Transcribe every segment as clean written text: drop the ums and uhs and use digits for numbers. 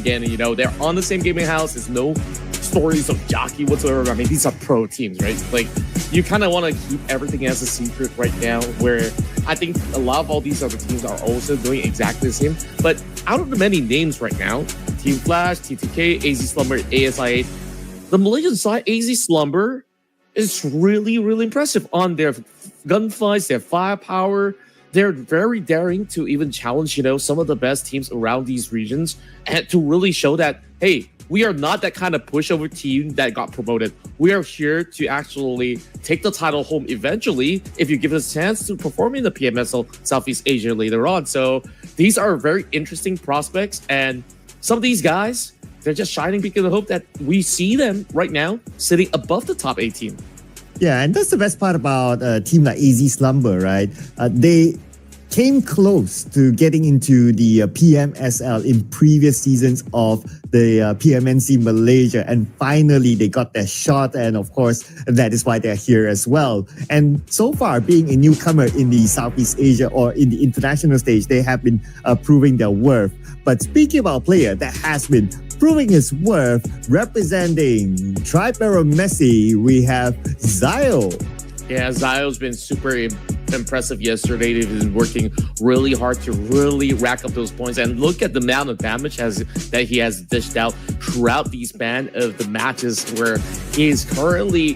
again. You know, they're on the same gaming house. There's no stories of jockey whatsoever. I mean, these are pro teams, right? Like, you kind of want to keep everything as a secret right now, where I think a lot of all these other teams are also doing exactly the same. But out of the many names right now, Team Flash, TTK, AZ Slumber, ASI8, the Malaysian side, AZ Slumber, is really, really impressive on their gunfights, their firepower. They're very daring to even challenge, you know, some of the best teams around these regions, and to really show that, hey, we are not that kind of pushover team that got promoted. We are here to actually take the title home eventually if you give us a chance to perform in the PMSL Southeast Asia later on. So these are very interesting prospects, and some of these guys, they're just shining because of hope that we see them right now sitting above the top 18. Yeah, and that's the best part about a team like AZ Slumber, right? They came close to getting into the PMSL in previous seasons of the PMNC Malaysia, and finally they got their shot, and of course that is why they're here as well. And so far, being a newcomer in the Southeast Asia or in the international stage, they have been proving their worth. But speaking about a player that has been proving his worth, representing Tribero Messi, we have Zio. Yeah, Zio's been super impressive yesterday. They've been working really hard to really rack up those points, and look at the amount of damage that he has dished out throughout these span of the matches, where he is currently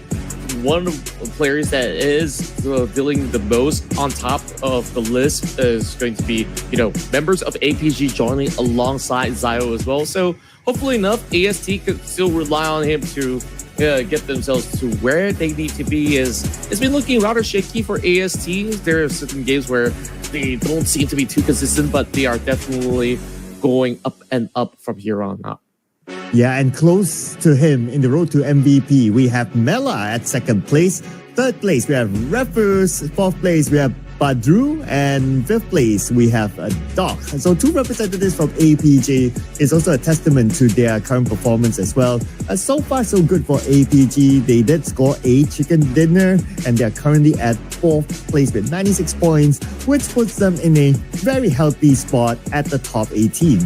one of the players that is dealing the most. On top of the list is going to be, you know, members of APG joining alongside Zio as well. So hopefully enough, AST could still rely on him to get themselves to where they need to be. It's been looking rather shaky for AST. There are certain games where they don't seem to be too consistent, but they are definitely going up and up from here on out. Yeah, and close to him in the road to MVP, we have Mela at second place. Third place, we have Refus. Fourth place, we have Badru, and fifth place we have Doc. So two representatives from APG is also a testament to their current performance as well. So far so good for APG. They did score a chicken dinner, and they're currently at fourth place with 96 points, which puts them in a very healthy spot at the top 18.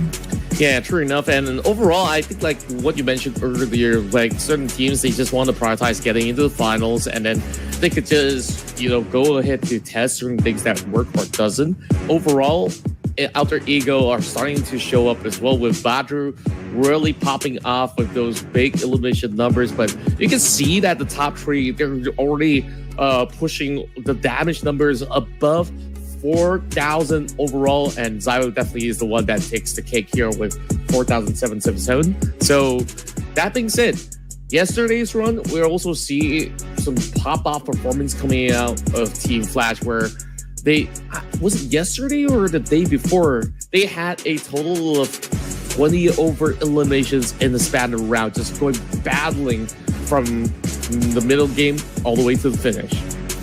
Yeah, true enough. And overall, I think like what you mentioned earlier, like certain teams, they just want to prioritize getting into the finals, and then they could just, you know, go ahead to test certain things that work or doesn't. Overall, Alter Ego are starting to show up as well, with Badru really popping off with those big elimination numbers. But you can see that the top three, they're already pushing the damage numbers above 4,000 overall, and Zio definitely is the one that takes the cake here with 4,777. So that being said, yesterday's run, we also see some pop-off performance coming out of Team Flash, where they, was it yesterday or the day before, they had a total of 20 over eliminations in the span of a round, just going battling from the middle game all the way to the finish.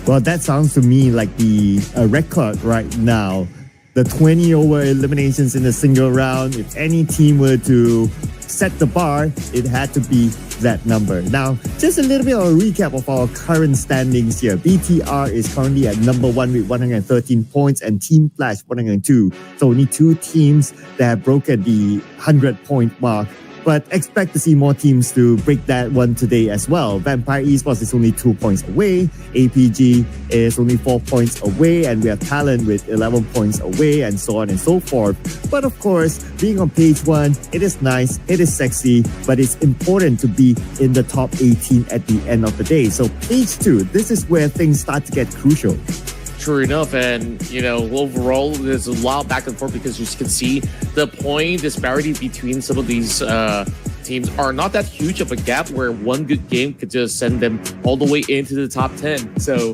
Well, that sounds to me like the record right now. The 20 over eliminations in a single round. If any team were to set the bar, it had to be that number. Now, just a little bit of a recap of our current standings here. BTR is currently at number 1 with 113 points, and Team Flash 102. So only two teams that have broken the 100-point mark. But expect to see more teams to break that one today as well. Vampire Esports is only 2 points away. APG is only 4 points away. And we have Talent with 11 points away, and so on and so forth. But of course, being on page 1, it is nice, it is sexy, but it's important to be in the top 18 at the end of the day. So page 2, this is where things start to get crucial. True enough, and you know, overall there's a lot back and forth, because you can see the point disparity between some of these teams are not that huge of a gap, where one good game could just send them all the way into the top 10. So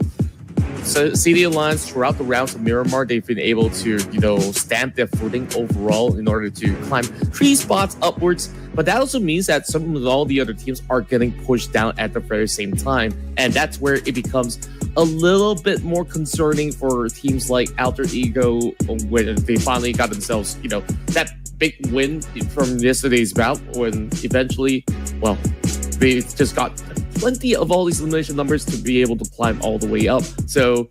CD Alliance throughout the rounds of Miramar, they've been able to, you know, stamp their footing overall in order to climb 3 spots upwards. But that also means that some of all the other teams are getting pushed down at the very same time, and that's where it becomes a little bit more concerning for teams like Alter Ego, when they finally got themselves, you know, that big win from yesterday's bout, when eventually, well, they just got plenty of all these elimination numbers to be able to climb all the way up. So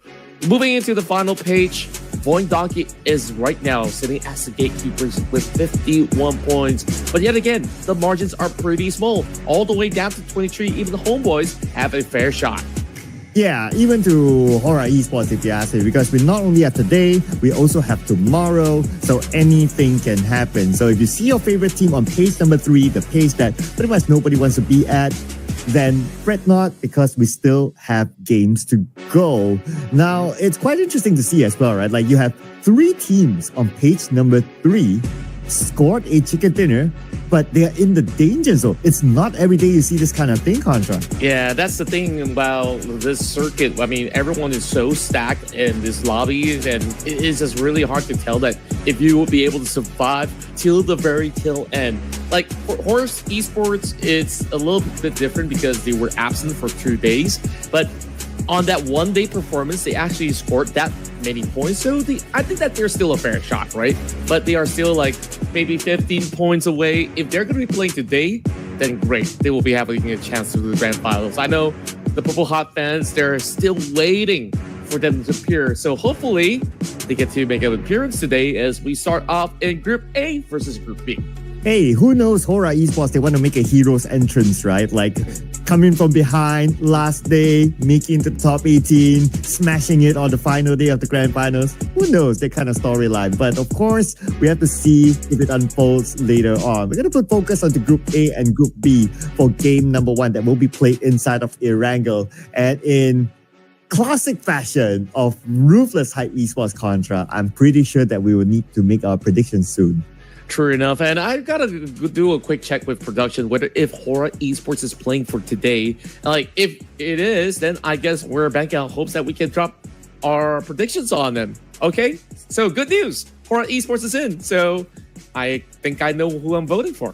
moving into the final page Boing Donkey is right now sitting as the gatekeepers with 51 points. But yet again, the margins are pretty small, all the way down to 23. Even the homeboys have a fair shot. Yeah, even to Hora Esports, if you ask me, because we not only have today, we also have tomorrow, so anything can happen. So if you see your favorite team on page number 3, the page that pretty much nobody wants to be at, then fret not, because we still have games to go. Now, it's quite interesting to see as well, right? Like, you have 3 teams on page number 3 scored a chicken dinner, but they are in the danger zone. It's not every day you see this kind of thing, Contra. Yeah, that's the thing about this circuit. I mean, everyone is so stacked in this lobby, and it is just really hard to tell that if you will be able to survive till the very tail end. Like, for Horus Esports, it's a little bit different because they were absent for 2 days, but on that 1 day performance, they actually scored that many points. So I think that they're still a fair shot, right? But they are still like maybe 15 points away. If they're going to be playing today, then great. They will be having a chance to the grand finals. I know the Purple Hot fans, they're still waiting for them to appear. So hopefully they get to make an appearance today as we start off in Group A versus Group B. Hey, who knows, Hora Esports, they want to make a hero's entrance, right? Like, coming from behind last day, making to the top 18, smashing it on the final day of the grand finals. Who knows, that kind of storyline. But of course, we have to see if it unfolds later on. We're going to put focus onto Group A and Group B for game number 1 that will be played inside of Erangel. And in classic fashion of Ruthless Hype Esports Contra, I'm pretty sure that we will need to make our predictions soon. True enough, and I've got to do a quick check with production whether if Hora Esports is playing for today. Like, if it is, then I guess we're banking on hopes that we can drop our predictions on them. Okay, so good news, Hora Esports is in. So I think I know who I'm voting for.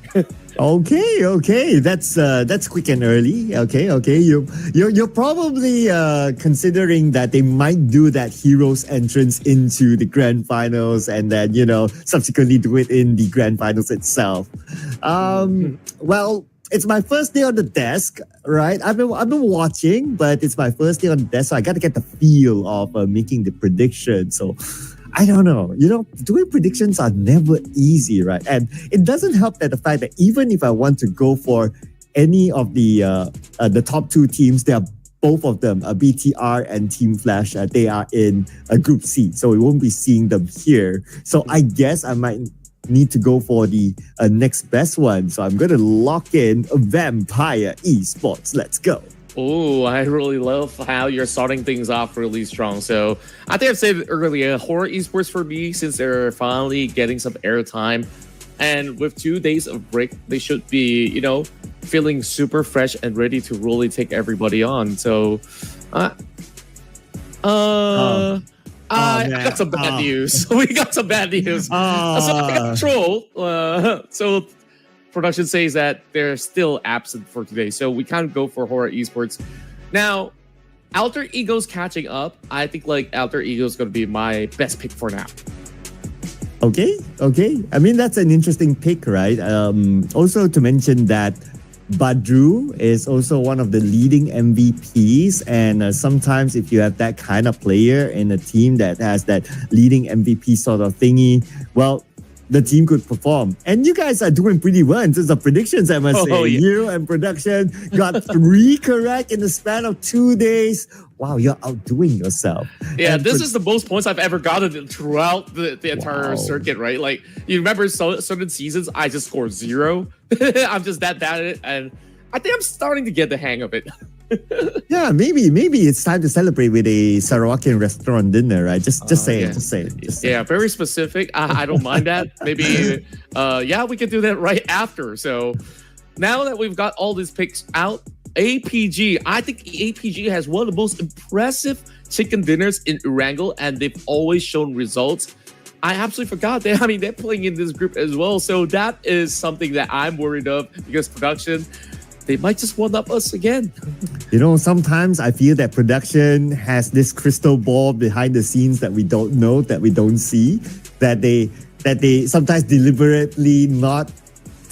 Okay, that's quick and early. Okay, you're probably considering that they might do that hero's entrance into the grand finals and then subsequently do it in the grand finals itself. Well, it's my first day on the desk, right? I've been watching, but it's my first day on the desk, so I got to get the feel of making the prediction. So I don't know. Doing predictions are never easy, right? And it doesn't help that the fact that even if I want to go for any of the top 2 teams, they are both of them, BTR and Team Flash. They are in a Group C, so we won't be seeing them here. So I guess I might need to go for the next best one. So I'm going to lock in Vampire Esports. Let's go. Oh, I really love how you're starting things off really strong. So I think I've said earlier, Hora Esports for me, since they're finally getting some airtime. And with 2 days of break, they should be, feeling super fresh and ready to really take everybody on. So, I got some bad news. We got some bad news. So I got trolled. So production says that they're still absent for today. So we kind of go for Hora Esports. Now, Alter Ego's catching up. I think Alter Ego's going to be my best pick for now. Okay. I mean, that's an interesting pick, right? Also to mention that Badru is also one of the leading MVPs, and sometimes if you have that kind of player in a team that has that leading MVP sort of thingy, well, the team could perform. And you guys are doing pretty well in terms of predictions, I must say. Yeah. You and production got 3 correct in the span of 2 days. Wow, you're outdoing yourself. Yeah, and this is the most points I've ever gotten throughout the entire circuit, right? Like, you remember certain seasons, I just scored 0. I'm just that bad at it, and I think I'm starting to get the hang of it. Yeah, maybe it's time to celebrate with a Sarawakian restaurant dinner, right? Just say it. Yeah, very specific. I don't mind that. Maybe, we can do that right after. So now that we've got all these picks out, APG, I think APG has one of the most impressive chicken dinners in Erangel, and they've always shown results. I absolutely forgot they're playing in this group as well. So that is something that I'm worried of, because production, they might just one-up us again. Sometimes I feel that production has this crystal ball behind the scenes that we don't know, that we don't see, that they sometimes deliberately not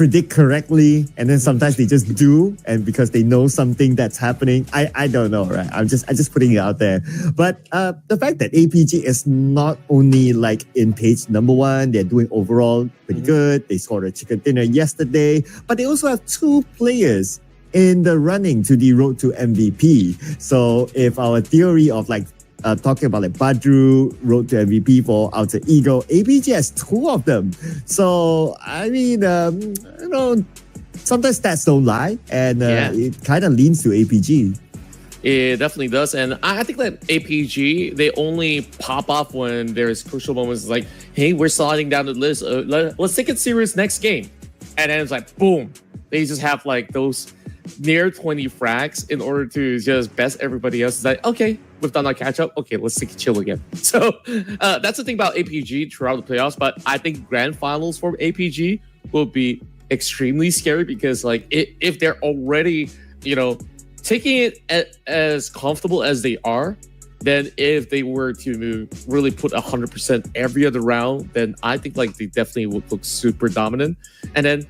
predict correctly, and then sometimes they just do, and because they know something that's happening. I don't know, right? I'm just putting it out there. But the fact that APG is not only like in page number 1, they're doing overall pretty good. They scored a chicken dinner yesterday, but they also have 2 players in the running to the road to MVP. So if our theory of like talking about like Badru road to MVP for Alter Ego, APG has 2 of them. So I mean, sometimes stats don't lie, and it kind of leans to APG. It definitely does. And I think that APG, they only pop off when there's crucial moments like, hey, we're sliding down the list. Let's take it serious next game. And then it's like, boom. They just have like those near 20 frags in order to just best everybody else. It's like, okay, we've done our catch up. Okay, let's take a chill again. So that's the thing about APG throughout the playoffs. But I think grand finals for APG will be extremely scary because like if they're already, taking it as comfortable as they are, then if they were to really put 100% every other round, then I think like they definitely would look super dominant. And then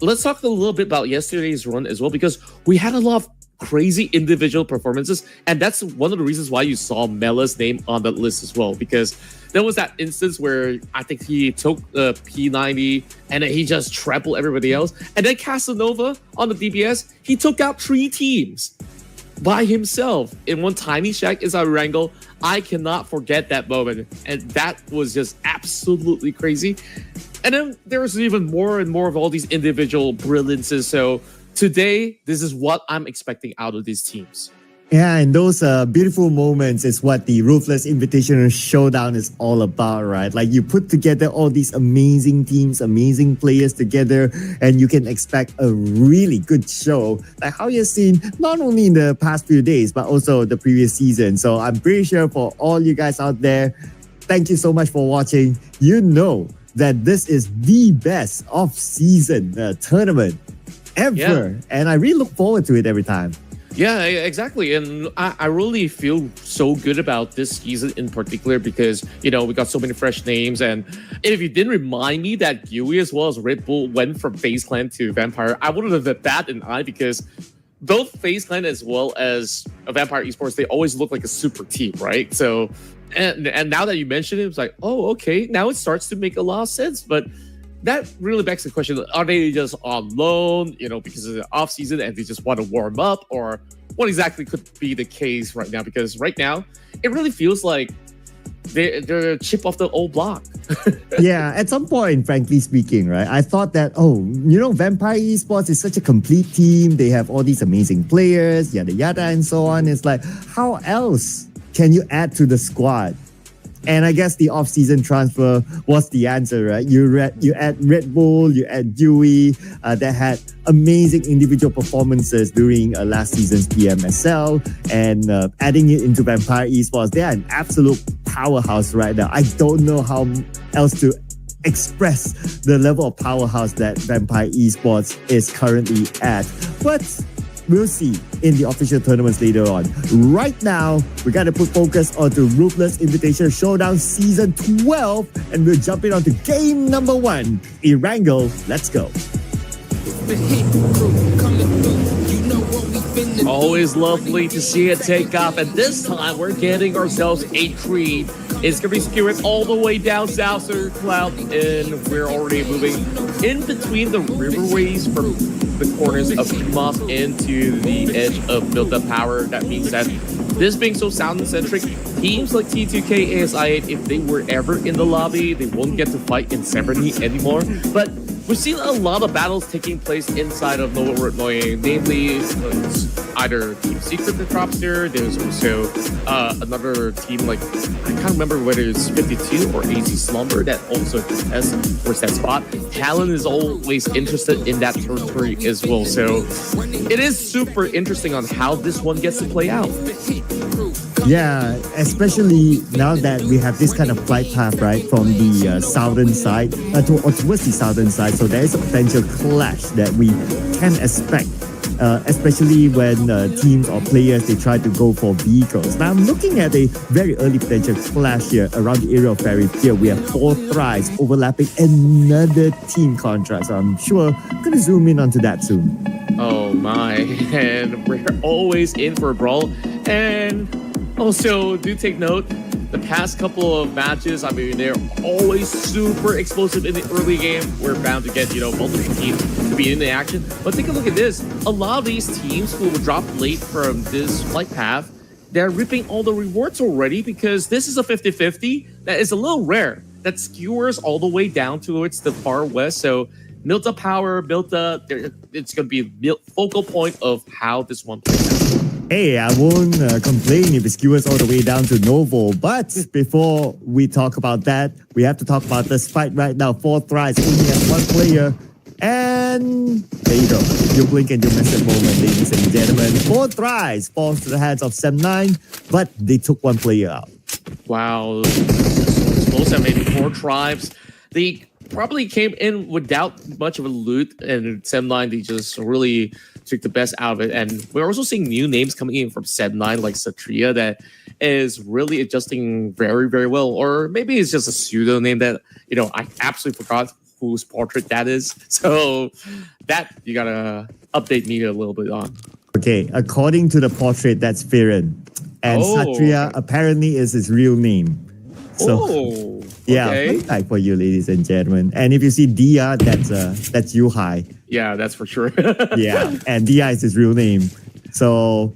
let's talk a little bit about yesterday's run as well, because we had a lot of crazy individual performances, and that's one of the reasons why you saw Mela's name on that list as well, because there was that instance where I think he took the P90 and then he just trampled everybody else, and then Casanova on the DBS, he took out 3 teams by himself in one tiny shack inside Wrangle. I cannot forget that moment, and that was just absolutely crazy. And then there's even more and more of all these individual brilliances. So today, this is what I'm expecting out of these teams. Yeah, and those beautiful moments is what the Ruthless Invitational Showdown is all about, right? Like you put together all these amazing teams, amazing players together, and you can expect a really good show, like how you've seen not only in the past few days, but also the previous season. So I'm pretty sure for all you guys out there, thank you so much for watching. You know that this is the best off-season tournament ever. And I really look forward to it every time. Yeah, exactly. And I really feel so good about this season in particular because, we got so many fresh names. And if you didn't remind me that Yui as well as Red Bull went from FaZe Clan to Vampire, I would have batted an eye because both FaZe Clan as well as Vampire Esports, they always look like a super team, right? So, and now that you mention it, it's like, oh, okay, now it starts to make a lot of sense. But that really begs the question, are they just on loan, because of the off season and they just want to warm up, or what exactly could be the case right now? Because right now, it really feels like they're a chip off the old block. Yeah, at some point, frankly speaking, right, I thought that, Vampire Esports is such a complete team. They have all these amazing players, yada, yada, and so on. It's like, how else can you add to the squad? And I guess the off-season transfer was the answer, right? You add Red Bull, you add Dewey, that had amazing individual performances during last season's PMSL, and adding it into Vampire Esports, they are an absolute powerhouse right now. I don't know how else to express the level of powerhouse that Vampire Esports is currently at. But we'll see in the official tournaments later on. Right now, we got to put focus on the Ruthless Invitational Showdown Season 12, and we're jumping on to game number 1. Erangel, let's go. Always lovely to see it take off, and this time we're getting ourselves a treat. It's going to be skewing all the way down South Cloud, and we're already moving in between the riverways from the corners of Moss into the edge of built-up power. That means that this being so sound-centric, teams like T2K, ASI8, if they were ever in the lobby, they won't get to fight in 70 anymore. But we've seen a lot of battles taking place inside of Nova Road, namely either Team Secret that drops there. There's also another team, like, I can't remember whether it's 52 or AZ Slumber that also contests for that spot. Talon is always interested in that territory as well. So it is super interesting on how this one gets to play out. Yeah, especially now that we have this kind of flight path, right, from the southern side towards the southern side. So there is a potential clash that we can expect especially when teams or players they try to go for vehicles. Now I'm looking at a very early potential clash here around the area of Ferry Field. We have 4 thrives overlapping another team contrast. So I'm sure I'm going to zoom in onto that soon. Oh my, and we're always in for a brawl. And also, do take note, the past couple of matches, I mean, they're always super explosive in the early game. We're bound to get, multiple teams to be in the action. But take a look at this. A lot of these teams who will drop late from this flight path, they're reaping all the rewards already because this is a 50-50 that is a little rare. That skewers all the way down towards the far west. So Milta Power, it's going to be a focal point of how this one plays out. Hey, I won't complain if it skewers all the way down to Novo. But before we talk about that, we have to talk about this fight right now. 4 thrives, only has 1 player. And there you go. You blink and you miss it moment, ladies and gentlemen. 4 thrives falls to the hands of Sem9, but they took 1 player out. Wow. Those have maybe 4 tribes. They probably came in without much of a loot, and Sem9, they just really took the best out of it. And we're also seeing new names coming in from Sem9, like Satria, that is really adjusting very, very well. Or maybe it's just a pseudo name that, I absolutely forgot whose portrait that is. So that you gotta update me a little bit on. Okay, according to the portrait, that's Firen. And Satria apparently is his real name. So, yeah, okay. fun fact for you, ladies and gentlemen. And if you see Dia, that's Yuhai. Yeah, that's for sure. Yeah, and Dia is his real name. So,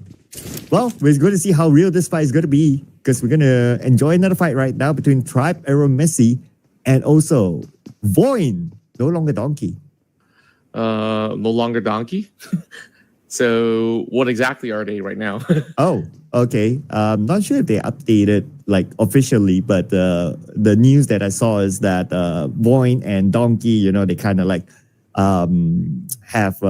well, we're going to see how real this fight is going to be because we're going to enjoy another fight right now between Tribe Arrow Messi and also Voin, no longer Donkey. No longer Donkey? So what exactly are they right now? Oh, okay. I'm not sure if they updated officially, but the news that I saw is that Voin and Donkey, they kind of have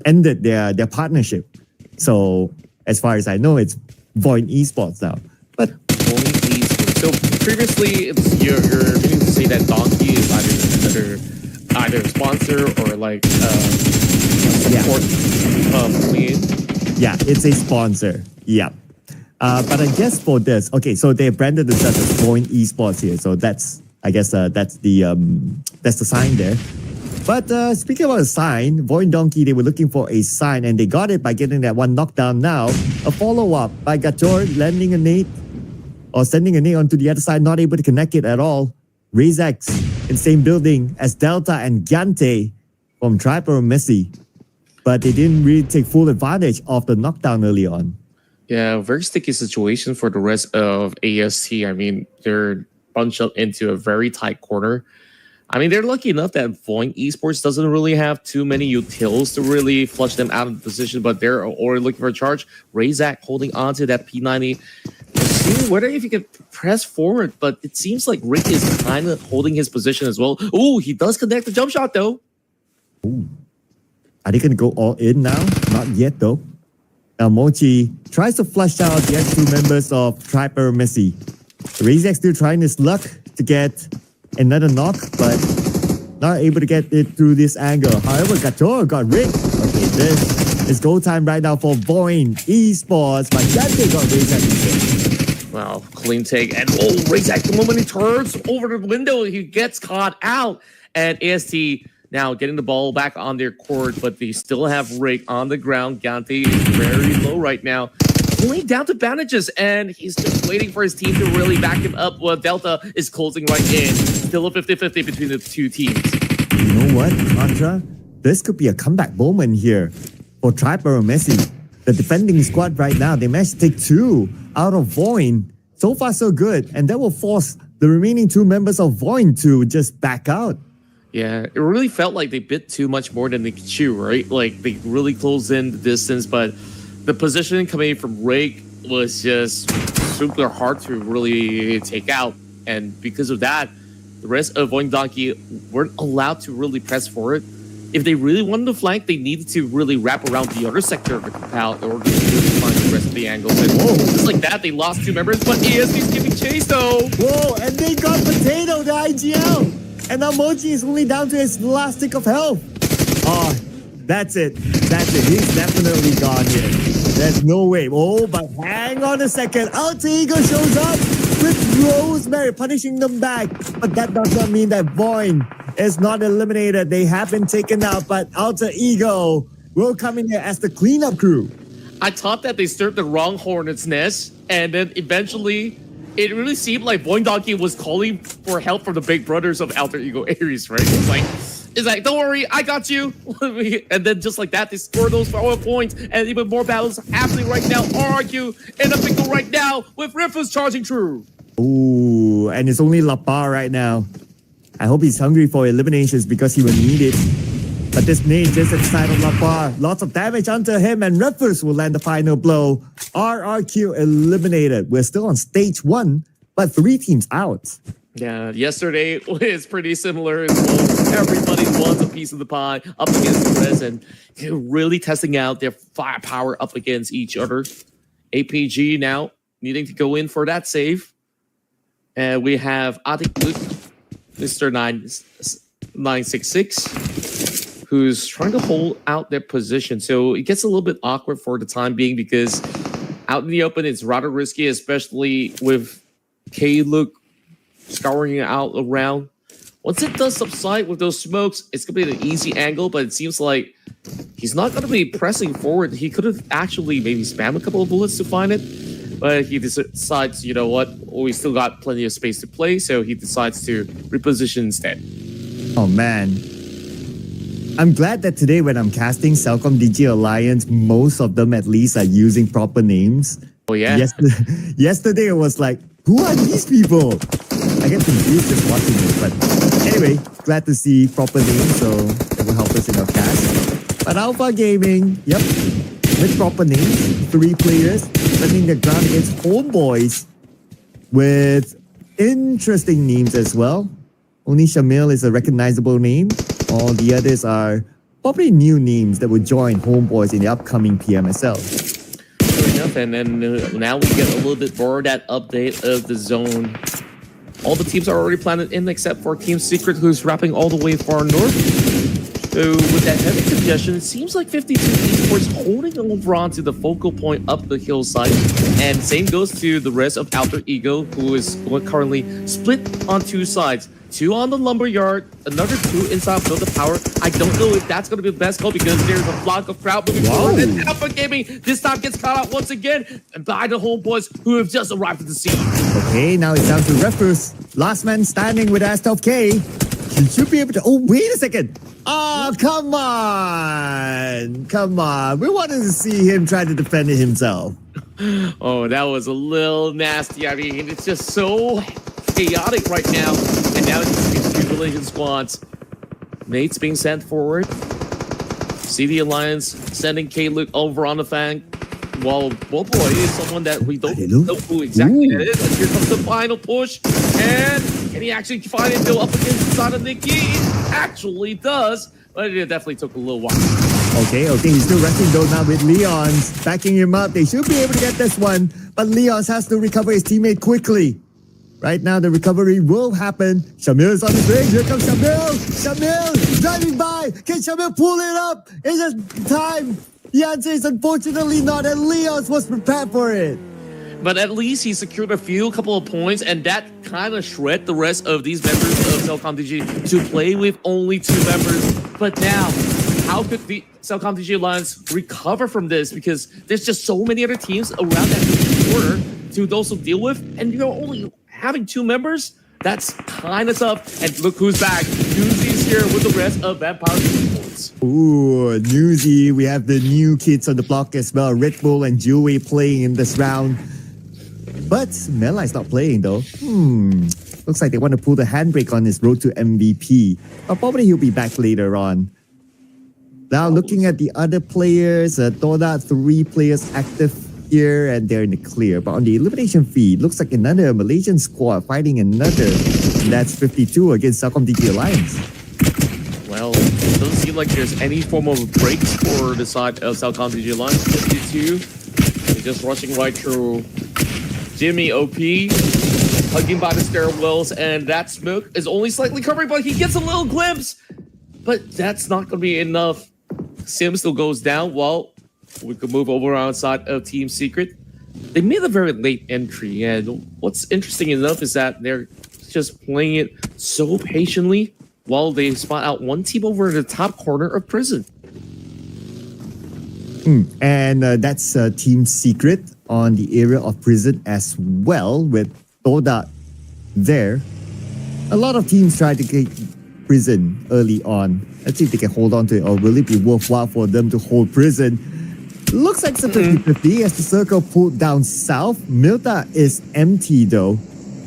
ended their partnership. So as far as I know, it's Voin Esports now. But Voin Esports. So previously, you're meaning to say that Donkey is either a sponsor or support clean. Yeah, it's a sponsor. Yeah. But I guess for this, okay, so they branded themselves as Voin Esports here. So that's the sign there. But speaking about a sign, Voin Donkey, they were looking for a sign and they got it by getting that 1 knockdown now. A follow-up by Gator landing a nade or sending a nade onto the other side, not able to connect it at all. Razex in same building as Delta and Gante from Tribe or Messi. But they didn't really take full advantage of the knockdown early on. Yeah, very sticky situation for the rest of AST. I mean, they're bunched up into a very tight corner. I mean, they're lucky enough that Voin Esports doesn't really have too many utils to really flush them out of the position, but they're already looking for a charge. Razak holding on to that P90. See whether if you can press forward, but it seems like Rick is kind of holding his position as well. Oh, he does connect the jump shot though. Ooh. Are they going to go all in now? Not yet though. Now Mochi tries to flush out the other 2 members of Tribe or Messi. Razak still trying his luck to get another knock, but not able to get it through this angle. However, Gator got Rick. Okay, this is go time right now for Voin Esports, but Gante got Razak. Wow, clean take. And Razak, the moment he turns over the window, he gets caught out. And AST now getting the ball back on their court, but they still have Rick on the ground. Gante is very low right now. Only down to bandages, and he's just waiting for his team to really back him up while Delta is closing right in. Still a 50-50 between the 2 teams. You know what, Contra? This could be a comeback moment here for Tribe or Messi. The defending squad right now, they managed to take 2 out of Voin. So far, so good. And that will force the remaining 2 members of Voin to just back out. Yeah, it really felt like they bit too much more than they could chew, right? Like, they really closed in the distance, but the positioning coming from Rick was just super hard to really take out. And because of that, the rest of Voin Donkey weren't allowed to really press forward. If they really wanted to flank, they needed to really wrap around the other sector of the compound in order to really find the rest of the angles. And just like that, they lost 2 members, but ESP's giving chase though. Whoa, and they got Potato, the IGL. And now Mochi is only down to his last stick of health. That's it. He's definitely gone here. There's no way. Oh, but hang on a second. Alter Ego shows up with Rosemary punishing them back. But that does not mean that Void is not eliminated. They have been taken out, but Alter Ego will come in here as the cleanup crew. I thought that they stirred the wrong hornet's nest, and then eventually it really seemed like Boing Donkey was calling for help from the big brothers of Alter Ego Ares, right? It's like, don't worry, I got you. And then just like that, they score those 4 points, and even more battles happening right now. RRQ in a pickle right now with Ruthless charging through. Ooh, and it's only Lapar right now. I hope he's hungry for eliminations because he will need it. But this nade just inside of Lapar. Lots of damage onto him, and Ruthless will land the final blow. RRQ eliminated. We're still on stage 1, but 3 teams out. Yeah, yesterday was pretty similar as well. Everybody wants a piece of the pie up against the rest, and they're really testing out their firepower up against each other. APG now needing to go in for that save. And we have Luke, Mr. 966, who's trying to hold out their position. So it gets a little bit awkward for the time being because out in the open, it's rather risky, especially with K-Luke scouring out around. Once it does subside with those smokes, it's going to be an easy angle, but it seems like he's not going to be pressing forward. He could have actually maybe spammed a couple of bullets to find it, but he decides, you know what, we still got plenty of space to play, so he decides to reposition instead. Oh man. I'm glad that today when I'm casting Cellcom DG Alliance, most of them at least are using proper names. Oh yeah? Yesterday it was like, who are these people? I get confused just watching it, but anyway, glad to see proper names, so it will help us in our cast. But Alpha Gaming, yep, with proper names, 3 players, defending the ground against Homeboys with interesting names as well. Only Shamil is a recognizable name. All the others are probably new names that will join Homeboys in the upcoming PMSL. Fair enough, and then now we get a little bit more of that update of the zone. All the teams are already planted in except for Team Secret, who's wrapping all the way far north. So with that heavy congestion, it seems like 52 Esports holding over on to the focal point up the hillside. And same goes to the rest of Alter Ego, who is currently split on 2 sides. 2 on the lumberyard, another 2 inside Build the Power. I don't know if that's going to be the best call because there's a flock of crowd moving forward. And Alpha Gaming this time gets caught out once again by the Homeboys who have just arrived at the scene. Okay, now it's down to Refus. Last man standing with Astolf K. He should be able to... Oh, wait a second. Oh, come on. Come on. We wanted to see him try to defend it himself. Oh, that was a little nasty. I mean, it's just so chaotic right now. And now it's these 2 collision squads. Mates being sent forward. CD Alliance sending K-Luke over on the flank. While Boy is someone that we don't know who exactly it is. And here comes the final push. And can he actually find it go up against the side of Nikki? It actually does. But it definitely took a little while. Okay, he's still wrestling though now with Leons. Backing him up. They should be able to get this one. But Leons has to recover his teammate quickly. Right now, the recovery will happen. Shamil is on his way. Here comes Shamil. Shamil driving by. Can Shamil pull it up? Is it time? The answer is unfortunately not, and Leons was prepared for it. But at least he secured a couple of points, and that kind of shred the rest of these members of Cellcom DG to play with only 2 members. But now, how could the Cellcom DG Alliance recover from this? Because there's just so many other teams around that border to also deal with, and you're only having 2 members. That's kind of tough. And look who's back. Newsy's here with the rest of Vampire Esports. Ooh, Newsy. We have the new kids on the block as well. Red Bull and Jewel playing in this round. But Mela is not playing though. Looks like they want to pull the handbrake on his road to MVP. But probably he'll be back later on. Now looking at the other players, Toda 3 players active here and they're in the clear. But on the elimination feed, looks like another Malaysian squad fighting another. And that's 52 against Cellcom DG Alliance. Well, it doesn't seem like there's any form of breaks for the side of Cellcom DG Alliance. 52, they're just rushing right through Jimmy OP, hugging by the stairwells, and that smoke is only slightly covering, but he gets a little glimpse. But that's not going to be enough Sim still goes down. Well, we could move over outside of Team Secret. They made a very late entry, and what's interesting enough is that they're just playing it so patiently while they spot out one team over in the top corner of prison. And that's Team Secret on the area of prison as well, with Toda there. A lot of teams try to get prison early on. Let's see if they can hold on to it, or will it be worthwhile for them to hold prison? Looks like it's a 50-50 as the circle pulled down south. Milta is empty though.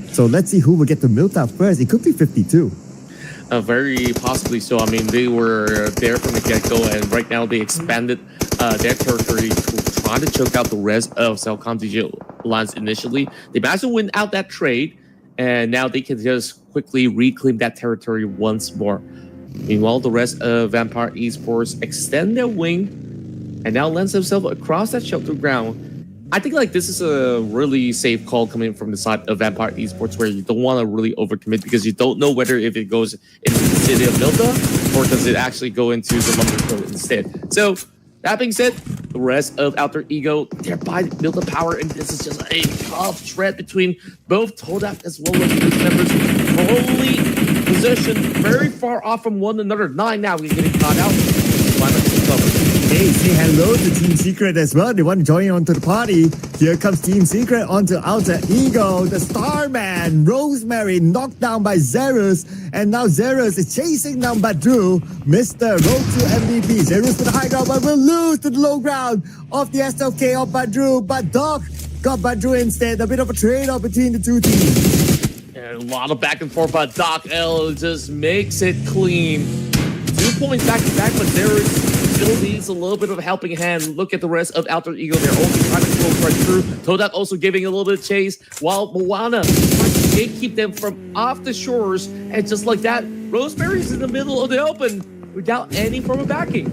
So let's see who will get to Milta first. It could be 52. Very possibly so. I mean, they were there from the get-go, and right now they expanded their territory to try to choke out the rest of Cellcom DJ Alliance initially. They managed to win out that trade, and now they can just quickly reclaim that territory once more. Meanwhile, the rest of Vampire Esports extend their wing and now lends themselves across that shelter ground. I think like this is a really safe call coming from the side of Vampire Esports, where you don't want to really overcommit because you don't know whether if it goes into the city of Milta or does it actually go into the Lumberfield instead. So that being said, the rest of Alter Ego, they're by Milta Power, and this is just a tough threat between both Todak as well as his members. Only positioned very far off from one another. 9 now, we're getting caught out. Hey, say hello to Team Secret as well. They want to join onto the party. Here comes Team Secret onto Alter Ego. The Starman, Rosemary, knocked down by Zerus. And now Zerus is chasing down Badru. Mr. Road to MVP. Zerus to the high ground, but will lose to the low ground of the SLK of Badru. But Doc got Badru instead. A bit of a trade-off between the two teams. And a lot of back and forth, but Doc L just makes it clean. 2 points back to back, but Zerus still needs a little bit of a helping hand. Look at the rest of Alter Ego. They're also trying to close right through. Todak also giving a little bit of chase, while Moana trying to gatekeep them from off the shores. And just like that, Rosemary's in the middle of the open without any form of backing.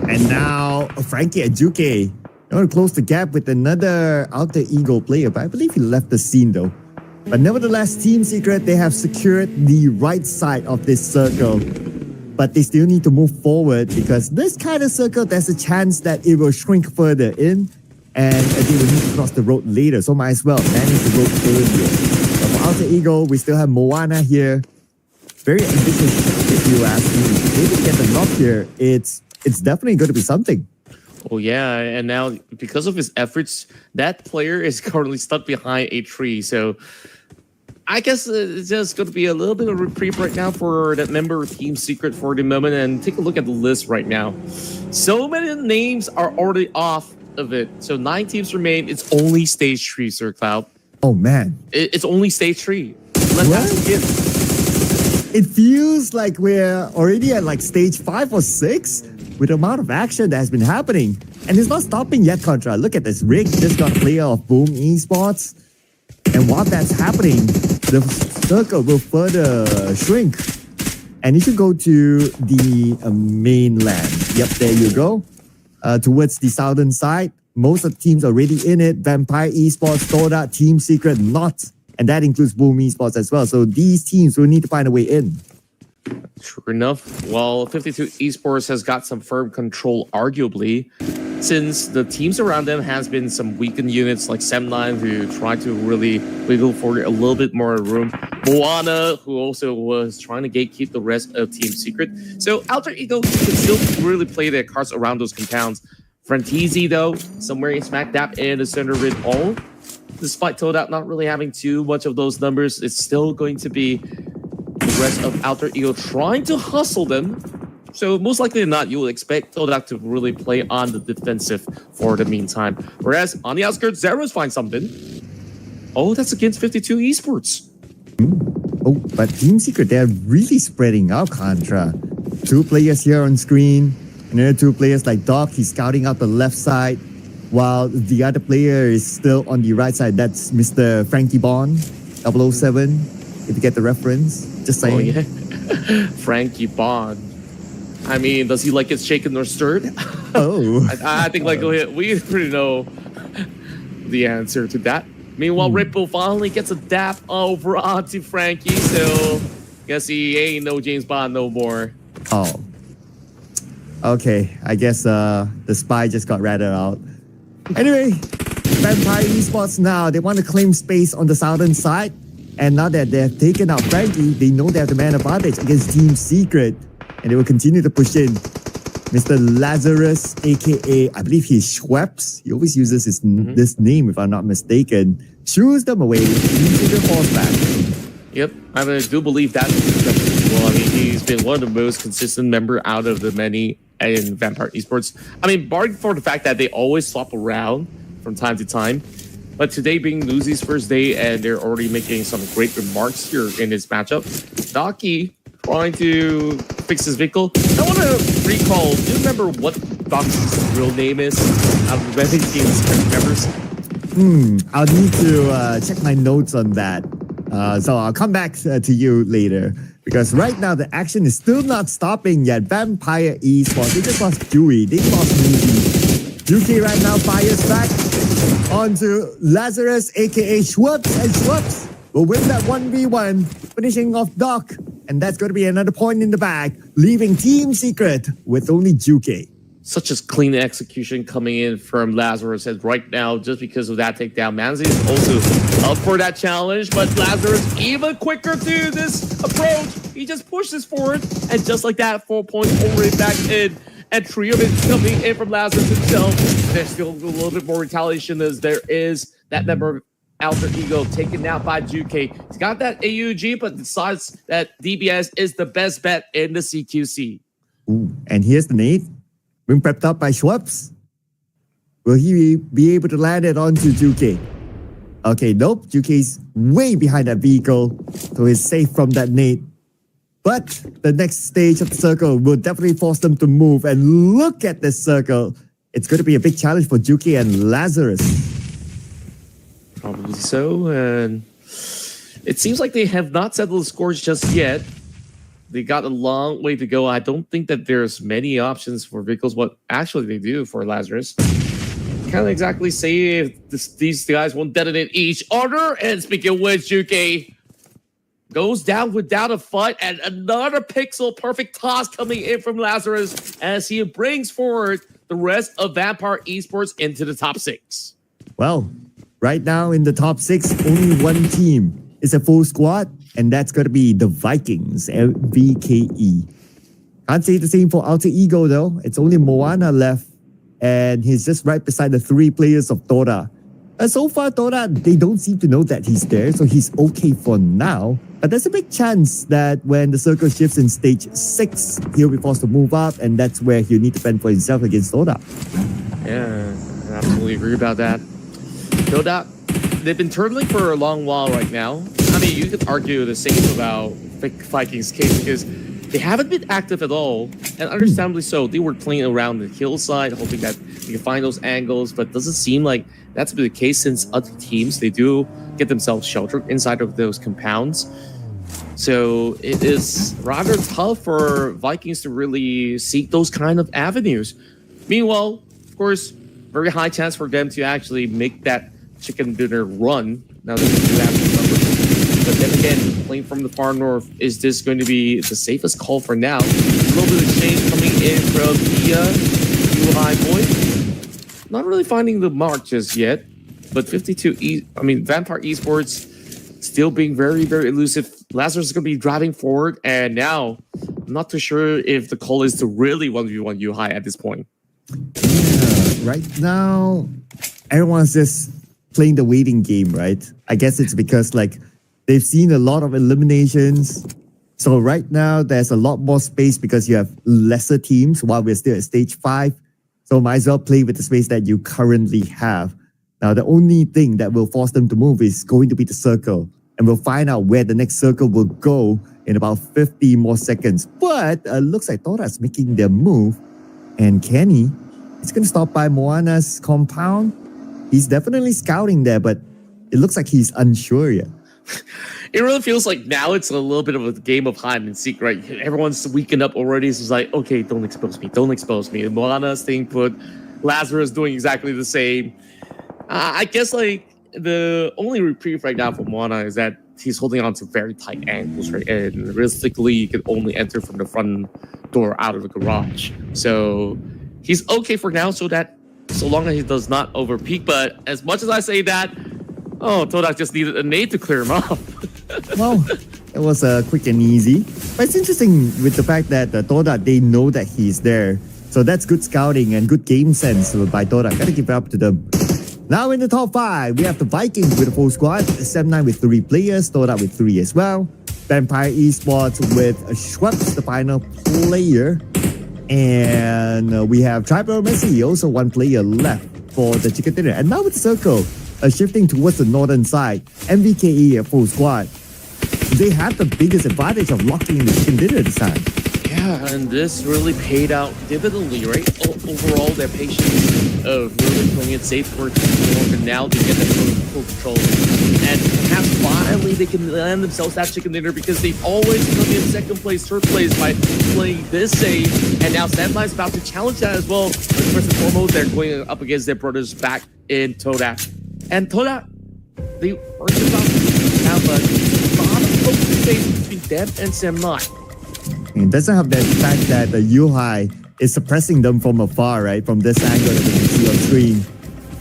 And now Frankie Ajuke want to close the gap with another Alter Ego player, but I believe he left the scene though. But nevertheless, Team Secret, they have secured the right side of this circle. But they still need to move forward because this kind of circle, there's a chance that it will shrink further in, and they will need to cross the road later. So might as well manage the road earlier. But for Alter Ego, we still have Moana here. Very ambitious, if you ask me. If they can get the knock here, it's definitely going to be something. Oh yeah, and now because of his efforts, that player is currently stuck behind a tree. So I guess it's just going to be a little bit of reprieve right now for that member of Team Secret for the moment. And take a look at the list right now. So many names are already off of it. So 9 teams remain. It's only stage 3, Sir Cloud. Oh man. It's only stage 3. Let's begin. It feels like we're already at like stage 5 or 6 with the amount of action that has been happening. And it's not stopping yet, Contra. Look at this. Rick just got a player of Boom Esports. And while that's happening, the circle will further shrink. And you should go to the mainland. Yep, there you go. Towards the southern side. Most of the teams already in it. Vampire Esports, Toda, Team Secret, not. And that includes Boom Esports as well. So these teams will need to find a way in. Sure enough, while 52 Esports has got some firm control, arguably, since the teams around them has been some weakened units like Sem9 who try to really wiggle for a little bit more room. Moana, who also was trying to gatekeep the rest of Team Secret. So Alter Ego can still really play their cards around those compounds. Frantisi, though, somewhere in smack dab in the center of it all. Despite Todak not really having too much of those numbers, it's still going to be the rest of Alter Ego trying to hustle them. So most likely than not, you will expect Todak to really play on the defensive for the meantime. Whereas on the outskirts, Zeros finds something. Oh, that's against 52 Esports. Oh, but Team Secret, they're really spreading out, Contra. 2 players here on screen. Another 2 players like Doc, he's scouting out the left side. While the other player is still on the right side. That's Mr. Frankie Bond, 007, if you get the reference. Just saying. Oh, yeah. Frankie Bond. I mean, does he like it shaken or stirred? Oh. I think like we pretty know the answer to that. Meanwhile, Ripple finally gets a dap over onto Frankie, so guess he ain't no James Bond no more. Oh. Okay, I guess the spy just got ratted out. Anyway, Vampire Esports now, they want to claim space on the southern side. And now that they've taken out Frankie, they know they have the man advantage against Team Secret. And they will continue to push in. Mr. Lazarus, aka, I believe he's Schweppes. He always uses this name, if I'm not mistaken. Shoos them away. Team Secret falls back. Yep, I do believe that. Well, I mean, he's been one of the most consistent member out of the many in Vampire Esports. I mean, barring for the fact that they always swap around from time to time. But today being Lucy's first day, and they're already making some great remarks here in this matchup. Docky trying to fix his vehicle. I want to recall, do you remember what Docky's real name is? Out of the many teams members? I'll need to check my notes on that. So I'll come back to you later. Because right now, the action is still not stopping yet. Vampire Esports, they just lost Dewey. They lost Lucy. UK right now fires back onto Lazarus, aka Schweppes. And Schweppes will win that 1v1, finishing off Doc. And that's going to be another point in the bag, leaving Team Secret with only Juke. Such a clean execution coming in from Lazarus. And right now, just because of that takedown, Manzi is also up for that challenge. But Lazarus even quicker to this approach. He just pushes forward. And just like that, 4 points already back in. And 3 of it coming in from Lazarus himself. There's still a little bit more retaliation as there is that member of Alter Ego taken out by Juke. He's got that AUG, but decides that DBS is the best bet in the CQC. Ooh, and here's the nade. Being prepped up by Schweppes. Will he be able to land it onto Juke? Okay, nope. Juke's way behind that vehicle, so he's safe from that nade. But the next stage of the circle will definitely force them to move. And look at this circle. It's going to be a big challenge for Juke and Lazarus. Probably so. And it seems like they have not settled the scores just yet. They got a long way to go. I don't think that there's many options for vehicles. What actually they do for Lazarus. Can't exactly say if these guys won't detonate each other. And speaking of which, Juke goes down without a fight. And another pixel perfect toss coming in from Lazarus as he brings forward the rest of Vampire Esports into the top 6. Well, right now in the top 6, only one team is a full squad. And that's going to be the Vikings, VKE. Can't say the same for Alter Ego though. It's only Moana left. And he's just right beside the 3 players of Tora. So far, Tora, they don't seem to know that he's there. So he's okay for now. But there's a big chance that when the circle shifts in stage 6, he'll be forced to move up. And that's where he'll need to fend for himself against Tora. Yeah, I absolutely agree about that. No doubt. They've been turtling for a long while right now. I mean, you could argue the same about Vikings' case because they haven't been active at all, and understandably so. They were playing around the hillside, hoping that they can find those angles, but it doesn't seem like that's been the case since other teams, they do get themselves sheltered inside of those compounds. So it is rather tough for Vikings to really seek those kind of avenues. Meanwhile, of course, very high chance for them to actually make that chicken dinner run. Now that they do have the numbers. But then again, playing from the far north, is this going to be the safest call for now? A little bit of change coming in from the High Boy. Not really finding the mark just yet. But Vampire Esports still being very, very elusive. Lazarus is going to be driving forward. And now, I'm not too sure if the call is to really 1v1 U-High at this point. Yeah, right now, everyone's just playing the waiting game, right? I guess it's because they've seen a lot of eliminations. So right now there's a lot more space because you have lesser teams while we're still at stage 5. So might as well play with the space that you currently have. Now the only thing that will force them to move is going to be the circle. And we'll find out where the next circle will go in about 50 more seconds. But looks like Tora's making their move. And Kenny is going to stop by Moana's compound. He's definitely scouting there, but it looks like he's unsure yet. It really feels like now it's a little bit of a game of hide and seek, right? Everyone's weakened up already. So it's like, okay, don't expose me. Don't expose me. Moana staying put. Lazarus doing exactly the same. I guess the only reprieve right now for Moana is that he's holding on to very tight angles, right? And realistically, you can only enter from the front door out of the garage. So he's okay for now, so long as he does not overpeak. But as much as I say that, Todak just needed a nade to clear him off. Well, it was quick and easy. But it's interesting with the fact that Todak, they know that he's there. So that's good scouting and good game sense by Todak. Gotta give it up to them. Now in the top 5, we have the Vikings with a full squad, 7-9 with 3 players, Todak with 3 as well. Vampire Esports with Schweppes, the final player. And we have Tribal Messi, also 1 player left for the chicken dinner. And now with Circle, shifting towards the northern side, MVKE a full squad. They have the biggest advantage of locking in the chicken dinner this time. Yeah, and this really paid out dividendly, right? Overall, their patience of really playing it safe for long, and now they get that full control. And perhaps finally they can land themselves that chicken dinner because they've always come in second place, third place by playing this safe. And now Sandline's about to challenge that as well. But first and foremost, they're going up against their brothers back in Todak. And Todak, they are just about to have a lot of focus space between them and Sam9. It doesn't have that fact that the Yuhai is suppressing them from afar, right? From this angle that we can see on screen.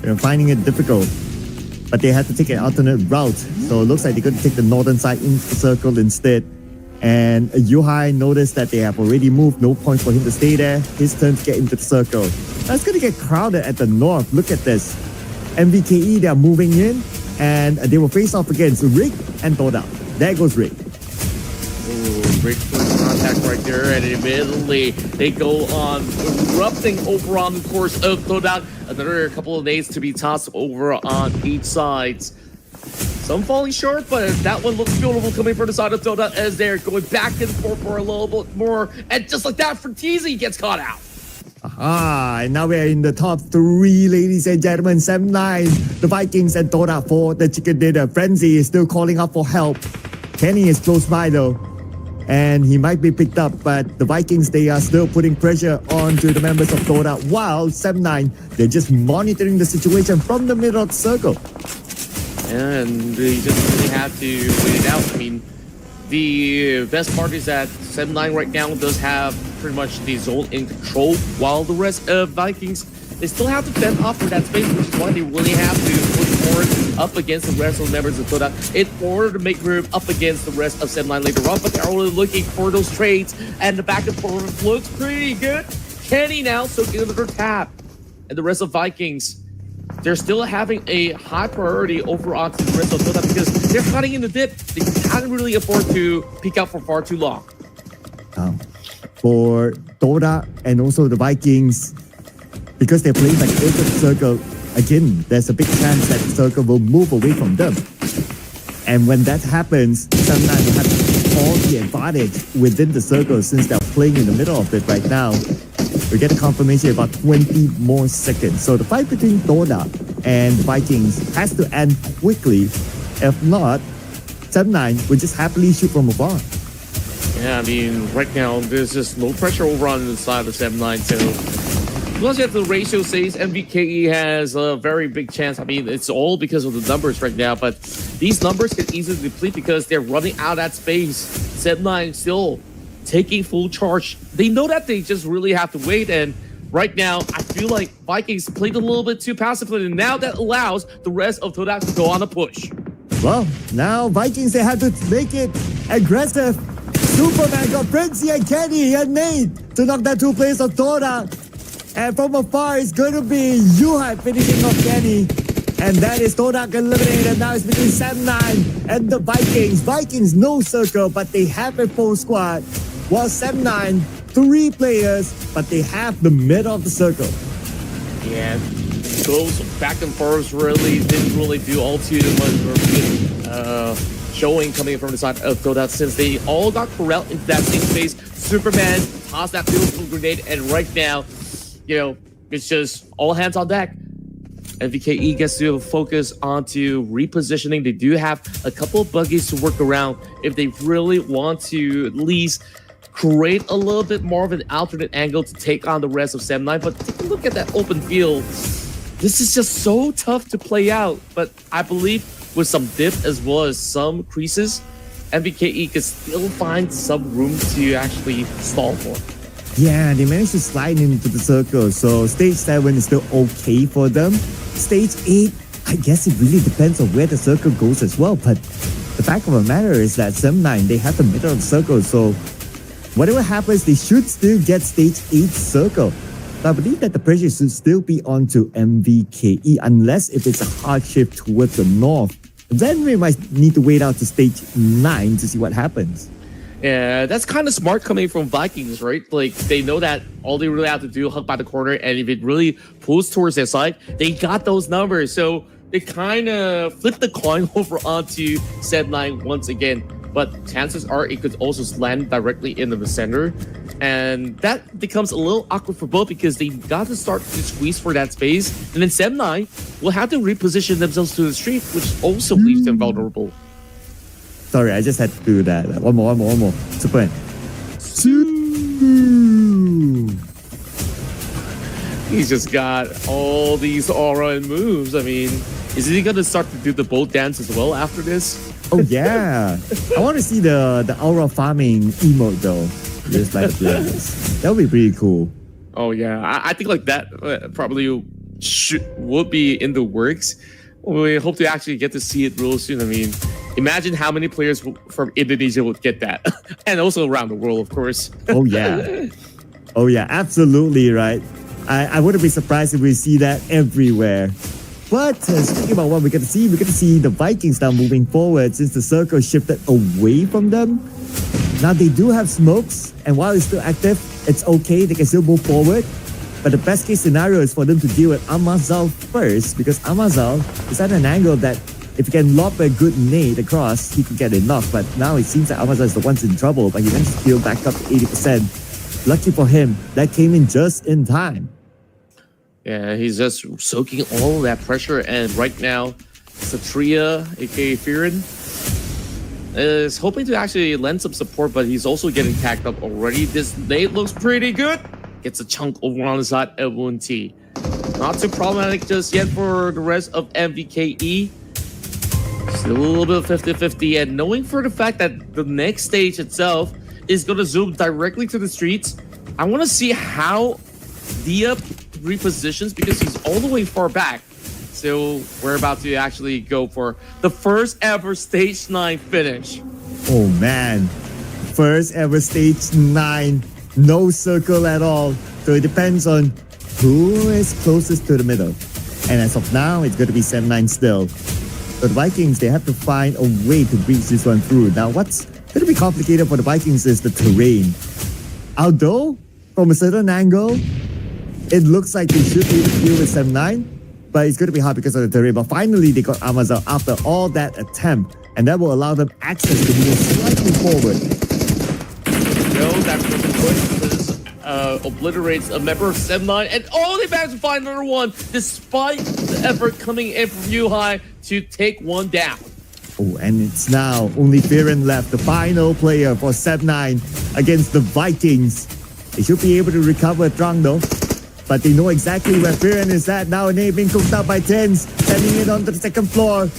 They're finding it difficult. But they had to take an alternate route. So it looks like they're going to take the northern side into the circle instead. And Yuhai noticed that they have already moved. No point for him to stay there. His turn to get into the circle. Now it's going to get crowded at the north. Look at this. MVKE, they are moving in. And they will face off against Rick and Todak. There goes Rick. Great first contact right there, and immediately they go on erupting over on the course of Todak. Another couple of nades to be tossed over on each side. Some falling short, but that one looks beautiful coming from the side of Todak as they're going back and forth for a little bit more. And just like that, Fertizi gets caught out. Aha, and now we're in the top 3, ladies and gentlemen. 7-9, the Vikings and Todak for the chicken dinner. Frenzy is still calling out for help. Kenny is close by though. And he might be picked up, but the Vikings, they are still putting pressure onto the members of Todak, while 7-9, they're just monitoring the situation from the middle of the circle. And they just really have to wait it out. I mean, the best part is that 7-9 right now does have pretty much the zone in control, while the rest of Vikings, they still have to fend off for that space, which is why they really have to push forward up against the rest of the members of Todak in order to make room up against the rest of 7-9 later on. But they're already looking for those trades, and the back and forth looks pretty good. Kenny now soaking another tap. And the rest of Vikings, they're still having a high priority over onto the rest of Todak because they're cutting in the dip. They can't really afford to peek out for far too long. For Todak and also the Vikings, because they're playing like edge of the circle, again, there's a big chance that the circle will move away from them. And when that happens, 7-9 will have all the advantage within the circle since they're playing in the middle of it right now. We get a confirmation about 20 more seconds. So the fight between Todak and Vikings has to end quickly. If not, 7-9 will just happily shoot from afar. Yeah, I mean, right now, there's just no pressure over on the side of 7-9, so plus, if the ratio says MVKE has a very big chance. I mean, it's all because of the numbers right now, but these numbers can easily deplete because they're running out of that space. 7-9 still taking full charge. They know that they just really have to wait, and right now, I feel like Vikings played a little bit too passively, and now that allows the rest of Todak to go on a push. Well, now Vikings, they have to make it aggressive. Superman got Frenzy and Kenny and Nate to knock down 2 players of Todak. And from afar, it's going to be Yuhai finishing off Kenny. And that is Todak eliminated. Now it's between 7-9 and the Vikings. Vikings, no circle, but they have a full squad. While 7-9, 3 players, but they have the middle of the circle. Yeah, those back and forths really didn't really do all too much showing coming from the side of Todak since they all got corralled into that same space. Superman tossed that beautiful grenade, and right now, you know, it's just all hands on deck. MVKE gets to focus onto repositioning. They do have a couple of buggies to work around if they really want to at least create a little bit more of an alternate angle to take on the rest of 7-9. But take a look at that open field. This is just so tough to play out. But I believe with some dip as well as some creases, MVKE can still find some room to actually stall for. Yeah, they managed to slide into the circle. So stage 7 is still okay for them. Stage 8, I guess it really depends on where the circle goes as well. But the fact of the matter is that Sem9, they have the middle of the circle. So whatever happens, they should still get stage 8 circle. So I believe that the pressure should still be on to MVKE unless if it's a hard shift towards the north. Then we might need to wait out to stage 9 to see what happens. Yeah, that's kind of smart coming from Vikings, right? Like, they know that all they really have to do, hug by the corner, and if it really pulls towards their side, they got those numbers. So they kind of flip the coin over onto Sem9 once again. But chances are it could also land directly into the center. And that becomes a little awkward for both because they got to start to squeeze for that space. And then Sem9 will have to reposition themselves to the street, which also leaves them vulnerable. Sorry, I just had to do that. One more. Super. He's just got all these aura and moves. I mean, is he going to start to do the boat dance as well after this? Oh, yeah. I want to see the aura farming emote though. Just like this. That would be pretty cool. Oh, yeah. I think like that probably would be in the works. We hope to actually get to see it real soon. I mean, imagine how many players from Indonesia would get that. And also around the world, of course. Oh, yeah. Oh, yeah. Absolutely right. I wouldn't be surprised if we see that everywhere. But speaking about what we're going to see the Vikings now moving forward since the circle shifted away from them. Now they do have smokes, and while it's still active, it's okay. They can still move forward. But the best case scenario is for them to deal with Amazal first, because Amazal is at an angle that if he can lob a good nade across, he can get it knocked. But now it seems that Amazal is the one's in trouble, but he managed to heal back up to 80%. Lucky for him, that came in just in time. Yeah, he's just soaking all of that pressure, and right now, Satria, aka Firen, is hoping to actually lend some support, but he's also getting tagged up already. This nade looks pretty good. Gets a chunk over on the side of Wunti. Not too problematic just yet for the rest of MVKE. Still a little bit of 50-50, and knowing for the fact that the next stage itself is going to zoom directly to the streets, I want to see how Dia repositions because he's all the way far back. So we're about to actually go for the first ever stage 9 finish. Oh man, first ever stage 9, no circle at all. So it depends on who is closest to the middle. And as of now, it's going to be Sem9 still. So the Vikings, they have to find a way to breach this one through. Now what's going to be complicated for the Vikings is the terrain. Although, from a certain angle, it looks like they should be able to deal with Sem9, but it's going to be hard because of the terrain. But finally, they got Amazal after all that attempt, and that will allow them access to move slightly forward. No, that obliterates a member of Sem9, and they managed to find another one, despite the effort coming in from Yuhai to take one down. Oh, and it's now only Firen left, the final player for Sem9 against the Vikings. They should be able to recover Trang though. But they know exactly where Firen is at now. Nade being cooked up by Tens, sending it onto the second floor. And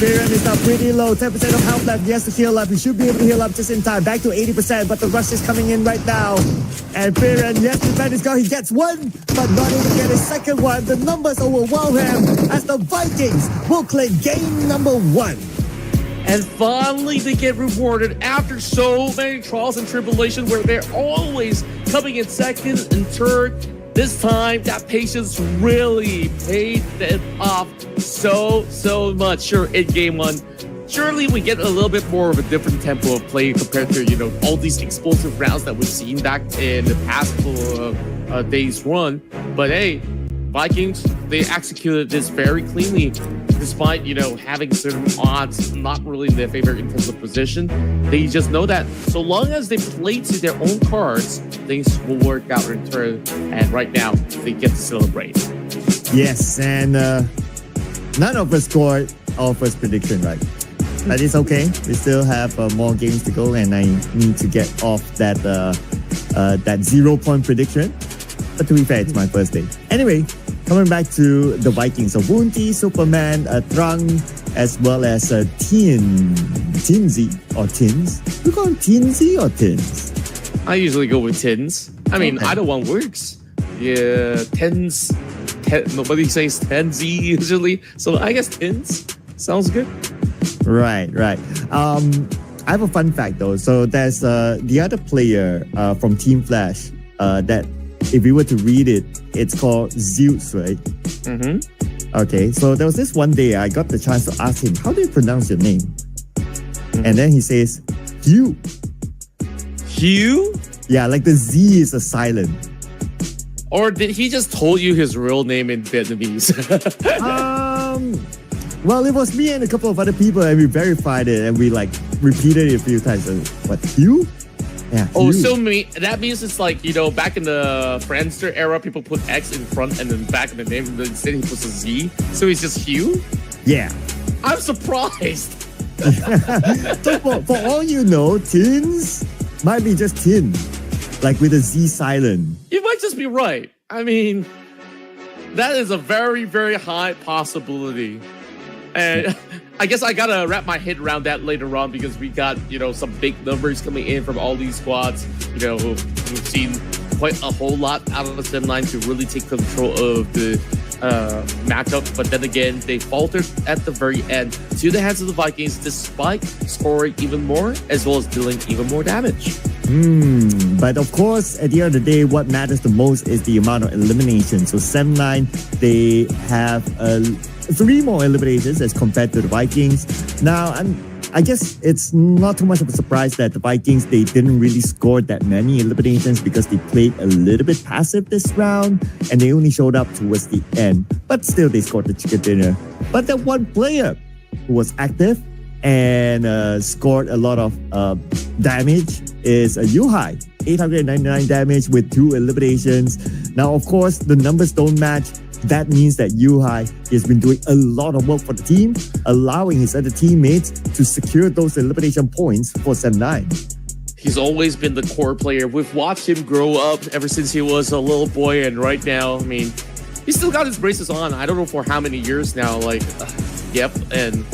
Firen is now pretty low, 10% of health left. He has to heal up. He should be able to heal up just in time. Back to 80%, but the rush is coming in right now. And Firen, yes, defend his goal. He gets one, but not able to get his second one. The numbers overwhelm him as the Vikings will claim game number 1. And finally, they get rewarded after so many trials and tribulation where they're always coming in second and third. This time, that patience really paid them off so much. Sure, in game 1, surely we get a little bit more of a different tempo of play compared to, all these explosive rounds that we've seen back in the past couple of days run. But hey, Vikings, they executed this very cleanly, despite, having certain odds not really in their favor in terms of position. They just know that so long as they play to their own cards, things will work out in turn. And right now, they get to celebrate. Yes, and none of us scored our first prediction right. That is okay. We still have more games to go, and I need to get off that 0-point prediction. But to be fair, it's my first day. Anyway, coming back to the Vikings. So Wunti, Superman, Trang, as well as Tinsy or Tins. We call them Tinsy or Tins. I usually go with tins. I mean, Okay. either one works. Yeah, tens. Nobody says tensy usually, so I guess tins sounds good. Right. I have a fun fact though. So there's the other player from Team Flash that if we were to read it, it's called Zeus, right? Mm-hmm. Okay, so there was this one day I got the chance to ask him, how do you pronounce your name? And then he says, Hugh. Hugh? Yeah, like the Z is a silent. Or did he just told you his real name in Vietnamese? Well, it was me and a couple of other people, and we verified it, and we like repeated it a few times. So, what, Hugh? Yeah. Oh, Hugh. so that means it's like, back in the Friendster era, people put X in front and then back in the name, and instead he puts a Z. So he's just Hugh? Yeah. I'm surprised. So for all you know, Tins might be just Tin, like with a Z silent. You might just be right. I mean, that is a very, very high possibility. And I guess I gotta wrap my head around that later on because we got, some big numbers coming in from all these squads. We've seen quite a whole lot out of the Sim9 to really take control of the matchup. But then again, they faltered at the very end to the hands of the Vikings despite scoring even more as well as dealing even more damage. But of course, at the end of the day, what matters the most is the amount of elimination. So Sim9, they have 3 more eliminations as compared to the Vikings. Now, I guess it's not too much of a surprise that the Vikings, they didn't really score that many eliminations because they played a little bit passive this round and they only showed up towards the end. But still, they scored the chicken dinner. But that one player who was active and scored a lot of damage is Yuhai. 899 damage with 2 eliminations. Now, of course, the numbers don't match. That means that Yuhai has been doing a lot of work for the team, allowing his other teammates to secure those elimination points for Sim9. He's always been the core player. We've watched him grow up ever since he was a little boy, and right now, I mean, he's still got his braces on. I don't know for how many years now. Yep, and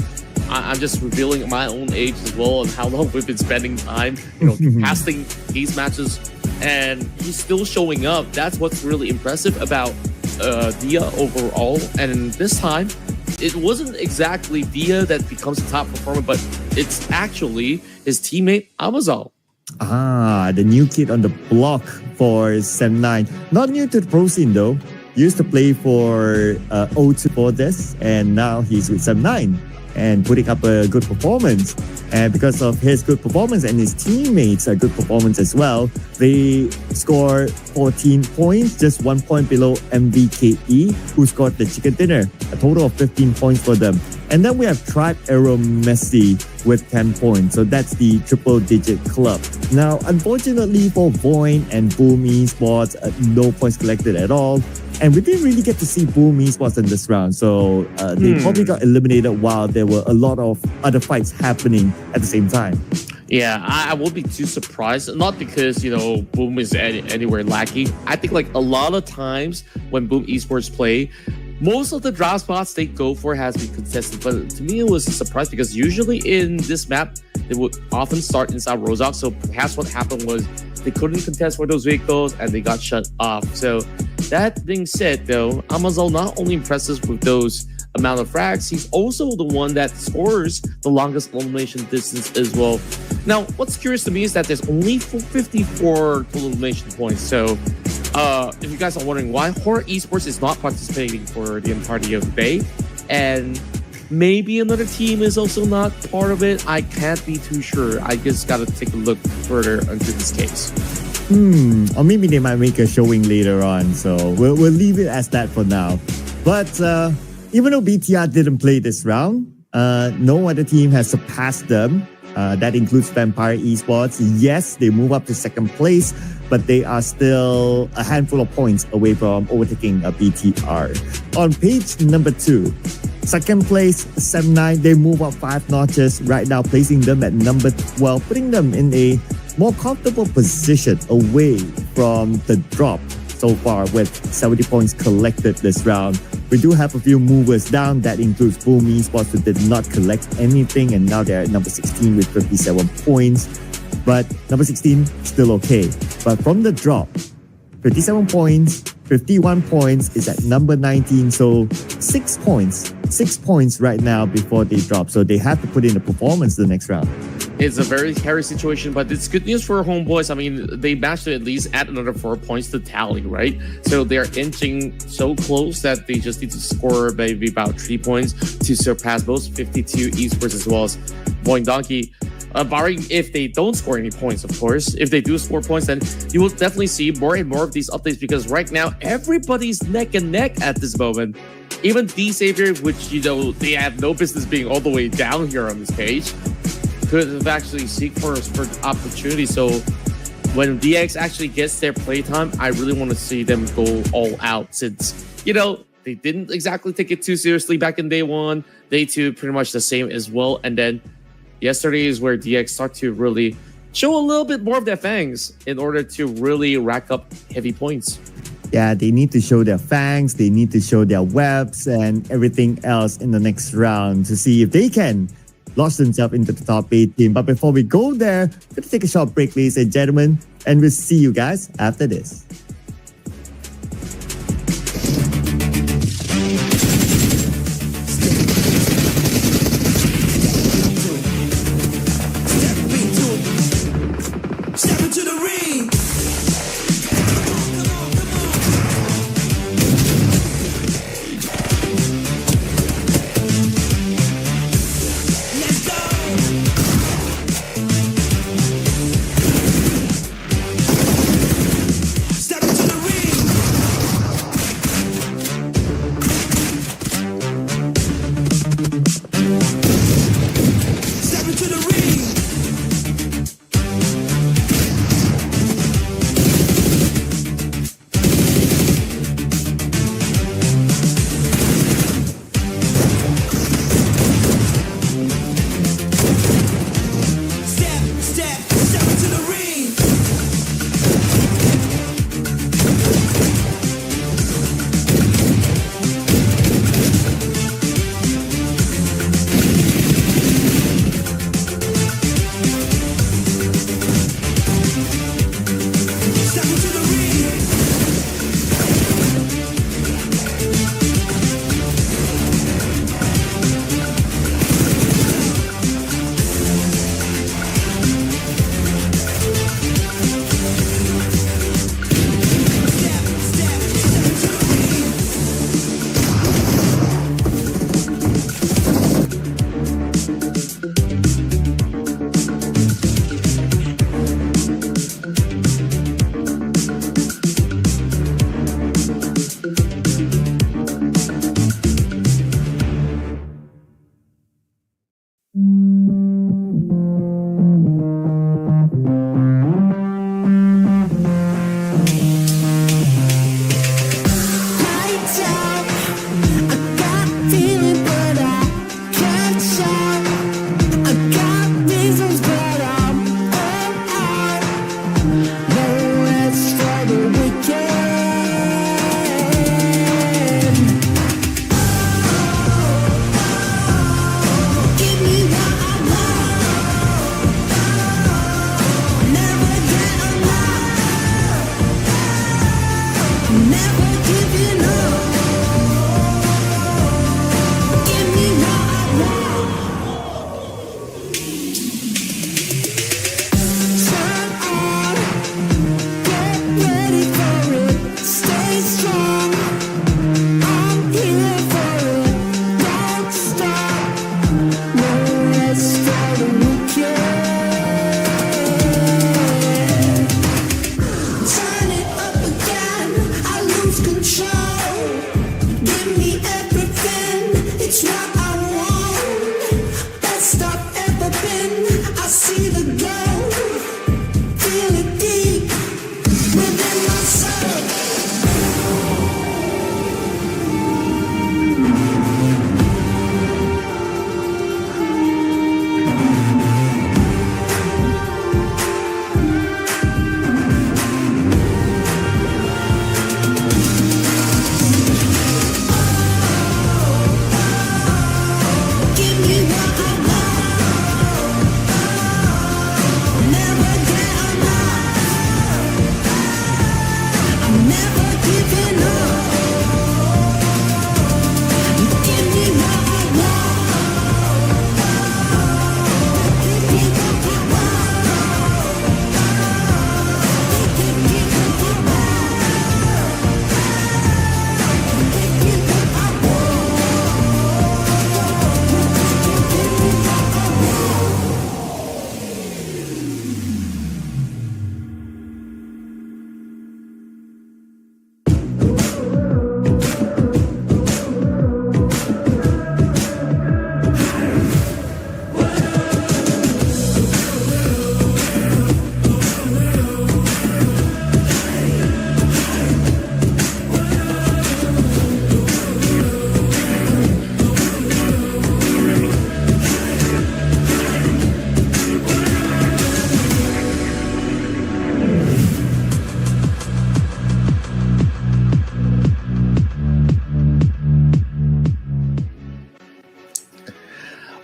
I'm just revealing my own age as well and how long we've been spending time, casting these matches, and he's still showing up. That's what's really impressive about Dia overall. And this time, it wasn't exactly Dia that becomes the top performer, but it's actually his teammate Amazal. The new kid on the block for Sim9. Not new to the pro scene though. Used to play for O2 for this, and now he's with Sim9 and putting up a good performance. And because of his good performance and his teammates' good performance as well, they scored 14 points, just 1 point below MVKE, who scored the chicken dinner, a total of 15 points for them. And then we have Tribe Aero Messi with 10 points. So that's the triple-digit club. Now, unfortunately for Void and Boom Esports, no points collected at all. And we didn't really get to see Boom Esports in this round. So they probably got eliminated while there were a lot of other fights happening at the same time. Yeah, I won't be too surprised. Not because, Boom is anywhere lacking. I think a lot of times when Boom Esports play, most of the draft spots they go for has been contested. But to me, it was a surprise because usually in this map, they would often start inside Rozak. So perhaps what happened was they couldn't contest for those vehicles and they got shut off. So that being said, though, Amazal not only impresses with those amount of frags, he's also the one that scores the longest elimination distance as well. Now, what's curious to me is that there's only 54 total elimination points. So if you guys are wondering why Horror Esports is not participating for the entirety of the day, and maybe another team is also not part of it, I can't be too sure. I just gotta take a look further into this case. Or maybe they might make a showing later on. So we'll leave it as that for now. But even though BTR didn't play this round, no other team has surpassed them. That includes Vampire Esports. Yes, they move up to second place, but they are still a handful of points away from overtaking BTR. On page number 2, second place, Sim9, they move up 5 notches, right now placing them at number 12, putting them in a more comfortable position away from the drop so far with 70 points collected this round. We do have a few movers down. That includes Boom Esports, who did not collect anything, and now they're at number 16 with 57 points. But number 16, still okay. But from the drop, 57 points, 51 points is at number 19. So 6 points right now before they drop. So they have to put in a performance the next round. It's a very hairy situation, but it's good news for homeboys. I mean, they managed to at least add another 4 points to tally, right? So they're inching so close that they just need to score maybe about 3 points to surpass both 52 Esports as well as Boing Donkey. Barring if they don't score any points, of course. If they do score points, then you will definitely see more and more of these updates, because right now everybody's neck and neck at this moment. Even D-Savior, which, you know, they have no business being all the way down here on this page, could have actually seek for opportunity. So when DX actually gets their playtime, I really want to see them go all out, since, you know, they didn't exactly take it too seriously back in day one. Day two, pretty much the same as well. And then yesterday is where DX start to really show a little bit more of their fangs in order to really rack up heavy points. Yeah, they need to show their fangs, they need to show their webs and everything else in the next round to see if they can launch themselves into the top 8 team. But before we go there, we're going to take a short break, ladies and gentlemen, and we'll see you guys after this.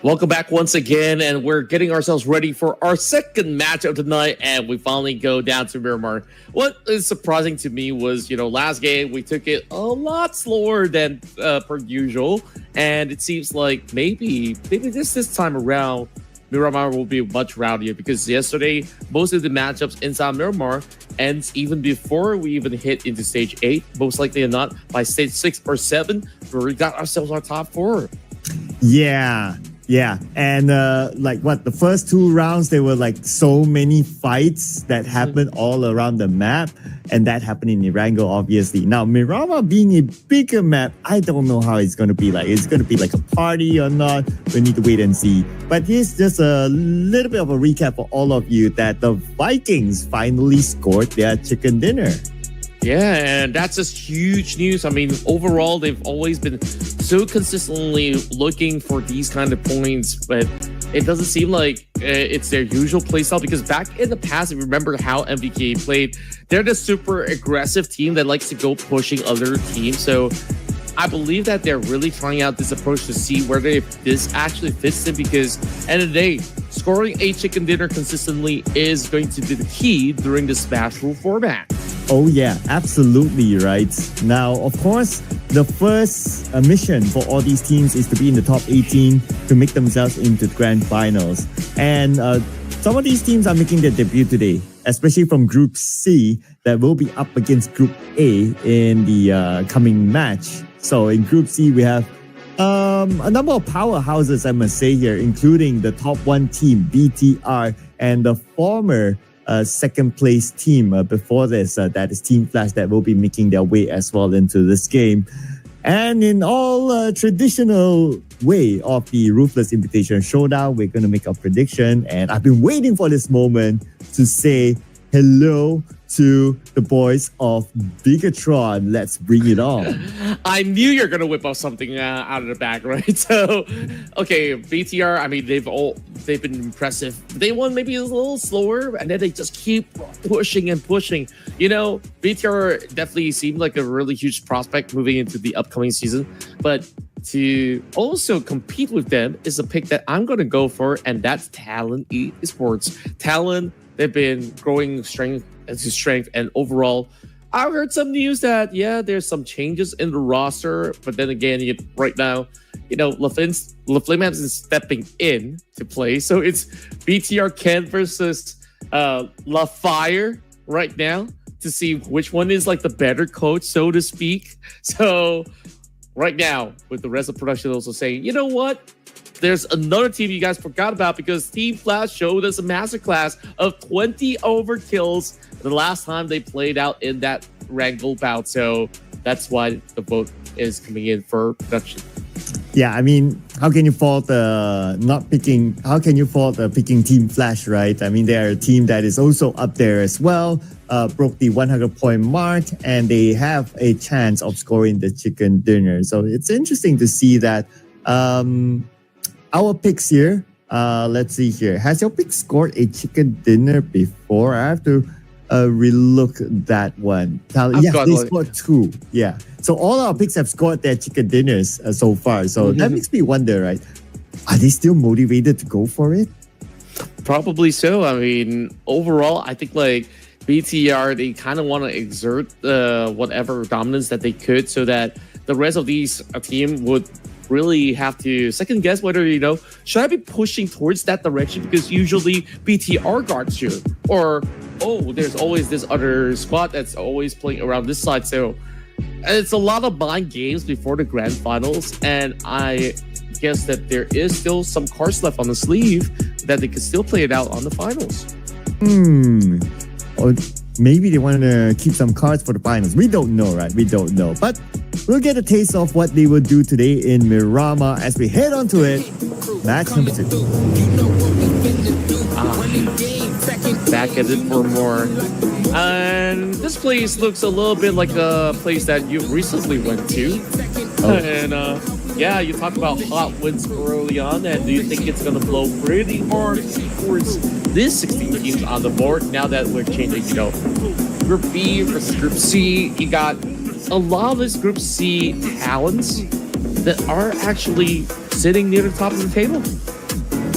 Welcome back once again, and we're getting ourselves ready for our second match of the night, and we finally go down to Miramar. What is surprising to me was, last game we took it a lot slower than per usual, and it seems like maybe this time around Miramar will be much rowdier, because yesterday most of the matchups inside Miramar ends even before we even hit into stage 8, most likely or not by stage 6 or 7 where we got ourselves our top 4. Yeah, and the first 2 rounds, there were like so many fights that happened all around the map, and that happened in Erangel, obviously. Now, Miramar being a bigger map, I don't know how it's going to be like. It's going to be like a party or not. We need to wait and see. But here's just a little bit of a recap for all of you that the Vikings finally scored their chicken dinner. Yeah, and that's just huge news. I mean, overall, they've always been so consistently looking for these kind of points, but it doesn't seem like it's their usual playstyle, because back in the past, if you remember how MVK played, they're the super aggressive team that likes to go pushing other teams. So I believe that they're really trying out this approach to see whether this actually fits them, because end of the day, scoring a chicken dinner consistently is going to be the key during the Smash Rule format. Oh yeah, absolutely right. Now, of course, the first mission for all these teams is to be in the top 18 to make themselves into the grand finals. And some of these teams are making their debut today, especially from Group C that will be up against Group A in the coming match. So in Group C, we have a number of powerhouses, I must say here, including the top 1 team, BTR, and the former second place team before this, that is Team Flash, that will be making their way as well into this game. And in all traditional way of the Ruthless Invitation Showdown, we're going to make a prediction. And I've been waiting for this moment to say hello to the boys of Bigatron. Let's bring it on. I knew you're gonna whip off something out of the bag, right? So, okay, BTR. I mean, they've been impressive. They won maybe a little slower, and then they just keep pushing and pushing. BTR definitely seemed like a really huge prospect moving into the upcoming season, but to also compete with them is a pick that I'm gonna go for, and that's Talon Esports. Talon, they've been growing strength to strength, and overall, I heard some news that there's some changes in the roster, but then again, right now, LaFlame is stepping in to play, so it's BTR Ken versus LaFire right now to see which one is like the better coach, so to speak. So right now, with the rest of production also saying, you know what? There's another team you guys forgot about, because Team Flash showed us a masterclass of 20 overkills the last time they played out in that Wrangle bout. So that's why the vote is coming in for production. Yeah, I mean, how can you fault picking Team Flash, right? I mean, they're a team that is also up there as well, broke the 100-point mark, and they have a chance of scoring the chicken dinner. So it's interesting to see that. Our picks here, let's see here. Has your pick scored a chicken dinner before? I have to relook that one. Yes, they scored 2. Yeah. So all our picks have scored their chicken dinners so far. So that makes me wonder, right? Are they still motivated to go for it? Probably so. I mean, overall, I think like BTR, they kind of want to exert whatever dominance that they could, so that the rest of these team would really have to second guess whether, should I be pushing towards that direction, because usually BTR guards you, or there's always this other squad that's always playing around this side. So it's a lot of mind games before the grand finals, and I guess that there is still some cards left on the sleeve that they could still play it out on the finals. Or maybe they want to keep some cards for the finals. We don't know, right? We don't know. But we'll get a taste of what they will do today in Miramar as we head on to it. Match number 2. Back at it for more. And this place looks a little bit like a place that you recently went to. And you talked about hot winds early on, and do you think it's going to blow pretty hard towards this 16 teams on the board now that we're changing, Group B versus Group C? You got a lot of this Group C talents that are actually sitting near the top of the table.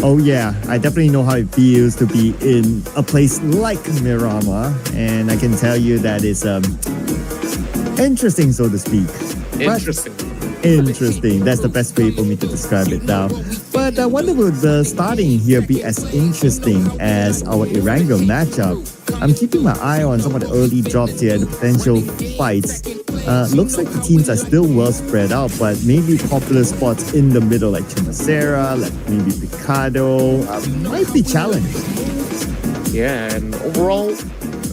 Oh yeah, I definitely know how it feels to be in a place like Miramar, and I can tell you that it's interesting, so to speak. Interesting. Interesting. That's the best way for me to describe it now. But I wonder would the starting here be as interesting as our Erangel matchup? I'm keeping my eye on some of the early drops here and the potential fights. Looks like the teams are still well spread out, but maybe popular spots in the middle like Chimacera, like maybe Picado, might be challenged. Yeah, and overall,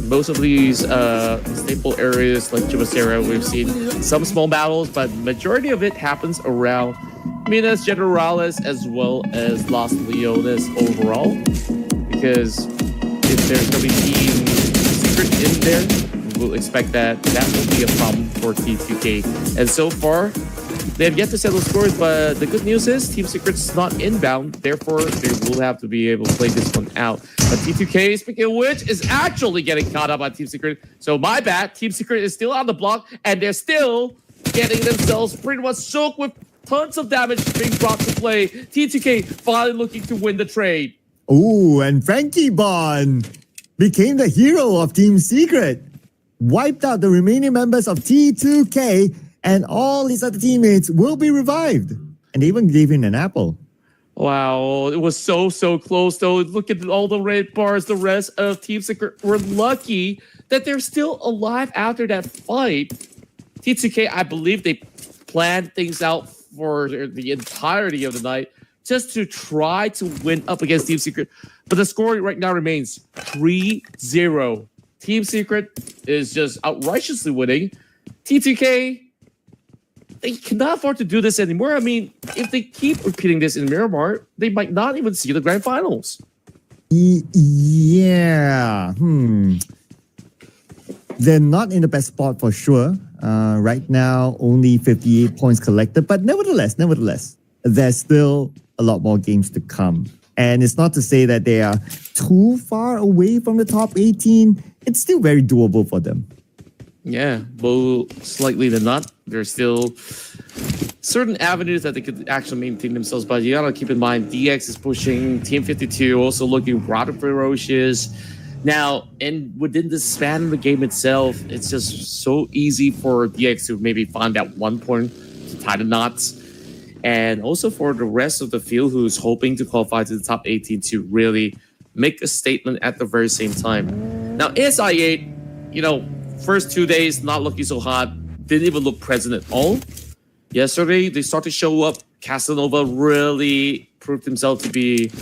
most of these staple areas like Chimacera, we've seen some small battles, but majority of it happens around Minas Generales as well as Las Leones overall. Because if there's going to be Team Secret in there, we'll expect that will be a problem for T2K. And so far, they have yet to settle scores, but the good news is Team Secret's not inbound, therefore they will have to be able to play this one out. But T2K, speaking of which, is actually getting caught up on Team Secret. So my bad, Team Secret is still on the block, and they're still getting themselves pretty much soaked with tons of damage being brought to play. T2K finally looking to win the trade. Ooh, and Frankie Bond became the hero of Team Secret. Wiped out the remaining members of T2K, and all his other teammates will be revived. And they even gave him an apple. Wow, it was so close though. Look at all the red bars. The rest of Team Secret were lucky that they're still alive after that fight. T2K, I believe they planned things out for the entirety of the night just to try to win up against Team Secret. But the score right now remains 3-0. Team Secret is just outrageously winning. T2K, they cannot afford to do this anymore. I mean, if they keep repeating this in Miramar, they might not even see the grand finals. Yeah. They're not in the best spot for sure. Right now, only 58 points collected. But nevertheless, there's still a lot more games to come. And it's not to say that they are too far away from the top 18. It's still very doable for them. Yeah, most likely than not. There's still certain avenues that they could actually maintain themselves, but you gotta keep in mind DX is pushing, Team 52 also looking rather ferocious. Now, and within the span of the game itself, it's just so easy for DX to maybe find that 1 point to tie the knots. And also for the rest of the field who's hoping to qualify to the top 18 to really make a statement at the very same time. Now, ASI8, first 2 days not looking so hot, didn't even look present at all. Yesterday, they started to show up. Casanova really proved himself to be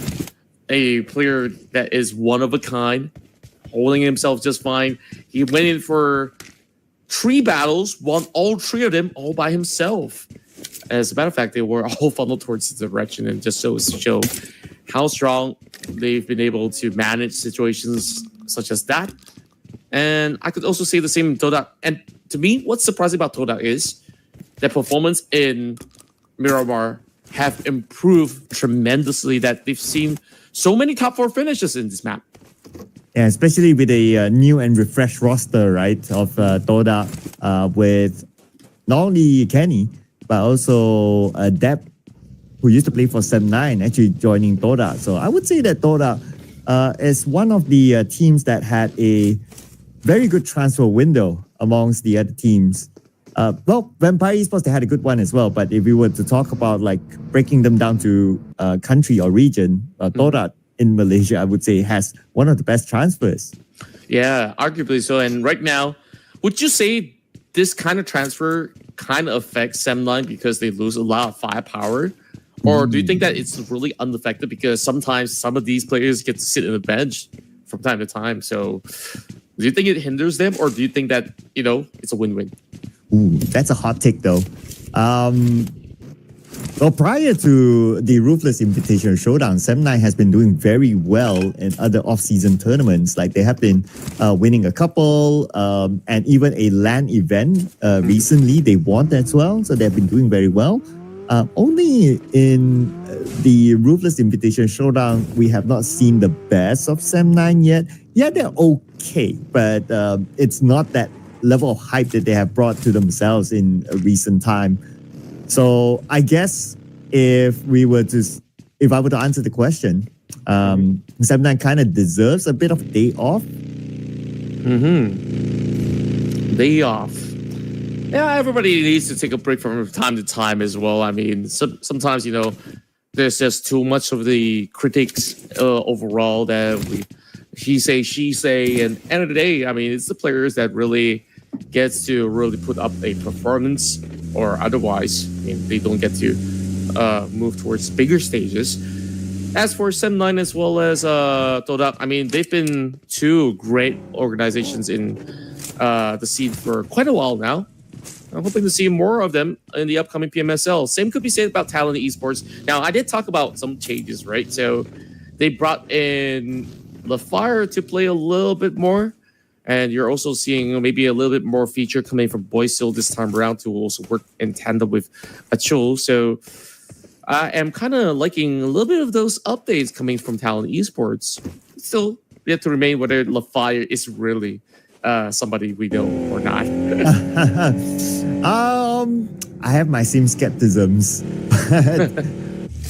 a player that is one of a kind, holding himself just fine. He went in for 3 battles, won all 3 of them all by himself. As a matter of fact, they were all funneled towards his direction, and just shows to show how strong they've been able to manage situations such as that. And I could also say the same in Todak. And to me, what's surprising about Todak is their performance in Miramar have improved tremendously, that they've seen so many top 4 finishes in this map. Yeah, especially with a new and refreshed roster, right, of Todak with not only Kenny, but also Deb, who used to play for Sem9, actually joining Todak. So I would say that Todak is one of the teams that had a very good transfer window amongst the other teams. Well, Vampire Esports, they had a good one as well. But if we were to talk about like breaking them down to country or region, Todak in Malaysia, I would say has one of the best transfers. Yeah, arguably so. And right now, would you say this kind of transfer kind of affects Sem9 because they lose a lot of firepower? Or do you think that it's really unaffected because sometimes some of these players get to sit in the bench from time to time? So do you think it hinders them, or do you think that, it's a win-win? Ooh, that's a hot take though. Well, prior to the Ruthless Invitational Showdown, Sem9 has been doing very well in other off-season tournaments. Like they have been winning a couple and even a LAN event recently. They won as well, so they've been doing very well. Only in the Ruthless Invitational Showdown, we have not seen the best of Sem9 yet. Yeah, they're okay, but it's not that level of hype that they have brought to themselves in a recent time. So I guess if we were to if I were to answer the question, Sam9 kind of deserves a bit of day off. Day off. Yeah, everybody needs to take a break from time to time as well. I mean, sometimes, you know, there's just too much of the critics overall that he say, she say, and end of the day, I mean, it's the players that really gets to really put up a performance, or otherwise, I mean, they don't get to move towards bigger stages. As for Sem9 as well as Todak, I mean, they've been two great organizations in the scene for quite a while now. I'm hoping to see more of them in the upcoming PMSL. Same could be said about Talent Esports. Now, I did talk about some changes, right? So they brought in the Fire to play a little bit more. And you're also seeing maybe a little bit more feature coming from Boysil this time around to also work in tandem with Achul. So I am kind of liking a little bit of those updates coming from Talent Esports. Still, we have to remain whether LaFire is really somebody we know or not. I have my same skepticisms.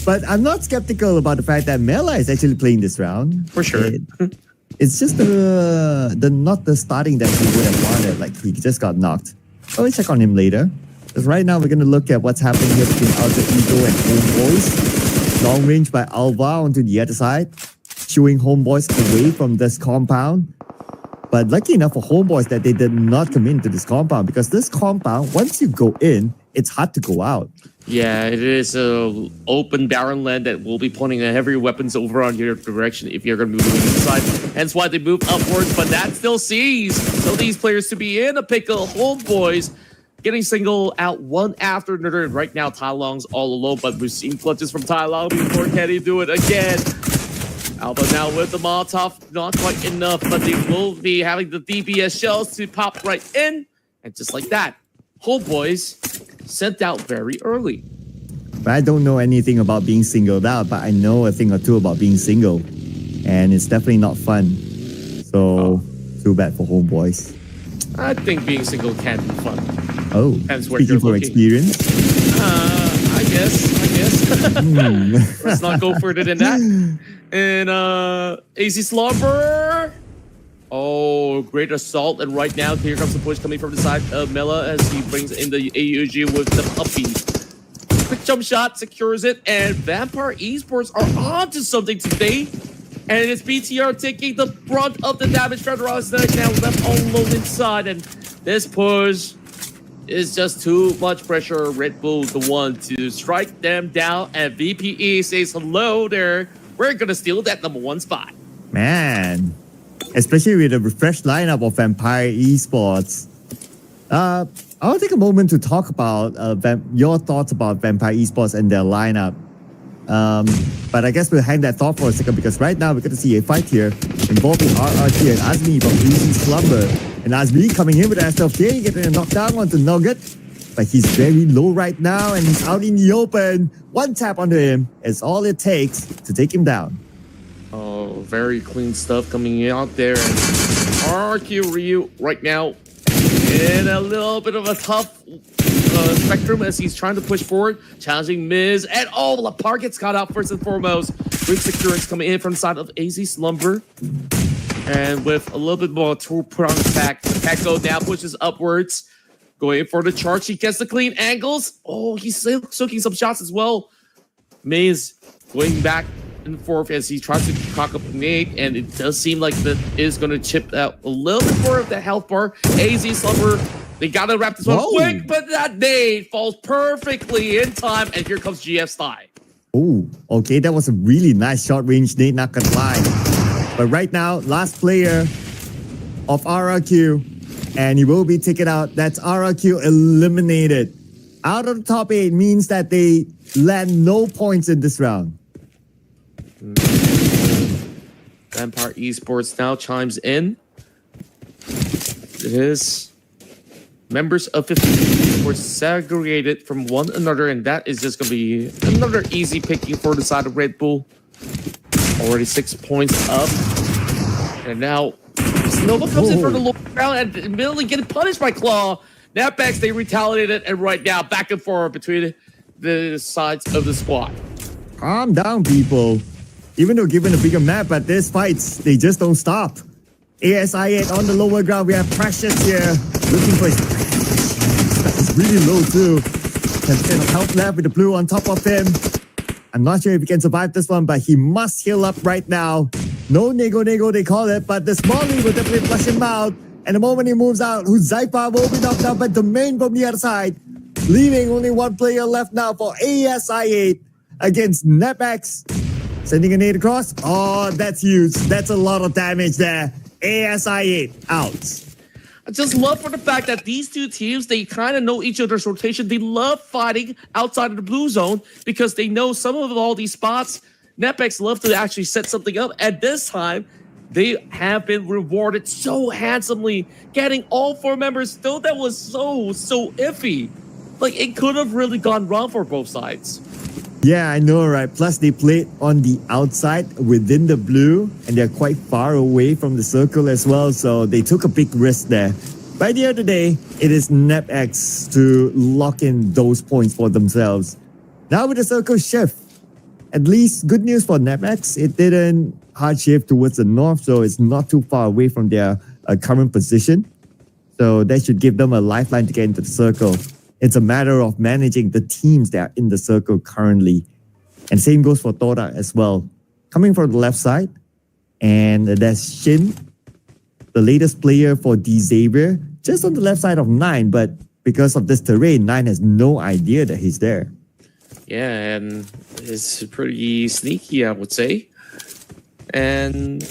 But I'm not skeptical about the fact that Mela is actually playing this round. For sure. It's just the not the starting that he would have wanted. Like, he just got knocked. I'll check on him later. Because right now we're going to look at what's happening here between Alter Ego and Homeboys. Long range by Alva onto the other side, shooing Homeboys away from this compound. But lucky enough for Homeboys that they did not come into this compound, because this compound, once you go in, it's hard to go out. Yeah, it is an open barren land that will be pointing heavy weapons over on your direction if you're going to be moving inside. Hence why they move upwards, but that still sees. So these players to be in a pickle. Homeboys getting single out one after another. And right now, Tai Long's all alone, but we've seen clutches from Tai Long before. Can he do it again? Alba now with the Molotov, not quite enough, but they will be having the DBS shells to pop right in. And just like that, Homeboys sent out very early. But I don't know anything about being singled out, but I know a thing or two about being single. And it's definitely not fun. So, too bad for Homeboys. I think being single can be fun. Oh, depends where speaking you're for looking. experience? I guess. Let's not go further than that. And AC Slumber. Oh, great assault. And right now, here comes the push coming from the side of Mela as he brings in the AUG with the puppy. Quick jump shot, secures it. And Vampire Esports are on to something today. And it's BTR taking the brunt of the damage. Federer now left all alone inside. And this push is just too much pressure. Red Bull, the one to strike them down. And VPE says, hello there. We're going to steal that #1 spot. Man, especially with a refreshed lineup of Vampire Esports. I'll take a moment to talk about your thoughts about Vampire Esports and their lineup. But I guess we'll hang that thought for a second, because right now we're going to see a fight here involving RRQ and Azmi from Easy Slumber. And Azmi coming in with SLK, getting a knockdown onto Nugget. But he's very low right now and he's out in the open. One tap onto him is all it takes to take him down. Oh, very clean stuff coming out there. And RRQ Ryu right now in a little bit of a tough spectrum as he's trying to push forward, challenging Miz. And oh, Lapar gets caught out first and foremost. With securance coming in from the side of AZ Slumber. And with a little bit more two-pronged attack, Peko now pushes upwards. Going for the charge. He gets the clean angles. Oh, he's soaking some shots as well. Miz going back and forth as he tries to cock up a nade, and it does seem like that is going to chip out a little bit more of the health bar. AZ Slumber, they got to wrap this one quick, but that nade falls perfectly in time, and here comes GF's thigh. Oh, okay, that was a really nice short-range nade, not gonna lie. But right now, last player of RRQ, and he will be taken out. That's RRQ eliminated. Out of the top 8 means that they land no points in this round. Vampire Esports now chimes in. It is members of 50 Esports segregated from one another, and that is just going to be another easy picking for the side of Red Bull. Already 6 points up. And now Nova comes in for the low round and immediately getting punished by Claw. Snapbacks, they retaliated, and right now back and forth between the sides of the squad. Calm down, people. Even though given a bigger map, but these fights, they just don't stop. ASI8 on the lower ground. We have Precious here. Looking for his... That's really low too. 10% of health left with the blue on top of him. I'm not sure if he can survive this one, but he must heal up right now. No nego they call it, but the Smalley will definitely flush him out. And the moment he moves out, Huzaifa will be knocked out by Domain from the other side. Leaving only one player left now for ASI8 against NepX. Sending a nade across. Oh, that's huge. That's a lot of damage there. ASI8 out. I just love for the fact that these two teams, they kind of know each other's rotation. They love fighting outside of the blue zone because they know some of all these spots. NepX love to actually set something up. At this time, they have been rewarded so handsomely, getting all 4 members, though that was so iffy. Like, it could have really gone wrong for both sides. Yeah, I know, right? Plus, they played on the outside within the blue, and they're quite far away from the circle as well, so they took a big risk there. By the end of the day, it is NepX to lock in those points for themselves. Now with the circle shift, at least good news for NepX, it didn't hard shift towards the north, so it's not too far away from their current position. So that should give them a lifeline to get into the circle. It's a matter of managing the teams that are in the circle currently. And same goes for Tora as well. Coming from the left side, and that's Shin, the latest player for D-Xavier, just on the left side of 9, but because of this terrain, 9 has no idea that he's there. Yeah, and it's pretty sneaky, I would say. And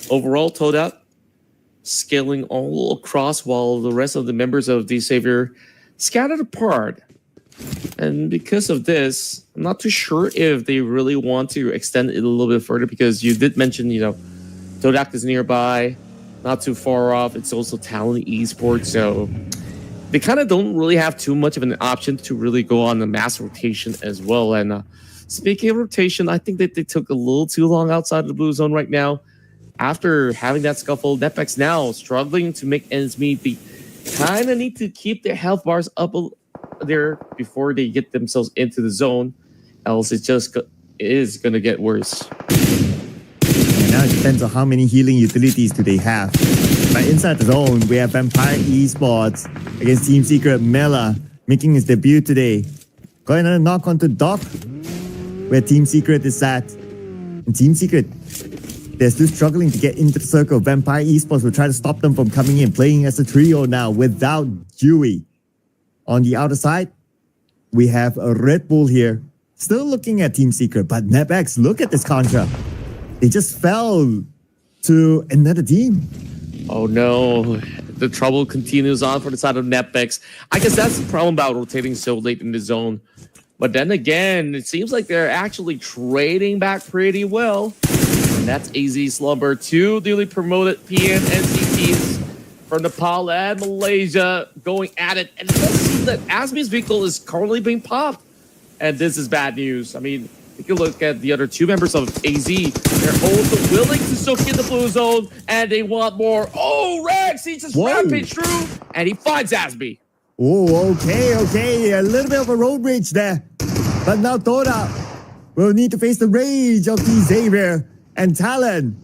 overall, Todak scaling all across while the rest of the members of D-Xavier scattered apart. And because of this, I'm not too sure if they really want to extend it a little bit further because you did mention, Todak is nearby, not too far off. It's also Talon Esports, so they kind of don't really have too much of an option to really go on the mass rotation as well. And speaking of rotation, I think that they took a little too long outside of the blue zone right now. After having that scuffle, NepX now struggling to make ends meet. They kind of need to keep their health bars up there before they get themselves into the zone, else it just is going to get worse. And now it depends on how many healing utilities do they have. But inside the zone, we have Vampire Esports against Team Secret Mela making his debut today. Got another knock onto Doc, where Team Secret is at. And Team Secret, they're still struggling to get into the circle. Vampire Esports will try to stop them from coming in, playing as a trio now without Dewey. On the outer side, we have a Red Bull here. Still looking at Team Secret, but NepX, look at this contra. They just fell to another team. Oh no, the trouble continues on for the side of NepX. I guess that's the problem about rotating so late in the zone. But then again, it seems like they're actually trading back pretty well. And that's AZ Slumber, 2 newly promoted PNNC teams from Nepal and Malaysia going at it. And it does seem that Asmi's vehicle is currently being popped. And this is bad news. I mean, if you look at the other 2 members of AZ, they're also willing to soak in the blue zone, and they want more. Oh, Rex, he just rampaged through, and he finds Asmi. Oh, okay. A little bit of a road rage there. But now Tora will need to face the rage of D-Xavier and Talon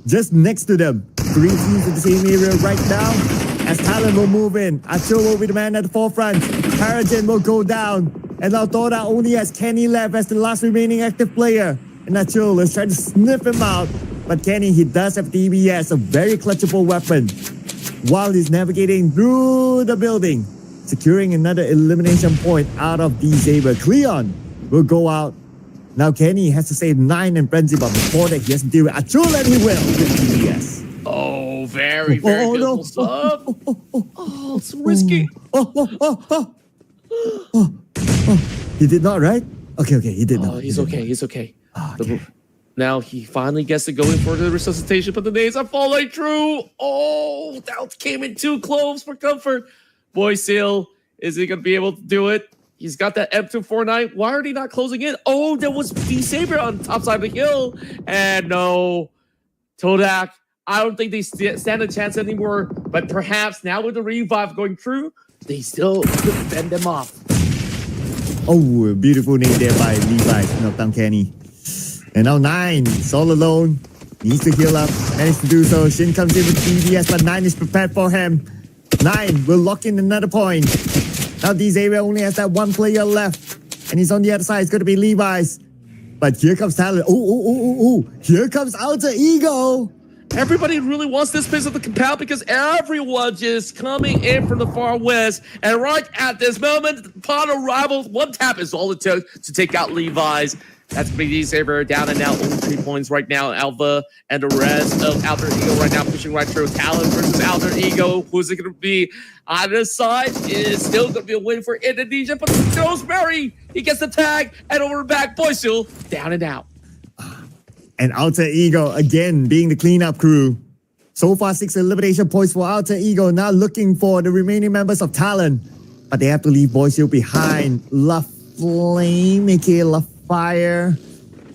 just next to them. 3 teams in the same area right now. As Talon will move in, Achille will be the man at the forefront. Paragen will go down. And now Tora only has Kenny left as the last remaining active player. And Achille is trying to sniff him out. But Kenny, he does have DBS, a very clutchable weapon. While he's navigating through the building, securing another elimination point out of D-Xavier. Cleon will go out. Now Kenny has to save 9 and Frenzy, but before that he has to deal with Achille, and he will with DBS. Oh, very beautiful stuff. Oh, it's risky. He did not, right? Okay, he did not. He's okay. Okay. Now he finally gets to go in for the resuscitation, but the nades are falling through. Oh, that came in too close for comfort. Boy, Seal, is he going to be able to do it? He's got that M249. Why are they not closing in? Oh, there was D-Xavier on top side of the hill. And no, Todak, I don't think they stand a chance anymore. But perhaps now with the revive going through, they still could fend them off. Oh, beautiful name there by Levi, knocked down Kenny. And now 9 is all alone. Needs to heal up. Managed to do so. Shin comes in with DBS, but 9 is prepared for him. 9 will lock in another point. Now D's area only has that one player left. And he's on the other side. It's going to be Levi's. But here comes Talon. Oh. Here comes Alter Ego. Everybody really wants this piece of the compound because everyone just coming in from the far west. And right at this moment, upon arrival, one tap is all it took to take out Levi's. That's BD Saber down and out, only 3 points right now. Alpha and the rest of Alter Ego right now pushing right through. Talon versus Alter Ego. Who's it going to be? Either side is still going to be a win for Indonesia, but Rosemary, he gets the tag and over back. Boysil down and out. And Alter Ego again being the cleanup crew. So far 6 elimination points for Alter Ego. Now looking for the remaining members of Talon. But they have to leave Boysil behind. La Flame, aka La Fire.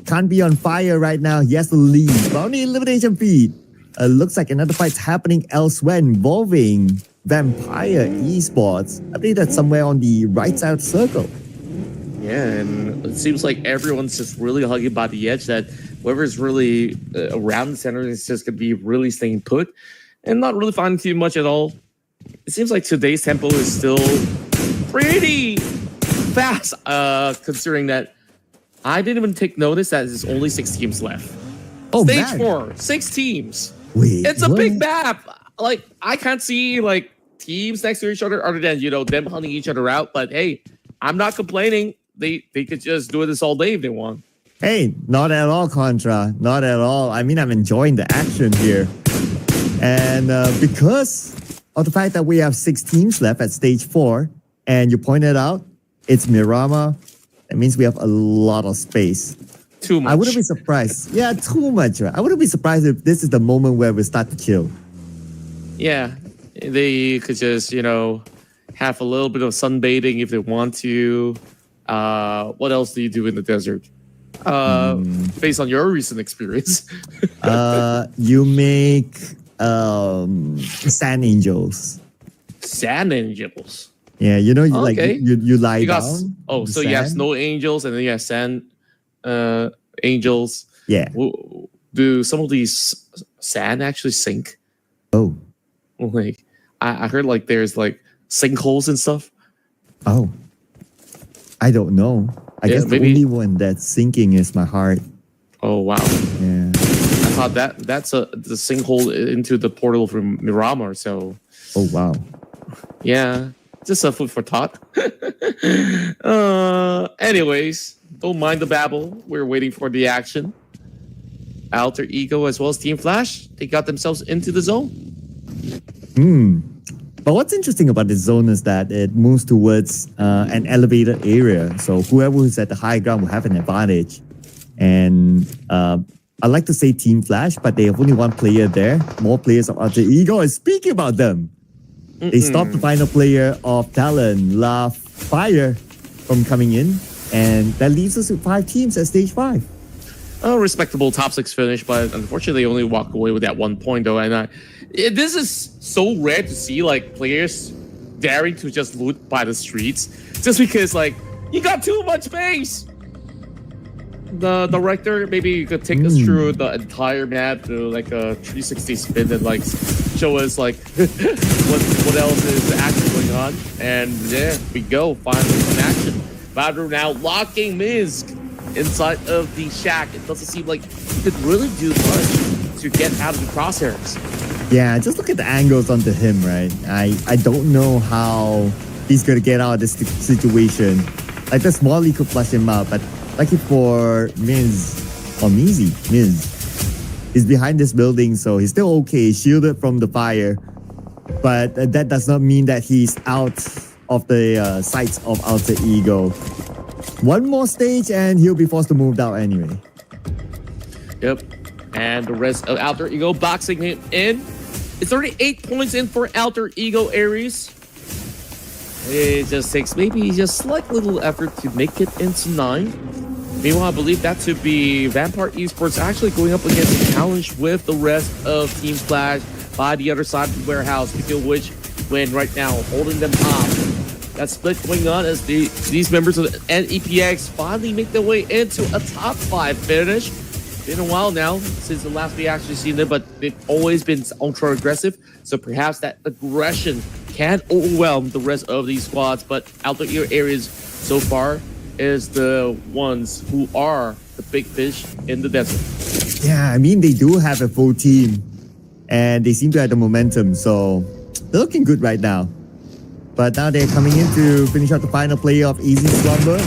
Can't be on fire right now. He has to leave. But on the elimination feed, looks like another fight's happening elsewhere involving Vampire Esports. I believe that's somewhere on the right side of the circle. Yeah, and it seems like everyone's just really hugging by the edge that whoever's really around the center is just going to be really staying put and not really finding too much at all. It seems like today's tempo is still pretty fast, considering that I didn't even take notice that there's only 6 teams left. Oh, Stage man. 4, 6 teams. Wait, it's a what? big map. Like, I can't see like teams next to each other other than, them hunting each other out. But hey, I'm not complaining. They could just do this all day if they want. Hey, not at all, Contra. Not at all. I mean, I'm enjoying the action here. And because of the fact that we have 6 teams left at stage 4, and you pointed out it's Miramar, that means we have a lot of space. Too much. I wouldn't be surprised. Yeah, too much. Right? I wouldn't be surprised if this is the moment where we start to kill. Yeah, they could just, have a little bit of sunbathing if they want to. What else do you do in the desert? Based on your recent experience. You make sand angels. Sand angels. Yeah, you Okay. you lie You got, down. oh, in the so you have sand. snow angels and then you have sand angels. Yeah. Do some of these sand actually sink? Oh. Like, I heard like there's like sinkholes and stuff. Oh. I don't know. I Yeah, guess the maybe- only one that's sinking is my heart. Oh wow! Yeah. I thought that's the sinkhole into the portal from Miramar. So Oh wow. yeah, just a food for thought. Anyways, don't mind the babble. We're waiting for the action. Alter Ego as well as Team Flash, they got themselves into the zone. But what's interesting about this zone is that it moves towards an elevated area. So whoever who's at the high ground will have an advantage. And I like to say Team Flash, but they have only one player there. More players of Alter Ego. And speaking about them, they stopped the final player of Talon, La Fire, from coming in. And that leaves us with 5 teams at stage 5. A respectable top 6 finish, but unfortunately, they only walk away with that 1 point though. And this is so rare to see like players daring to just loot by the streets, just because like you got too much space. The director, maybe you could take us through the entire map, do like a 360 spin and like show us like what else is actually going on. And there we go, finally in action. Badru now locking Miz inside of the shack. It doesn't seem like he could really do much to get out of the crosshairs. Yeah, just look at the angles onto him, right? I don't know how he's going to get out of this situation. Like the Smalley could flush him out, but lucky for Miz, he's behind this building, so he's still okay, shielded from the fire. But that does not mean that he's out of the sights of Alter Ego. One more stage and he'll be forced to move out anyway. Yep. And the rest of Alter Ego boxing him in. It's already 8 points in for Alter Ego Aries. It just takes maybe just slight little effort to make it into 9. Meanwhile, I believe that to be Vampire Esports actually going up against a challenge with the rest of Team Flash by the other side of the warehouse, speaking of which win right now, holding them off. That split going on as these members of the NEPX finally make their way into a top 5 finish. been a while now since the last we actually seen them, but they've always been ultra aggressive. So perhaps that aggression can overwhelm the rest of these squads. But Alter Ego areas so far is the ones who are the big fish in the desert. Yeah, I mean, they do have a full team and they seem to have the momentum. So they're looking good right now. But now they're coming in to finish out the final play of Easy Slumber.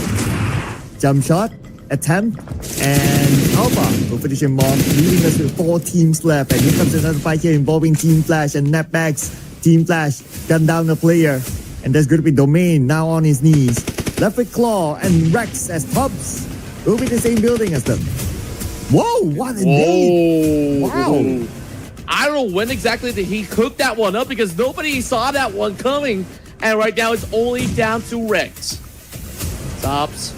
Jump shot, attempt, and Alpha will finish him off, leaving us with 4 teams left. And here comes another fight here involving Team Flash and Napbacks. Team Flash gun down the player. And there's going to be Domain now on his knees. Left with Claw and Rex as Tubbs will be in the same building as them. Whoa, what a day! Wow. I don't know when exactly did he cook that one up because nobody saw that one coming. And right now it's only down to Rex. Stops.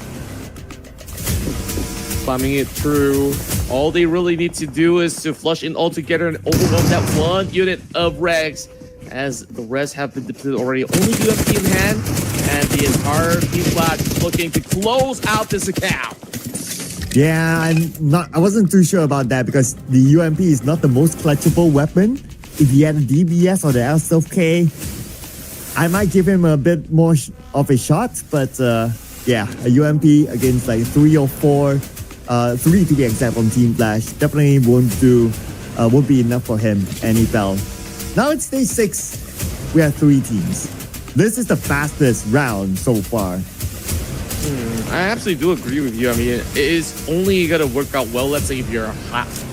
Climbing it through. All they really need to do is to flush in all together and overwhelm that one unit of Rex. As the rest have been depleted already. Only UMP in hand. And the entire Team Flash is looking to close out this account. Yeah, I wasn't too sure about that because the UMP is not the most clutchable weapon. If he had a DBS or the L-Self-K, I might give him a bit more of a shot, but yeah, a UMP against like 3 or 4, 3 to be exact from Team Flash, definitely won't be enough for him, and he fell. Now it's stage 6, we have 3 teams. This is the fastest round so far. I absolutely do agree with you. I mean, it is only going to work out well. Let's say if you're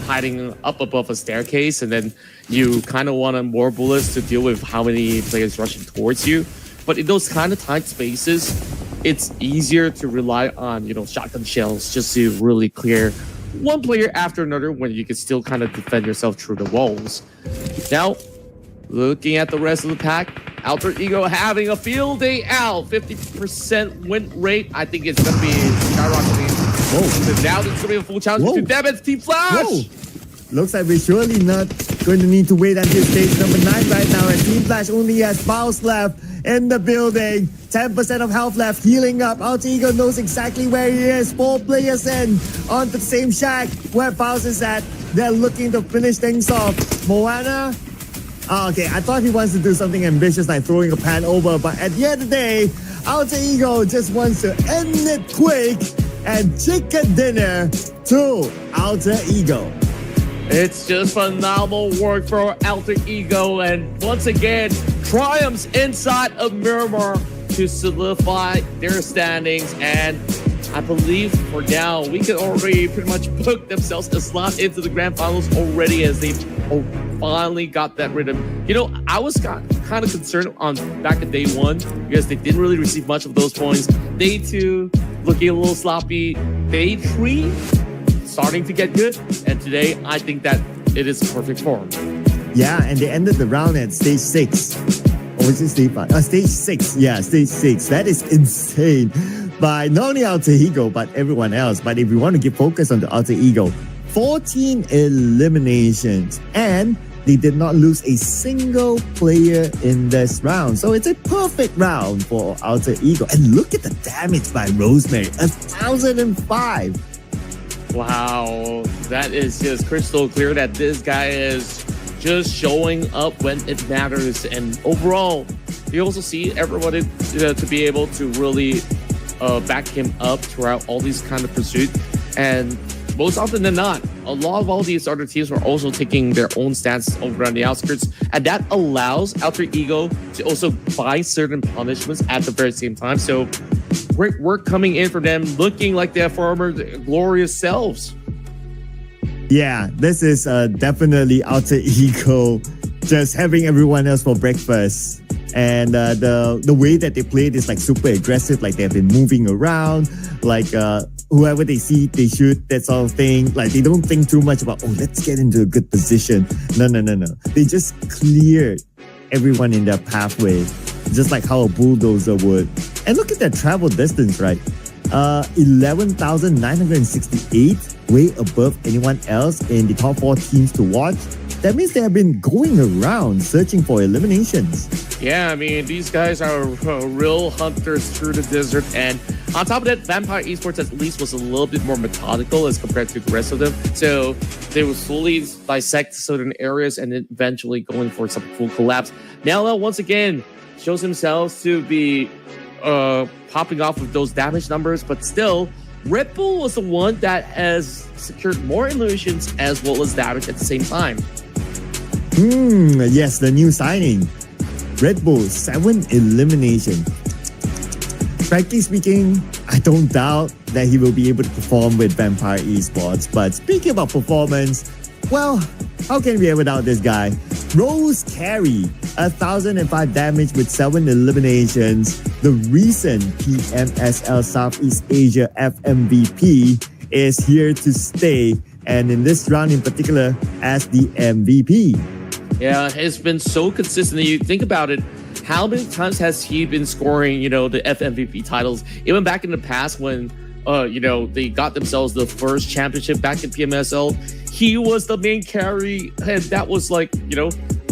hiding up above a staircase and then you kind of want more bullets to deal with how many players rushing towards you. But in those kind of tight spaces, it's easier to rely on, shotgun shells just to really clear one player after another when you can still kind of defend yourself through the walls. Now, looking at the rest of the pack, Alter Ego having a field day out. 50% win rate. I think it's going to be skyrocketing. Whoa. Now there's going to be a full challenge to them. It's Team Flash. Whoa. Looks like we're surely not going to need to wait until stage number 9 right now. And Team Flash only has Pulse left in the building. 10% of health left, healing up. Alter Ego knows exactly where he is. 4 players in onto the same shack where Pulse is at. They're looking to finish things off. Moana. Oh, okay, I thought he wants to do something ambitious like throwing a pan over, but at the end of the day, Alter Ego just wants to end it quick and chicken dinner to Alter Ego. It's just phenomenal work for Alter Ego, and once again, triumphs inside of Miramar to solidify their standings. And I believe for now, we can already pretty much book themselves a slot into the grand finals already as they've finally got that rhythm. I was kind of concerned on back at day 1 because they didn't really receive much of those points. Day 2, looking a little sloppy. Day 3, starting to get good. And today, I think that it is perfect form. Yeah, and they ended the round at stage 6. Or was it stage 5? Stage 6. Yeah, stage 6. That is insane. By not only Alter Ego, but everyone else. But if we want to give focus on the Alter Ego, 14 eliminations. And they did not lose a single player in this round. So it's a perfect round for Alter Ego. And look at the damage by Rosemary. 1,005. Wow. That is just crystal clear that this guy is just showing up when it matters. And overall, you also see everybody to be able to really back him up throughout all these kind of pursuits. And most often than not, a lot of all these other teams are also taking their own stance over on the outskirts, and that allows Alter Ego to also buy certain punishments at the very same time. So great work coming in for them, looking like their former glorious selves. Yeah, this is definitely Alter Ego just having everyone else for breakfast. And the way that they played is like super aggressive, like they've been moving around, like whoever they see, they shoot, that sort of thing. Like they don't think too much about, let's get into a good position. No. They just cleared everyone in their pathway, just like how a bulldozer would. And look at their travel distance, right? 11,968, way above anyone else in the top 4 teams to watch. That means they have been going around searching for eliminations. Yeah, I mean, these guys are real hunters through the desert, and On top of that, Vampire Esports at least was a little bit more methodical as compared to the rest of them. So they would slowly dissect certain areas and then eventually going for some full collapse. Now, once again, shows himself to be popping off with those damage numbers, but still, Red Bull was the one that has secured more illusions as well as damage at the same time. Yes, the new signing. Red Bull, 7 elimination. Frankly speaking, I don't doubt that he will be able to perform with Vampire Esports. But speaking about performance, well, how can we ever doubt this guy? Rose Carey, 1,005 damage with 7 eliminations. The recent PMSL Southeast Asia FMVP is here to stay. And in this round in particular, as the MVP. Yeah, it's been so consistent. You think about it, how many times has he been scoring, the FMVP titles? Even back in the past when, they got themselves the first championship back in PMSL, he was the main carry, and that was like,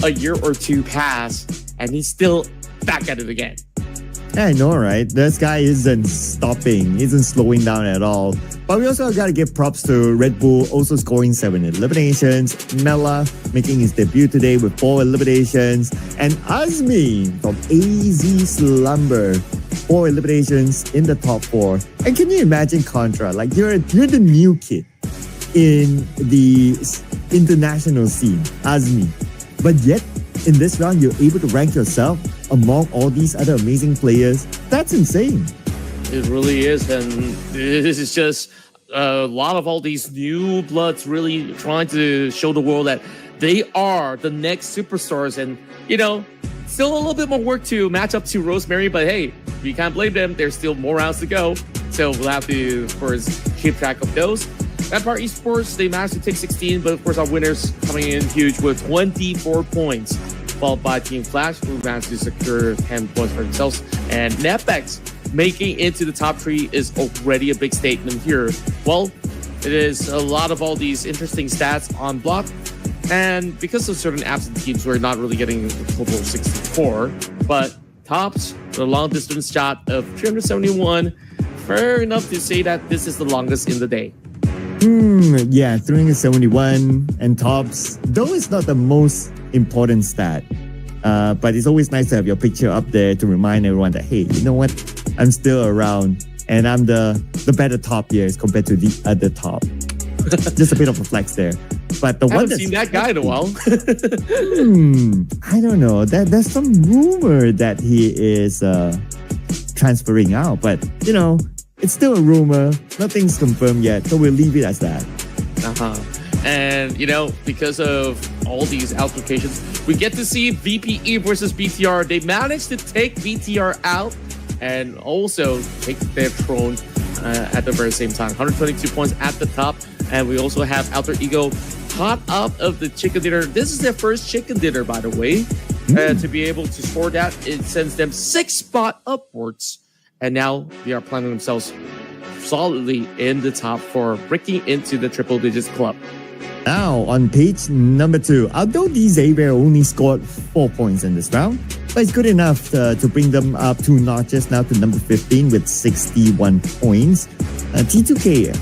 a year or two past, and he's still back at it again. Yeah, I know, right? This guy isn't stopping, isn't slowing down at all. But we also got to give props to Red Bull, also scoring 7 eliminations. Mela making his debut today with 4 eliminations. And Azmi from AZ Slumber, 4 eliminations in the top 4. And can you imagine Contra? Like, you're the new kid in the international scene, Azmi. But yet, in this round, you're able to rank yourself among all these other amazing players. That's insane. It really is. And this is just a lot of all these new bloods really trying to show the world that they are the next superstars. And, still a little bit more work to match up to Rosemary. But hey, we can't blame them. There's still more rounds to go. So we'll have to, of course, keep track of those. Vampire Esports, they managed to take 16, but of course our winners coming in huge with 24 points, followed by Team Flash, who managed to secure 10 points for themselves. And Netbex making it to the top 3 is already a big statement here. Well, it is a lot of all these interesting stats on block, and because of certain absent teams, we're not really getting a total of 64, but tops, the long distance shot of 371, fair enough to say that this is the longest in the day. Yeah, 371 and tops, though it's not the most important stat. But it's always nice to have your picture up there to remind everyone that, hey, you know what? I'm still around and I'm the better top here as compared to the other top. Just a bit of a flex there. But the I one haven't seen that guy in a while. I don't know. There's some rumor that he is transferring out, but it's still a rumor. Nothing's confirmed yet, so we'll leave it as that. And, because of all these altercations, we get to see VPE versus BTR. They managed to take BTR out and also take their throne at the very same time. 122 points at the top. And we also have Alter Ego hot out of the chicken dinner. This is their first chicken dinner, by the way. And to be able to score that, it sends them 6 spot upwards. And now they are planting themselves solidly in the top 4, breaking into the triple digits club. Now, on page number 2, although DZavier only scored 4 points in this round, but it's good enough to bring them up 2 notches now to number 15 with 61 points. T2K,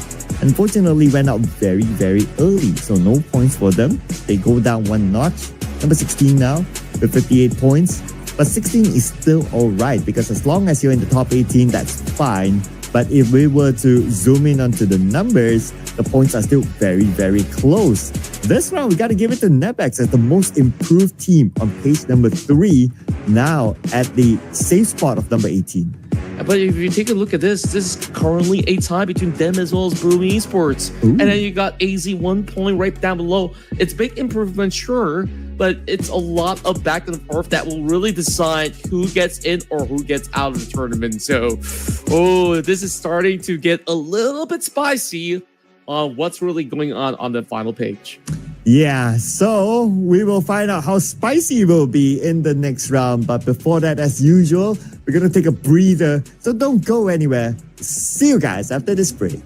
unfortunately, went out very, very early, so no points for them. They go down 1 notch. Number 16 now with 58 points. But 16 is still alright because as long as you're in the top 18, that's fine. But if we were to zoom in onto the numbers, the points are still very, very close. This round, we got to give it to Netbex as the most improved team on page number 3, now at the safe spot of number 18. But if you take a look at this is currently a tie between them as well as Brew Esports. Ooh. And then you got AZ 1 point right down below. It's big improvement, sure, but it's a lot of back and forth that will really decide who gets in or who gets out of the tournament. So, this is starting to get a little bit spicy on what's really going on the final page. Yeah, so we will find out how spicy it will be in the next round. But before that, as usual, we're going to take a breather. So don't go anywhere. See you guys after this break.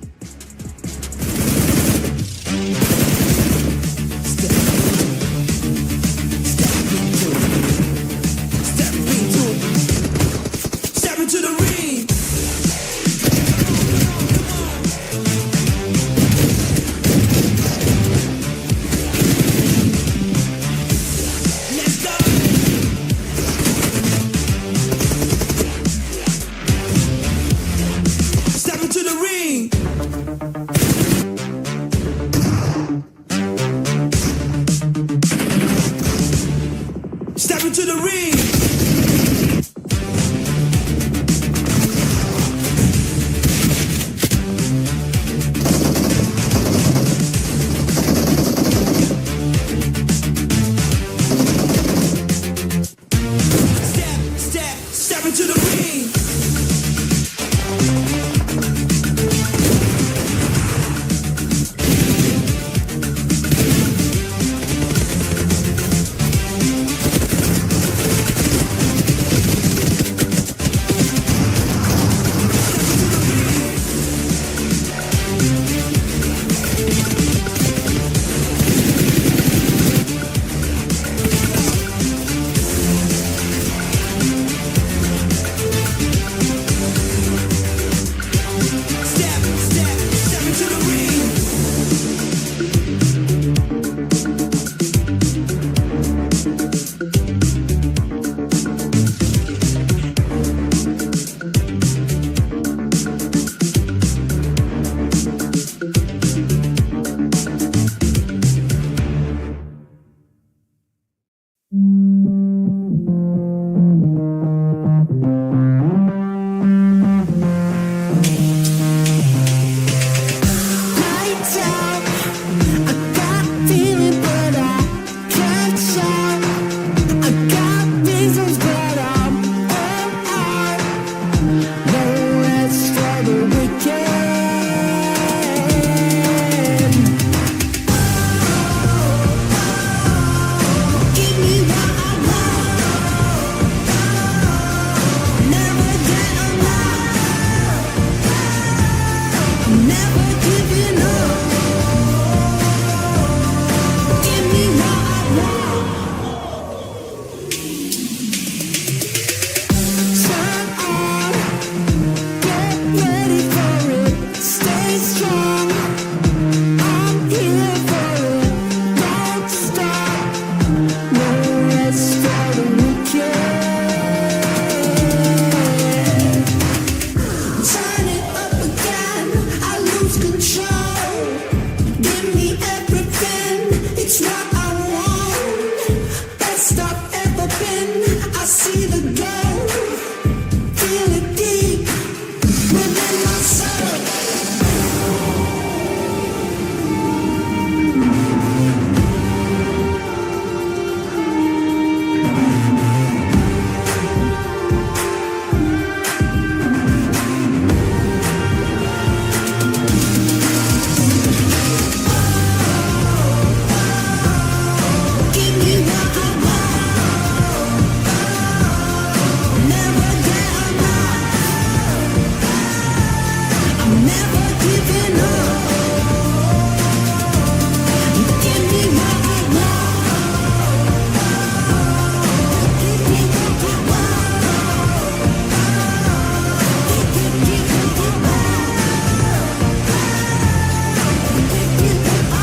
never giving up. Give me what I want. Turn on, get ready for it. Stay strong. I'm here for it. Don't stop. No rest for the wicked. Turn it up again. I lose control. Give me everything. It's what I want. Best I've ever been. I see the glow. Feel it deep within my soul. Give me what I want. Never get enough. I'm never giving up. Give me what I want. Give me what I want. Give me what I want. Give me what I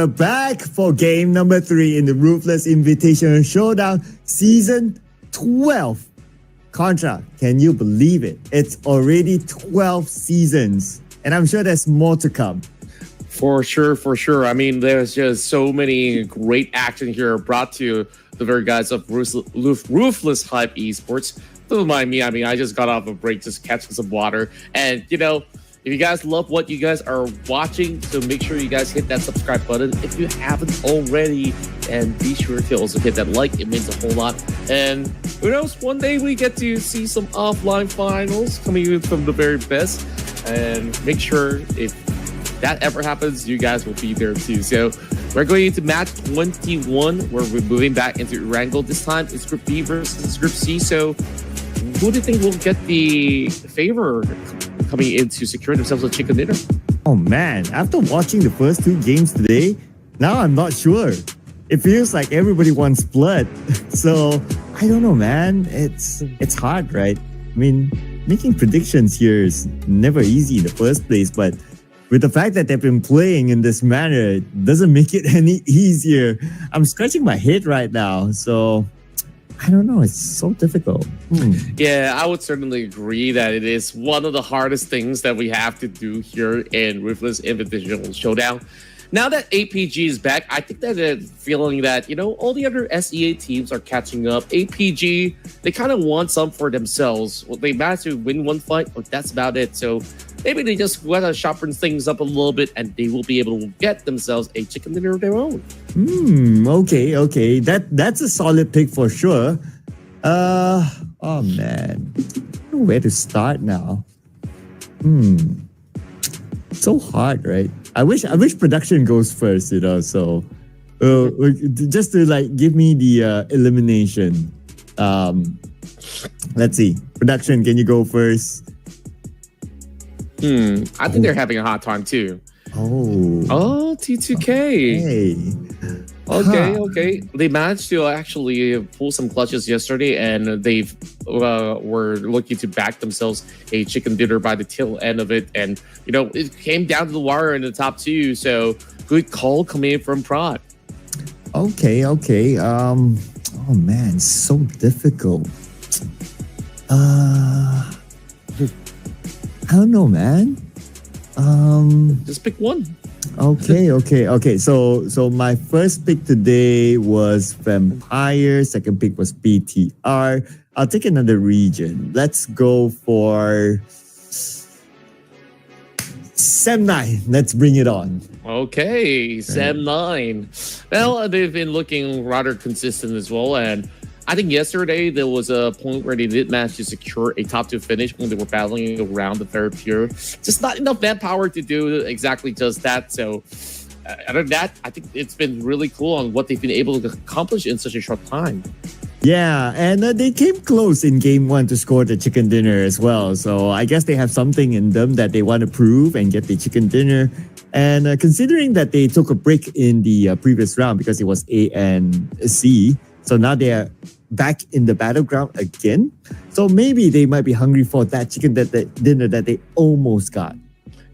We're back for game number 3 in the Ruthless Invitational Showdown Season 12. Contra, can you believe it? It's already 12 seasons, and I'm sure there's more to come. For sure, for sure. I mean, there's just so many great action here brought to the very guys of Ruthless Hype Esports. Don't mind me. I mean, I just got off a break, just catching some water. And, you know, if you guys love what you guys are watching, so make sure you guys hit that subscribe button if you haven't already. And be sure to also hit that like. It means a whole lot. And who knows, one day we get to see some offline finals coming in from the very best. And make sure if that ever happens, you guys will be there too. So we're going into match 21, where we're moving back into Wrangle. This time it's Group B versus Group C. So who do you think will get the favor coming in to secure themselves a chicken dinner? Oh man, after watching the first 2 games today, now I'm not sure. It feels like everybody wants blood. So I don't know, man. It's hard, right? I mean, making predictions here is never easy in the first place, but with the fact that they've been playing in this manner, it doesn't make it any easier. I'm scratching my head right now, so I don't know. It's so difficult. Yeah, I would certainly agree that it is one of the hardest things that we have to do here in Ruthless Invitational Showdown. Now that APG is back, I think that they're feeling that, you know, all the other SEA teams are catching up. APG, they kind of want some for themselves. Well, they managed to win one fight, but that's about it. So maybe they just want to sharpen things up a little bit, and they will be able to get themselves a chicken dinner of their own. Okay. That's a solid pick for sure. Oh man, I don't know where to start now. So hard, right? I wish production goes first, you know. So, just to like give me the elimination. Let's see, production. Can you go first? I think they're having a hard time too. Oh, T2K. hey. Okay. They managed to actually pull some clutches yesterday, and they've were looking to back themselves a chicken dinner by the tail end of it. And, you know, it came down to the wire in the top 2. So good call coming in from Prod. Okay. Oh man, so difficult. I don't know, man. Just pick one. Okay. So my first pick today was Vampire. Second pick was BTR. I'll take another region. Let's go for Sem9. Let's bring it on. Okay, Sem9. Well, they've been looking rather consistent as well, and I think yesterday there was a point where they did manage to secure a top 2 finish when they were battling around the third tier. Just not enough manpower to do exactly just that. So other than that, I think it's been really cool on what they've been able to accomplish in such a short time. Yeah, and they came close in game 1 to score the chicken dinner as well. So I guess they have something in them that they want to prove and get the chicken dinner. And considering that they took a break in the previous round because it was A and C, so now they are back in the battleground again. So maybe they might be hungry for that chicken dinner that they almost got.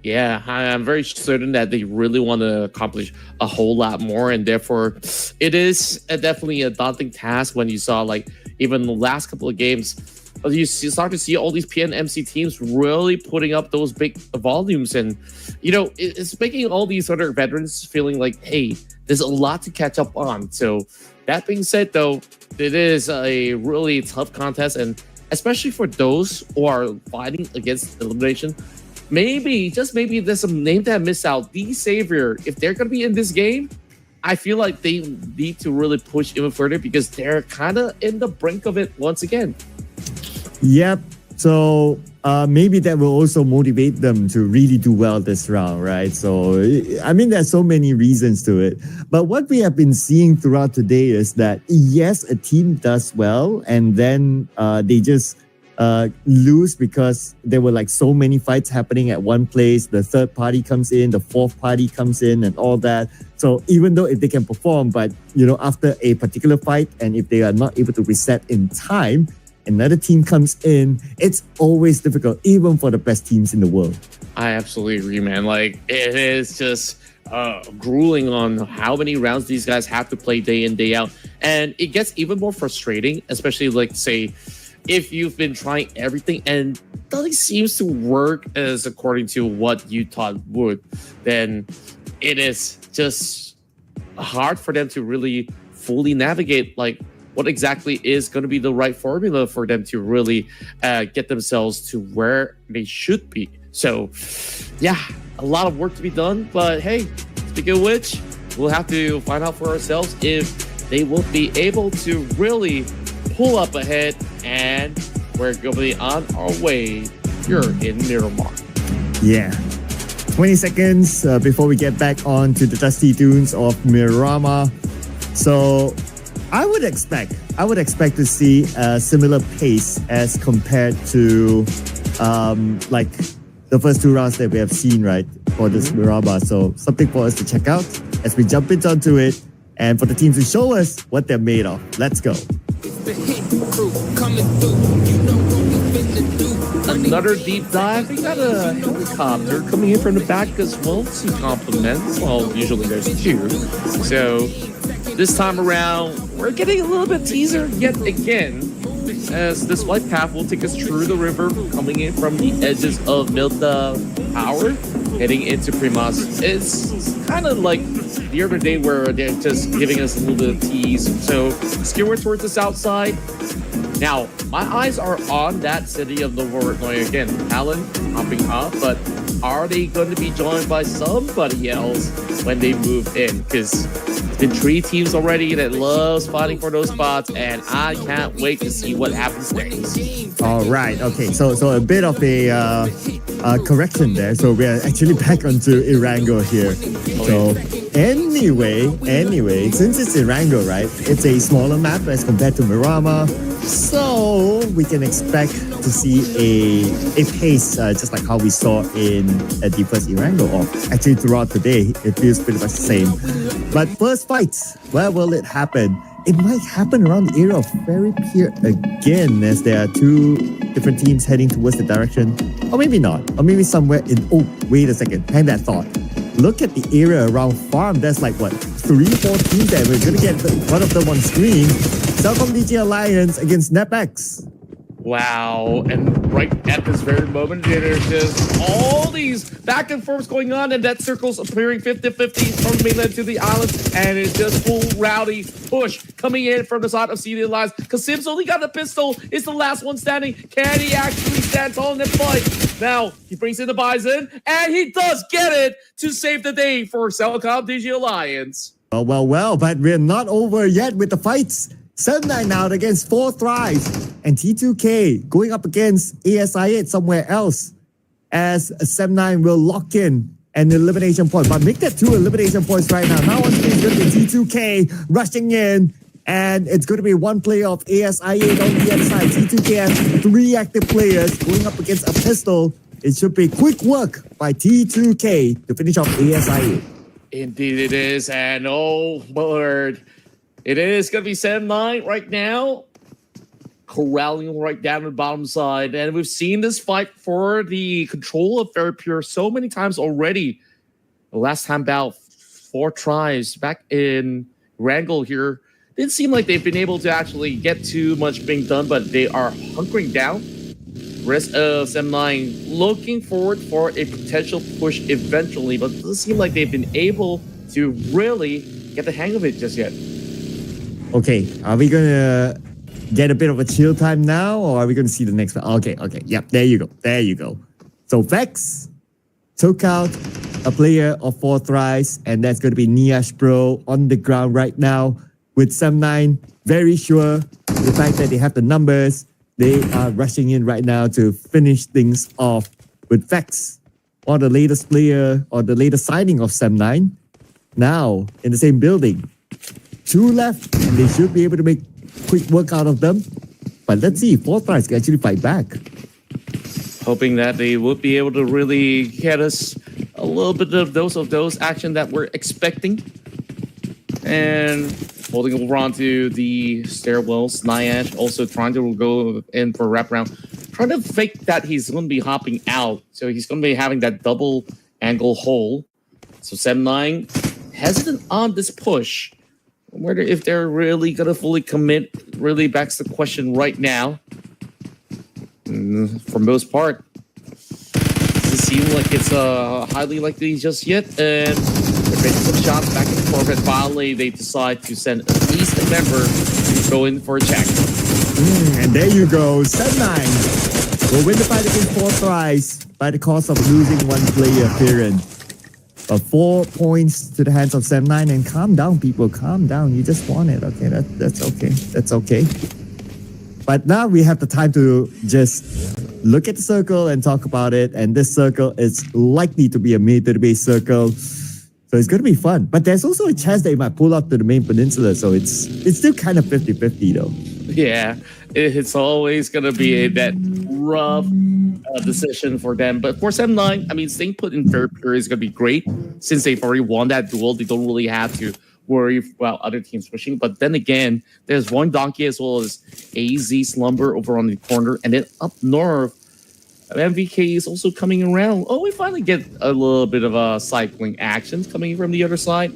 Yeah, I'm very certain that they really want to accomplish a whole lot more, and therefore it is definitely a daunting task when you saw, like, even the last couple of games, you start to see all these PNMC teams really putting up those big volumes, and, you know, it's making all these other veterans feeling like, hey, there's a lot to catch up on. So that being said, though, it is a really tough contest, and especially for those who are fighting against elimination, maybe, just maybe, there's some name that miss out. The Savior, if they're going to be in this game, I feel like they need to really push even further because they're kind of in the brink of it once again. Yep. So maybe that will also motivate them to really do well this round, right? So, I mean, there's so many reasons to it. But what we have been seeing throughout today is that, yes, a team does well, and then they just lose because there were like so many fights happening at one place. The third party comes in, the fourth party comes in, and all that. So even though if they can perform, but, you know, after a particular fight, and if they are not able to reset in time, another team comes in, it's always difficult, even for the best teams in the world. I absolutely agree, man. Like, it is just grueling on how many rounds these guys have to play day in, day out. And it gets even more frustrating, especially, like, say, if you've been trying everything and nothing seems to work as according to what you thought would, then it is just hard for them to really fully navigate, like, what exactly is going to be the right formula for them to really get themselves to where they should be. So, yeah, a lot of work to be done. But hey, speaking of which, we'll have to find out for ourselves if they will be able to really pull up ahead. And we're going to be on our way here in Miramar. Yeah. 20 seconds before we get back on to the dusty dunes of Miramar. So I would expect to see a similar pace as compared to like the first 2 rounds that we have seen, right, for this Miramar. So something for us to check out as we jump into it and for the teams to show us what they're made of. Let's go. Another deep dive. We got a helicopter coming in from the back as well to compliments. Well, usually there's 2. So this time around, we're getting a little bit teaser yet again, as this flight path will take us through the river, coming in from the edges of Milta Power, heading into Primas. It's kind of like the other day where they're just giving us a little bit of tease. So skewer towards the south side. Now, my eyes are on that city of Novorotnoye again. Talon hopping up, but are they going to be joined by somebody else when they move in? Because it's been 3 teams already that loves fighting for those spots, and I can't wait to see what happens next. All right. Okay. So a bit of a correction there. So we're actually back onto Irango here. So anyway, since it's Irango, right? It's a smaller map as compared to Miramar. So we can expect to see a pace just like how we saw in the first Irango, or actually throughout the day. It feels pretty much the same. But first fights, where will it happen? It might happen around the area of Ferry Pier again, as there are 2 different teams heading towards the direction. Or maybe not. Or maybe somewhere in... Oh, wait a second. Hang that thought. Look at the area around Farm. There's like, what, 3-4 teams there. We're going to get one of them on screen. Cellcom DG Alliance against NEPX. Wow, and right at this very moment, there's just all these back and forths going on, and that circle's appearing 50-50 from mainland to the island, and it's just full rowdy push coming in from the side of CD Alliance. Because Sims only got a pistol, is the last one standing. Can he actually stand tall in the fight? Now, he brings in the Bison, and he does get it to save the day for Cellcom DG Alliance. Well, but we're not over yet with the fights. 7-9 out against 4 Thrives, and T2K going up against ASI8 somewhere else, as 7-9 will lock in an elimination point, but make that 2 elimination points right now. Now on screen is going to be T2K rushing in, and it's going to be 1 player of ASI8 on the other side. T2K has 3 active players going up against a pistol. It should be quick work by T2K to finish off ASI8. Indeed it is, and oh Lord, it is going to be 7-9 right now, corralling right down the bottom side. And we've seen this fight for the control of Ferry Pure so many times already. The last time about 4 tries back in Wrangle here. Didn't seem like they've been able to actually get too much being done, but they are hunkering down. Rest of 7-9 looking forward for a potential push eventually, but it doesn't seem like they've been able to really get the hang of it just yet. Okay, are we gonna get a bit of a chill time now, or are we gonna see the next one? Okay, yep, there you go. So Vex took out a player of 4 Thrives, and that's gonna be Niash Bro on the ground right now with 7-9. Very sure the fact that they have the numbers, they are rushing in right now to finish things off with Vex, or the latest player, or the latest signing of 7-9, now in the same building. 2 left, and they should be able to make quick work out of them. But let's see if 4 Thrives can actually fight back. Hoping that they would be able to really get us a little bit of those action that we're expecting. And holding over onto the stairwells. Nyash also trying to go in for a wraparound, trying to fake that he's going to be hopping out. So he's going to be having that double angle hole. So 7-9 hesitant on this push. I wonder if they're really going to fully commit. Really backs the question right now. For most part, doesn't seem like it's highly likely just yet. And they're making some shots back and forth. And finally, they decide to send at least a member to go in for a check. And there you go. 7-9 will win the fight against Forthrice by the cost of losing one player, Piran. 4 points to the hands of 7-9. And calm down, people. Calm down. You just won it. Okay, that's okay. That's okay. But now we have the time to just look at the circle and talk about it. And this circle is likely to be a military-based circle. So it's going to be fun. But there's also a chance they might pull up to the main peninsula. So it's still kind of 50-50 though. Yeah, it's always going to be that rough decision for them. But for 7-9, I mean, staying put in third period is going to be great. Since they've already won that duel, they don't really have to worry about other teams pushing. But then again, there's one Donkey as well as AZ Slumber over on the corner. And then up north, MVK is also coming around. Oh, we finally get a little bit of a cycling action coming from the other side.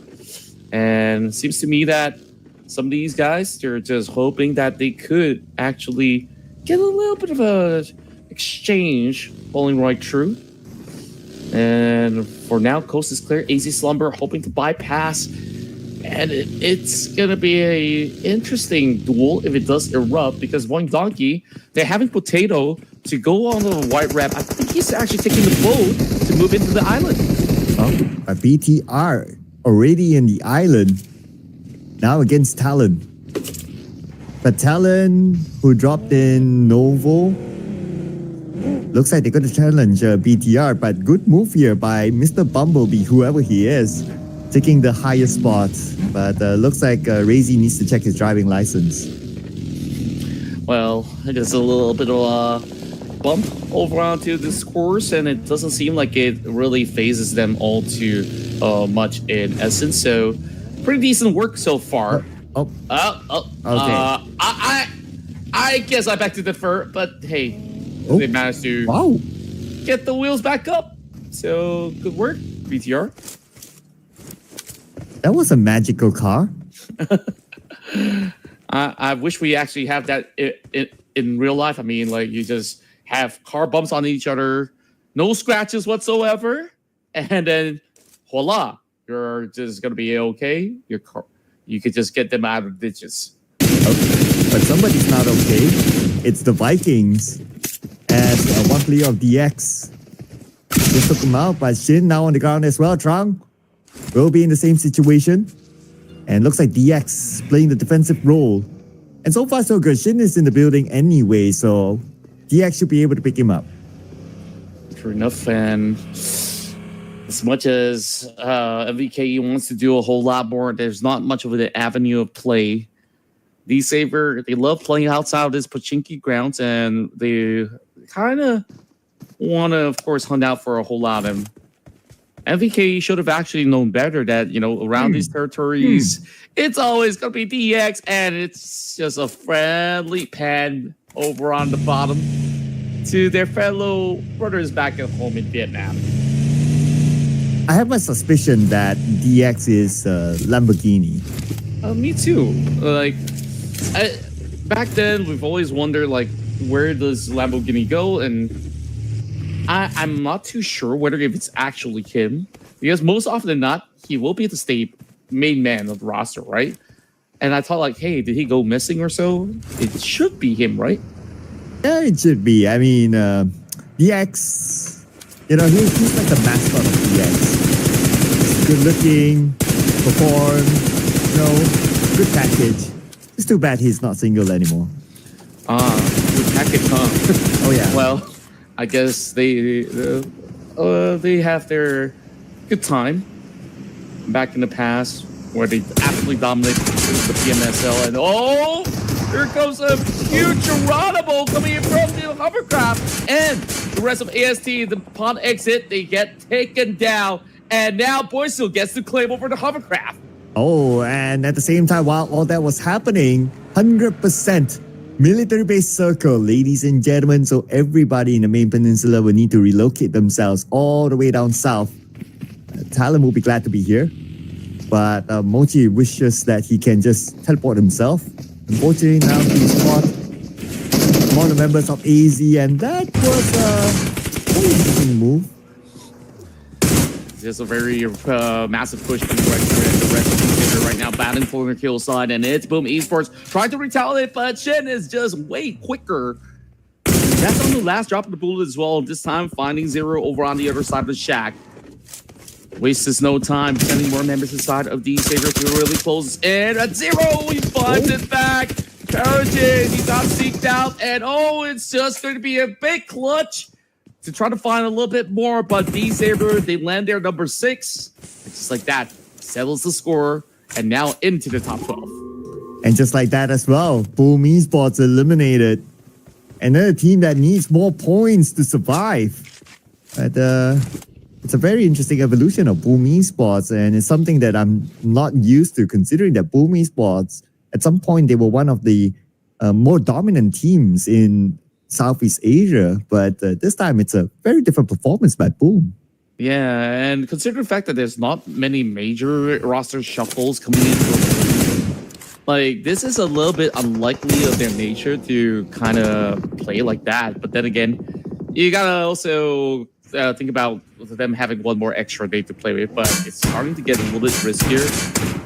And it seems to me that some of these guys, they're just hoping that they could actually get a little bit of a exchange falling right through. And for now, coast is clear. AZ Slumber hoping to bypass. And it's going to be a interesting duel if it does erupt, because Voing Donkey, they're having Potato to go on the white wrap. I think he's actually taking the boat to move into the island. Oh, a BTR already in the island. Now against Talon. But Talon, who dropped in Novo, looks like they're going to challenge BTR. But good move here by Mr. Bumblebee, whoever he is, taking the highest spot. But looks like Razy needs to check his driving license. Well, there's a little bit of a bump over onto this course, and it doesn't seem like it really phases them all too much in essence. So, pretty decent work so far. Okay. I guess I beg to differ, but hey, they managed to get the wheels back up. So, good work, BTR. That was a magical car. I wish we actually have that in real life. I mean, like, you just have car bumps on each other, no scratches whatsoever, and then voila, you're just gonna be okay. Your car, you could just get them out of ditches. Okay. But somebody's not okay. It's the Vikings. And one player of DX just took him out, but Shin now on the ground as well. Trang will be in the same situation. And looks like DX playing the defensive role. And so far so good. Shin is in the building anyway, so DX should be able to pick him up. True enough, and as much as MVK wants to do a whole lot more, there's not much of an avenue of play. D-Saver, they love playing outside of this Pachinki grounds, and they kind of want to, of course, hunt out for a whole lot of them. MVK should have actually known better that, you know, around these territories, it's always going to be DX, and it's just a friendly pan over on the bottom to their fellow brothers back at home in Vietnam. I have my suspicion that DX is Lamborghini. Me too. Like, back then, we've always wondered, like, where does Lamborghini go? And I'm not too sure whether if it's actually him, because most often than not, he will be the main man of the roster, right? And I thought, like, hey, did he go missing or so? It should be him, right? Yeah, it should be. I mean, DX, you know, he's like the mascot of DX. Good looking, perform, you know, good package. It's too bad he's not single anymore. Good package, huh? Oh yeah. Well, I guess they have their good time back in the past where they absolutely dominated the PMSL, and here comes a huge Geronimo coming in from the hovercraft, and the rest of AST, the pond exit, they get taken down, and now Boysil gets to claim over the hovercraft. Oh, and at the same time, while all that was happening, 100% military base circle, ladies and gentlemen. So everybody in the main peninsula will need to relocate themselves all the way down south. Talon will be glad to be here, but Mochi wishes that he can just teleport himself. Unfortunately, now he's fought all the members of AZ, and that was a very interesting move. Just a very massive push from the rest of the team right now, battling for the kill side, and it's Boom Esports trying to retaliate, but Shin is just way quicker. That's on the last drop of the bullet as well. This time finding Seru over on the other side of the shack. Wastes no time, sending more members inside of the Savior to really close in. At Seru, he finds it back. Parages, he got seeked out, and it's just going to be a big clutch to try to find a little bit more, but these Saber, they land their number 6. It's just like that, settles the score, and now into the top 12. And just like that as well, Boom Esports eliminated. Another team that needs more points to survive. But it's a very interesting evolution of Boom Esports, and it's something that I'm not used to, considering that Boom Esports, at some point, they were one of the more dominant teams in Southeast Asia, but this time it's a very different performance by Boom. Yeah, and consider the fact that there's not many major roster shuffles coming in. Like, this is a little bit unlikely of their nature to kind of play like that. But then again, you gotta also think about them having one more extra day to play with, but it's starting to get a little bit riskier.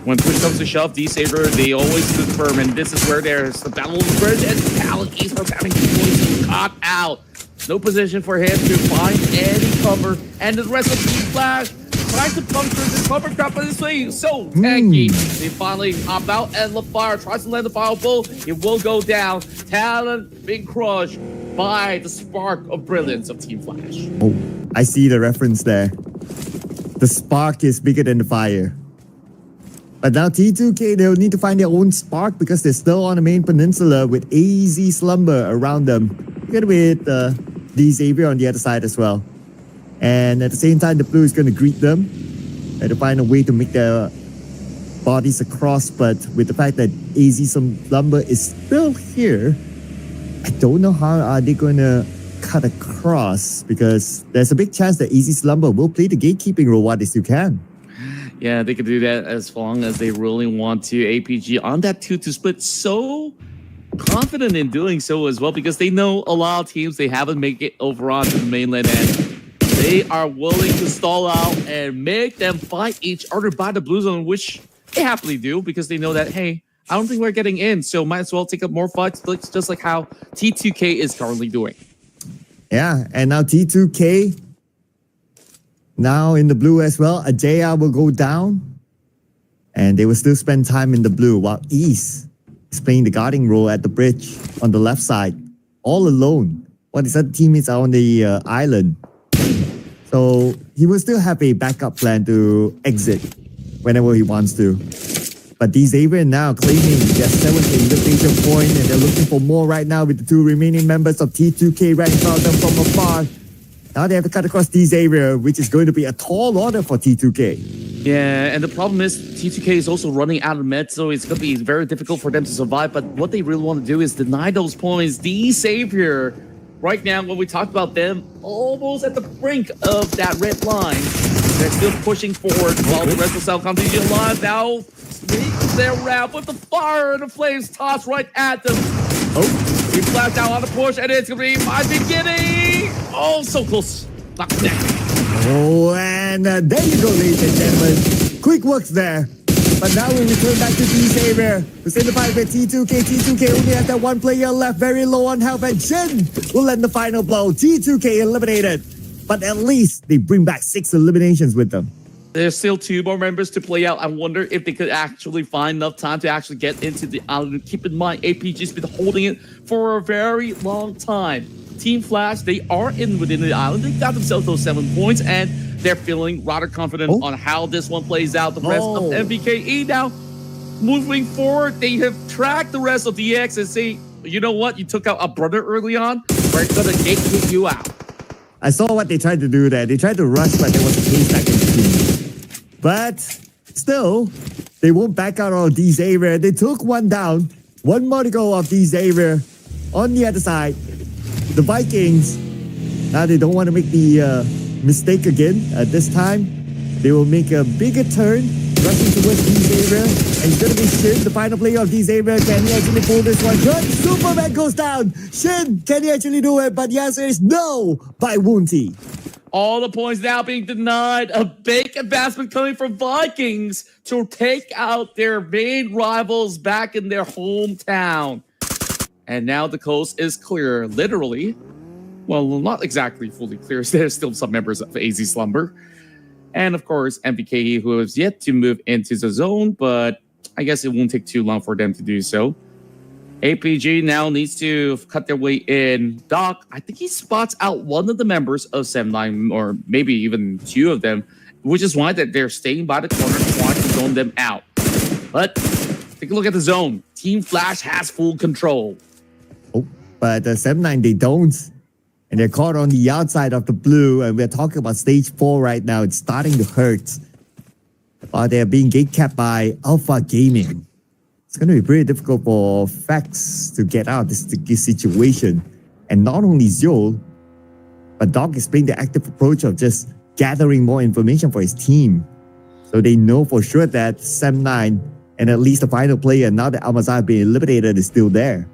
When push comes to shove, D-Saber, they always stood firm, and this is where there's the battle of the bridge, and Talon Esports having points caught out. No position for him to find any cover, and the rest of Team Flash trying to puncture this cover trap, but it's so tanky. They finally hop out, and LaFire tries to land the final blow. It will go down. Talon being crushed by the spark of brilliance of Team Flash. Oh, I see the reference there. The spark is bigger than the fire. But now T2K, they'll need to find their own spark because they're still on the main peninsula with AZ Slumber around them. Together with D-Xavier on the other side as well. And at the same time, the blue is going to greet them. They have to find a way to make their bodies across, but with the fact that AZ Slumber is still here, I don't know how are they going to cut across, because there's a big chance that AZ Slumber will play the gatekeeping role while they still can. Yeah, they could do that as long as they really want to. APG on that 2-2 split, so confident in doing so as well, because they know a lot of teams, they haven't made it over onto the mainland, and they are willing to stall out and make them fight each other by the blue zone, which they happily do, because they know that, hey, I don't think we're getting in, so might as well take up more fights, just like how T2K is currently doing. Yeah, and now T2K now in the blue as well. Ajaya will go down, and they will still spend time in the blue, while East is playing the guarding role at the bridge on the left side, all alone, while his other teammates are on the island. So he will still have a backup plan to exit whenever he wants to. But D-Xavier now claiming their 7th invitation point, and they're looking for more right now with the 2 remaining members of T2K right in front of them from afar. Now they have to cut across D-Xavier, which is going to be a tall order for T2K. Yeah, and the problem is T2K is also running out of meds, so it's going to be very difficult for them to survive. But what they really want to do is deny those points. D-Xavier, right now, when we talk about them, almost at the brink of that red line. They're still pushing forward while the rest of South Competition Live now sneaks their route with the fire and the flames tossed right at them. He flashed out on the push, and it's going to be my beginning. Oh, so close. Not there. Oh, and there you go, ladies and gentlemen. Quick works there. But now we return back to D-Xavier. Who's in the fight with T2K. T2K only has that one player left, very low on health, and Jin will land the final blow. T2K eliminated. But at least they bring back 6 eliminations with them. There's still 2 more members to play out. I wonder if they could actually find enough time to actually get into the island. Keep in mind, APG's been holding it for a very long time. Team Flash, they are within the island. They got themselves those 7 points, and they're feeling rather confident on how this one plays out. The rest of MVKE now moving forward. They have tracked the rest of the X and say, you know what? You took out a brother early on. We're going to gatekeep you out. I saw what they tried to do there. They tried to rush, but there was a case back in the team. But still, They won't back out of these area. They took one down. One more to go of these area. On the other side, the Vikings, now they don't want to make the mistake again. This time, they will make a bigger turn, rushing towards these area. And it's going to be Shin, the final player of these area. Can he actually pull this one? Good. Superman goes down. Shin, can he actually do it? But the answer is no by Woonty. All the points now being denied. A big advancement coming from Vikings to take out their main rivals back in their hometown. And now the coast is clear, literally. Well, not exactly fully clear. There's still some members of AZ Slumber. And of course, MPK, who has yet to move into the zone, but I guess it won't take too long for them to do so. APG now needs to cut their way in. Doc, I think he spots out one of the members of 7-9, or maybe even two of them, which is why that they're staying by the corner trying to zone them out. But take a look at the zone. Team Flash has full control. Oh, but 7-9, they don't. And they're caught on the outside of the blue. And we're talking about stage 4 right now. It's starting to hurt. They're being gatekept by Alpha Gaming. It's going to be pretty difficult for Fax to get out of this situation. And not only Zio, but Doc is playing the active approach of just gathering more information for his team. So they know for sure that 7-9 and at least the final player, now that Almazar being eliminated, is still there.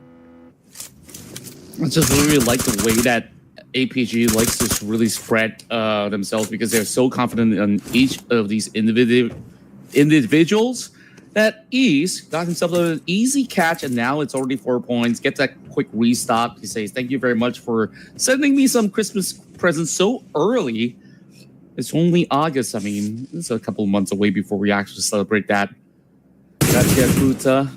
I just really like the way that APG likes to really spread themselves, because they're so confident in each of these individuals that Ease got himself an easy catch, and now it's already 4 points. Gets that quick restock. He says, "Thank you very much for sending me some Christmas presents so early." It's only August. I mean, it's a couple of months away before we actually celebrate that. That's Yakuta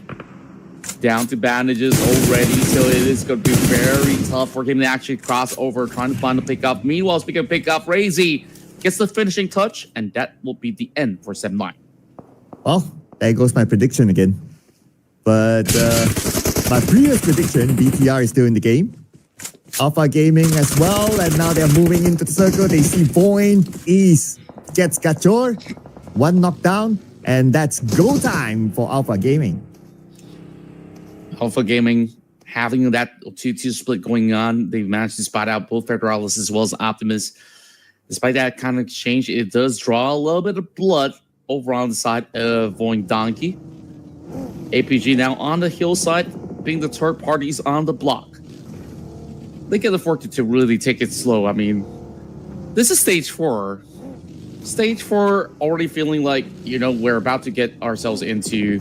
down to bandages already, so it is going to be very tough for him to actually cross over, trying to find a pickup. Meanwhile, speaking of pickup, Razy gets the finishing touch, and that will be the end for 7-9. Well, there goes my prediction again. But my previous prediction, BTR is still in the game. Alpha Gaming as well, and now they're moving into the circle. They see Voin, East gets Gachor, one knockdown, and that's go time for Alpha Gaming. Alpha Gaming having that 2-2 split going on. They've managed to spot out both Federalis as well as Optimus. Despite that kind of exchange, it does draw a little bit of blood over on the side of Voin Donkey. APG now on the hillside, being the third parties on the block. They can afford to really take it slow. I mean, this is stage 4. Stage 4 already feeling like, we're about to get ourselves into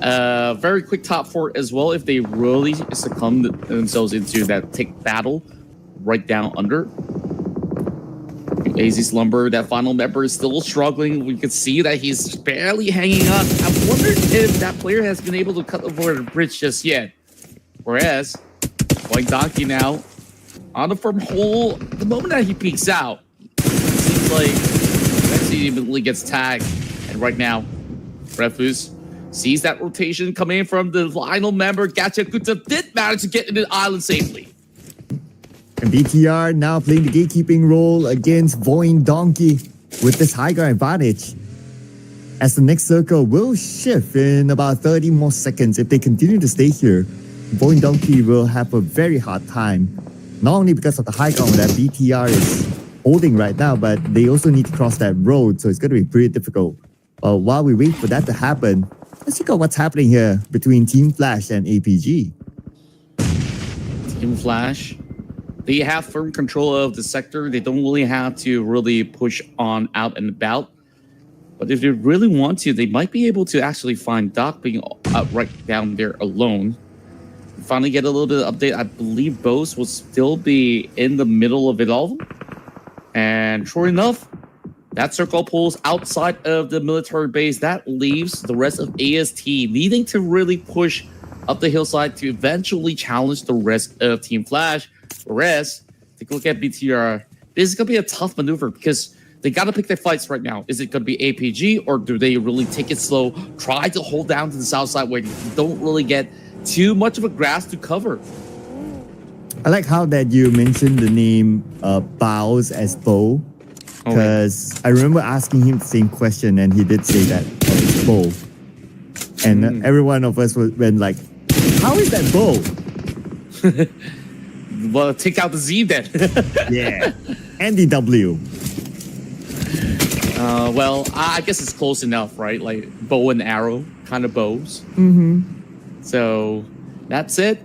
a very quick top 4 as well, if they really succumb themselves into that tick battle right down under. AZ Slumber, that final member, is still struggling. We could see that he's barely hanging on. I wonder if that player has been able to cut over the bridge just yet. Whereas, White Donkey now on the firm hole. The moment that he peeks out, it seems like he immediately gets tagged. And right now, Refus sees that rotation coming in from the final member. Gachakuta did manage to get into the island safely. And BTR now playing the gatekeeping role against Voin Donkey with this high ground advantage. As the next circle will shift in about 30 more seconds. If they continue to stay here, Voin Donkey will have a very hard time. Not only because of the high ground that BTR is holding right now, but they also need to cross that road, so it's going to be pretty difficult. While we wait for that to happen, let's check out what's happening here between Team Flash and APG. Team Flash, they have firm control of the sector. They don't really have to really push on out and about. But if they really want to, they might be able to actually find Doc being right down there alone. We finally get a little bit of update. I believe Bose will still be in the middle of it all. And sure enough, that circle pulls outside of the military base. That leaves the rest of AST needing to really push up the hillside to eventually challenge the rest of Team Flash. Whereas, take a look at BTR. This is going to be a tough maneuver because they got to pick their fights right now. Is it going to be APG, or do they really take it slow, try to hold down to the south side where you don't really get too much of a grass to cover? I like how that you mentioned the name Bows as Bo, because I remember asking him the same question and he did say that it's Bo. And every one of us went like, how is that bow? Well, take out the Z then. Yeah. And the W. Well, I guess it's close enough, right? Like bow and arrow kind of bows. So that's it.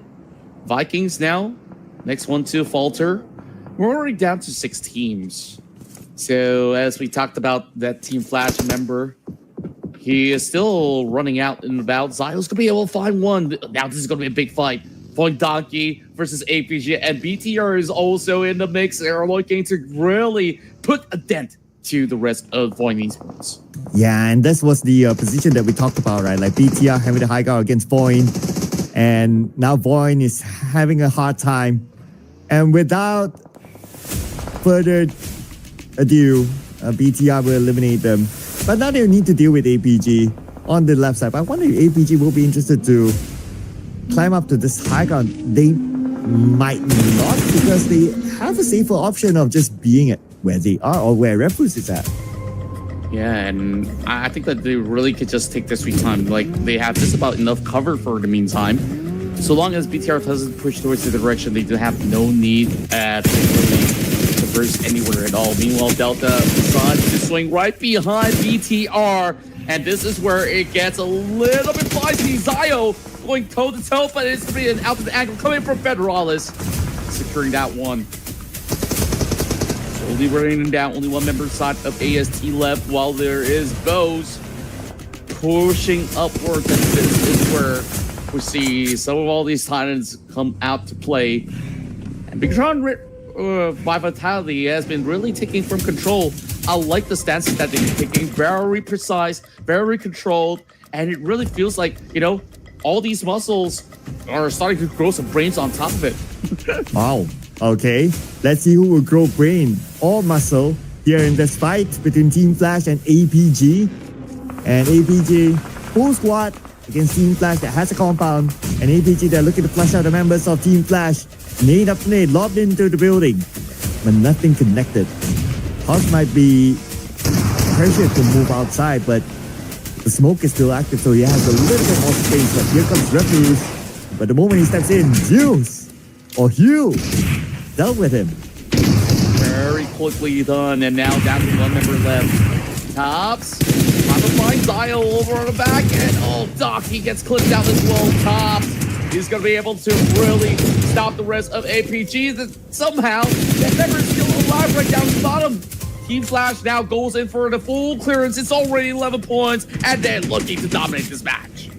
Vikings now. Next one to falter. We're already down to 6 teams. So as we talked about that Team Flash member, he is still running out and about. Zio's gonna be able to find one. Now this is gonna be a big fight. Point Donkey versus APG, and BTR is also in the mix. They're looking to really put a dent to the rest of Void Esports. Yeah, and this was the position that we talked about, right? Like BTR having the high ground against Void, and now Void is having a hard time. And without further ado, BTR will eliminate them. But now they need to deal with APG on the left side. But I wonder if APG will be interested to climb up to this high ground. They might not, because they have a safer option of just being at where they are or where Refuse is at. Yeah, and I think that they really could just take their sweet time. Like, they have just about enough cover for the meantime. So long as BTR doesn't push towards the direction, they do have no need at really traverse anywhere at all. Meanwhile, Delta decides to swing right behind BTR, and this is where it gets a little bit feisty. Zio going toe-to-toe, but it's going to be an out of the angle coming from Federalis, securing that one. Slowly raining down, only one member side of AST left, while there is Bose pushing upwards, and this is where we see some of all these Titans come out to play. And Bigtron by Vitality has been really taking from control. I like the stances that they're taking, very precise, very controlled, and it really feels like, you know, all these muscles are starting to grow some brains on top of it. Wow. Okay. Let's see who will grow brain or muscle here in this fight between Team Flash and APG. And APG full squad against Team Flash that has a compound. And APG, they're looking to flush out the members of Team Flash. Nade up nade, lobbed into the building, but nothing connected. House might be pressured to move outside, but the smoke is still active, so he has a little bit more space. But here comes Refuse. But the moment he steps in, Zeus or Hugh dealt with him. Very quickly done, and now down to one member left. Tops, trying to find Zio over on the back, and oh, Doc, he gets clipped out as well. Tops, he's going to be able to really stop the rest of APG. That somehow, that member is still alive right down the bottom. Team Flash now goes in for the full clearance. It's already 11 points, and they're looking to dominate this match.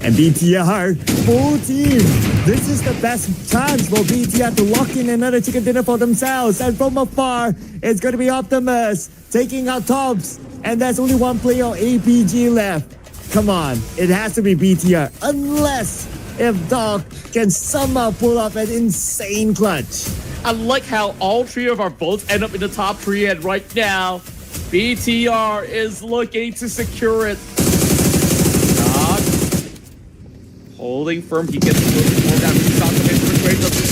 And BTR, full team. This is the best chance for BTR to lock in another chicken dinner for themselves. And from afar, it's going to be Optimus taking out Tops. And there's only one player of APG left. Come on, it has to be BTR. Unless if Doc can somehow pull off an insane clutch. I like how all 3 of our votes end up in the top 3, and right now, BTR is looking to secure it. Doc holding firm. He gets a little bit more damage.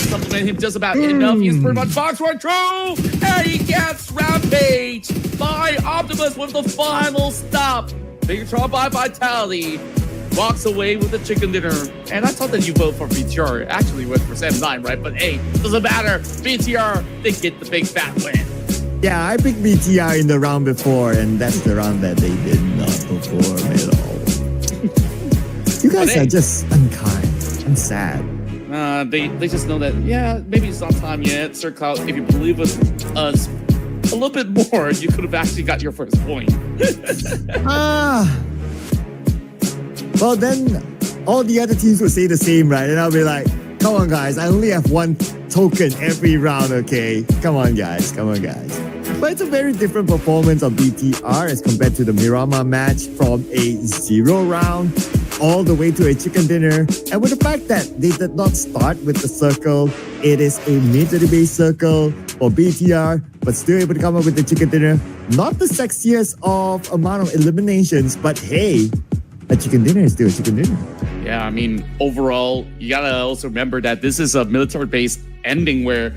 Supplement him just about enough. He's pretty much box right through, and he gets rampaged by Optimus with the final stop. Bigtron by Vitality walks away with the chicken dinner. And I thought that you vote for BTR. Actually went for 7-9, right? But hey, doesn't matter. BTR, they get the big fat win. Yeah, I picked BTR in the round before, and that's the round that they did not perform at all. You guys are just unkind. I'm sad. They just know that, yeah, maybe it's not time yet. Sir Cloud, if you believe us a little bit more, you could have actually got your first point. Well, then all the other teams would say the same, right? And I'll be like, come on, guys. I only have one token every round, okay? Come on, guys. Come on, guys. But it's a very different performance of BTR as compared to the Miramar match, from a 0 round all the way to a chicken dinner. And with the fact that they did not start with the circle, it is a military base circle for BTR, but still able to come up with the chicken dinner. Not the sexiest of amount of eliminations, but hey, a chicken dinner is still a chicken dinner. Yeah, I mean, overall, you gotta also remember that this is a military base ending where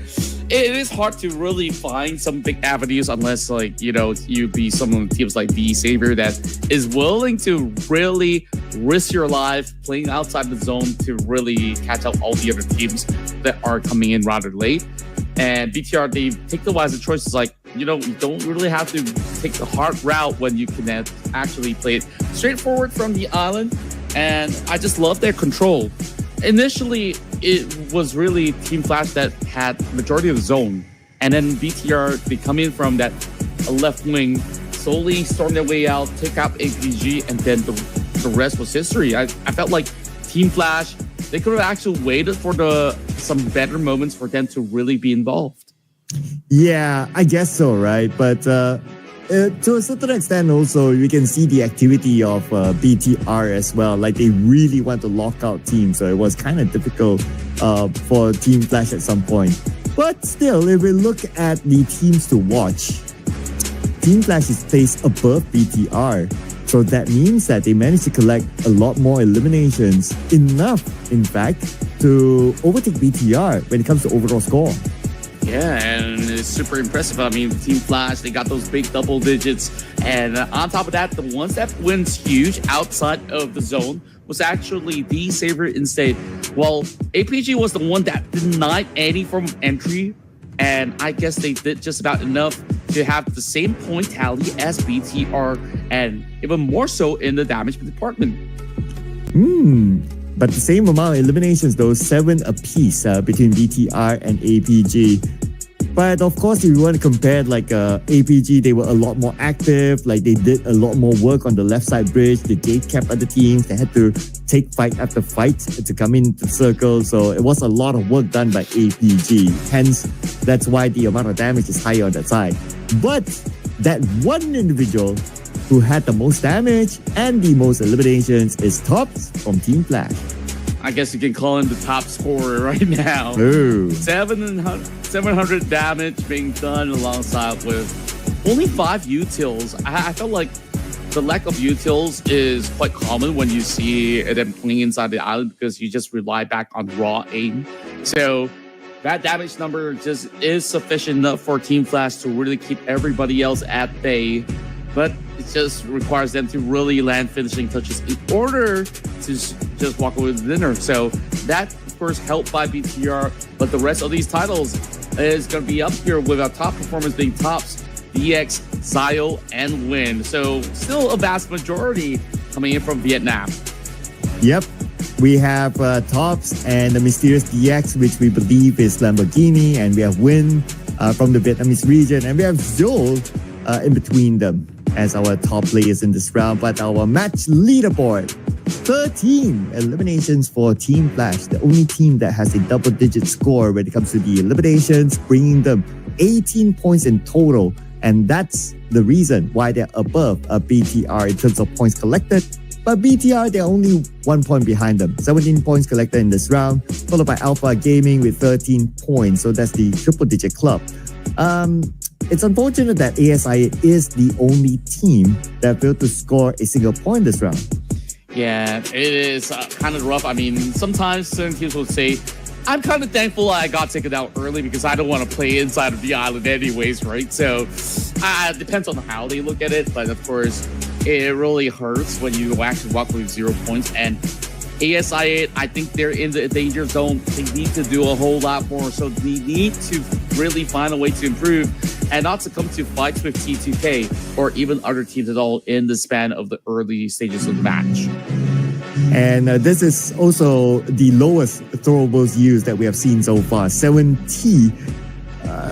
it is hard to really find some big avenues unless, like, you be some of the teams like the Savior that is willing to really risk your life playing outside the zone to really catch out all the other teams that are coming in rather late. And BTR, they take the wiser choices, like, you don't really have to take the hard route when you can actually play it straightforward from the island. And I just love their control. Initially, it was really Team Flash that had majority of the zone. And then BTR, they come in from that left wing, slowly storm their way out, take out APG, and then the rest was history. I felt like Team Flash, they could have actually waited for some better moments for them to really be involved. Yeah, I guess so, right? But to a certain extent also, we can see the activity of BTR as well. Like, they really want to lock out teams, so it was kind of difficult for Team Flash at some point. But still, if we look at the teams to watch, Team Flash is placed above BTR. So that means that they managed to collect a lot more eliminations, enough, in fact, to overtake BTR when it comes to overall score. Yeah, and it's super impressive. I mean, Team Flash, they got those big double digits. And on top of that, the ones that went huge outside of the zone was actually the Savior instead. Well, APG was the one that denied any form of entry. And I guess they did just about enough to have the same point tally as BTR, and even more so in the damage department. But the same amount of eliminations, though, 7 apiece between BTR and APG. But of course, if you want to compare, like APG, they were a lot more active. Like, they did a lot more work on the left side bridge. They gate kept other teams. They had to take fight after fight to come into the circle. So it was a lot of work done by APG. Hence, that's why the amount of damage is higher on that side. But that one individual who had the most damage and the most eliminations is Tops from Team Flash. I guess you can call him the top scorer right now. Ooh. 700 damage being done alongside with only 5 utils. I felt like the lack of utils is quite common when you see them playing inside the island because you just rely back on raw aim. So that damage number just is sufficient enough for Team Flash to really keep everybody else at bay. But it just requires them to really land finishing touches in order to just walk away with the dinner. So that, of course, helped by BTR. But the rest of these titles is going to be up here with our top performance being Tops, DX, Zio, and Win. So still a vast majority coming in from Vietnam. Yep. We have Tops and the mysterious DX, which we believe is Lamborghini. And we have Win from the Vietnamese region. And we have Joel in between them as our top players in this round. But our match leaderboard, 13 eliminations for Team Flash, the only team that has a double-digit score when it comes to the eliminations, bringing them 18 points in total. And that's the reason why they're above BTR in terms of points collected. But BTR, they're only 1 point behind them. 17 points collected in this round, followed by Alpha Gaming with 13 points. So that's the triple-digit club. It's unfortunate that ASI is the only team that failed to score a single point this round. Yeah, it is kind of rough. I mean, sometimes certain teams will say, I'm kind of thankful I got taken out early because I don't want to play inside of the island anyways, right? So it depends on how they look at it. But of course, it really hurts when you actually walk with 0 points. And ASI, I think they're in the danger zone. They need to do a whole lot more. So they need to really find a way to improve and not succumb to fights with T2K or even other teams at all in the span of the early stages of the match. And this is also the lowest throwables used that we have seen so far, 7T.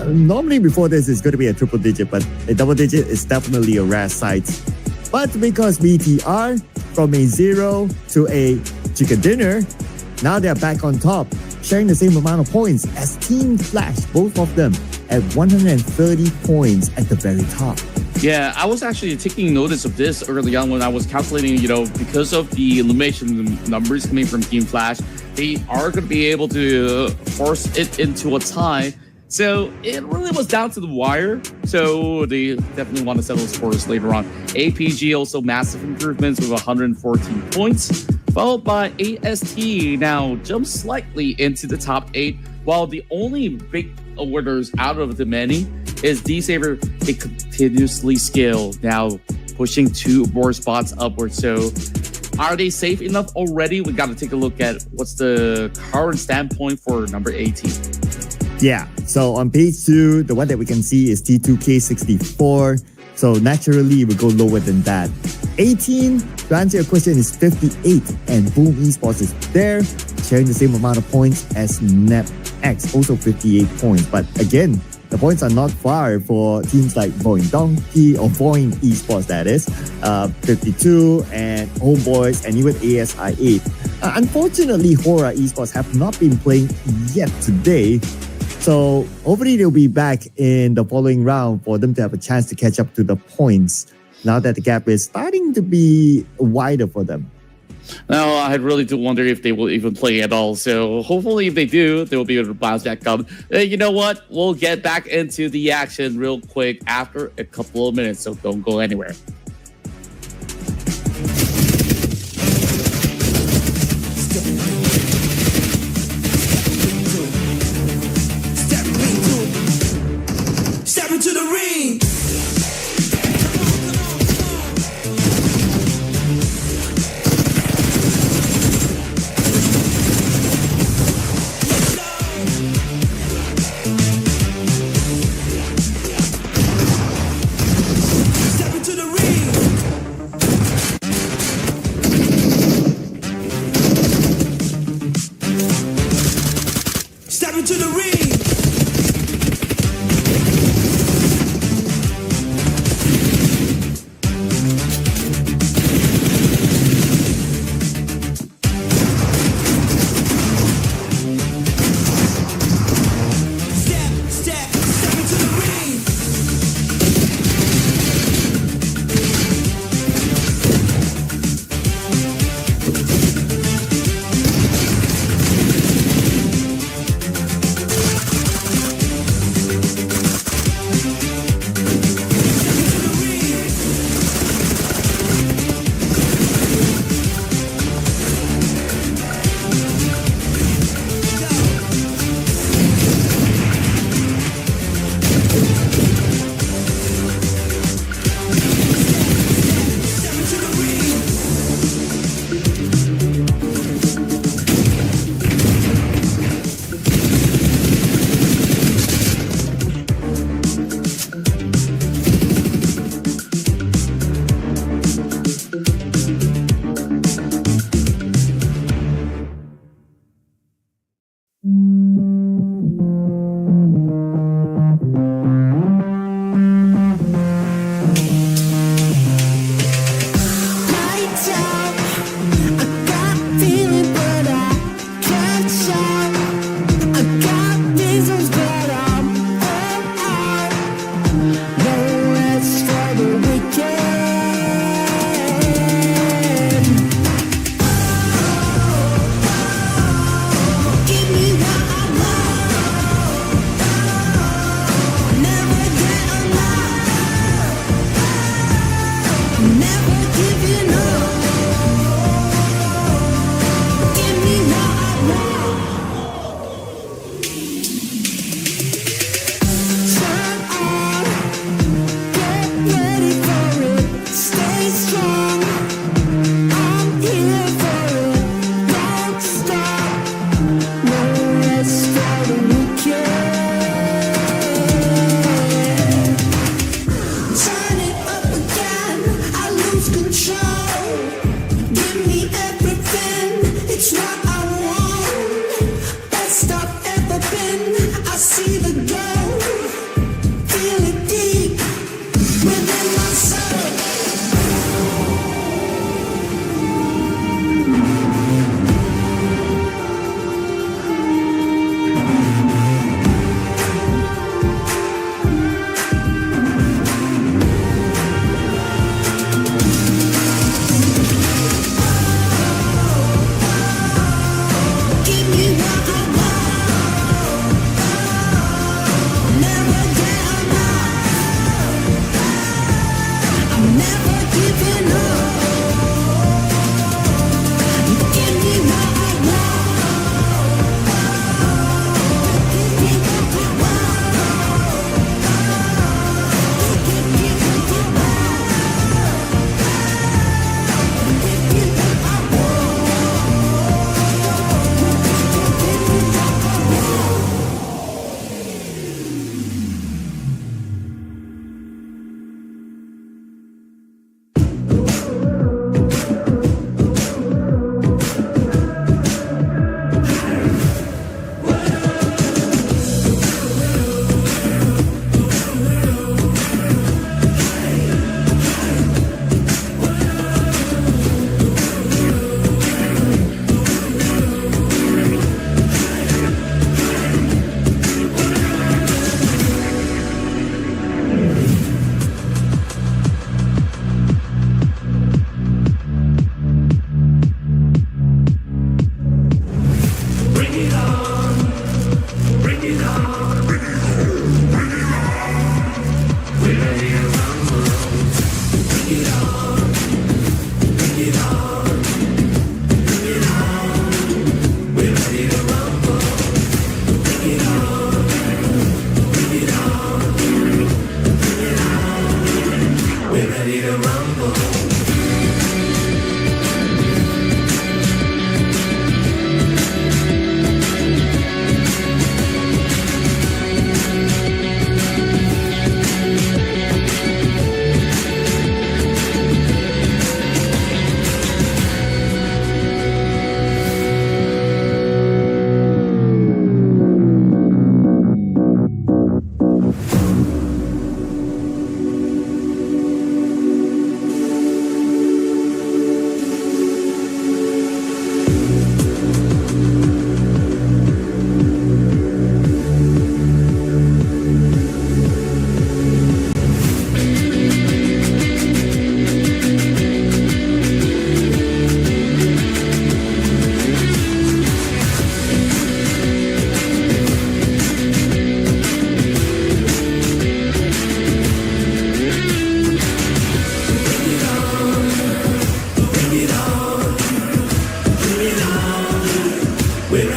Normally before this, it's going to be a triple digit, but a double digit is definitely a rare sight. But because BTR, from a 0 to a chicken dinner, now they're back on top, sharing the same amount of points as Team Flash, both of them at 130 points at the very top. Yeah, I was actually taking notice of this early on when I was calculating, because of the elimination numbers coming from Team Flash, they are going to be able to force it into a tie. So it really was down to the wire. So they definitely want to settle scores later on. APG also massive improvements with 114 points, followed by AST now jumps slightly into the top 8, while the only big winners out of the many is D-Saber. They continuously scale, now pushing 2 more spots upwards. So are they safe enough already? We got to take a look at what's the current standpoint for number 18. Yeah, so on page 2, the one that we can see is T2K64. So naturally, we go lower than that. 18, to answer your question, is 58, and Boom Esports is there, sharing the same amount of points as NepX, also 58 points. But again, the points are not far for teams like Boing Donkey or Boing Esports, that is, 52, and Homeboys, and even ASI8. Unfortunately, Hora Esports have not been playing yet today. So hopefully they'll be back in the following round for them to have a chance to catch up to the points now that the gap is starting to be wider for them. Now, I really do wonder if they will even play at all. So hopefully if they do, they will be able to bounce back up. You know what? We'll get back into the action real quick after a couple of minutes. So don't go anywhere. Step into the ring. Step into the ring.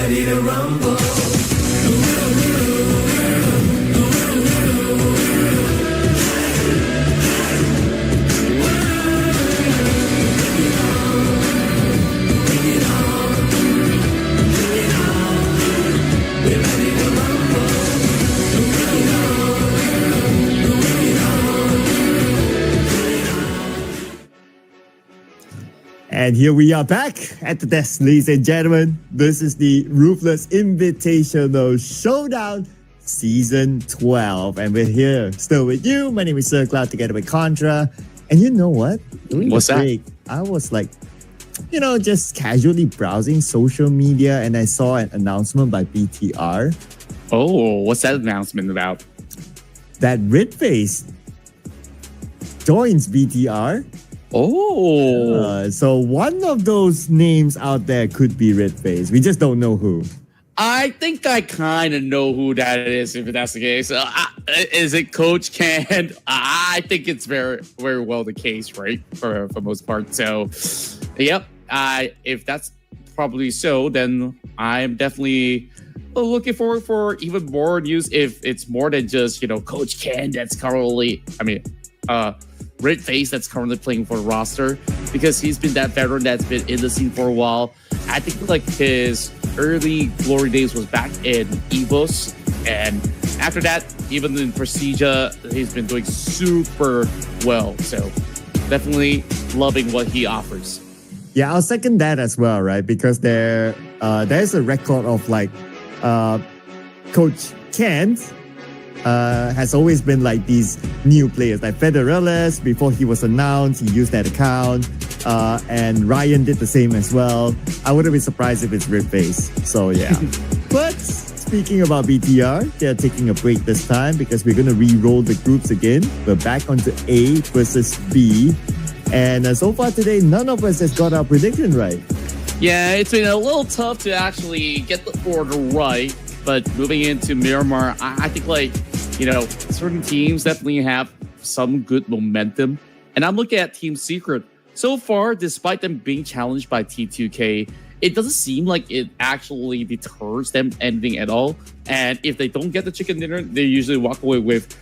ready to rumble. And here we are back at the desk, ladies and gentlemen. This is the Ruthless Invitational Showdown Season 12. And we're here still with you. My name is Sir Cloud together with Contra. And you know what? During What's the break, I was like, just casually browsing social media and I saw an announcement by BTR Oh, what's that announcement about? that Redface joins BTR. Oh, So one of those names out there could be Redface. We just don't know who. I think I kind of know who that is. If that's the case, is it Coach Ken? I think it's very, very well the case, right? For most part. So, yep. If that's probably so, then I'm definitely looking forward for even more news. If it's more than just Coach Ken that's currently, Red Face that's currently playing for the roster, because he's been that veteran that's been in the scene for a while. I think like his early glory days was back in EVOS, and after that, even in Prestige, he's been doing super well. So definitely loving what he offers. Yeah, I'll second that as well, right? Because there's a record of Coach Ken has always been like these new players, like Federales. Before he was announced, he used that account, and Ryan did the same as well. I wouldn't be surprised if it's Redface. So yeah. But speaking about BTR, they're taking a break this time because we're going to re-roll the groups again. We're back onto A versus B. And so far today, none of us has got our prediction right. Yeah, it's been a little tough to actually get the order right. But moving into Miramar, I think certain teams definitely have some good momentum. And I'm looking at Team Secret. So far, despite them being challenged by T2K, it doesn't seem like it actually deters them anything at all. And if they don't get the chicken dinner, they usually walk away with,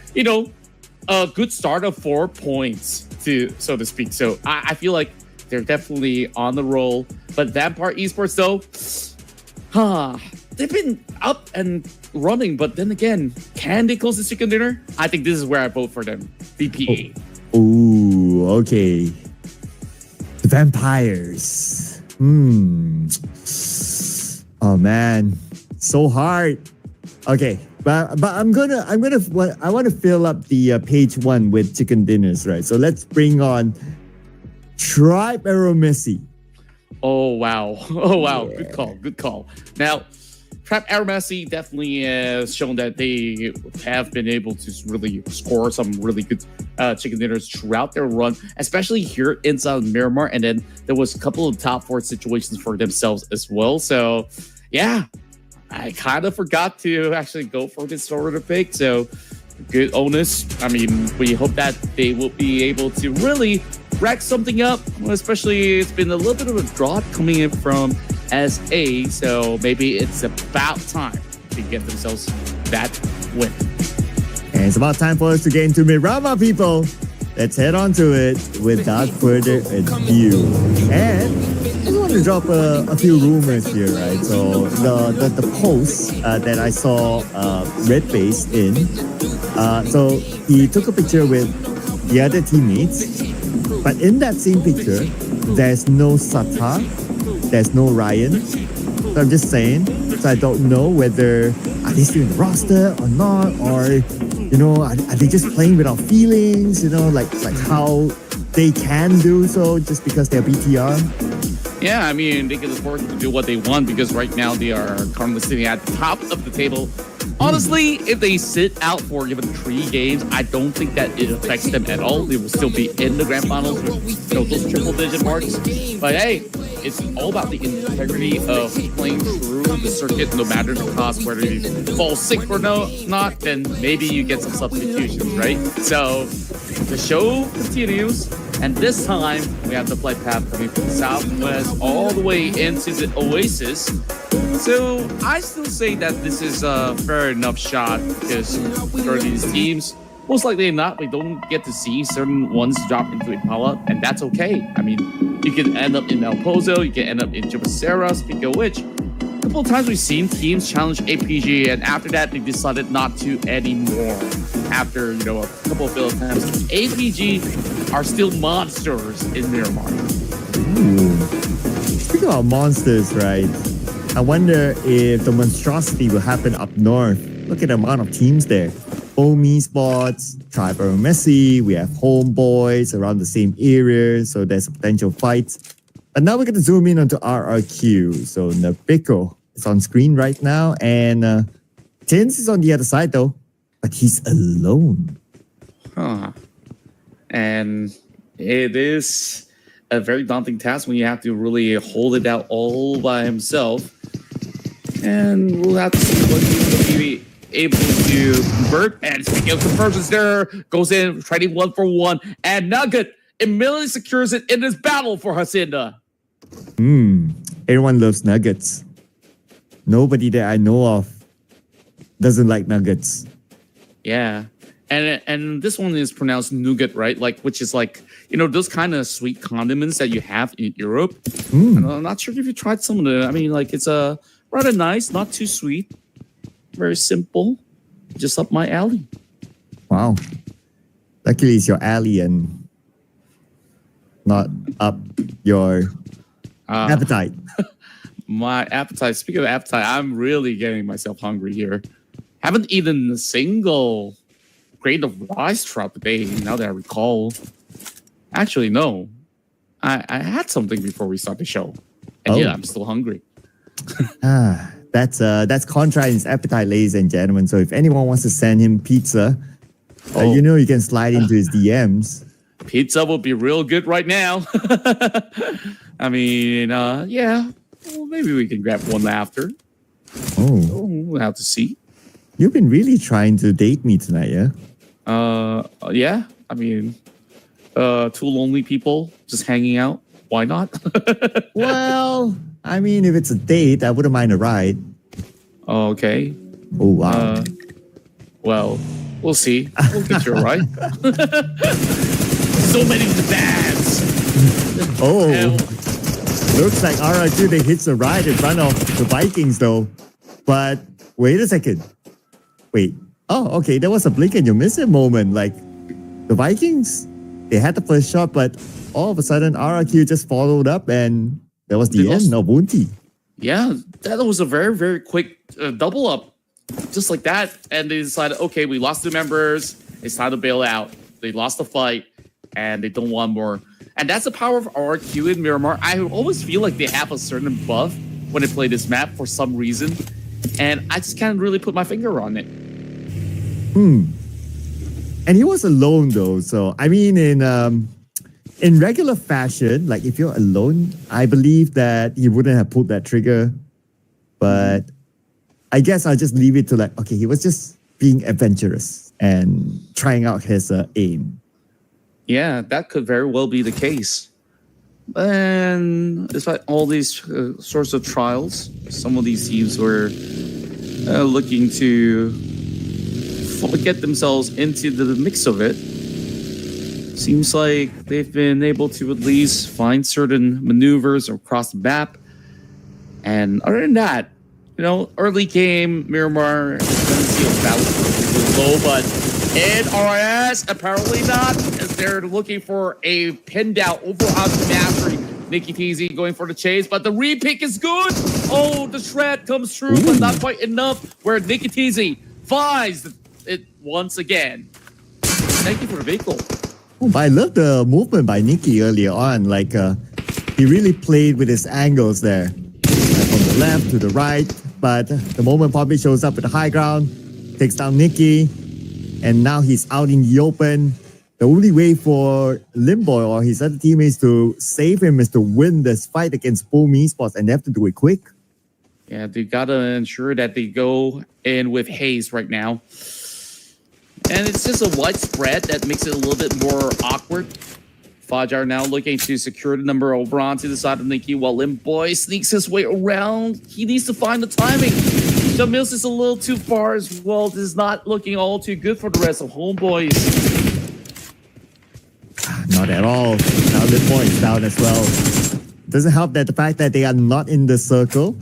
a good start of 4 points, so to speak. So I feel like they're definitely on the roll. But Vampire Esports, though, they've been up and running, but then again, can they close the chicken dinner? I think this is where I vote for them. VPA. Ooh, okay. The Vampires. Oh man, so hard. Okay, but I want to fill up the page one with chicken dinners, right? So let's bring on Tribe Arrow Messi. Oh wow. Yeah. Yeah. Good call. Now, Trap Air Messi definitely has shown that they have been able to really score some really good chicken dinners throughout their run, especially here inside Miramar. And then there was a couple of top 4 situations for themselves as well. So, yeah, I kind of forgot to actually go for this sort of pick. So, good onus. I mean, we hope that they will be able to really rack something up, especially it's been a little bit of a drought coming in from SA, so maybe it's about time to get themselves that win. And it's about time for us to get into Miramar, people. Let's head on to it without further ado. And I just want to drop a few rumors here, right? So the post that I saw Redface in, so he took a picture with the other teammates, but in that same picture, there's no Sata, there's no Ryan. So I'm just saying, so I don't know whether are they still in the roster or not, or are they just playing without feelings, like how they can do so just because they're BTR. Yeah, I mean, they can afford to do what they want because right now they are currently sitting at the top of the table. Honestly, if they sit out for even 3 games, I don't think that it affects them at all. They will still be in the grand finals with those triple-digit marks. But hey, it's all about the integrity of playing through the circuit, no matter the cost, whether you fall sick or not, then maybe you get some substitutions, right? So the show continues, and this time we have the flight path coming from the southwest all the way into the Oasis. So I still say that this is a fair enough shot because for these teams, most likely not, we don't get to see certain ones drop into Impala, and that's okay. I mean, you can end up in El Pozo, you can end up in Jabasera, speaking of which. A couple of times we've seen teams challenge APG, and after that, they decided not to anymore. After, a couple of failed attempts, APG are still monsters in Miramar. Ooh. Speaking about monsters, right? I wonder if the monstrosity will happen up north. Look at the amount of teams there. Foamy Spots, Triber Messi, we have Homeboys around the same area, so there's a potential fight. But now we're going to zoom in onto RRQ. So Nabico is on screen right now, and Tins is on the other side though, but he's alone. Huh. And it is a very daunting task when you have to really hold it out all by himself. And we'll have to see what he's going to be able to convert. And speaking of conversions there, goes in, trading 1-for-1. And Nugget immediately secures it in this battle for Hacienda. Everyone loves nuggets. Nobody that I know of doesn't like nuggets. Yeah. And this one is pronounced nougat, right? Which is those kind of sweet condiments that you have in Europe. And I'm not sure if you tried some of them. I mean, it's a rather nice, not too sweet, very simple, just up my alley. Wow. Luckily, it's your alley and not up your appetite. My appetite. Speaking of appetite, I'm really getting myself hungry here. Haven't eaten a single grade of rice trout today, now that I recall. Actually, no. I had something before we start the show. And yeah, I'm still hungry. That's Contra in his appetite, ladies and gentlemen. So if anyone wants to send him pizza, you can slide into his DMs. Pizza will be real good right now. I mean, yeah. Well, maybe we can grab one after. We'll have to see. You've been really trying to date me tonight, yeah? Yeah. I mean, two lonely people just hanging out. Why not? Well, I mean, if it's a date, I wouldn't mind a ride. Okay. Oh, wow. Well, we'll see. We'll get you a ride. So many demands. Looks like RRQ, they hits a ride in front of the Vikings, though. But wait a second. Wait. Oh, okay. There was a blink and you miss it moment. The Vikings, they had the first shot, but all of a sudden, RRQ just followed up, and that was the end of Bounty. Yeah, that was a very, very quick double up, just like that. And they decided, okay, we lost 2 members. It's time to bail out. They lost the fight, and they don't want more. And that's the power of RRQ in Miramar. I always feel like they have a certain buff when they play this map for some reason, and I just can't really put my finger on it. And he was alone, though. So, I mean, in regular fashion, if you're alone, I believe that he wouldn't have pulled that trigger. But I guess I'll just leave it to okay, he was just being adventurous and trying out his aim. Yeah, that could very well be the case. And despite all these sorts of trials, some of these teams were looking to get themselves into the mix of it. Seems like they've been able to at least find certain maneuvers across the map. And other than that, early game, Miramar doesn't see a battle low, but in RS, apparently not, as they're looking for a pinned down overall mastery. Nikki Teasy going for the chase, but the repick is good. Oh, the shred comes through, but not quite enough, where Nikki Teasy finds it once again. Thank you for the vehicle. But I love the movement by Nikki earlier on. He really played with his angles there. From the left to the right. But the moment Poppy shows up at the high ground, takes down Nikki, and now he's out in the open. The only way for Limboy or his other teammates to save him is to win this fight against Boom Esports, and they have to do it quick. Yeah, they gotta ensure that they go in with haze right now. And it's just a wide spread that makes it a little bit more awkward Fajar now looking to secure the number over onto the side of Nikki while Limboy sneaks his way around. He needs to find the timing. Jamils is a little too far as well. This is not looking all too good for the rest of Homeboys. Not at all. Now Limboy is down as well. Doesn't help that the fact that they are not in the circle.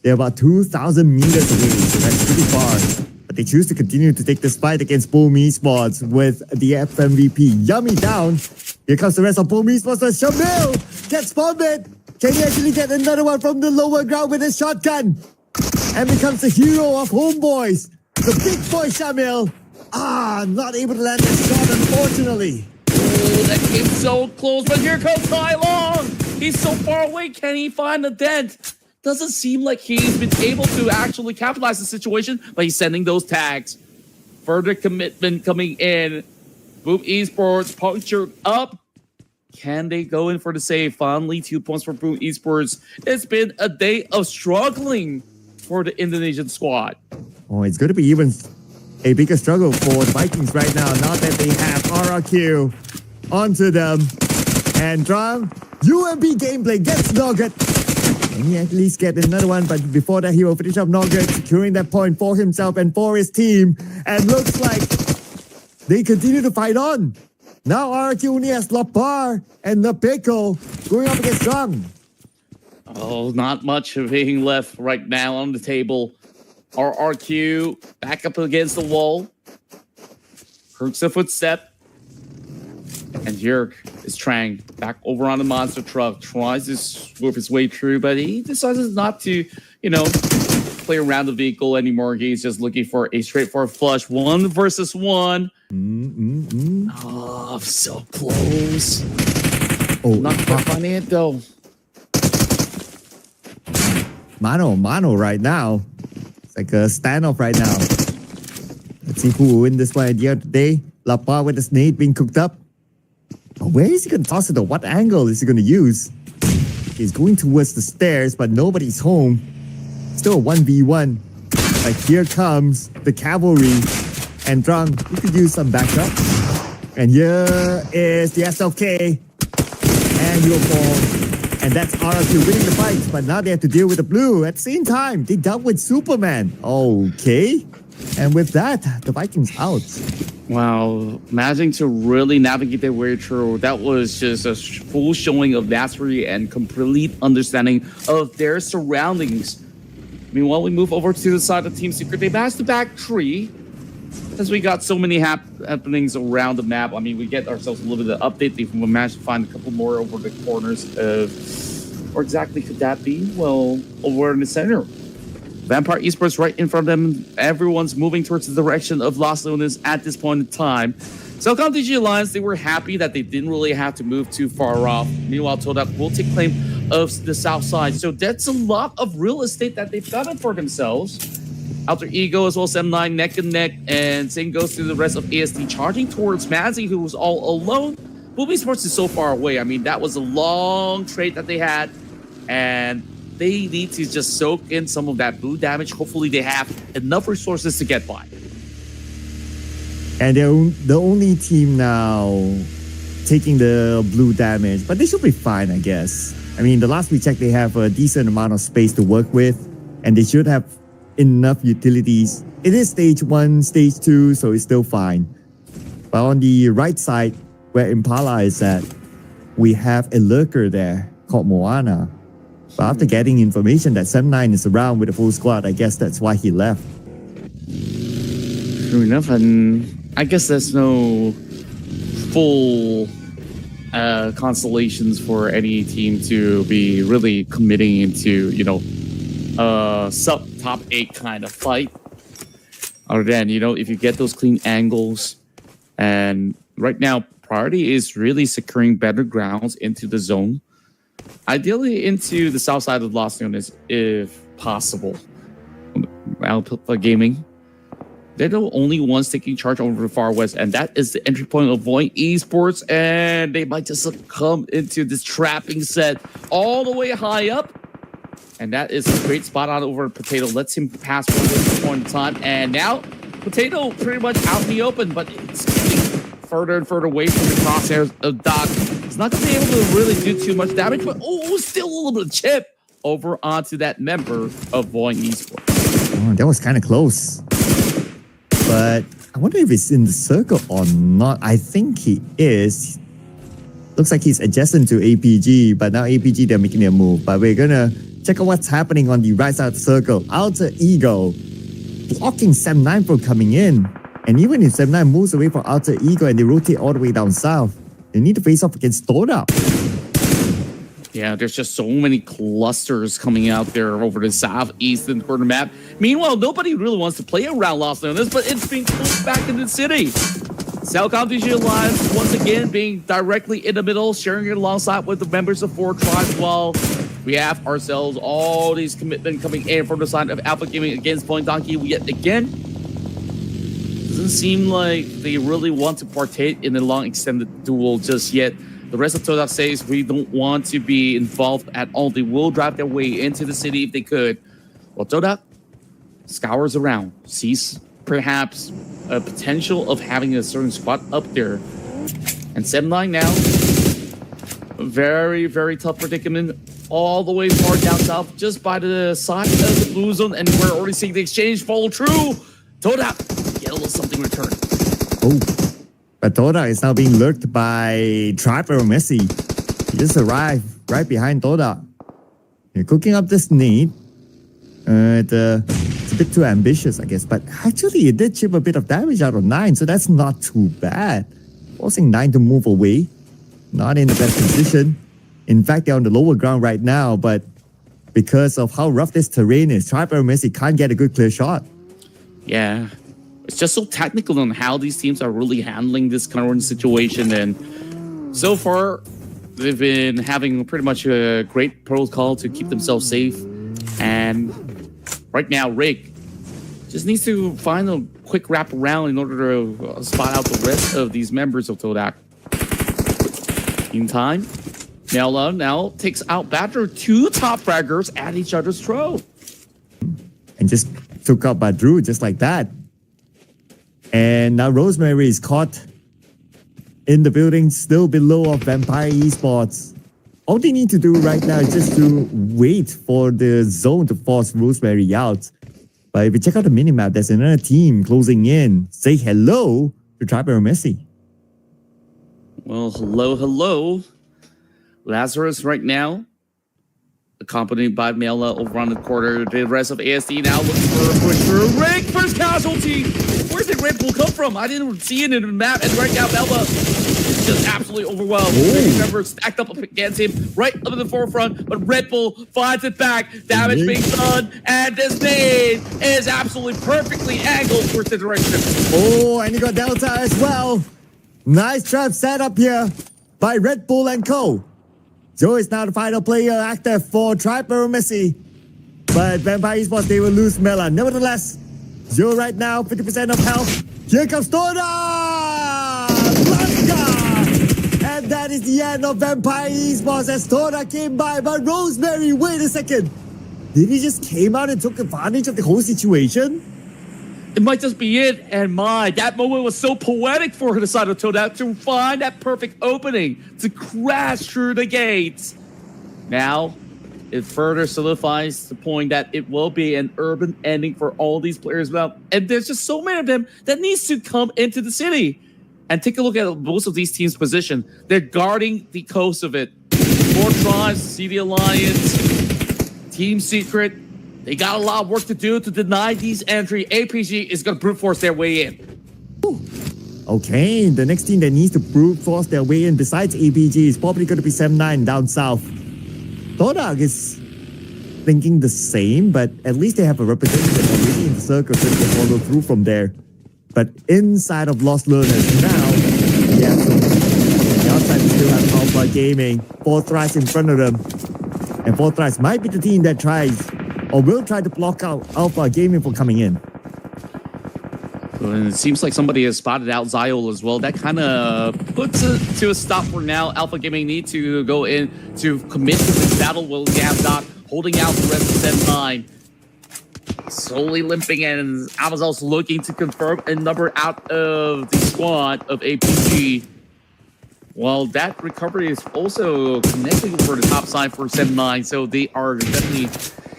They're about 2,000 meters away, so that's pretty far. But they choose to continue to take this fight against Boom Esports with the FMVP Yummy down. Here comes the rest of Boom Esports. Shamil gets bombed. Can he actually get another one from the lower ground with a shotgun? And becomes the hero of Homeboys. The big boy Shamil. Not able to land this shot, unfortunately. Oh, that came so close, but here comes Tai Long. He's so far away. Can he find the dent? Doesn't seem like he's been able to actually capitalize the situation, but he's sending those tags. Further commitment coming in. Boom Esports punctured up. Can they go in for the save? Finally, 2 points for Boom Esports. It's been a day of struggling for the Indonesian squad. Oh, it's going to be even a bigger struggle for the Vikings right now. Now that they have RRQ onto them. And Drum, UMB gameplay gets Nugget. And he at least get another one, but before that he will finish up Nugget, securing that point for himself and for his team. And looks like they continue to fight on. Now RRQ only has Lapar and the Pickle going up against Drum. Oh, not much of being left right now on the table. RRQ back up against the wall. Kirk's a footstep. And Yerk is trying back over on the monster truck, tries to swoop his way through, but he decides not to, play around the vehicle anymore. He's just looking for a straightforward flush. 1 versus 1. Oh, so close. Oh, not quite finding it though. Mano right now. It's like a standoff right now. Let's see who will win this one at the end of the day. Lapar with the snake being cooked up. Where is he going to toss it though? What angle is he going to use? He's going towards the stairs, but nobody's home. Still a 1v1. But here comes the cavalry. And Drang, you could use some backup. And here is the SLK. And you'll fall. And that's RRQ winning the fight. But now they have to deal with the blue. At the same time, they dealt with Superman. Okay. And with that, the Vikings out. Wow, managing to really navigate their way through. That was just a full showing of mastery and complete understanding of their surroundings. Meanwhile, we move over to the side of Team Secret. They managed to back 3 as we got so many happenings around the map. I mean, we get ourselves a little bit of update. We managed to find a couple more over the corners of, where exactly could that be? Well, over in the center. Vampire Esports right in front of them. Everyone's moving towards the direction of Los Lunas at this point in time. So TG Alliance, they were happy that they didn't really have to move too far off. Meanwhile, Todak will take claim of the south side. So that's a lot of real estate that they've gotten for themselves. Alter Ego as well as M9 neck and neck. And same goes to the rest of ASD charging towards Mazzy, who was all alone. Boom Esports is so far away. I mean, that was a long trade that they had. And they need to just soak in some of that blue damage. Hopefully they have enough resources to get by. And they're the only team now taking the blue damage. But they should be fine, I guess. I mean, the last we checked, they have a decent amount of space to work with. And they should have enough utilities. It is stage 1, stage 2, so it's still fine. But on the right side, where Impala is at, we have a lurker there called Moana. But after getting information that Sem9 is around with a full squad, I guess that's why he left. True enough, and I guess there's no full constellations for any team to be really committing into, sub top 8 kind of fight. Other than, if you get those clean angles, and right now, priority is really securing better grounds into the zone. Ideally into the south side of Los Lunas, if possible. Alpha Gaming, they're the only ones taking charge over the far west, and that is the entry point of Void Esports, and they might just come into this trapping set all the way high up. And that is a great spot on over Potato. Lets him pass for this point in time, and now Potato pretty much out in the open, but it's getting further and further away from the crosshairs of Doc. He's not going to be able to really do too much damage, but still a little bit of chip over onto that member of Void Esports. Oh, that was kind of close. But I wonder if he's in the circle or not. I think he is. Looks like he's adjacent to APG, but now APG, they're making their move. But we're going to check out what's happening on the right side of the circle. Alter Ego blocking Sam9 from coming in. And even if Sam9 moves away from Alter Ego and they rotate all the way down south, they need to face off against Toda. Yeah, there's just so many clusters coming out there over the southeastern corner map. Meanwhile, nobody really wants to play around Lost Lunas, but it's being pulled back into the city. Cellcom DG Alliance once again being directly in the middle, sharing it alongside with the members of 4 tribes, while we have ourselves all these commitment coming in from the side of Alpha Gaming against Point Donkey yet again. Doesn't seem like they really want to partake in a long extended duel just yet. The rest of Todak says we don't want to be involved at all. They will drive their way into the city if they could. Well, Todak scours around, sees perhaps a potential of having a certain spot up there. And 7-9 now, a very, very tough predicament all the way far down south, just by the side of the blue zone, and we're already seeing the exchange follow true. Todak, get a little something return. Oh, but Toda is now being lurked by Triper Messi. He just arrived right behind Toda. They're cooking up this need. It's a bit too ambitious, I guess. But actually, it did chip a bit of damage out of 9, so that's not too bad. Forcing 9 to move away. Not in the best position. In fact, they're on the lower ground right now, but because of how rough this terrain is, Triper Messi can't get a good clear shot. Yeah. It's just so technical on how these teams are really handling this current situation. And so far, they've been having pretty much a great protocol to keep themselves safe. And right now, Rick just needs to find a quick wrap around in order to spot out the rest of these members of Todak. Meantime, Mela now takes out Badger, 2 top fraggers at each other's throat. And just took out Badru just like that. And now Rosemary is caught in the building, still below of Vampire Esports. All they need to do right now is just to wait for the zone to force Rosemary out. But if you check out the minimap, there's another team closing in. Say hello to Triper Messi. Well, hello. Lazarus right now, accompanied by Mela over on the corner. The rest of ASD now looking for a push for Rick, first casualty. Where did Red Bull come from? I didn't see it in the map. And right now, Mela is just absolutely overwhelmed. Remember, stacked up against him right up in the forefront. But Red Bull finds it back. Damage being done. And this nade is absolutely perfectly angled towards the direction. Oh, and you got Delta as well. Nice trap set up here by Red Bull and Co. Joe is now the final player active for Triper Messi. But Vampire Esports, they will lose Mela. Nevertheless, Joe right now, 50% of health. Here comes Toda! Blanca! And that is the end of Vampire Esports as Toda came by. But Rosemary, wait a second. Did he just came out and took advantage of the whole situation? It might just be it. And that moment was so poetic for the side of Toda to find that perfect opening to crash through the gates. Now, it further solidifies the point that it will be an urban ending for all these players. And there's just so many of them that needs to come into the city. And take a look at most of these teams' position. They're guarding the coast of it. 4 tribes, CD Alliance, Team Secret. They got a lot of work to do to deny these entry. APG is going to brute force their way in. Okay, the next team that needs to brute force their way in besides APG is probably going to be 7-9 down south. Todak is thinking the same, but at least they have a representative already in the circle so they can follow through from there. But inside of Lost Learners now, yeah, so the outside we still have Alpha Gaming, 4 tries in front of them. And 4 tries might be the team that tries or will try to block out Alpha Gaming from coming in. And it seems like somebody has spotted out Ziol as well. That kind of puts it to a stop for now. Alpha Gaming need to go in to commit to this battle. Will Gavdot holding out the rest of 7-9. Slowly limping in, and Amazon's looking to confirm a number out of the squad of APG. Well, that recovery is also connecting for the top side for 7-9, so they are definitely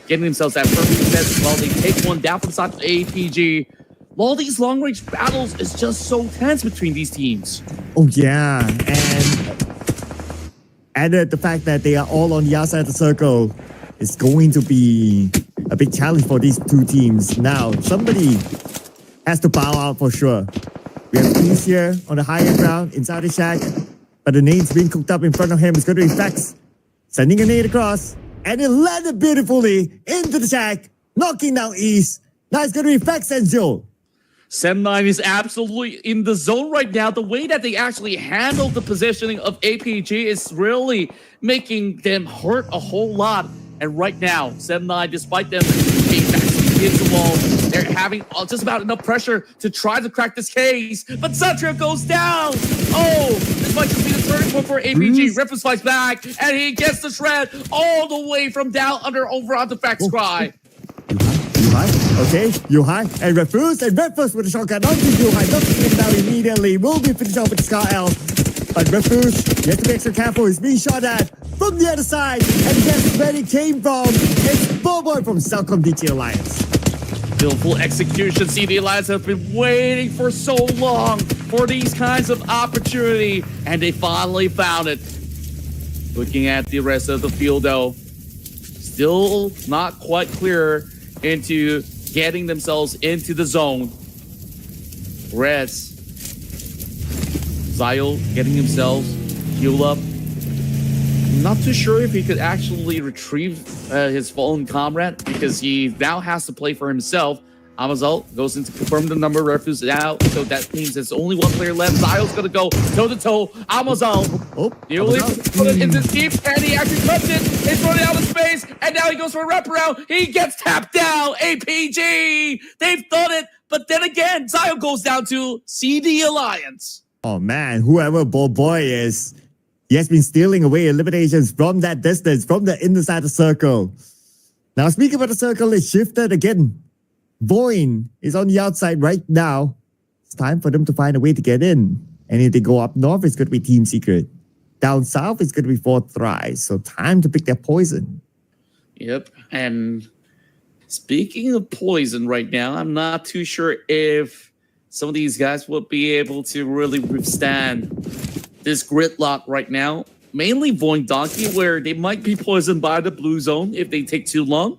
getting themselves that perfect set while they take one down from the side of APG. All these long-range battles is just so tense between these teams. Oh yeah, and added the fact that they are all on the outside of the circle is going to be a big challenge for these two teams. Now, somebody has to bow out for sure. We have Peace here on the higher ground inside the shack, but the nade's being cooked up in front of him. It's going to be Fex sending a nade across, and it landed beautifully into the shack, knocking down East. Now it's going to be Fex and Joe. 7-9 is absolutely in the zone right now. The way that they actually handle the positioning of APG is really making them hurt a whole lot. And right now, 7-9, despite them being back against the wall, they're having just about enough pressure to try to crack this case. But Satria goes down. Oh, this might just be the turning point for APG. Refus fights back, and he gets the shred all the way from down under over onto Fex Cry. Okay, Yuhai and Refus, and Refus with a shotgun onto Yuhai, knocking him down immediately. Will be finished off with Scar L. But Refus, he has to be extra careful. He's being shot at from the other side, and guess where he came from? It's Boboy from Celcom DT Alliance. Skillful execution. See, the Alliance have been waiting for so long for these kinds of opportunity, and they finally found it. Looking at the rest of the field, though, still not quite clear into getting themselves into the zone. Reds, Zyle getting himself healed up. Not too sure if he could actually retrieve his fallen comrade because he now has to play for himself. Amazal goes in to confirm the number, Refus out, so that means there's only one player left. Zyle's gonna go toe-to-toe. Amazal, the only put it in the deep, and he actually cuts it. It's running out of space, and now he goes for a wraparound. He gets tapped down. APG, they've done it, but then again, Zyle goes down to CD Alliance. Oh man, whoever Boboy is, he has been stealing away eliminations from that distance, from the inside the circle. Now, speaking about the circle, it's shifted again. Boyne is on the outside right now. It's time for them to find a way to get in. And if they go up north, it's going to be Team Secret. Down south, it's going to be Fourth Thrice. So time to pick their poison. Yep. And speaking of poison right now, I'm not too sure if some of these guys will be able to really withstand this gridlock right now. Mainly Void Donkey, where they might be poisoned by the blue zone if they take too long.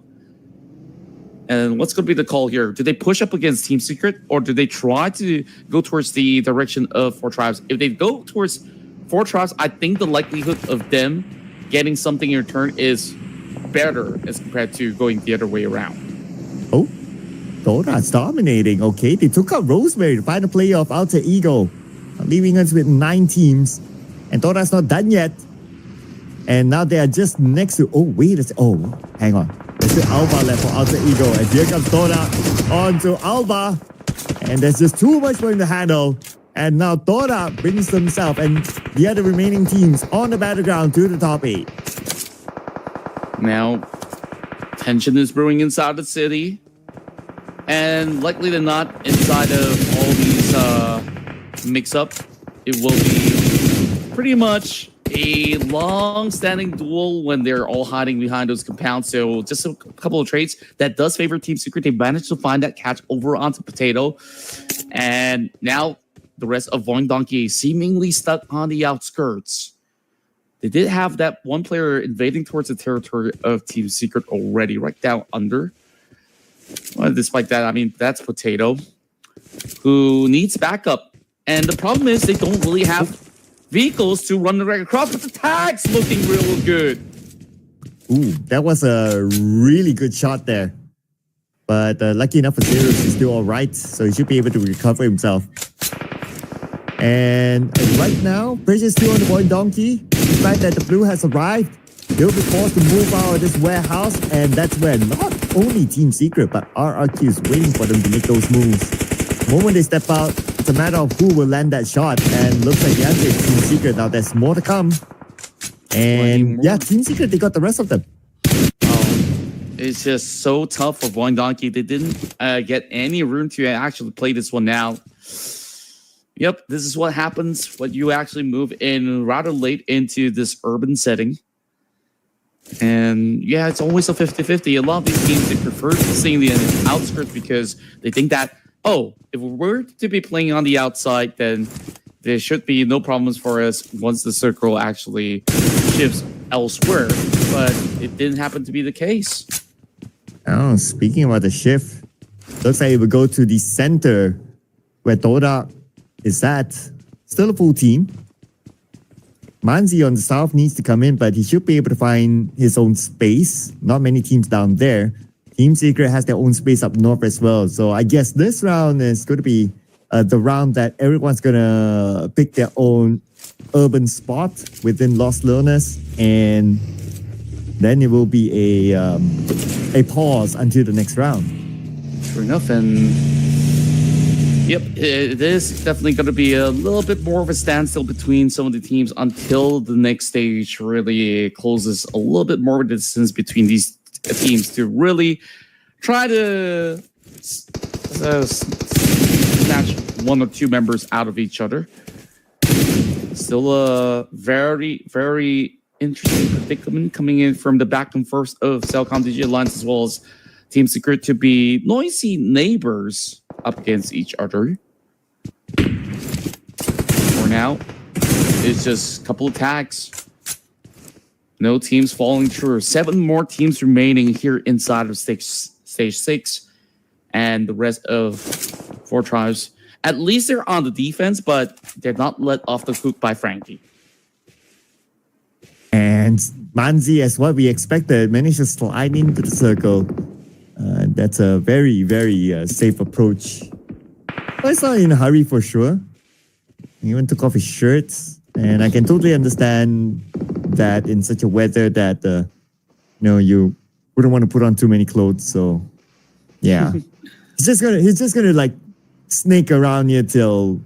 And what's going to be the call here? Do they push up against Team Secret, or do they try to go towards the direction of Four Tribes? If they go towards Four Tribes, I think the likelihood of them getting something in return is better as compared to going the other way around. Oh, Dora's dominating. Okay, they took out Rosemary to find a player of Alter Ego, leaving us with 9 teams. And Dora's not done yet. And now they are just next to... Oh, wait a second. Oh, hang on. There's still Alba left for Alter Ego. And here comes Dora onto Alba. And there's just too much for him to handle. And now Dora brings himself and the other remaining teams on the battleground to the top 8. Now, tension is brewing inside the city. And likely than not, inside of all these mix-up, it will be pretty much a long-standing duel when they're all hiding behind those compounds. So just a couple of traits that does favor Team Secret. They managed to find that catch over onto Potato. And now the rest of Void Donkey seemingly stuck on the outskirts. They did have that one player invading towards the territory of Team Secret already, right down under. Well, despite that, I mean, that's Potato, who needs backup. And the problem is they don't really have vehicles to run the right across, but the tag's looking real good. Ooh, that was a really good shot there. But lucky enough for Seru, he's still all right, so he should be able to recover himself. And right now, pressure's still on the Void Donkey. The fact that the blue has arrived, they'll be forced to move out of this warehouse, and that's where not only Team Secret, but RRQ is waiting for them to make those moves. The moment they step out, it's a matter of who will land that shot, and looks like the answer is Team Secret. Now there's more to come. And yeah, Team Secret, they got the rest of them. It's just so tough for Void Donkey. They didn't get any room to actually play this one out. Yep, this is what happens when you actually move in rather late into this urban setting. And yeah, it's always a 50-50. A lot of these teams, they prefer to stay in the outskirts because they think that, oh, if we're to be playing on the outside, then there should be no problems for us once the circle actually shifts elsewhere. But it didn't happen to be the case. Oh, speaking about the shift, looks like it will go to the center where Toda is at. Still a full team. Manzi on the south needs to come in, but he should be able to find his own space. Not many teams down there. Team Secret has their own space up north as well. So I guess this round is going to be the round that everyone's going to pick their own urban spot within Los Leones. And then it will be a pause until the next round. Sure enough, and yep, it is definitely going to be a little bit more of a standstill between some of the teams until the next stage really closes a little bit more distance between these teams to really try to snatch one or two members out of each other. Still a very, very interesting predicament coming in from the back and forth of Cellcom DG Alliance as well as Team Secret to be noisy neighbors up against each other. For now, it's just a couple of tags. No teams falling through. 7 more teams remaining here inside of stage 6. And the rest of 4 tribes, at least they're on the defense, but they're not let off the hook by Frankie. And Manzi, as what we expected, managed to slide into the circle. That's a very, very safe approach. But it's not in a hurry for sure. He even took off his shirts. And I can totally understand that in such a weather that, you wouldn't want to put on too many clothes. So, yeah. he's just gonna like snake around here till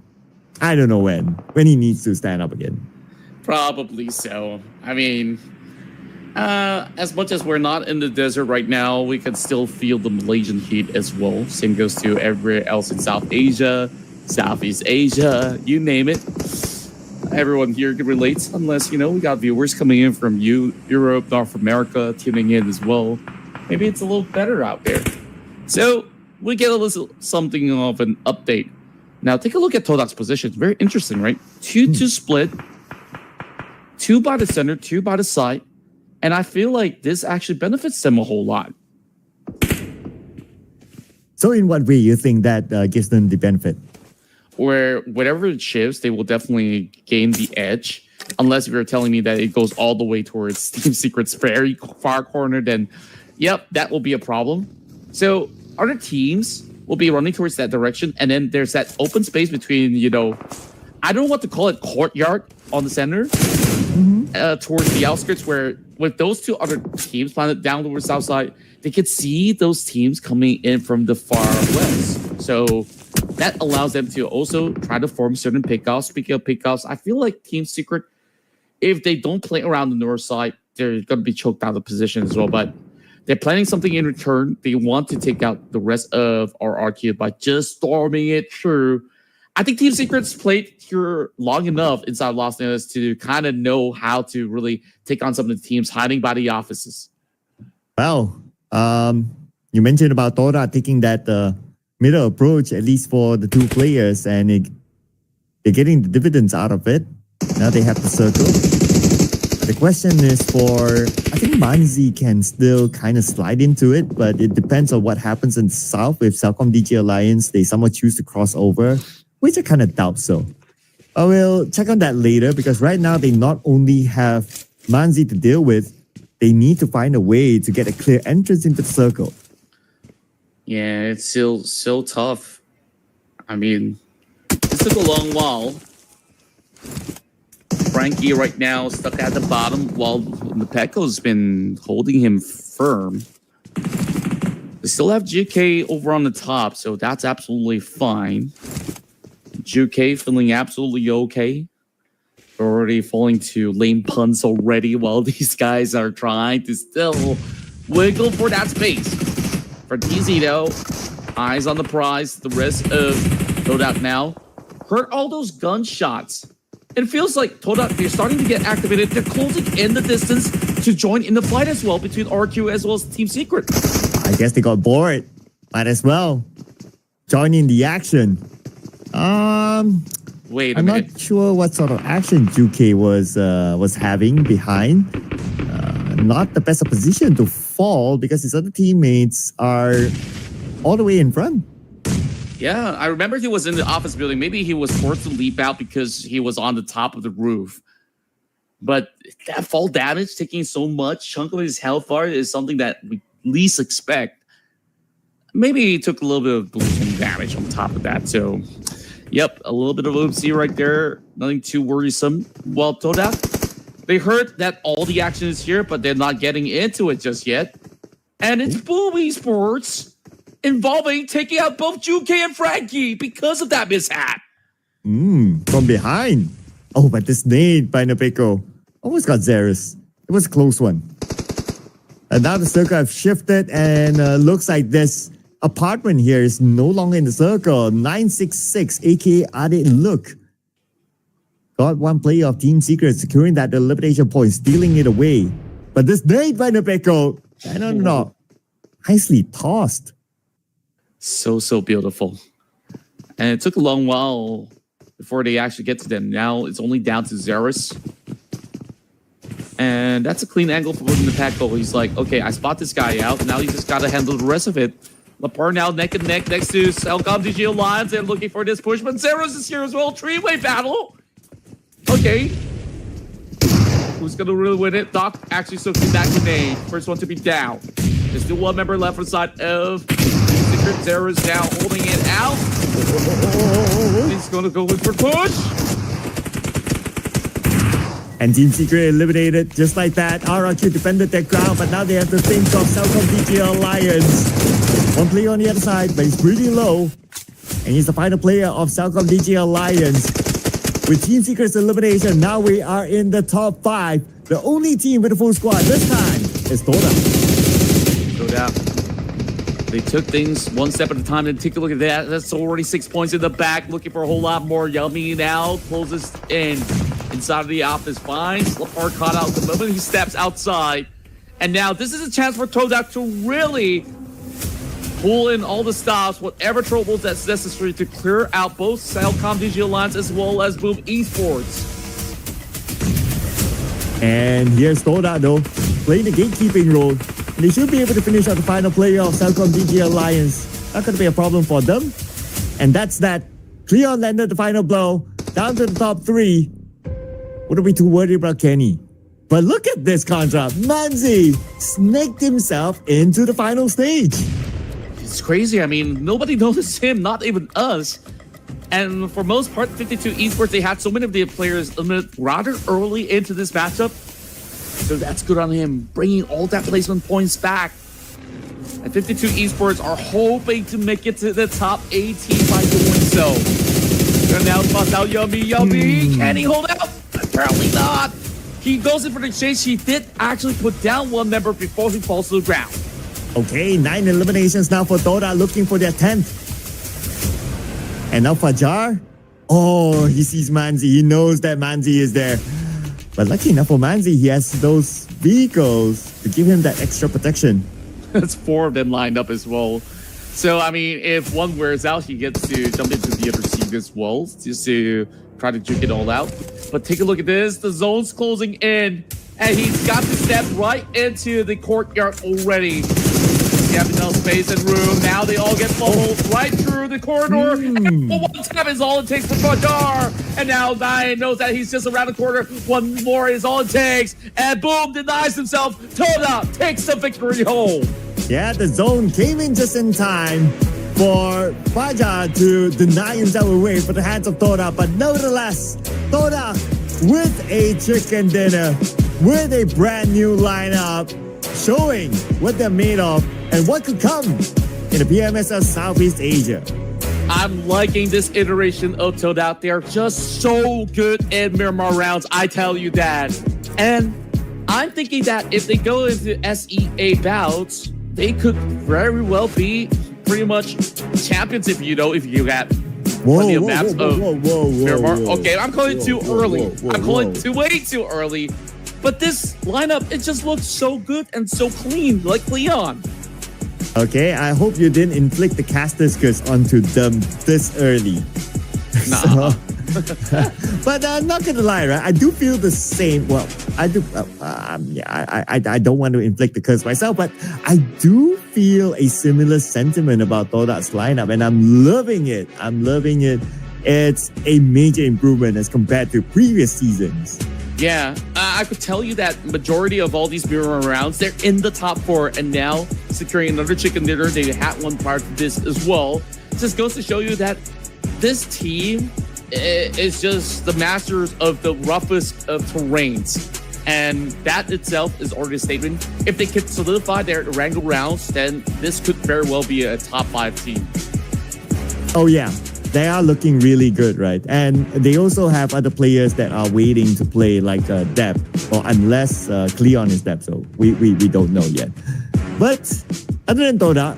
I don't know when he needs to stand up again. Probably so. I mean, as much as we're not in the desert right now, we can still feel the Malaysian heat as well. Same goes to everywhere else in South Asia, Southeast Asia, you name it. Everyone here can relate, unless, we got viewers coming in from Europe, North America, tuning in as well. Maybe it's a little better out there. So we get a little something of an update. Now take a look at Todak's position. Very interesting, right? 2-2 split. 2 by the center, 2 by the side. And I feel like this actually benefits them a whole lot. So in what way you think that gives them the benefit? Where whatever it shifts, they will definitely gain the edge. Unless if you're telling me that it goes all the way towards Team Secret's very far corner, then yep, that will be a problem. So other teams will be running towards that direction. And then there's that open space between, I don't know what to call it, courtyard on the center. Towards the outskirts, where with those 2 other teams planted down towards the south side, they could see those teams coming in from the far west. So that allows them to also try to form certain pickoffs. Speaking of pickoffs, I feel like Team Secret, if they don't play around the north side, they're going to be choked out of position as well. But they're planning something in return. They want to take out the rest of our RQ by just storming it through. I think Team Secret's played here long enough inside Los Angeles to kind of know how to really take on some of the teams hiding by the offices. Well, you mentioned about Toda taking that middle approach, at least for the 2 players, and they're getting the dividends out of it. Now they have the circle. The question is I think Manzi can still kind of slide into it, but it depends on what happens in the south. With Cellcom DG Alliance, they somewhat choose to cross over, which I kind of doubt so. I will check on that later, because right now they not only have Manzi to deal with, they need to find a way to get a clear entrance into the circle. Yeah, it's still so tough. I mean, it took a long while. Frankie right now stuck at the bottom while the Pecco's been holding him firm. They still have GK over on the top, so that's absolutely fine. GK feeling absolutely okay. Already falling to lame puns already while these guys are trying to still wiggle for that space. For TZ though, eyes on the prize. The rest of Loadout now. heard all those gunshots. It feels like Toda, they're starting to get activated. They're closing in the distance to join in the fight as well between RQ as well as Team Secret. I guess they got bored. Might as well join in the action. Wait a I'm minute. not sure what sort of action UK was having behind. Not the best of position to fall because his other teammates are all the way in front. Yeah, I remember he was in the office building. Maybe he was forced to leap out because he was on the top of the roof. But that fall damage, taking so much chunk of his health bar, is something that we least expect. Maybe he took a little bit of boosting damage on top of that. So, yep, a little bit of oopsie right there. Nothing too worrisome. Well, Toda, they heard that all the action is here, but they're not getting into it just yet. And it's Boom Esports involving taking out both Juke and Frankie because of that mishap. From behind. Oh, but this nade by Napeko almost got Zerus. It was a close one. And now the circle have shifted and looks like this apartment here is no longer in the circle. 966, aka Ade Look. Got one player of Team Secret securing that elimination point, stealing it away. But this nade by Napeko, I don't know. Nicely tossed. So beautiful. And it took a long while before they actually get to them. Now it's only down to Zerus. And that's a clean angle for the pack goal. He's like, okay, I spot this guy out. Now you just got to handle the rest of it. Lapar now neck and neck next to Cellcom DG Alliance and looking for this push. But Zerus is here as well. Three-way battle. Okay. Who's going to really win it? Doc actually soaks that grenade. First one to be down. There's still one member left on the side of Secret. Zerus now holding it out. He's going to go in for push. And Team Secret eliminated just like that. RRQ defended their ground, but now they have to think of Cellcom DG Alliance. One player on the other side, but he's pretty low. And he's the final player of Cellcom DG Alliance. With Team Secret's elimination, now we are in the top 5. The only team with a full squad this time is Toda. They took things one step at a time and take a look at that. That's already 6 points in the back. Looking for a whole lot more. Yummy now closes in. Inside of the office finds Lapar caught out the moment he steps outside. And now this is a chance for Todak to really pull in all the stops, whatever troubles that's necessary to clear out both Cellcom DG Alliance as well as Boom Esports. And here's Toda though, playing the gatekeeping role. They should be able to finish out the final player of Cellcom DG Alliance. Not going to be a problem for them. And that's that. Cleon landed the final blow. Down to the top 3. Wouldn't be too worried about Kenny. But look at this contrast. Manzi snaked himself into the final stage. It's crazy. I mean, nobody noticed him, not even us. And for most part, 52 Esports, they had so many of their players eliminated rather early into this matchup. So that's good on him, bringing all that placement points back. And 52 Esports are hoping to make it to the top 18 by doing so. And now toss out Yummy. Can he hold out? Apparently not. He goes in for the chase. He did actually put down one member before he falls to the ground. Okay, 9 eliminations now for Toda, looking for their 10th. And now Fajar. Oh, he sees Manzi. He knows that Manzi is there. But lucky enough for Manzi, he has those vehicles to give him that extra protection. That's 4 of them lined up as well. So, I mean, if one wears out, he gets to jump into the other seat as well, just to try to juke it all out. But take a look at this. The zone's closing in, and he's got to step right into the courtyard already. They have enough space and room. Now they all get funneled right through the corridor. And one tap is all it takes for Fadar. And now Nine knows that he's just around the corner. One more is all it takes. And boom, denies himself. Toda takes the victory home. Yeah, the zone came in just in time for Fajar to deny himself away for the hands of Toda. But nevertheless, Toda with a chicken dinner, with a brand new lineup, showing what they're made of and what could come in the PMSL Southeast Asia. I'm liking this iteration of Toda. They're just so good in Miramar rounds, I tell you that. And I'm thinking that if they go into SEA bouts, they could very well be pretty much champions if you get plenty of maps of whoa, Miramar. whoa. Okay, I'm calling it too Whoa, early. whoa, whoa, I'm calling whoa. it way too early. But this lineup, it just looks so good and so clean, like Leon. Okay, I hope you didn't inflict the caster's curse onto them this early. Nah. But not gonna lie, right? I do feel the same. Well, I do. I don't want to inflict the curse myself, but I do feel a similar sentiment about Toda's lineup, and I'm loving it. It's a major improvement as compared to previous seasons. Yeah, I could tell you that majority of all these mirror rounds, they're in the top 4, and now securing another chicken dinner. They had one part of this as well. It just goes to show you that this team is just the masters of the roughest of terrains. And that itself is already a statement. If they could solidify their wrangle rounds, then this could very well be a top 5 team. Oh yeah, they are looking really good, right? And they also have other players that are waiting to play, like Deb, or unless Cleon is Deb, so we don't know yet. But other than Toda,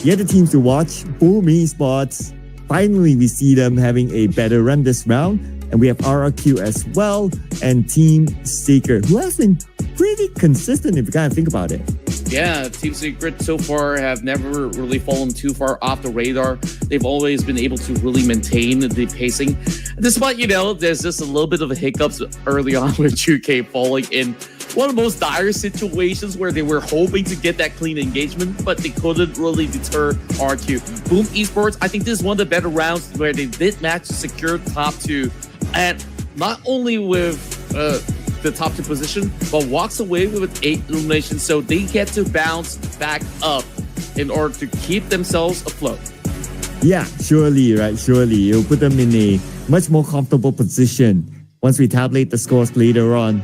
the other teams to watch, Boom Esports. Finally, we see them having a better run this round. And we have RRQ as well, and Team Secret, who has been pretty consistent if you kind of think about it. Yeah, Team Secret so far have never really fallen too far off the radar. They've always been able to really maintain the pacing. Despite, there's just a little bit of a hiccups early on with UK falling in one of the most dire situations where they were hoping to get that clean engagement, but they couldn't really deter RQ. Boom Esports, I think this is one of the better rounds where they did manage to secure top 2. And not only with the top 2 position, but walks away with 8 eliminations, so they get to bounce back up in order to keep themselves afloat. Yeah, surely, right? Surely. It'll put them in a much more comfortable position once we tabulate the scores later on.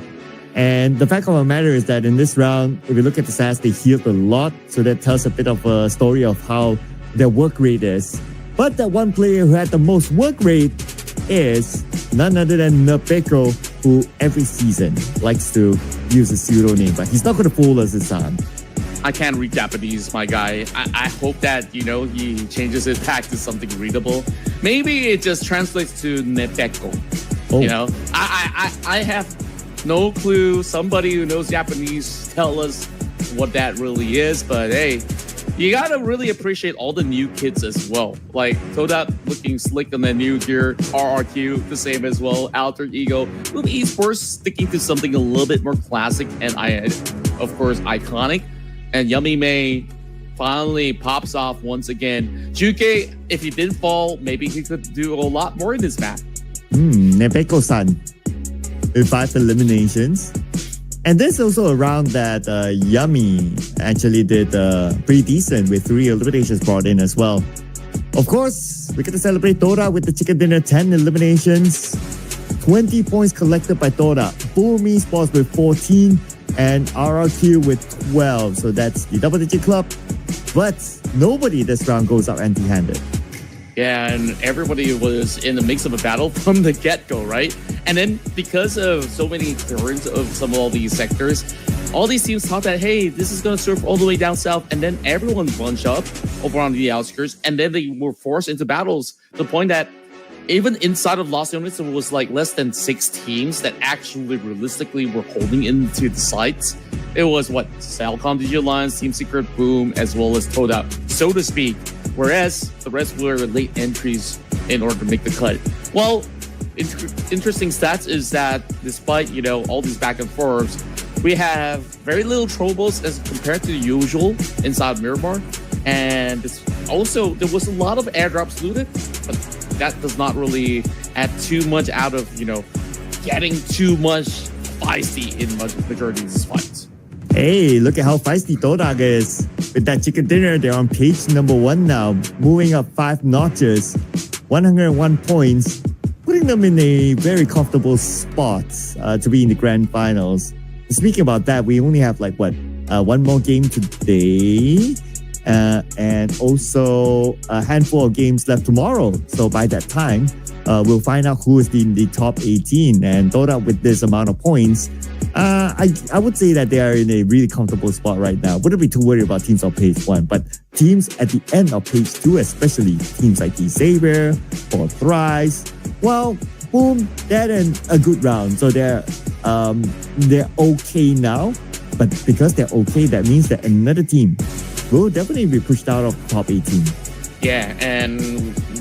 And the fact of the matter is that in this round, if you look at the stats, they healed a lot. So that tells a bit of a story of how their work rate is. But the one player who had the most work rate is none other than Nepeko, who every season likes to use a pseudonym, but he's not going to fool us this time. I can't read Japanese, my guy. I hope that, he changes it back to something readable. Maybe it just translates to Nepeko. Oh. I have no clue. Somebody who knows Japanese tell us what that really is, but hey, you gotta really appreciate all the new kids as well. Like Toda looking slick on the new gear, RRQ the same as well, Alter Ego, Boom Esports sticking to something a little bit more classic and of course iconic. And Yummy May finally pops off once again. Juke, if he didn't fall, maybe he could do a lot more in this map. Nepeko-san with 5 eliminations. And this also a round that Yummy actually did pretty decent with 3 eliminations brought in as well. Of course, we're going to celebrate Toda with the chicken dinner, 10 eliminations, 20 points collected by Toda, Boom Esports with 14, and RRQ with 12. So that's the double-digit club. But nobody this round goes out empty-handed. Yeah, and everybody was in the mix of a battle from the get-go, right? And then because of so many clearance of some of all these sectors, all these teams thought that, hey, this is going to surf all the way down south. And then everyone bunched up over on the outskirts. And then they were forced into battles to the point that even inside of Los Angeles, it was like less than 6 teams that actually realistically were holding into the sites. It was Salcom, Digi Alliance, Team Secret, Boom, as well as Toda, so to speak. Whereas the rest were late entries in order to make the cut. Well, interesting stats is that despite, all these back and forths, we have very little troubles as compared to the usual inside Miramar. And also, there was a lot of airdrops looted, but that does not really add too much out of, getting too much feisty in majority of these fights. Hey, look at how feisty Toda is. With that chicken dinner, they're on page number 1 now, moving up 5 notches, 101 points, putting them in a very comfortable spot to be in the grand finals. Speaking about that, we only have one more game today, and also a handful of games left tomorrow. So by that time, we'll find out who is in the top 18. And Toda with this amount of points I would say that they are in a really comfortable spot right now. Wouldn't be too worried about teams on page 1, but teams at the end of page 2, especially teams like the Xavier or Thrice, well, boom, they're in a good round. So they're okay now. But because they're okay, that means that another team will definitely be pushed out of top 18. Yeah, and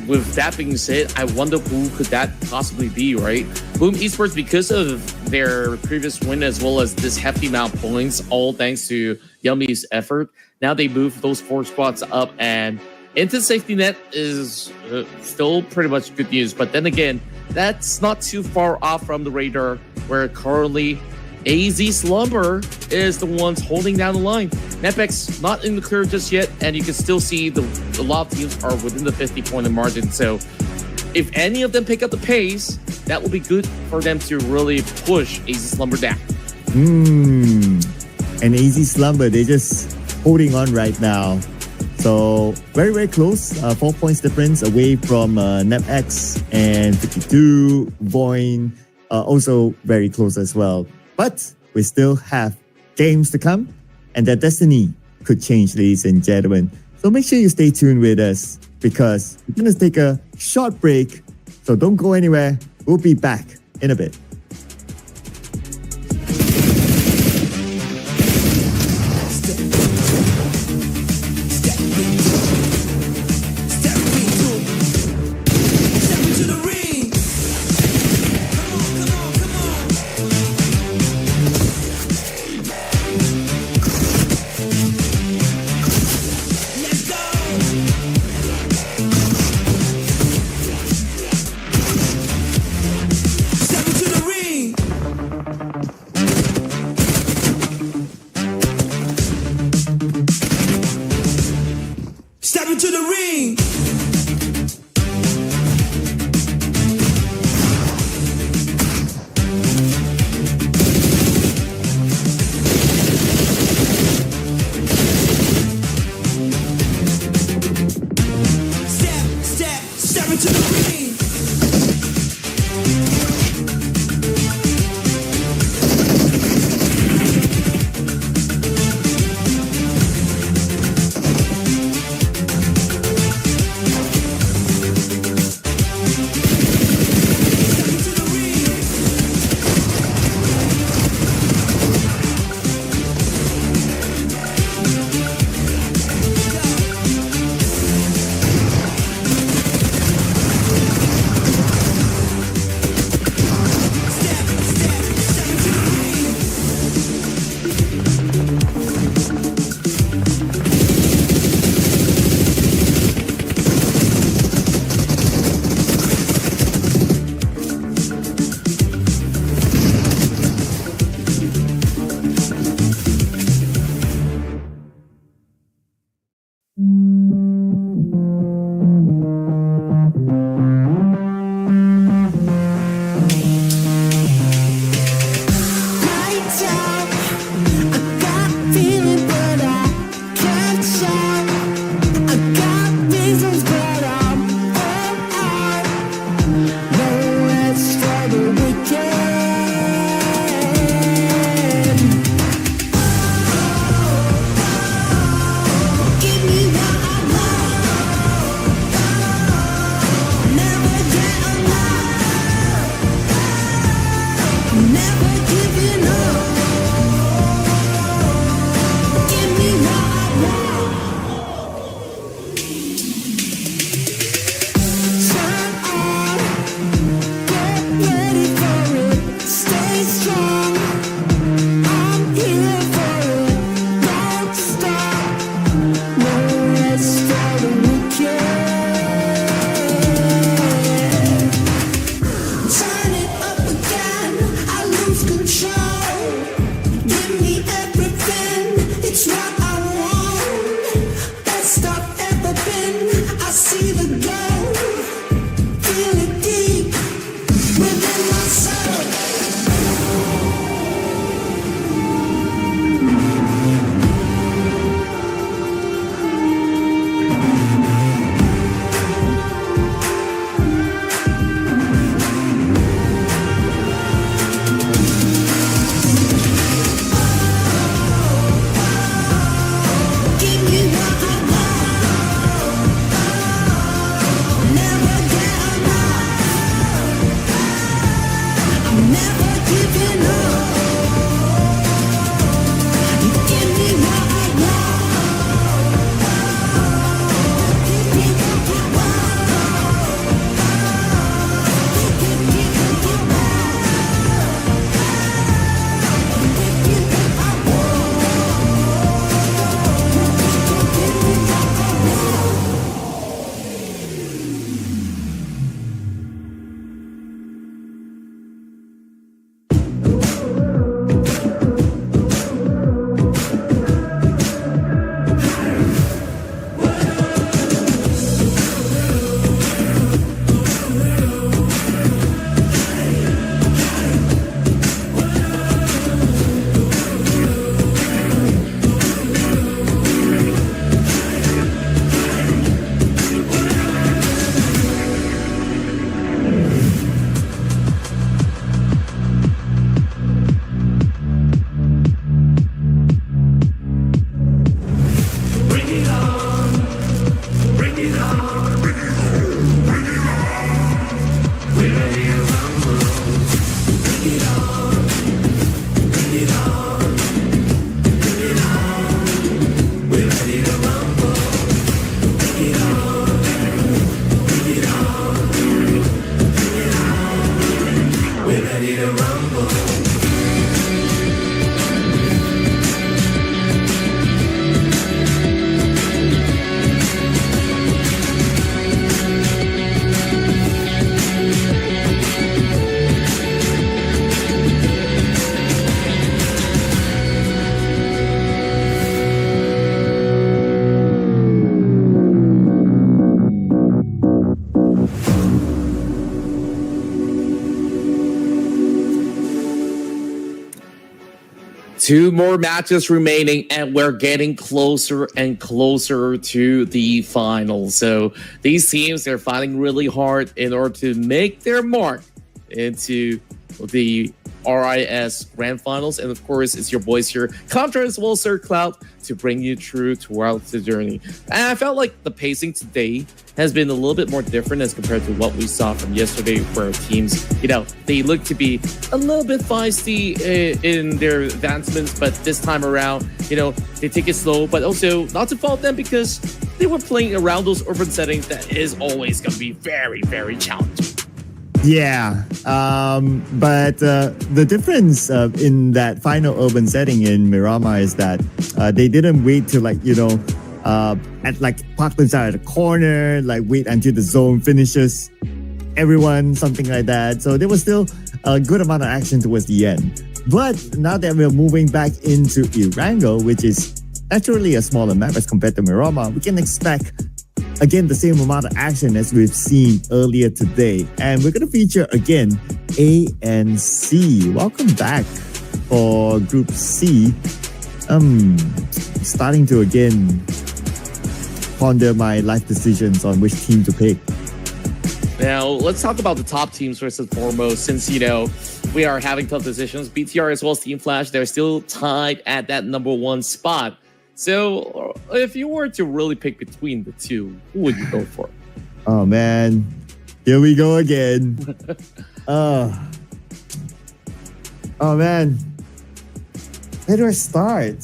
with that being said, I wonder who could that possibly be, right? Boom Esports, because of their previous win as well as this hefty amount of points, all thanks to Yummy's effort, now they move those 4 spots up and into safety net is still pretty much good news. But then again, that's not too far off from the radar where currently AZ Slumber is the ones holding down the line. Nepex not in the clear just yet, and you can still see a lot of teams are within the 50-point margin. So if any of them pick up the pace, that will be good for them to really push AZ Slumber down. And AZ Slumber, they're just holding on right now. So very, very close. 4 points difference away from NepX and 52. Voin also very close as well. But we still have games to come, and their destiny could change, ladies and gentlemen. So make sure you stay tuned with us because we're going to take a short break. So don't go anywhere. We'll be back in a bit. 2 more matches remaining, and we're getting closer and closer to the finals. So these teams, they're fighting really hard in order to make their mark into the RIS Grand Finals. And of course, it's your boys here, Contra as well as Sir Cloud, to bring you through throughout the journey. And I felt like the pacing today has been a little bit more different as compared to what we saw from yesterday, where teams, they look to be a little bit feisty in their advancements, but this time around, they take it slow, but also not to fault them because they were playing around those urban settings that is always going to be very, very challenging. Yeah, but the difference in that final urban setting in Miramar is that they didn't wait to at Parkland side at the corner, wait until the zone finishes everyone, something like that. So there was still a good amount of action towards the end. But now that we're moving back into Irango, which is naturally a smaller map as compared to Miramar, we can expect again the same amount of action as we've seen earlier today. And we're going to feature again A and C. Welcome back for Group C. Starting to again ponder my life decisions on which team to pick. Now, let's talk about the top teams first and foremost, since, we are having tough decisions. BTR as well as Team Flash, they're still tied at that number 1 spot. So, if you were to really pick between the two, who would you go for? Oh, man. Here we go again. Oh, man. Where do I start?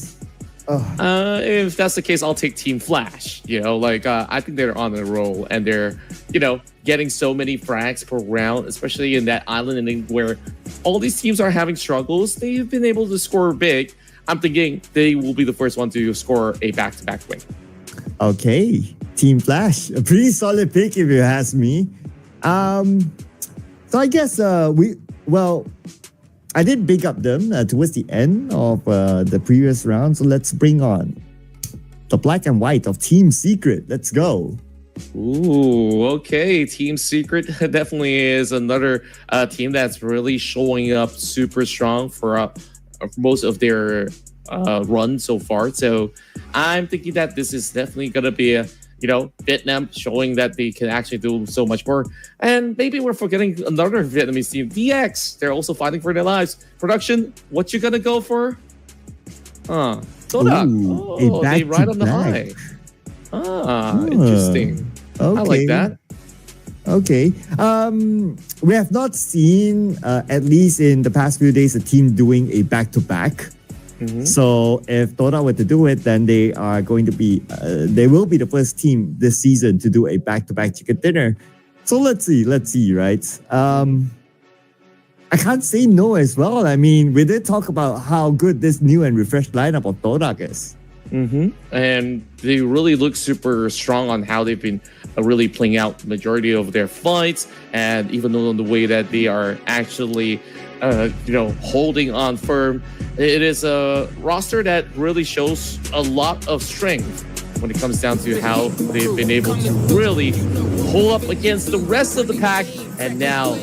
If that's the case, I'll take Team Flash. I think they're on a roll, and they're, getting so many frags per round, especially in that island inning where all these teams are having struggles. They've been able to score big. I'm thinking they will be the first one to score a back-to-back win. Okay, Team Flash, a pretty solid pick if you ask me. So I guess I did big up them towards the end of the previous round. So let's bring on the black and white of Team Secret. Let's go. Ooh, okay. Team Secret definitely is another team that's really showing up super strong for most of their run so far. So I'm thinking that this is definitely going to be a, Vietnam showing that they can actually do so much more. And maybe we're forgetting another Vietnamese team, DX. They're also fighting for their lives. Production, what you going to go for? Soda. They ride on the high. Interesting. Okay. I like that. Okay. We have not seen, at least in the past few days, a team doing a back-to-back. Mm-hmm. So if Dota were to do it, then they are going to be, they will be the first team this season to do a back-to-back chicken dinner. So let's see, right? I can't say no as well. I mean, we did talk about how good this new and refreshed lineup of Dota is. Mm-hmm. And they really look super strong on how they've been really playing out the majority of their fights, and even on the way that they are actually holding on firm. It is a roster that really shows a lot of strength when it comes down to how they've been able to really hold up against the rest of the pack. And now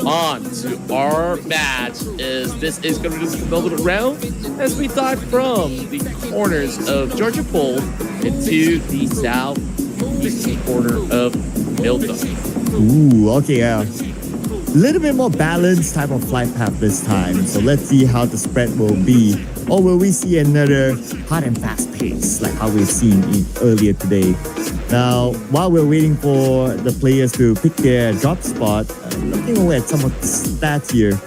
on to our match. This is going to be the penultimate round as we dive from the corners of Georgia Pole into the southeast corner of Milton. Ooh, okay, a little bit more balanced type of flight path this time. So let's see how the spread will be. Or will we see another hard and fast pace like how we've seen earlier today? Now, while we're waiting for the players to pick their drop spot, looking away at some of the stats here,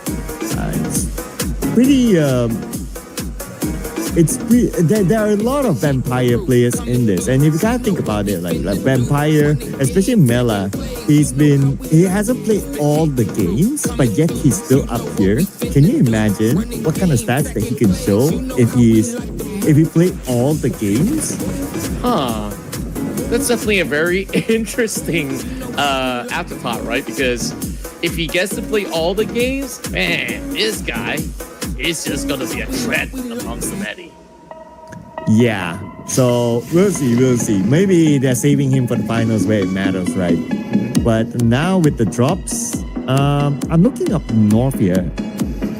it's pretty... there are a lot of vampire players in this, and if you gotta think about it, like vampire, especially Mela, he hasn't played all the games, but yet he's still up here. Can you imagine what kind of stats that he can show if he played all the games? That's definitely a very interesting afterthought, right? Because if he gets to play all the games, man, this guy is just gonna be a threat amongst the many. Yeah, so we'll see. Maybe they're saving him for the finals where it matters, right? But now with the drops, I'm looking up north here.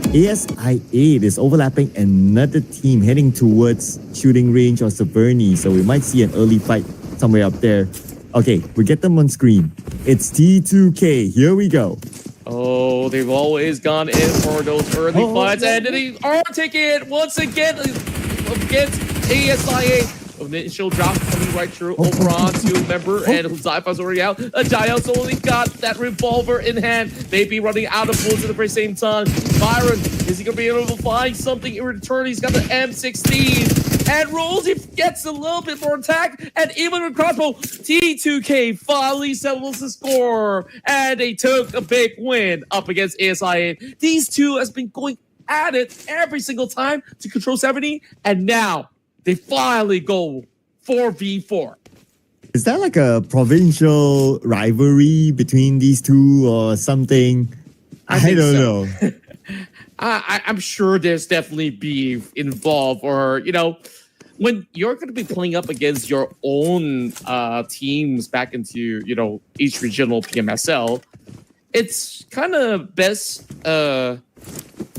ASI8 is overlapping another team heading towards shooting range or Severny, so we might see an early fight somewhere up there. Okay, we get them on screen. It's T2K. Here we go. Oh, they've always gone in for those early fights, and they are taking it once again against ASI8. Initial drop coming right through over on to member, and Zaifa's already out. Giles only got that revolver in hand. Maybe running out of bullets at the very same time. Byron, is he going to be able to find something in return? He's got the M16. And rolls, he gets a little bit more attack. And even with crossbow, T2K finally settles the score. And they took a big win up against ASI8. These two has been going at it every single time to control 70. And now they finally go 4v4. Is that like a provincial rivalry between these two or something? I don't know. I'm sure there's definitely beef involved, or, you know, when you're going to be playing up against your own teams back into, you know, each regional PMSL, it's kind of best,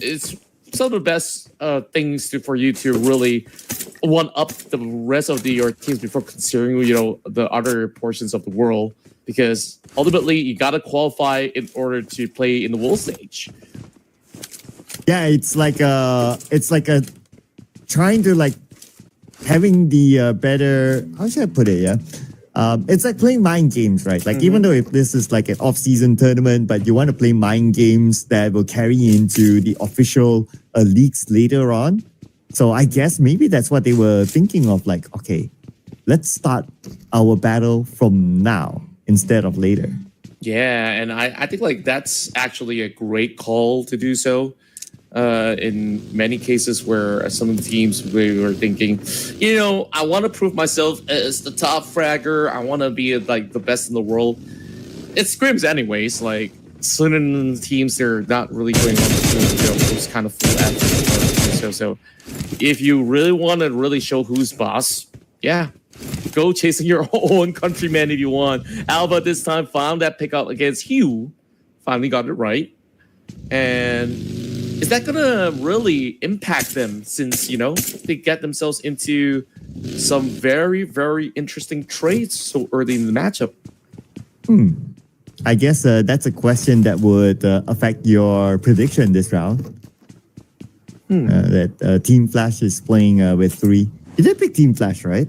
it's some of the best things for you to really one up the rest of your teams before considering, you know, the other portions of the world, because ultimately you got to qualify in order to play in the world stage. Yeah, it's like a trying to like having the better, how should I put it? Yeah. It's like playing mind games, right? Like even though if this is like an off-season tournament, but you want to play mind games that will carry into the official leagues later on. So I guess maybe that's what they were thinking of. Like, okay, let's start our battle from now instead of later. Yeah, and I think like that's actually a great call to do so. In many cases where some of the teams we were thinking, you know, I want to prove myself as the top fragger. I want to be like the best in the world. It's scrims anyways. Like certain teams, they're not really going on to do those kind of full effort. So if you really want to really show who's boss, yeah, go chasing your own countryman if you want. Alba this time found that pickup against Hugh. Finally got it right. And is that going to really impact them since, you know, they get themselves into some very, very interesting trades so early in the matchup? I guess that's a question that would affect your prediction this round. That Team Flash is playing with 3. You did pick Team Flash, right?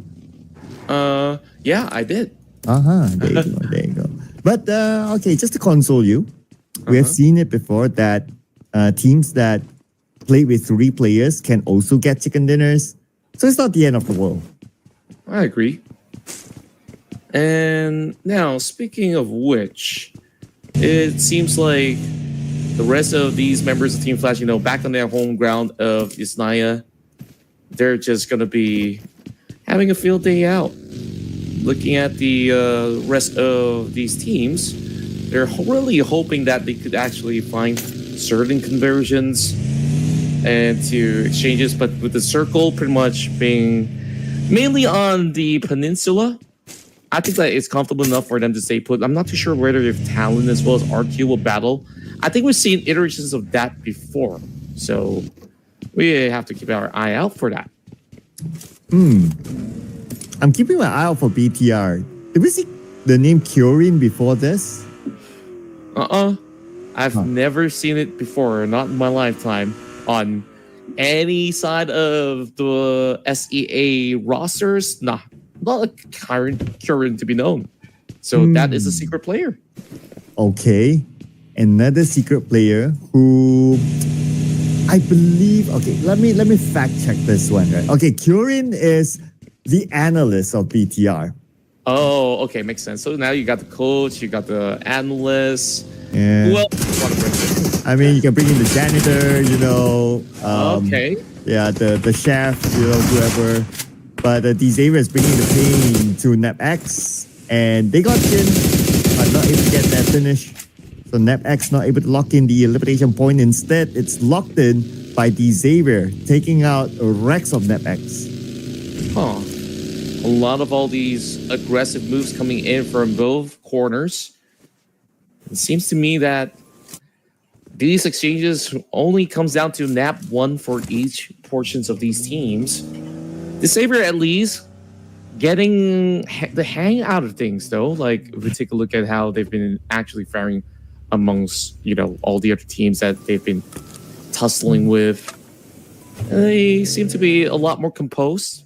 Yeah, I did. There you go. There you go. But okay, just to console you, we have seen it before that teams that play with 3 players can also get chicken dinners. So it's not the end of the world. I agree. And now, speaking of which, it seems like the rest of these members of Team Flash, you know, back on their home ground of Isnaya, they're just going to be having a field day out. Looking at the rest of these teams, they're really hoping that they could actually find certain conversions and to exchanges, but with the circle pretty much being mainly on the peninsula, I think that it's comfortable enough for them to stay put. I'm not too sure whether if Talon as well as RQ will battle. I think we've seen iterations of that before, so we have to keep our eye out for that. I'm keeping my eye out for BTR. Did we see the name Kyorin before this? I've never seen it before, not in my lifetime, on any side of the SEA rosters. Nah, not a current to be known. So that is a secret player. Okay. Another secret player who I believe, okay, let me fact check this one, right? Okay, Kyorin is the analyst of BTR. Oh, okay, makes sense. So now you got the coach, you got the analyst. Yeah. Who else do you want to bring in? I mean, you can bring in the janitor, you know. Okay. Yeah, the chef, you know, whoever. But Xavier is bringing the pain to NapX. And they got in, but not able to get that finish. So NapX not able to lock in the elimination point. Instead, it's locked in by Xavier, taking out Rex of NapX. Huh. A lot of all these aggressive moves coming in from both corners. It seems to me that these exchanges only comes down to nap 1 for each portions of these teams. The Saber at least getting the hang out of things, though. Like, if we take a look at how they've been actually faring amongst, all the other teams that they've been tussling with, they seem to be a lot more composed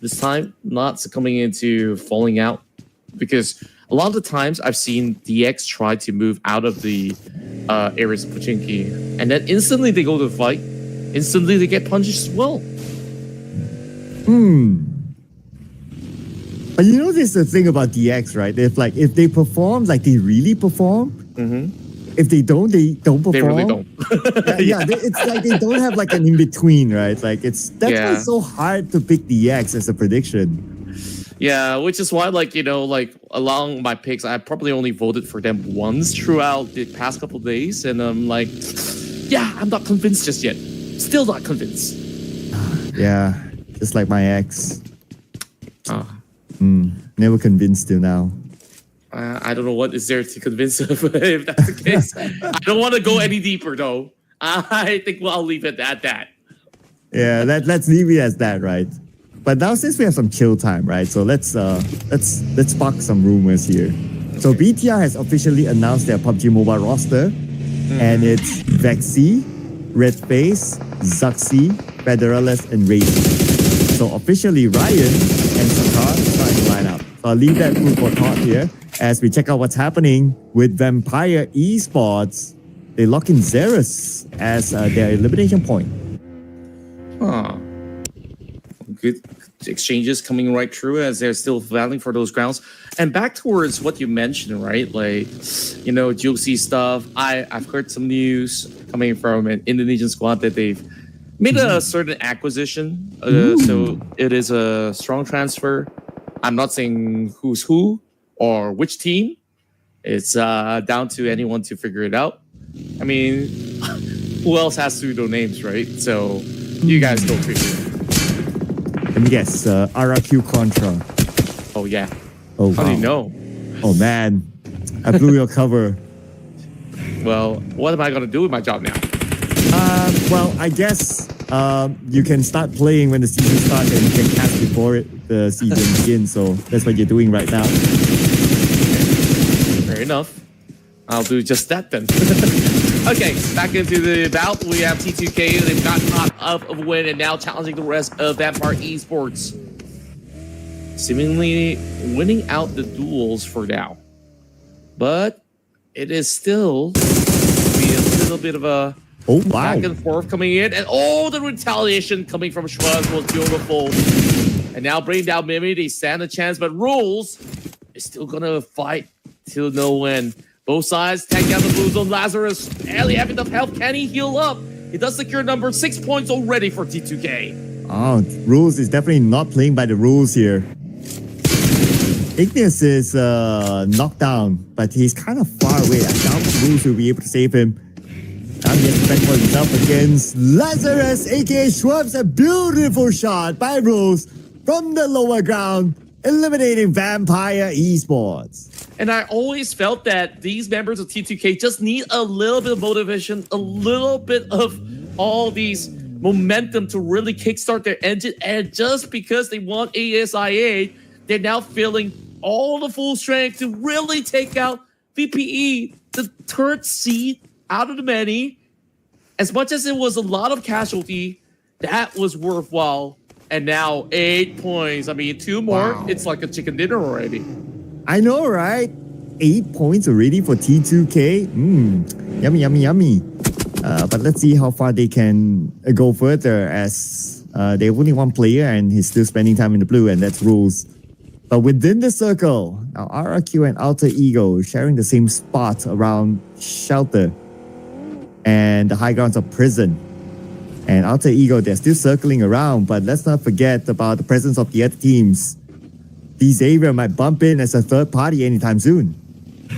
this time, not succumbing into falling out. Because a lot of the times I've seen DX try to move out of the areas of Pochinki, and then instantly they go to the fight, instantly they get punched as well. But this is the thing about DX, right? If they perform, like they really perform. If they don't perform. They really don't. It's like they don't have like an in between, right? Like that's why it's so hard to pick DX as a prediction. Yeah, which is why, along my picks, I probably only voted for them once throughout the past couple of days, and I'm like, I'm not convinced just yet. Still not convinced. Yeah, just like my ex. Never convinced till now. I don't know what is there to convince of if that's the case. I don't want to go any deeper, though. I think I'll leave it at that. Yeah, let's leave it as that, right? But now since we have some chill time, right? So let's spark some rumors here. So BTR has officially announced their PUBG Mobile roster, and it's Vexy, Redface, Zuxi, Federalist, and Raiden. So officially Ryan and Sakar starting to line up. So I'll leave that food for thought here as we check out what's happening with Vampire Esports. They lock in Xerus as their elimination point. Good exchanges coming right through as they're still battling for those grounds. And back towards what you mentioned, right? Like, GOC stuff. I've heard some news coming from an Indonesian squad that they've made a certain acquisition. So it is a strong transfer. I'm not saying who's who or which team. It's down to anyone to figure it out. I mean, who else has pseudo names, right? So you guys go figure it out. Let me guess, RRQ Contra. Oh, yeah. Oh, How do you know? Oh, man. I blew your cover. Well, what am I going to do with my job now? Well, I guess you can start playing when the season starts and you can cast before the season begins. So that's what you're doing right now. Fair enough. I'll do just that then. Okay, back into the bout. We have T2K. They've got caught up of a win and now challenging the rest of Vampire Esports. Seemingly winning out the duels for now. But it is still be a little bit of a back and forth coming in. And the retaliation coming from Schwaz was beautiful. And now bringing down Mimi. They stand a chance, but Rules is still going to fight till no end. Both sides take down the blue zone. Lazarus barely have enough health. Can he heal up? He does secure number 6 points already for T2K. Rules is definitely not playing by the rules here. Ignis is knocked down, but he's kind of far away. I doubt Rules will be able to save him. Now he has to fend for himself against Lazarus, aka Schwabs. A beautiful shot by Rules from the lower ground, eliminating Vampire Esports. And I always felt that these members of T2K just need a little bit of motivation, a little bit of all these momentum to really kickstart their engine. And just because they want ASIA, they're now feeling all the full strength to really take out VPE, the third seed out of the many. As much as it was a lot of casualty, that was worthwhile. And now 8 points. I mean, 2 more. Wow. It's like a chicken dinner already. I know, right? 8 points already for T2K. Yummy, yummy, yummy. But let's see how far they can go further as they have only one player and he's still spending time in the blue, and that's Rules. But within the circle, now RRQ and Alter Ego sharing the same spot around Shelter and the high grounds of Prison. And Alter Ego, they're still circling around, but let's not forget about the presence of the other teams. Xavier might bump in as a third party anytime soon.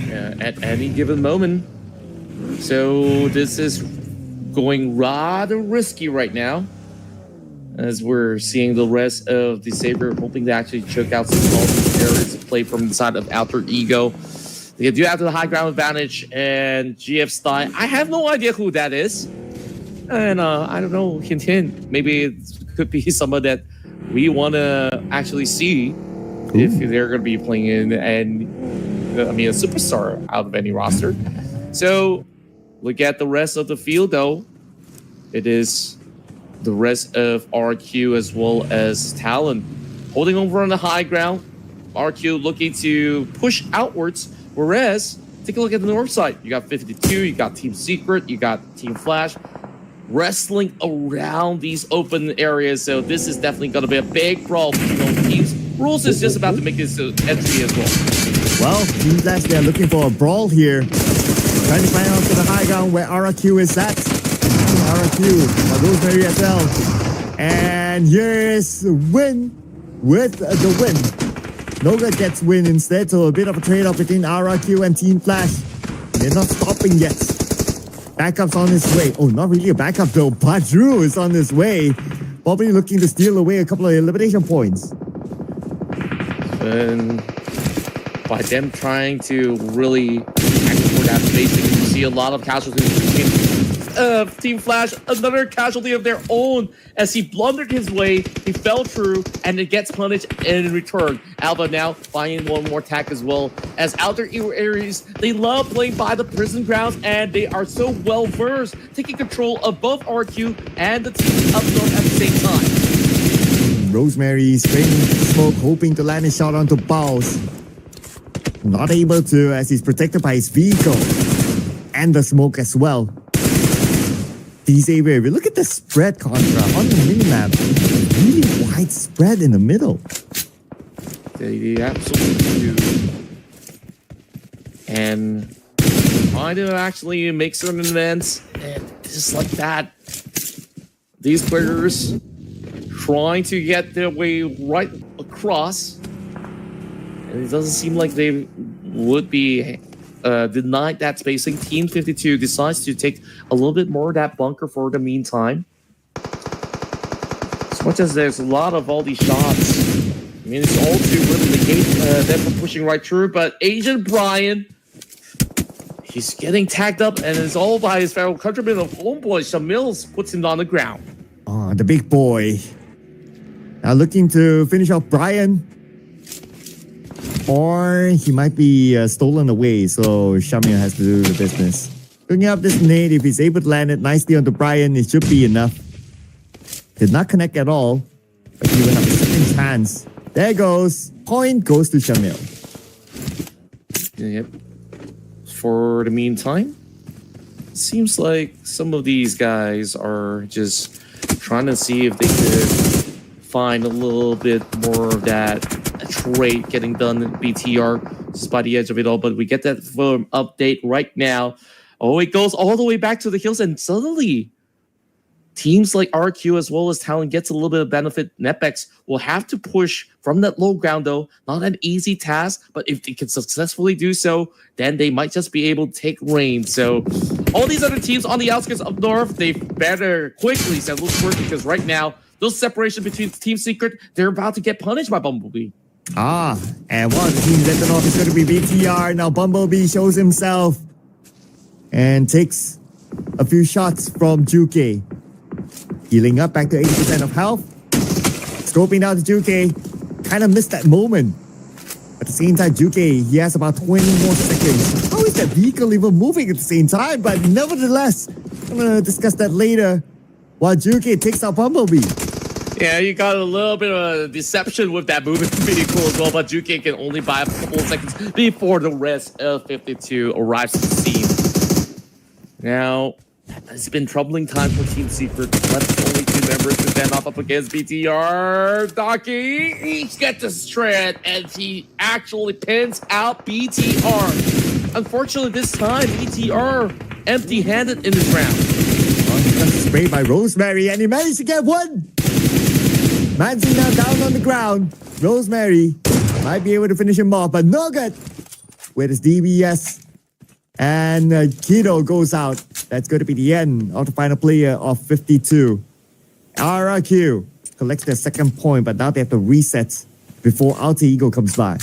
Yeah, at any given moment. So this is going rather risky right now, as we're seeing the rest of the Saber hoping to actually choke out some small areas of play from the side of Alter Ego. They do have the high ground advantage, and GF Stein, I have no idea who that is. And I don't know, hint, hint. Maybe it could be someone that we want to actually see if they're going to be playing in, and a superstar out of any roster. So look at the rest of the field, though. It is the rest of RQ as well as Talon holding over on the high ground. RQ looking to push outwards. Whereas, take a look at the north side. You got 52, you got Team Secret, you got Team Flash wrestling around these open areas. So this is definitely going to be a big brawl between those teams. Rules is just about to make this entry as well. Well, Team Flash, they're looking for a brawl here. Trying to find out to the high ground where RQ is at. RQ, Rosemary as well. And here's Win with the win. Noga gets win instead, so a bit of a trade-off between RQ and Team Flash. They're not stopping yet. Backup's on his way. Oh, not really a backup though. Badru is on his way. Probably looking to steal away a couple of elimination points. And by them trying to really act for that basic, you see a lot of casualties. Team Flash, another casualty of their own as he blundered his way, he fell through, and it gets punished in return. Alba now finding one more attack as well. As Outer Aries, they love playing by the prison grounds, and they are so well versed, taking control of both RQ and the team up north at the same time. Rosemary spraying smoke, hoping to land a shot onto Baus. Not able to, as he's protected by his vehicle and the smoke as well. DJ, look at the spread contra on the minimap. Really wide spread in the middle. They absolutely do. And trying to actually make certain events, and just like that, these players trying to get their way right across, and it doesn't seem like they would be denied that spacing. Team 52 decides to take a little bit more of that bunker for the meantime. As much as there's a lot of all these shots, I mean, it's all too really negate them from pushing right through, but Agent Brian, he's getting tagged up, and it's all by his fellow countryman of homeboy. Shamils puts him on the ground. Oh, the big boy. Now looking to finish off Brian. Or he might be stolen away, so Shamil has to do the business. Looking up this nade, if he's able to land it nicely onto Brian, it should be enough. Did not connect at all, but he will have a second chance. There goes. Point goes to Shamil. Yep. For the meantime, it seems like some of these guys are just trying to see if they could find a little bit more of that trade getting done in BTR just by the edge of it all. But we get that firm update right now. Oh, it goes all the way back to the hills, and suddenly teams like RQ as well as Talon gets a little bit of benefit. Nepex will have to push from that low ground, though. Not an easy task, but if they can successfully do so, then they might just be able to take reign. So all these other teams on the outskirts up north, they better quickly set loose work, because right now, those separation between Team Secret, they're about to get punished by Bumblebee. Ah, and one of the teams at the north is going to be BTR. Now Bumblebee shows himself and takes a few shots from Juke. Healing up back to 80% of health. Scoping out to Juke. Kind of missed that moment. At the same time, Juke, he has about 20 more seconds. How is that vehicle even moving at the same time? But nevertheless, I'm going to discuss that later. While Juke takes out Bumblebee. Yeah, you got a little bit of a deception with that movement. Pretty cool as well, but Juke can only buy a couple of seconds before the rest of 52 arrives to the scene. Now, it's been troubling time for Team Secret. Left only 2 members to stand up against BTR. Donkey each gets a shred, and he actually pins out BTR. Unfortunately, this time, BTR empty-handed in this round. He got sprayed by Rosemary, and he managed to get one. Manzi now down on the ground. Rosemary might be able to finish him off, but no good. With his DBS. And Kido goes out. That's going to be the end of the final player of 52. RRQ collects their second point, but now they have to reset before Alter Ego comes by.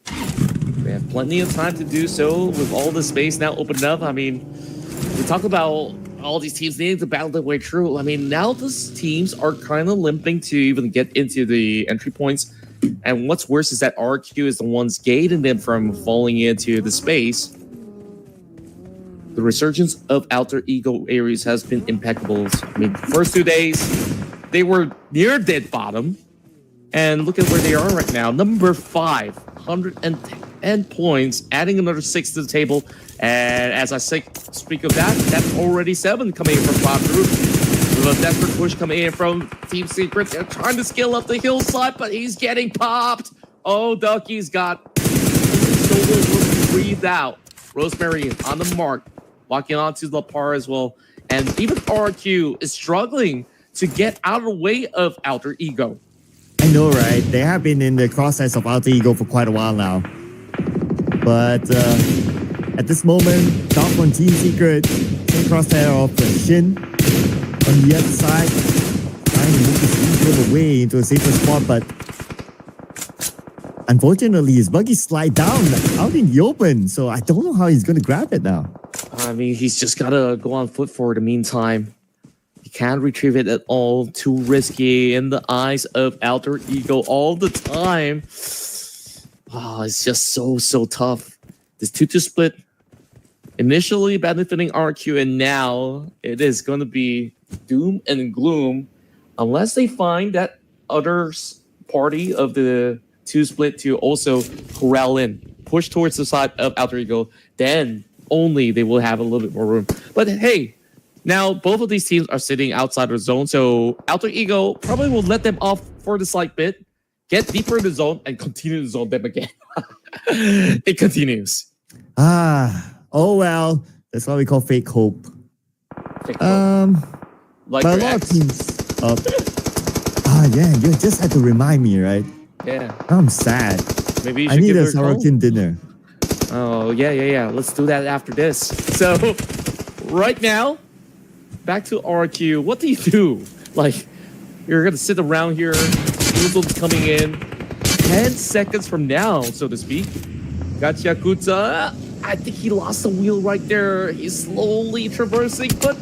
They have plenty of time to do so with all the space now opened up. I mean, we talk about all these teams needing to battle their way through. I mean, now these teams are kind of limping to even get into the entry points. And what's worse is that RQ is the ones gating them from falling into the space. The resurgence of Alter Ego Ares has been impeccable. I mean, first 2 days, they were near dead bottom. And look at where they are right now. Number 5, 110 points, adding another 6 to the table. And as I speak of that, that's already 7 coming in from Cloud Group. With a desperate push coming in from Team Secret. They're trying to scale up the hillside, but he's getting popped. Oh, Ducky's got so breathed out. Rosemary on the mark, walking onto the par as well. And even RQ is struggling to get out of the way of Alter Ego. I know, right? They have been in the crosshair of Alter Ego for quite a while now. But at this moment, top on Team Secret, in crosshair of Shin. On the other side, trying to move his Ego away into a safer spot, but unfortunately, his buggy slide down out in the open. So I don't know how he's going to grab it now. I mean, he's just got to go on foot for the meantime. He can't retrieve it at all. Too risky in the eyes of Alter Ego all the time. Oh, it's just so tough. This 2-2 split initially benefiting RQ, and now it is going to be doom and gloom unless they find that other party of the 2 split to also corral in, push towards the side of Alter Ego. Then only they will have a little bit more room. But hey, now both of these teams are sitting outside the zone, so Alter Ego probably will let them off for the slight bit, get deeper in the zone, and continue to zone them again. It continues. Oh well, that's what we call fake hope. Fake hope. Like but a your lot of ex. teams. Yeah, you just had to remind me, right? Yeah. I'm sad. Maybe you I should need give a her a call. Sorokin dinner. Oh, yeah. Let's do that after this. So, right now, back to RQ. What do you do? Like, you're going to sit around here, Noodle's coming in 10 seconds from now, so to speak. Got Yakuza. I think he lost the wheel right there. He's slowly traversing, but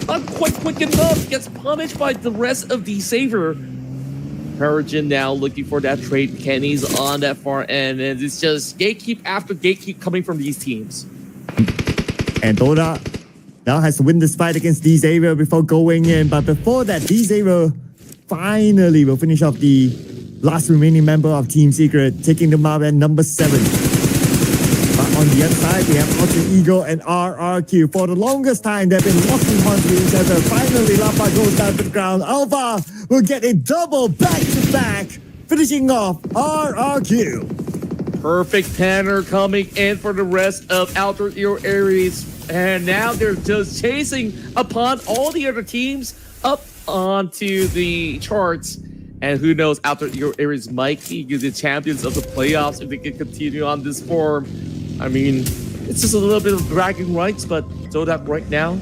not quite quick enough. Gets punished by the rest of the Saver. Perogen now looking for that trade. Kenny's on that far end, and it's just gatekeep after gatekeep coming from these teams. And Dora now has to win this fight against D-Xavier before going in. But before that, D-Xavier finally will finish off the last remaining member of Team Secret, taking them out at number 7. But on the other side, we have Alter Ego and RRQ. For the longest time, they've been locking horns with each other. Finally, Lapa goes down to the ground. Alpha will get a double back-to-back, finishing off RRQ. Perfect Tanner coming in for the rest of Alter Ego Ares. And now they're just chasing upon all the other teams up onto the charts. And who knows, Alter Ego Ares might be the champions of the playoffs if they can continue on this form. I mean, it's just a little bit of bragging rights, but so that right now,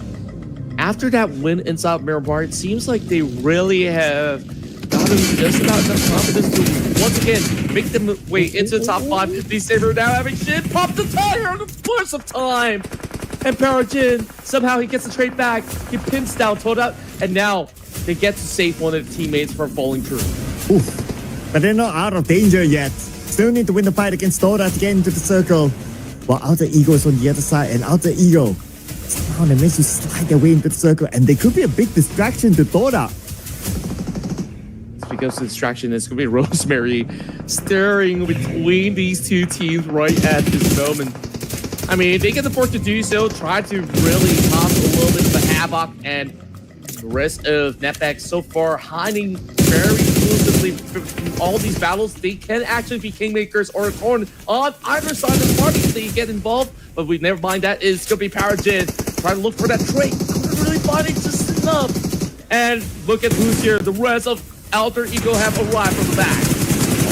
after that win inside Miramar, it seems like they really have gotten just about enough confidence to once again make them way into the top 5. These Saber now having shit pop the tire in the course of time. And Perogen, somehow he gets the trade back. He pins down Toda, and now they get to save one of the teammates from falling through. Oof. But they're not out of danger yet. Still need to win the fight against Toda to get into the circle. While Alter Ego is on the other side, and Alter Ego somehow they managed to slide their way into the circle, and they could be a big distraction to Toda. Because the distraction is going to be Rosemary staring between these two teams right at this moment. I mean, they can afford to do so, try to really cause a little bit of a havoc, and the rest of Netback so far hiding very exclusively from all these battles. They can actually be kingmakers or a torn on either side of the party if they get involved, but we never mind that. It's going to be Perogen trying to look for that trade. Really finding just enough. And look at who's here. The rest of Alter Ego have arrived from the back.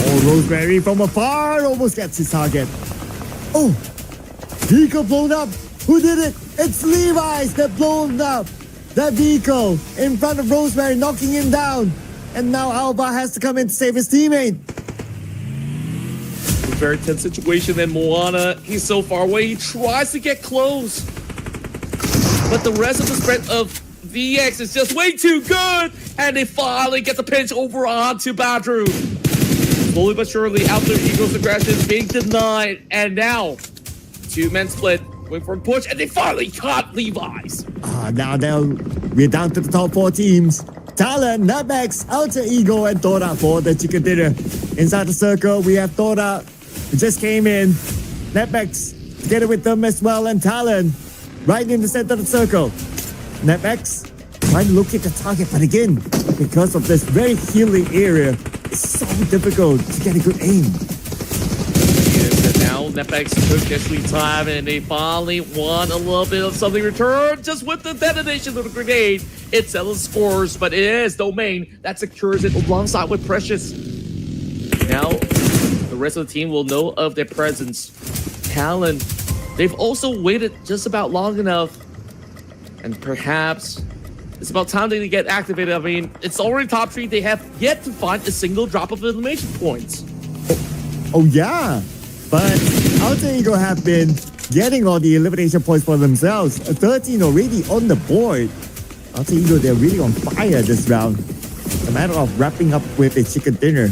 Oh, Rosemary from afar almost gets his target. Oh, vehicle blown up. Who did it? It's Levi's that blown up that vehicle in front of Rosemary, knocking him down. And now Alba has to come in to save his teammate. very tense situation. And Moana, he's so far away. He tries to get close. But the rest of the spread of VX is just way too good. And they finally get the pinch over onto Badru. Slowly but surely, out there, Eagles' aggression is being denied. And now, two-man split. Wait for a push, and they finally caught Levi's. Now we're down to the top 4 teams. Talon, Nutmegs, Alter Ego, and Tora for the chicken dinner. Inside the circle, we have Tora, who just came in. Nutmegs, together with them as well, and Talon, right in the center of the circle. Nutmegs, trying to locate the target, but again, because of this very healing area, it's so difficult to get a good aim. Now, Netbex took extra time, and they finally want a little bit of something in return. Just with the detonation of the grenade, it settles scores, but it is Domain that secures it alongside with Precious. Now, the rest of the team will know of their presence. Talon, they've also waited just about long enough, and perhaps it's about time they get activated. I mean, it's already top 3. They have yet to find a single drop of elimination points. Oh yeah. But Alter Ego have been getting all the elimination points for themselves. 13 already on the board. Alter Ego, they're really on fire this round. It's a matter of wrapping up with a chicken dinner.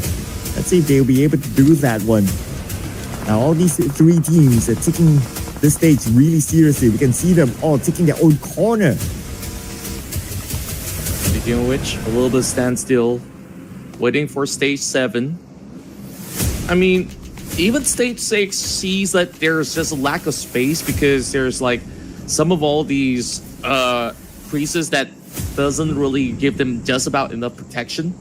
Let's see if they'll be able to do that one. Now, all these 3 teams are taking this stage really seriously. We can see them all taking their own corner. Speaking of which, a little bit standstill, waiting for stage 7. I mean, even stage 6 sees that there's just a lack of space because there's like some of all these creases that doesn't really give them just about enough protection.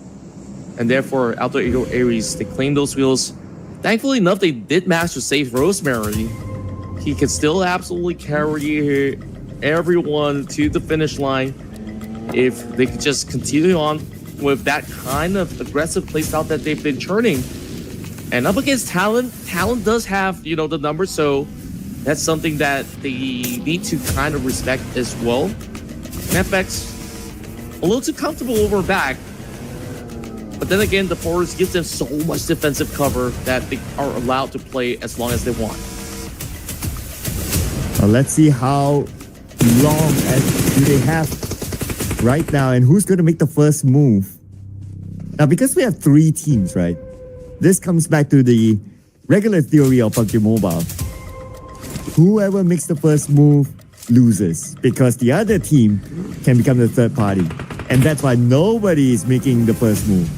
And therefore, Alter Ego Ares, they claim those wheels. Thankfully enough, they did manage to save Rosemary. He can still absolutely carry everyone to the finish line if they could just continue on with that kind of aggressive playstyle that they've been churning. And up against Talon does have, the numbers, so that's something that they need to kind of respect as well. FX, a little too comfortable over back. But then again, the forwards gives them so much defensive cover that they are allowed to play as long as they want. Well, let's see how long do they have right now and who's going to make the first move. Now, because we have 3 teams, right? This comes back to the regular theory of PUBG Mobile. Whoever makes the first move loses because the other team can become the third party. And that's why nobody is making the first move.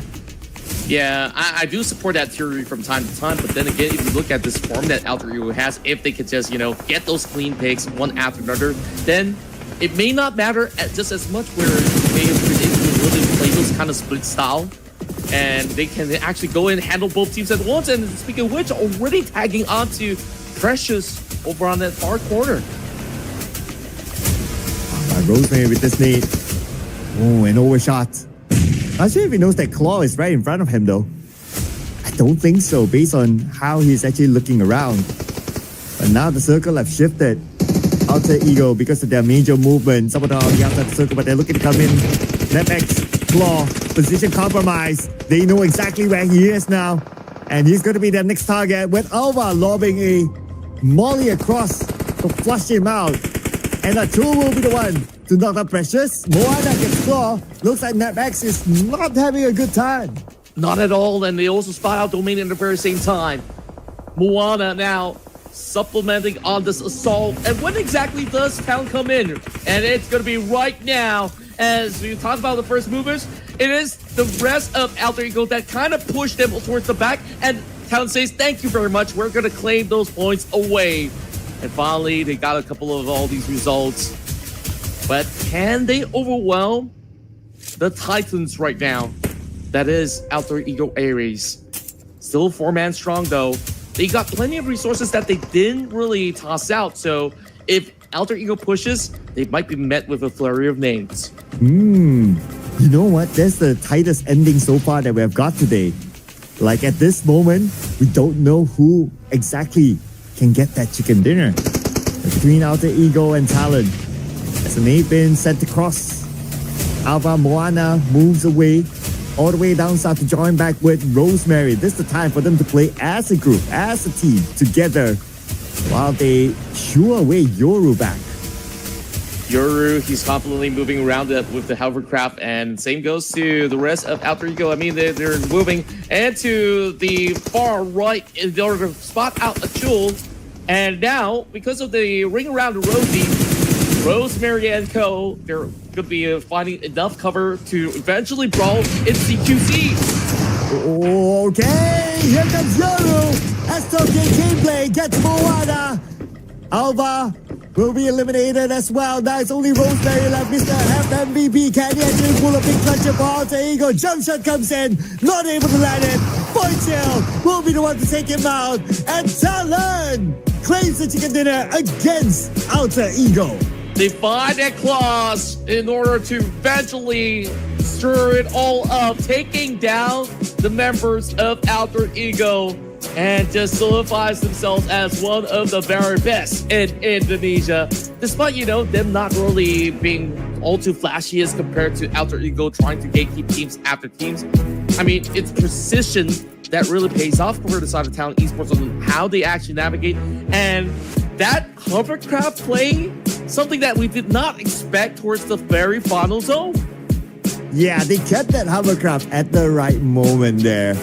Yeah, I do support that theory from time to time, but then again, if you look at this form that Alter Ego has, if they could just, get those clean picks one after another, then it may not matter just as much where they really play those kind of split style. And they can actually go in and handle both teams at once. And speaking of which, already tagging onto Precious over on that far corner. Rosemary with this nade. Oh, an overshot. Not sure if he knows that Claw is right in front of him though. I don't think so, based on how he's actually looking around. But now the circle have shifted. Alter Ego, because of their major movement, someone on the outside of the circle, but they're looking to come in. Netmex, Claw, position compromise. They know exactly where he is now. And he's going to be their next target with Alva lobbing a molly across to flush him out. And Achul will be the one to knock out Precious. Moana gets Claw. Looks like Netmex is not having a good time. Not at all, and they also spot out Domain at the very same time. Moana now supplementing on this assault. And when exactly does Talon come in? And it's going to be right now. As we talk about the first movers, it is the rest of Alter Ego that kind of pushed them towards the back. And Talon says, thank you very much. We're going to claim those points away. And finally, they got a couple of all these results. But can they overwhelm the Titans right now? That is Alter Ego Ares. Still 4-man strong, though. They got plenty of resources that they didn't really toss out. So if Alter Ego pushes, they might be met with a flurry of names. You know what? That's the tightest ending so far that we have got today. Like at this moment, we don't know who exactly can get that chicken dinner. Between Alter Ego and Talon. As an 8-pin sent across. Alva Moana moves away. all the way down south to join back with Rosemary. This is the time for them to play as a group, as a team, together, while they shoo away Yoru back. Yoru, he's confidently moving around with the hovercraft, and same goes to the rest of Alter Ego. I mean, they're moving and to the far right in order to spot out a jewel. And now, because of the ring around Rosemary and co, they're going to be finding enough cover to eventually brawl into QC. Okay, here comes Yoru. SOK gameplay gets Moana. Alva will be eliminated as well. Now it's only Rosemary left. Mr. FMVP, can he actually pull a big clutch for Alter Ego? Jump shot comes in, not able to land it. Boychill will be the one to take him out. And Talon claims the chicken dinner against Alter Ego. They find their claws in order to eventually stir it all up, taking down the members of Alter Ego, and just solidifies themselves as one of the very best in Indonesia. Despite, them not really being all too flashy as compared to Alter Ego trying to gatekeep teams after teams. I mean, it's precision that really pays off for the side of Talon Esports on how they actually navigate. And that hovercraft play, something that we did not expect towards the very final zone. Yeah, they kept that hovercraft at the right moment there.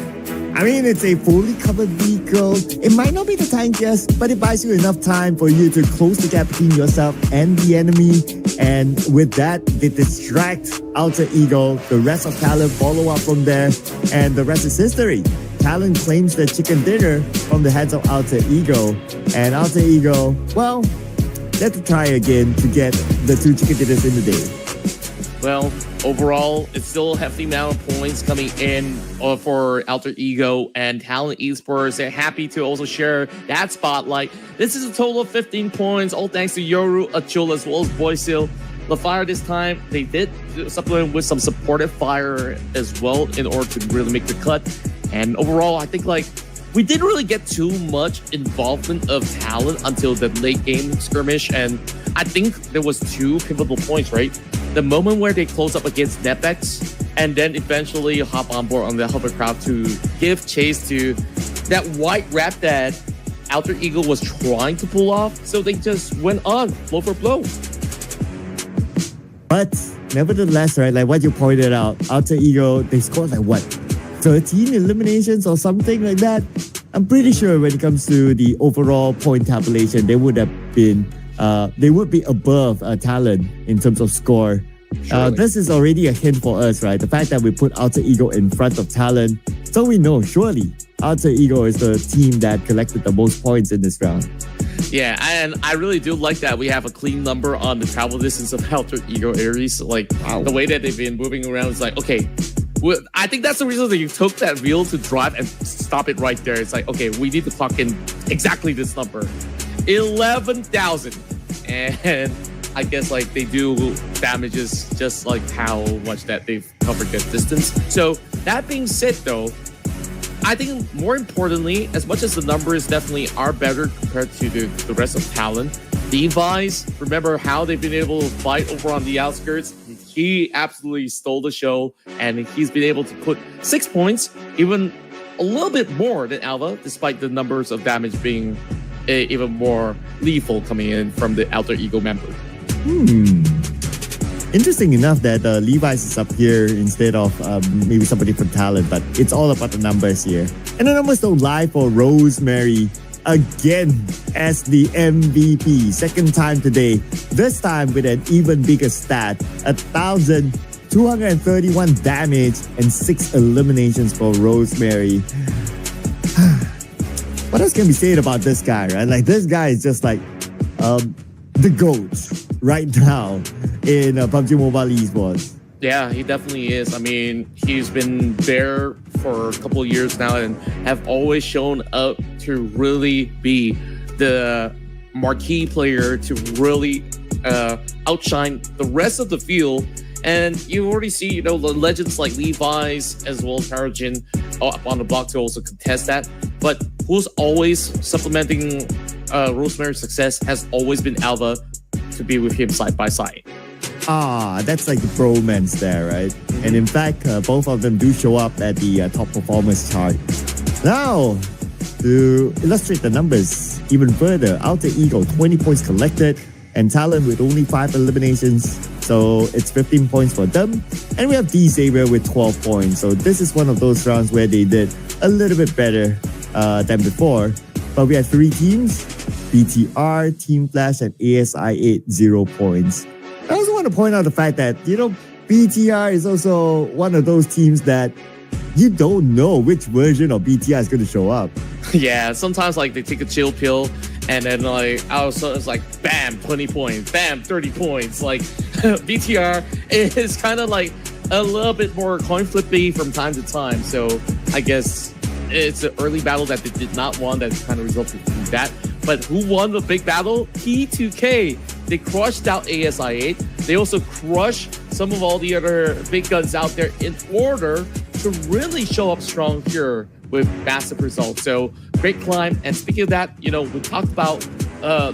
I mean, it's a fully covered vehicle. It might not be the tankiest, but it buys you enough time for you to close the gap between yourself and the enemy. And with that, they distract Alter Ego. The rest of Talon follow up from there, and the rest is history. Talon claims the chicken dinner from the hands of Alter Ego. And Alter Ego, well, they have to try again to get the 2 chicken dinners in the day. Well, overall, it's still a hefty amount of points coming in for Alter Ego and Talon Esports. They're happy to also share that spotlight. This is a total of 15 points, all thanks to Yoru, Achul, as well as Boysil. The fire this time, they did supplement with some supportive fire as well in order to really make the cut. And overall, I think we didn't really get too much involvement of Talon until the late game skirmish. And I think there was 2 pivotal points, right? The moment where they close up against Nepex and then eventually hop on board on the hovercraft to give chase to that white wrap that Alter Ego was trying to pull off. So they just went on blow for blow. But nevertheless, right, like what you pointed out, Alter Ego, they scored 13 eliminations or something like that. I'm pretty sure when it comes to the overall point tabulation, they would have been they would be above Talon in terms of score. This is already a hint for us, right? The fact that we put Alter Ego in front of Talon, so we know surely Alter Ego is the team that collected the most points in this round. Yeah, and I really do like that we have a clean number on the travel distance of Alter Ego Aries. The way that they've been moving around is okay. I think that's the reason that you took that wheel to drive and stop it right there. It's okay, we need to clock in exactly this number. 11,000. And I guess they do damages just how much that they've covered that distance. So that being said though, I think more importantly, as much as the numbers definitely are better compared to the rest of Talon, Levi's, remember how they've been able to fight over on the outskirts? He absolutely stole the show, and he's been able to put 6 points, even a little bit more than Alva, despite the numbers of damage being even more lethal coming in from the Alter Ego member. Interesting enough that Levi's is up here instead of maybe somebody from Talon, but it's all about the numbers here. And the numbers don't lie for Rosemary again as the MVP. Second time today, this time with an even bigger stat, 1,231 damage and 6 eliminations for Rosemary. What else can be said about this guy, right? This guy is just the GOAT right now in PUBG Mobile Esports. Yeah, he definitely is. I mean, he's been there for a couple of years now and have always shown up to really be the marquee player to really outshine the rest of the field. And you already see, the legends like Levi's as well as Tarajin up on the block to also contest that. But who's always supplementing Rosemary's success has always been Alva to be with him side by side. That's like the bromance there, right? And in fact, both of them do show up at the top performance chart. Now, to illustrate the numbers even further, Alter Ego 20 points collected, and Talon with only 5 eliminations, so it's 15 points for them. And we have D Xavier with 12 points, so this is one of those rounds where they did a little bit better than before. But we had 3 teams: BTR, Team Flash, and ASI8, 0 points. I also want to point out the fact that, BTR is also one of those teams that you don't know which version of BTR is going to show up. Yeah, sometimes like they take a chill pill and then like also it's like bam 20 points, bam 30 points. Like BTR is kind of like a little bit more coin flippy from time to time. So I guess it's an early battle that they did not won that kind of resulted in that. But who won the big battle? P2K. They crushed out ASI8. They also crushed some of all the other big guns out there in order to really show up strong here with massive results. So great climb. And speaking of that, we talked about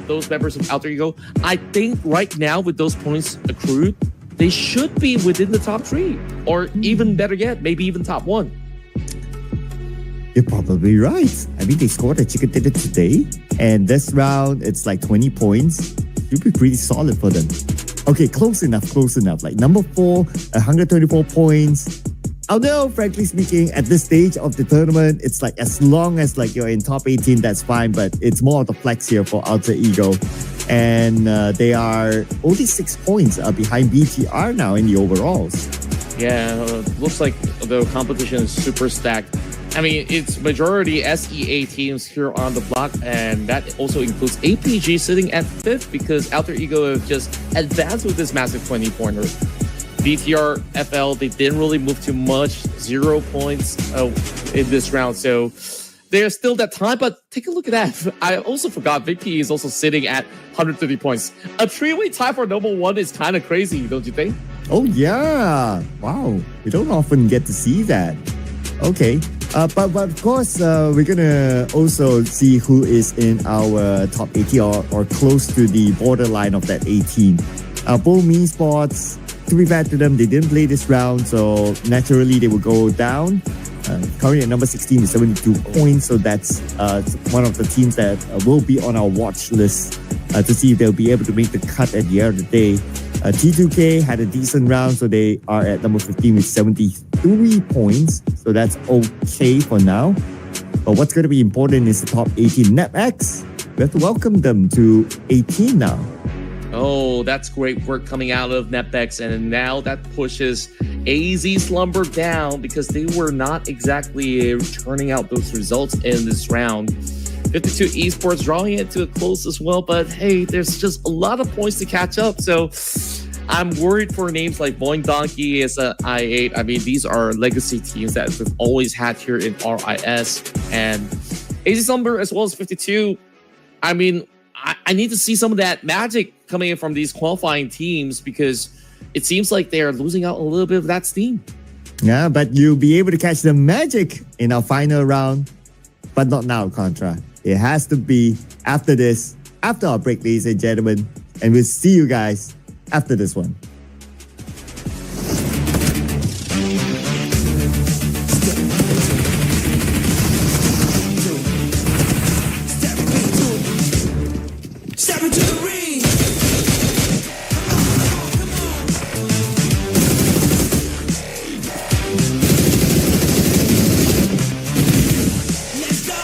those members of Alter Ego. I think right now with those points accrued, they should be within the top 3, or even better yet, maybe even top 1. You're probably right. I mean, they scored a chicken dinner today, and this round, it's like 20 points. Should be pretty solid for them. Okay, close enough. Like number 4, 124 points. Although, frankly speaking, at this stage of the tournament, it's like as long as like you're in top 18, that's fine. But it's more of the flex here for Alter Ego. And they are only 6 points behind BTR now in the overalls. Yeah, looks like the competition is super stacked. I mean, it's majority SEA teams here on the block, and that also includes APG sitting at 5th because Alter Ego have just advanced with this massive 20-pointer. BTR FL, they didn't really move too much, 0 points in this round, so there's still that time, but take a look at that. I also forgot VP is also sitting at 130 points. A 3-way tie for number 1 is kind of crazy, don't you think? Oh yeah, wow, we don't often get to see that. Okay, but of course, we're gonna also see who is in our top 18 or close to the borderline of that 18. Boom Esports, to be fair to them, they didn't play this round, so naturally they will go down. Currently at number 16 with 72 points, so that's one of the teams that will be on our watch list to see if they'll be able to make the cut at the end of the day. T2K had a decent round, so they are at number 15 with 73 points, so that's okay for now. But what's going to be important is the top 18 NetX. We have to welcome them to 18 now. Oh, that's great work coming out of NetBex, and now that pushes AZ Slumber down because they were not exactly turning out those results in this round. 52 Esports drawing it to a close as well, but hey, there's just a lot of points to catch up, so I'm worried for names like Boing Donkey as a I8. I mean, these are legacy teams that we've always had here in RIS, and AZ Slumber as well as 52. I mean, I need to see some of that magic coming in from these qualifying teams because it seems like they are losing out a little bit of that steam. Yeah, but you'll be able to catch the magic in our final round, but not now, Contra. It has to be after this, after our break, ladies and gentlemen, and we'll see you guys after this one. Step into the ring. Let's go.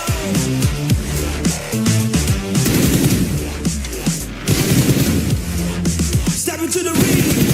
Step into the ring.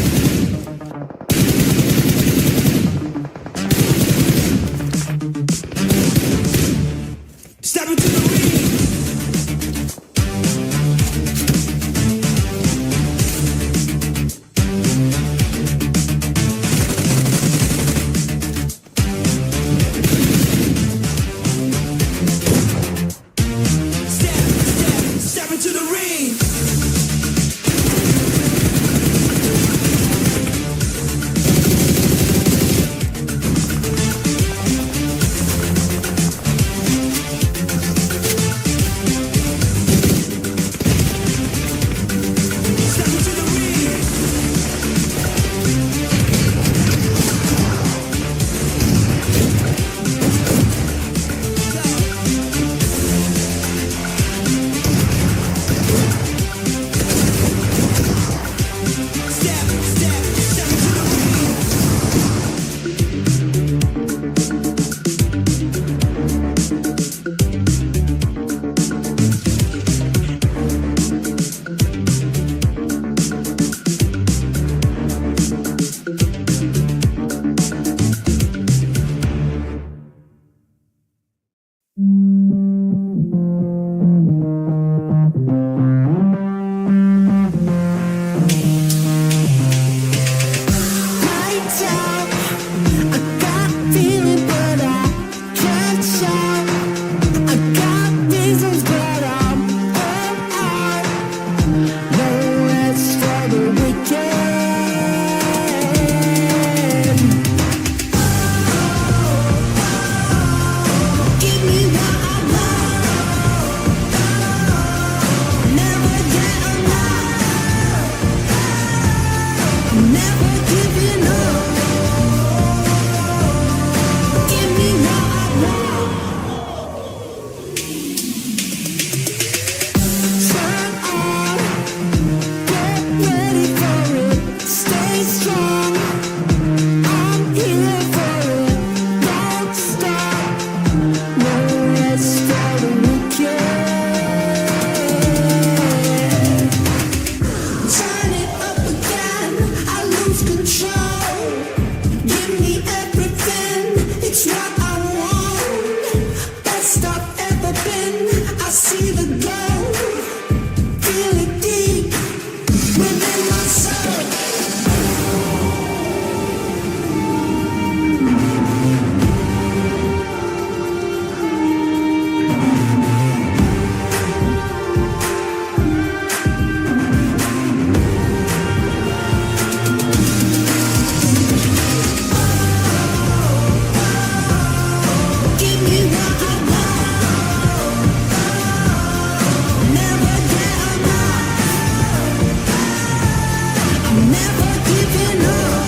never giving up.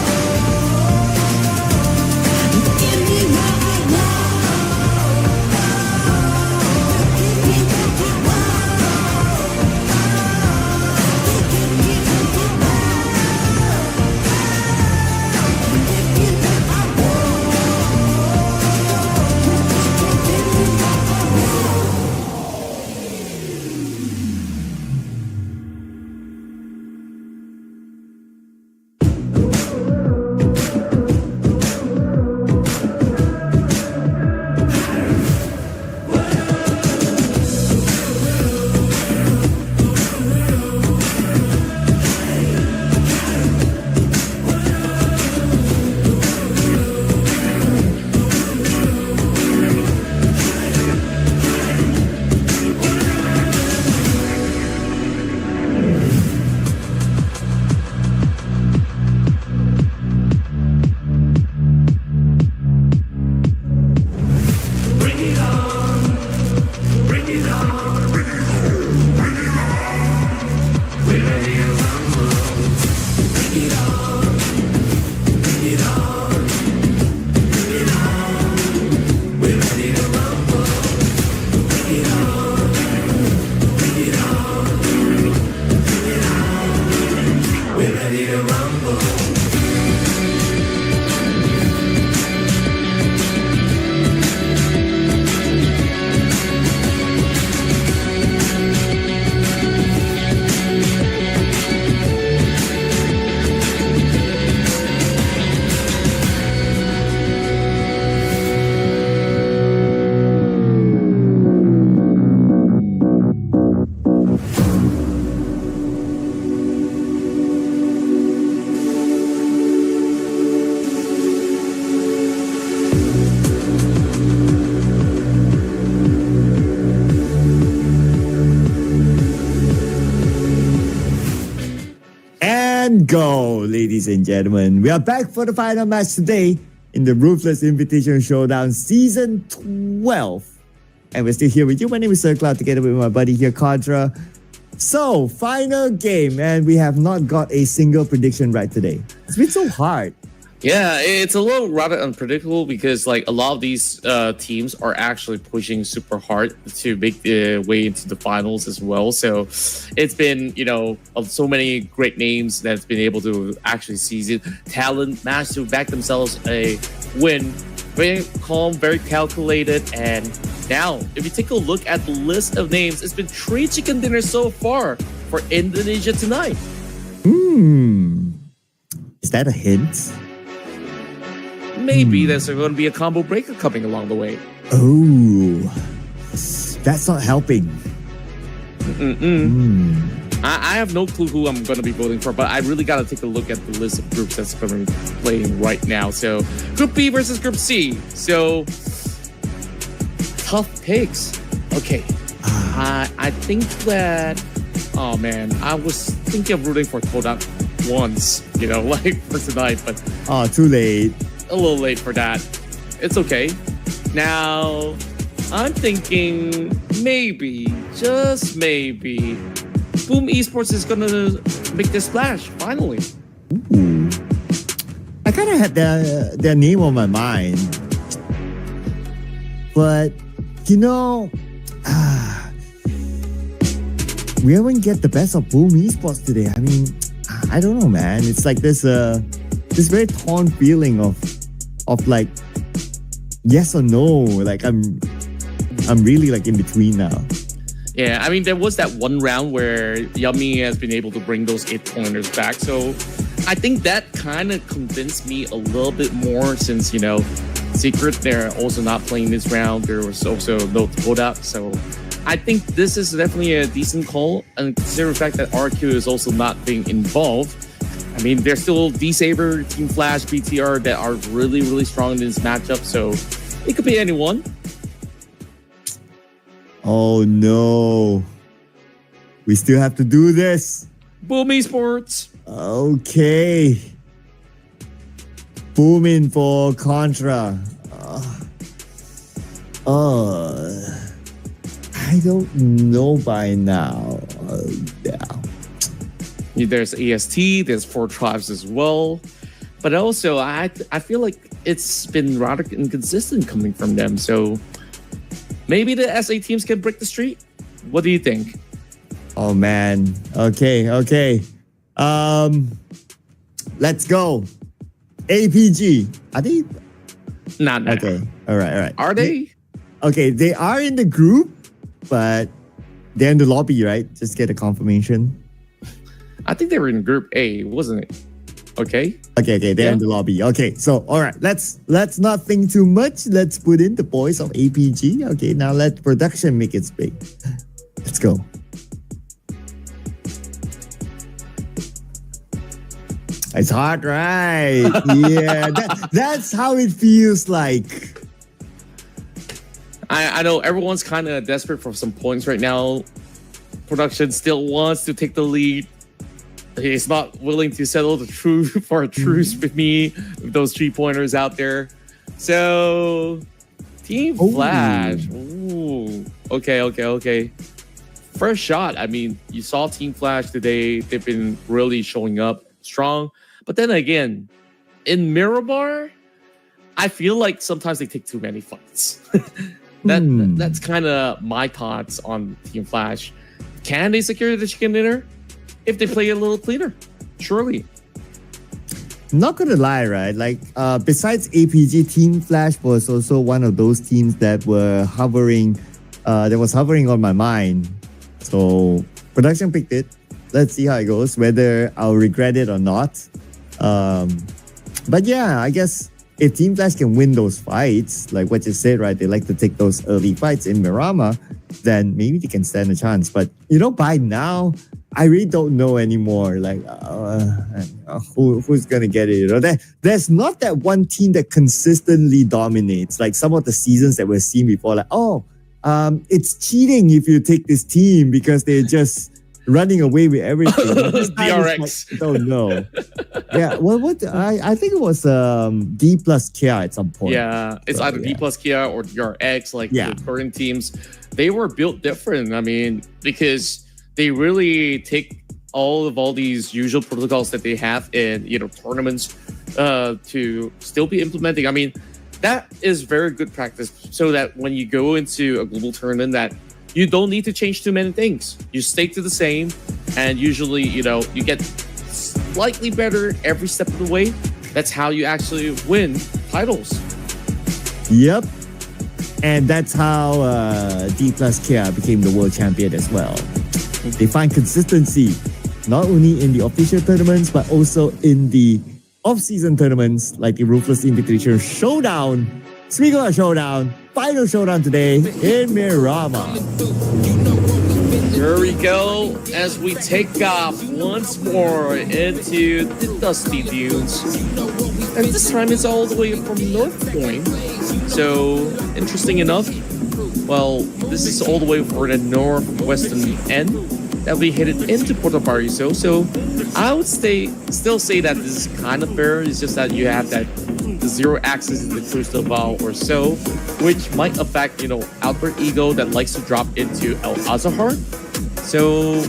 Give me what I want. Give me what I want. Give me what I want. Give me what I And go, ladies and gentlemen. We are back for the final match today in the Ruthless Invitation Showdown Season 12. And we're still here with you. My name is Sir Cloud, together with my buddy here, Contra. So, final game, and we have not got a single prediction right today. It's been so hard. Yeah, it's a little rather unpredictable because like a lot of these teams are actually pushing super hard to make their way into the finals as well. So it's been, so many great names that's been able to actually seize it. Talent managed to back themselves a win. Very calm, very calculated. And now, if you take a look at the list of names, it's been 3 chicken dinners so far for Indonesia tonight. Is that a hint? Maybe there's going to be a combo breaker coming along the way. Oh, that's not helping. I have no clue who I'm going to be voting for, but I really got to take a look at the list of groups that's going to be playing right now. So, Group B versus Group C. So, tough picks. Okay. I think that... Oh, man. I was thinking of rooting for Kodak once, like for tonight, but... Oh, too late. A little late for that. It's okay. Now, I'm thinking maybe, just maybe, Boom Esports is gonna make this splash finally. Ooh. I kind of had their name on my mind, but we haven't get the best of Boom Esports today. I mean, I don't know, man. It's like this very torn feeling of like yes or no. Like I'm really like in between now. Yeah, I mean there was that one round where Yummy has been able to bring those 8 pointers back. So I think that kind of convinced me a little bit more since Secret they're also not playing this round. There was also no Kodak. So I think this is definitely a decent call, and consider the fact that RQ is also not being involved. I mean, there's still D-Saber, Team Flash, BTR that are really, really strong in this matchup, so it could be anyone. Oh no. We still have to do this. Boom Esports. Okay. Booming for Contra. I don't know by now. Yeah. There's AST, there's Four Tribes as well. But also, I feel like it's been rather inconsistent coming from them. So maybe the SA teams can break the streak. What do you think? Oh man. Okay. Let's go. APG. Are they? Not Okay. All right. Are they? Okay, they are in the group, but they're in the lobby, right? Just get a confirmation. I think they were in Group A, wasn't it? Okay. Okay, they're in the lobby. Okay, so all right, let's not think too much. Let's put in the boys of APG. Okay, now let production make its big. Let's go. It's hard, right? Yeah, that's how it feels like. I know everyone's kind of desperate for some points right now. Production still wants to take the lead. He's not willing to settle the truth for a truce with me, with those 3-pointers out there. So, Team Flash. Ooh. Okay. First shot, I mean, you saw Team Flash today. They've been really showing up strong. But then again, in Miramar, I feel like sometimes they take too many fights. That's kind of my thoughts on Team Flash. Can they secure the chicken dinner if they play a little cleaner? Surely. Not gonna lie, right? Like, besides APG, Team Flash was also one of those teams that were hovering on my mind. So production picked it. Let's see how it goes, whether I'll regret it or not. But yeah, I guess if Team Flash can win those fights, like what you said, right? They like to take those early fights in Miramar, then maybe they can stand a chance. But by now, I really don't know anymore. Like, who's gonna get it? There's not that one team that consistently dominates. Like some of the seasons that we've seen before, like, it's cheating if you take this team because they're just running away with everything. DRX. I don't know. Yeah, well, I think it was D plus Kia at some point. Yeah, it's either D plus Kia or DRX. Like the current teams, they were built different. I mean, because they really take all these usual protocols that they have in tournaments to still be implementing. I mean, that is very good practice, so that when you go into a global tournament, that you don't need to change too many things. You stay to the same, and usually, you get slightly better every step of the way. That's how you actually win titles. Yep. And that's how D plus Kia became the world champion as well. They find consistency, not only in the official tournaments, but also in the off-season tournaments, like the Ruthless Invitational Showdown. Speaking of showdown, final showdown today in Miramar. Here we go as we take off once more into the Dusty Dunes. And this time it's all the way from North Point. So, interesting enough, well, this is all the way for the northwestern end that we headed into Puerto Paraiso. So, I would still say that this is kind of fair. It's just that you have that zero axis in the Cristobal or so, which might affect, Alter Ego that likes to drop into El Azahar. So,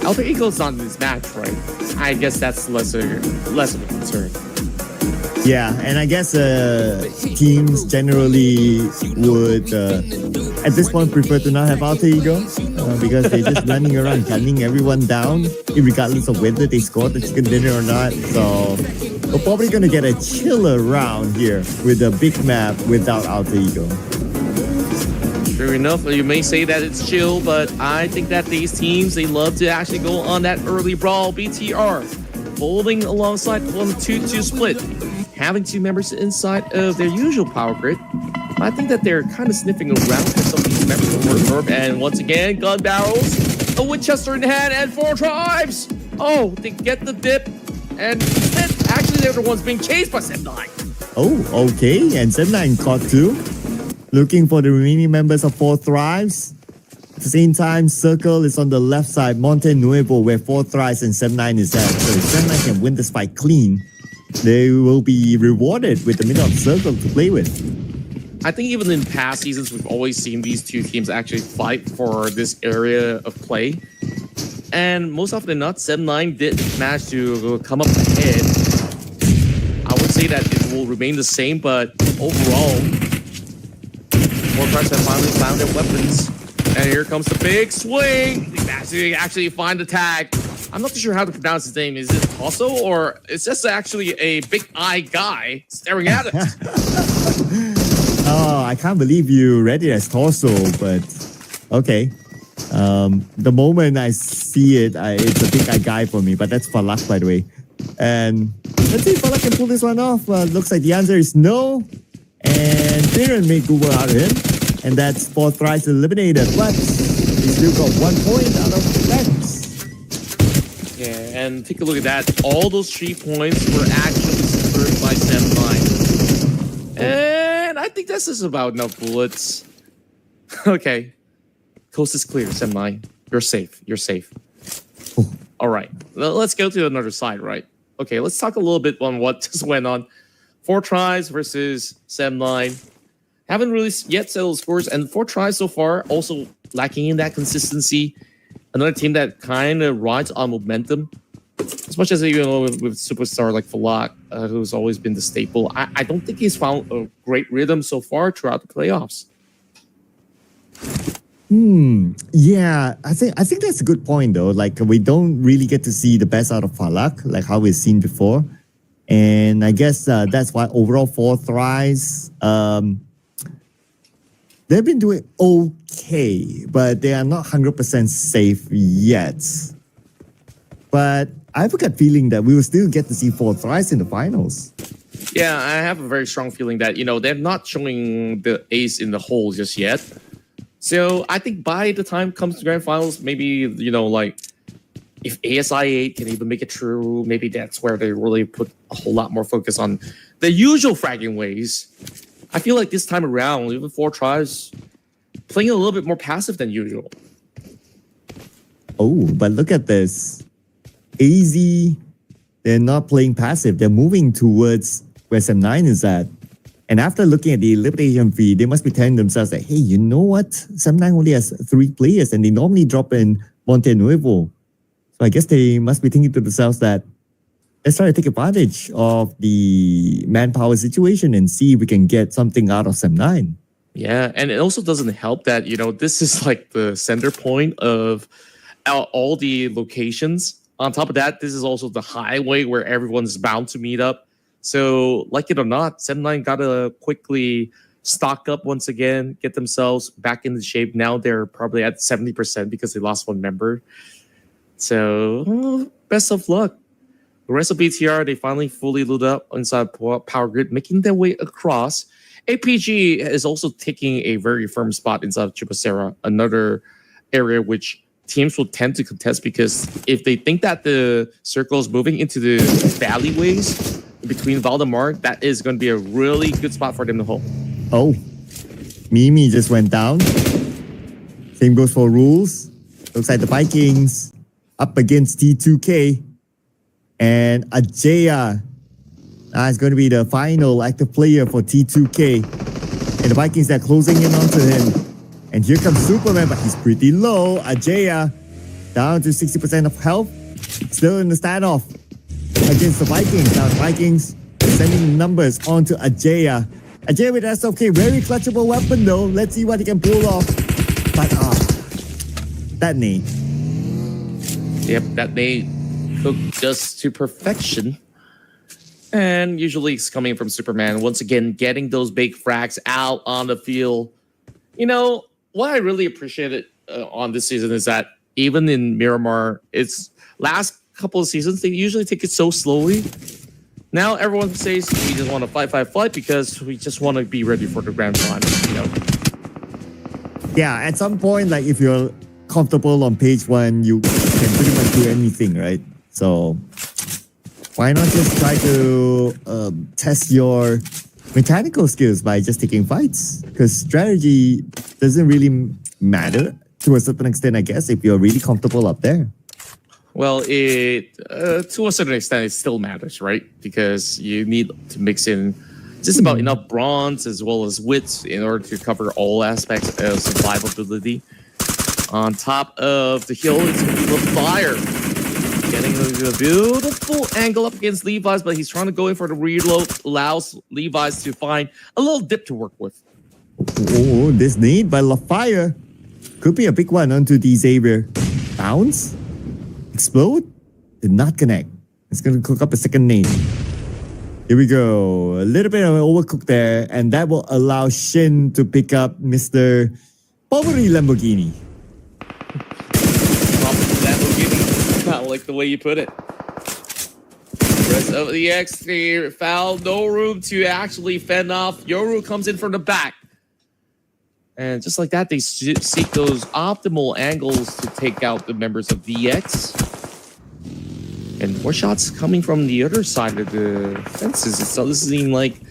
Alter Ego's not in this match, right? I guess that's less of a concern. Yeah, and I guess teams generally would, at this point, prefer to not have Alter Ego because they're just running around gunning everyone down, regardless of whether they scored the chicken dinner or not. So we're probably going to get a chiller round here with a big map without Alter Ego. Sure enough, you may say that it's chill, but I think that these teams, they love to actually go on that early brawl. BTR, folding alongside 1-2-2 split, having two members inside of their usual power grid. I think that they're kind of sniffing around for some of these members of Word. And once again, gun barrels, a Winchester in hand, and 4 tribes. Oh, they get the dip. And actually, they're the ones being chased by Sem9. Oh, okay. And Sem9 caught too. Looking for the remaining members of 4 Thrives. At the same time, Circle is on the left side, Monte Nuevo, where 4 Thrives and Sem9 is at. So if Sem9 can win this fight clean, they will be rewarded with the middle of Circle to play with. I think even in past seasons, we've always seen these two teams actually fight for this area of play. And most often than not, 7-9 did manage to come up ahead. I would say that it will remain the same, but overall, Warcraft have finally found their weapons. And here comes the big swing. They actually find the tag. I'm not too sure how to pronounce his name. Is it Tosso or is this actually a big eye guy staring at us? Oh, I can't believe you read it as torso, but okay. The moment I see it, it's a big eye guy for me, but that's for luck, by the way. And let's see if Falak can pull this one off. Looks like the answer is no. And Darren made Google out of him. And that's 4 tries eliminated, but he still got 1 point out of that. Yeah, and take a look at that. All those 3 points were actually secured by 7-9. And I think this is about enough bullets. Okay. Coast is clear, 7-9. You're safe. You're safe. All right. Let's go to another side, right? Okay, let's talk a little bit on what just went on. 4 tries versus 7-9. Haven't really yet settled scores, and 4 tries so far, also lacking in that consistency. Another team that kind of rides on momentum. As much as with superstar like Falak, who's always been the staple, I don't think he's found a great rhythm so far throughout the playoffs. Yeah, I think that's a good point though. Like we don't really get to see the best out of Falak, like how we've seen before. And I guess that's why overall 4 tries, they've been doing okay, but they are not 100% safe yet. But I have a gut feeling that we will still get to see 4 tries in the finals. Yeah, I have a very strong feeling that, they're not showing the ace in the hole just yet. So I think by the time it comes to grand finals, maybe, like if ASI 8 can even make it through, maybe that's where they really put a whole lot more focus on the usual fragging ways. I feel like this time around, even 4 tries, playing a little bit more passive than usual. Oh, but look at this. AZ, they're not playing passive. They're moving towards where SM9 is at. And after looking at the elimination feed, they must be telling themselves that, hey, you know what? SM9 only has 3 players and they normally drop in Monte Nuevo. So I guess they must be thinking to themselves that let's try to take advantage of the manpower situation and see if we can get something out of SM9. Yeah, and it also doesn't help that, this is like the center point of all the locations. On top of that, this is also the highway where everyone's bound to meet up. So, like it or not, 7-9 got to quickly stock up once again, get themselves back into shape. Now they're probably at 70% because they lost 1 member. So, best of luck. The rest of BTR, they finally fully load up inside Power Grid, making their way across. APG is also taking a very firm spot inside Chupacera, another area which teams will tend to contest because if they think that the circle is moving into the valleyways between Valdemar, that is going to be a really good spot for them to hold. Oh, Mimi just went down. Same goes for Rules. Looks like the Vikings up against T2K. And Ajaya is going to be the final active player for T2K. And the Vikings are closing in onto him. And here comes Superman, but he's pretty low. Ajaya down to 60% of health. Still in the standoff against the Vikings. Now the Vikings sending numbers onto Ajaya. Ajaya with SOK, very clutchable weapon though. Let's see what he can pull off. But that nade. Yep, that nade cooked just to perfection. And usually it's coming from Superman. Once again, getting those big frags out on the field. What I really appreciated on this season is that even in Miramar, it's last couple of seasons, they usually take it so slowly. Now everyone says we just want to fight because we just want to be ready for the grand final. Yeah, at some point, like if you're comfortable on page 1, you can pretty much do anything, right? So why not just try to test your mechanical skills by just taking fights? Because strategy doesn't really matter to a certain extent, I guess, if you're really comfortable up there. Well, it to a certain extent, it still matters, right? Because you need to mix in just about enough bronze as well as wits in order to cover all aspects of survivability. On top of the hill is the fire. Getting a beautiful angle up against Levi's, but he's trying to go in for the reload. Allows Levi's to find a little dip to work with. Oh, this nade by LaFire could be a big one onto the Xavier. Bounce? Explode? Did not connect. It's going to cook up a second nade. Here we go. A little bit of an overcook there, and that will allow Shin to pick up Mr. Poverty Lamborghini. Lamborghini. I like the way you put it. Rest of the X3 found no room to actually fend off. Yoru comes in from the back. And just like that, they seek those optimal angles to take out the members of VX. And more shots coming from the other side of the fences. It doesn't seem like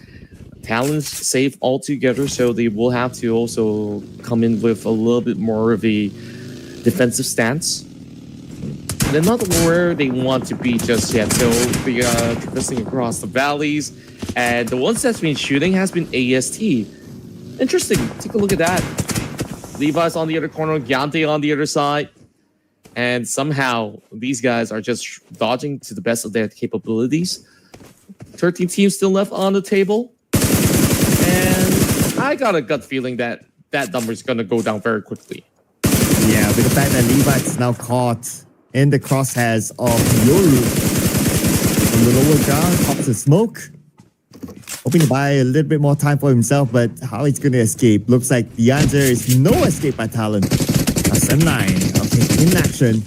Talon's safe altogether, so they will have to also come in with a little bit more of a defensive stance. They're not where they want to be just yet, so they are traversing across the valleys. And the ones that's been shooting has been AST. Interesting. Take a look at that. Levi's on the other corner, Gyante on the other side. And somehow these guys are just dodging to the best of their capabilities. 13 teams still left on the table. And I got a gut feeling that that number is going to go down very quickly. Yeah, with the fact that Levi's now caught in the crosshairs of Yoru. On the lower ground, pops the smoke. Hoping to buy a little bit more time for himself, but how he's going to escape? Looks like the answer is no escape by Talon. SM9, okay, in action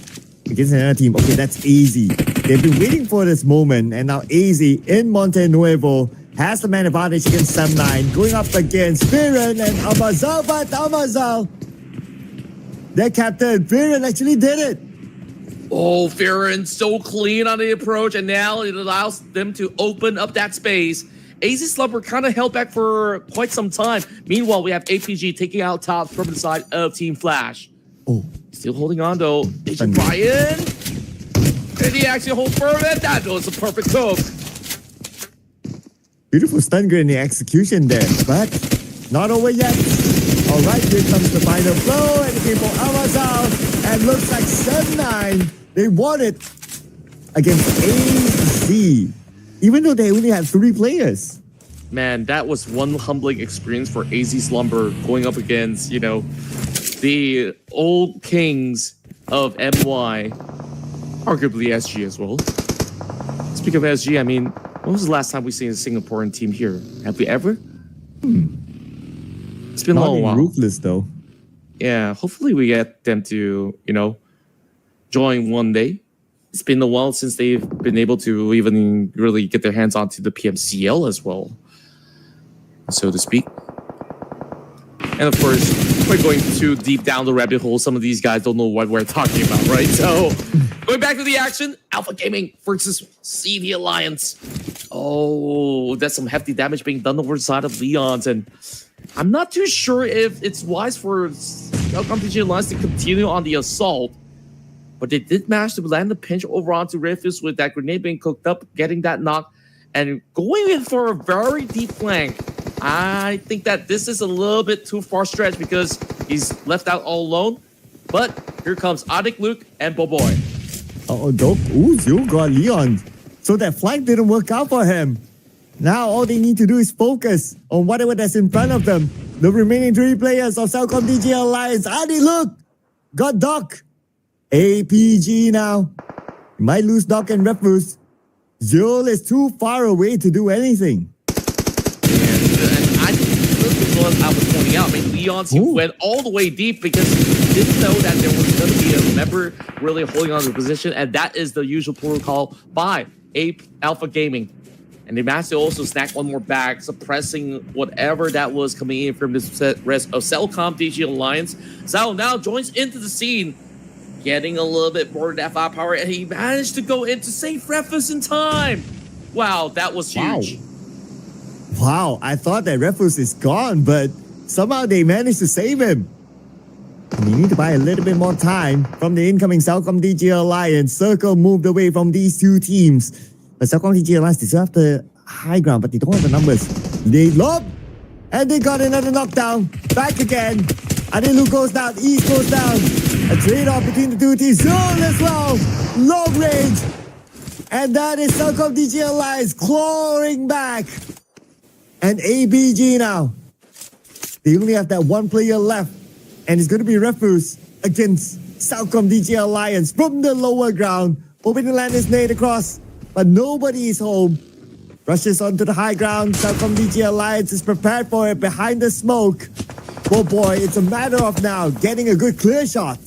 against another team. Okay, that's easy. They've been waiting for this moment, and now AZ in Monte Nuevo has the man advantage against SM9, going up against Viren and Amazal, but Amazal, their captain, Viren actually did it. Oh, Viren so clean on the approach, and now it allows them to open up that space. AZ Slumber kind of held back for quite some time. Meanwhile, we have APG taking out tops from the side of Team Flash. Oh, still holding on though. Agent Brian. Did he actually hold firm? And that was a perfect cook. beautiful stun grenade execution there, but not over yet. All right, here comes the final blow, and it came for Amazal, and looks like 7-9. They won it against AZ, even though they only had 3 players. Man, that was one humbling experience for AZ Slumber going up against, you know, the old kings of MY, arguably SG as well. Speaking of SG, I mean, when was the last time we seen a Singaporean team here? Have we ever? It's been a long while. Ruthless though. Yeah, hopefully we get them to, you know, join one day. It's been a while since they've been able to even really get their hands onto the PMCL as well, so to speak. And of course, we're going too deep down the rabbit hole. Some of these guys don't know what we're talking about, right? So, going back to the action, Alpha Gaming versus CV Alliance. Oh, that's some hefty damage being done over the side of Leon's, and I'm not too sure if it's wise for LCOM Alliance to continue on the assault. But they did manage to land the pinch over onto Refus with that grenade being cooked up, getting that knock, and going in for a very deep flank. I think that this is a little bit too far stretched because he's left out all alone. But here comes Adik Luke and Boboy. Oh, dope. Ooh, Zero got Leon. So that flank didn't work out for him. Now all they need to do is focus on whatever that's in front of them. The remaining 3 players of Celcom DJ Alliance. Adik Luke got Doc. APG now. Might lose Doc and Refus. Zul is too far away to do anything. And I think this is what I was pointing out. I mean, Leon's went all the way deep because he didn't know that there was going to be a member really holding on to the position, and that is the usual protocol by Alpha Gaming. And they managed to also snack one more back, suppressing whatever that was coming in from this rest of Celcom DG Alliance. Sal now joins into the scene, getting a little bit more of that firepower, and he managed to go in to save Refus in time. Wow, that was huge. Wow, I thought that Refus is gone, but somehow they managed to save him. And they need to buy a little bit more time from the incoming Celcom DG Alliance. Circle moved away from these 2 teams. But Celcom DG Alliance, they still have the high ground, but they don't have the numbers. They lob, and they got another knockdown. Back again. Adilu goes down, East goes down. A trade-off between the two teams. Zone as well. Long range. And that is Celcom DG Alliance clawing back. And ABG now. They only have that one player left. And it's going to be Refuse against Celcom DG Alliance from the lower ground. Hoping to land his nade across. But nobody is home. Rushes onto the high ground. Celcom DG Alliance is prepared for it behind the smoke. Oh boy, it's a matter of now getting a good clear shot.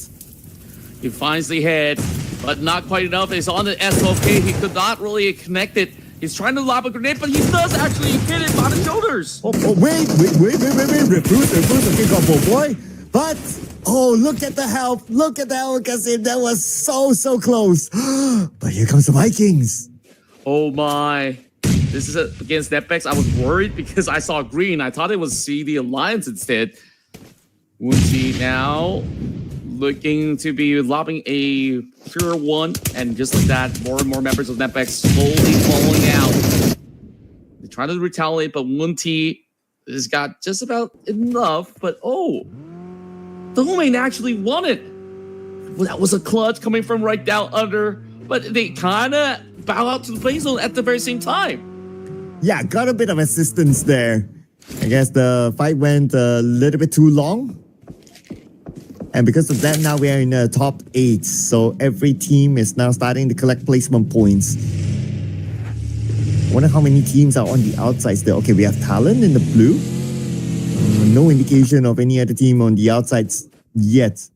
He finds the head, but not quite enough. He's on the SOK. He could not really connect it. He's trying to lob a grenade, but he does actually hit it by the shoulders. Oh, wait. Refuse a kick off, oh boy. But, oh, look at the help. Look at the help, Kasim. That was so close. But here comes the Vikings. Oh my. This is against Netpex. I was worried because I saw green. I thought it was CD Alliance instead. Wunti now looking to be lobbing a pure one. And just like that, more and more members of Netpex slowly falling out. They're trying to retaliate, but Wunti has got just about enough. But oh, the Domain actually won it. Well, that was a clutch coming from right down under. But they kind of bow out to the play zone at the very same time. Yeah, got a bit of assistance there. I guess the fight went a little bit too long. And because of that, now we are in the top 8. So every team is now starting to collect placement points. Wonder how many teams are on the outside still. Okay, we have Talon in the blue. No indication of any other team on the outsides yet.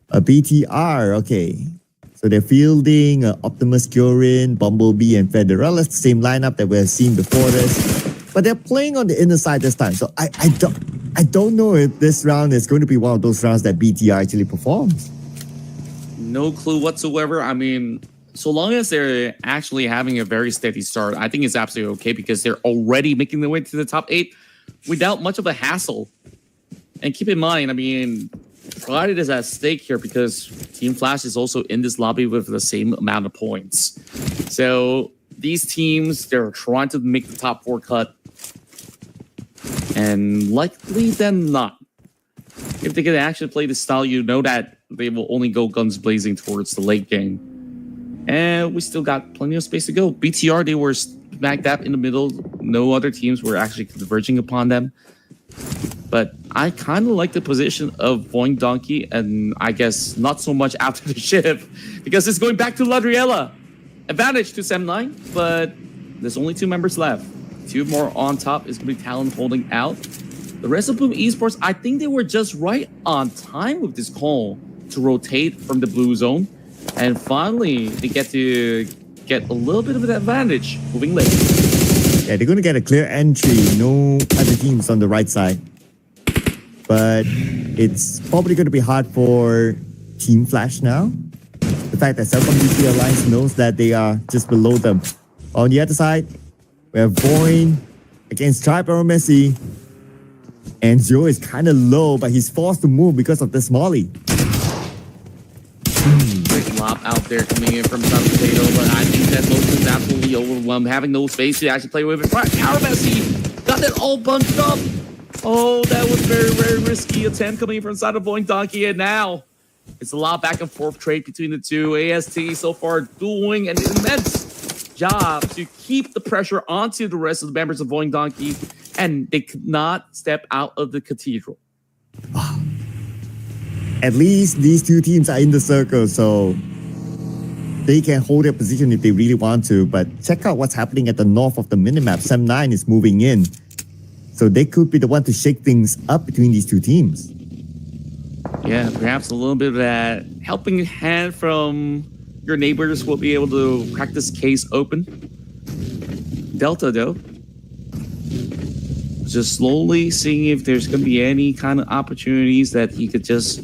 A BTR, okay. So they're fielding Optimus, Curin, Bumblebee, and Federal. That's the same lineup that we've seen before this. But they're playing on the inner side this time. So I don't know if this round is going to be one of those rounds that BTR actually performs. No clue whatsoever. I mean, so long as they're actually having a very steady start, I think it's absolutely okay because they're already making their way to the top 8 without much of a hassle. And keep in mind, I mean, pride is at stake here because Team Flash is also in this lobby with the same amount of points. So these teams, they're trying to make the top 4 cut. And likely than not, if they can actually play the style, you know that they will only go guns blazing towards the late game. And we still got plenty of space to go. BTR, they were smack dab in the middle. No other teams were actually converging upon them. But I kind of like the position of Boing Donkey, and I guess not so much after the shift, because it's going back to Ladriella. Advantage to Sem9, but there's only 2 members left. 2 more on top is going to be Talon holding out. The rest of Boom Esports, I think they were just right on time with this call to rotate from the blue zone. And finally, they get to get a little bit of an advantage moving late. Yeah, they're going to get a clear entry. No other teams on the right side. But it's probably going to be hard for Team Flash now. The fact that Celcom DG Alliance knows that they are just below them. On the other side, we have Boyne against Tribe or Messi. And Joe is kind of low, but he's forced to move because of this molly. Great lob out there coming in from Sun Potato, but I think that most is absolutely overwhelmed, having no space to actually play with it. Right, Messi got that all bunched up. Oh, that was very risky attempt coming from inside of Boing Donkey, and now it's a lot back and forth trade between the two. AST so far doing an immense job to keep the pressure onto the rest of the members of Boing Donkey, and they could not step out of the cathedral. At least these 2 teams are in the circle, so they can hold their position if they really want to. But check out what's happening at the north of the minimap. Sem9 is moving in. So they could be the one to shake things up between these 2 teams. Yeah, perhaps a little bit of that helping hand from your neighbors will be able to crack this case open. Delta, though, just slowly seeing if there's going to be any kind of opportunities that he could just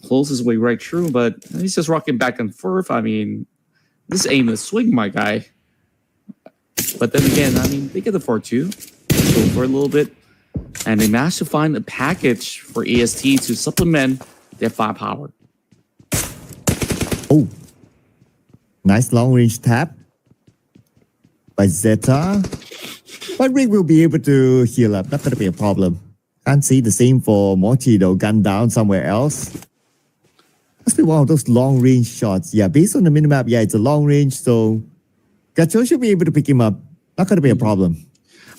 close his way right through, but he's just rocking back and forth. I mean, this ain't a swing, my guy. But then again, I mean, they can afford to go for a little bit, and they managed to find a package for AST to supplement their firepower. Oh, nice long-range tap by Zeta. But Rick will be able to heal up. Not going to be a problem. Can't see the same for Mochi though. Gun down somewhere else. must be one of those long range shots. Yeah, based on the minimap, yeah, it's a long range, so Gacho should be able to pick him up. Not going to be a problem.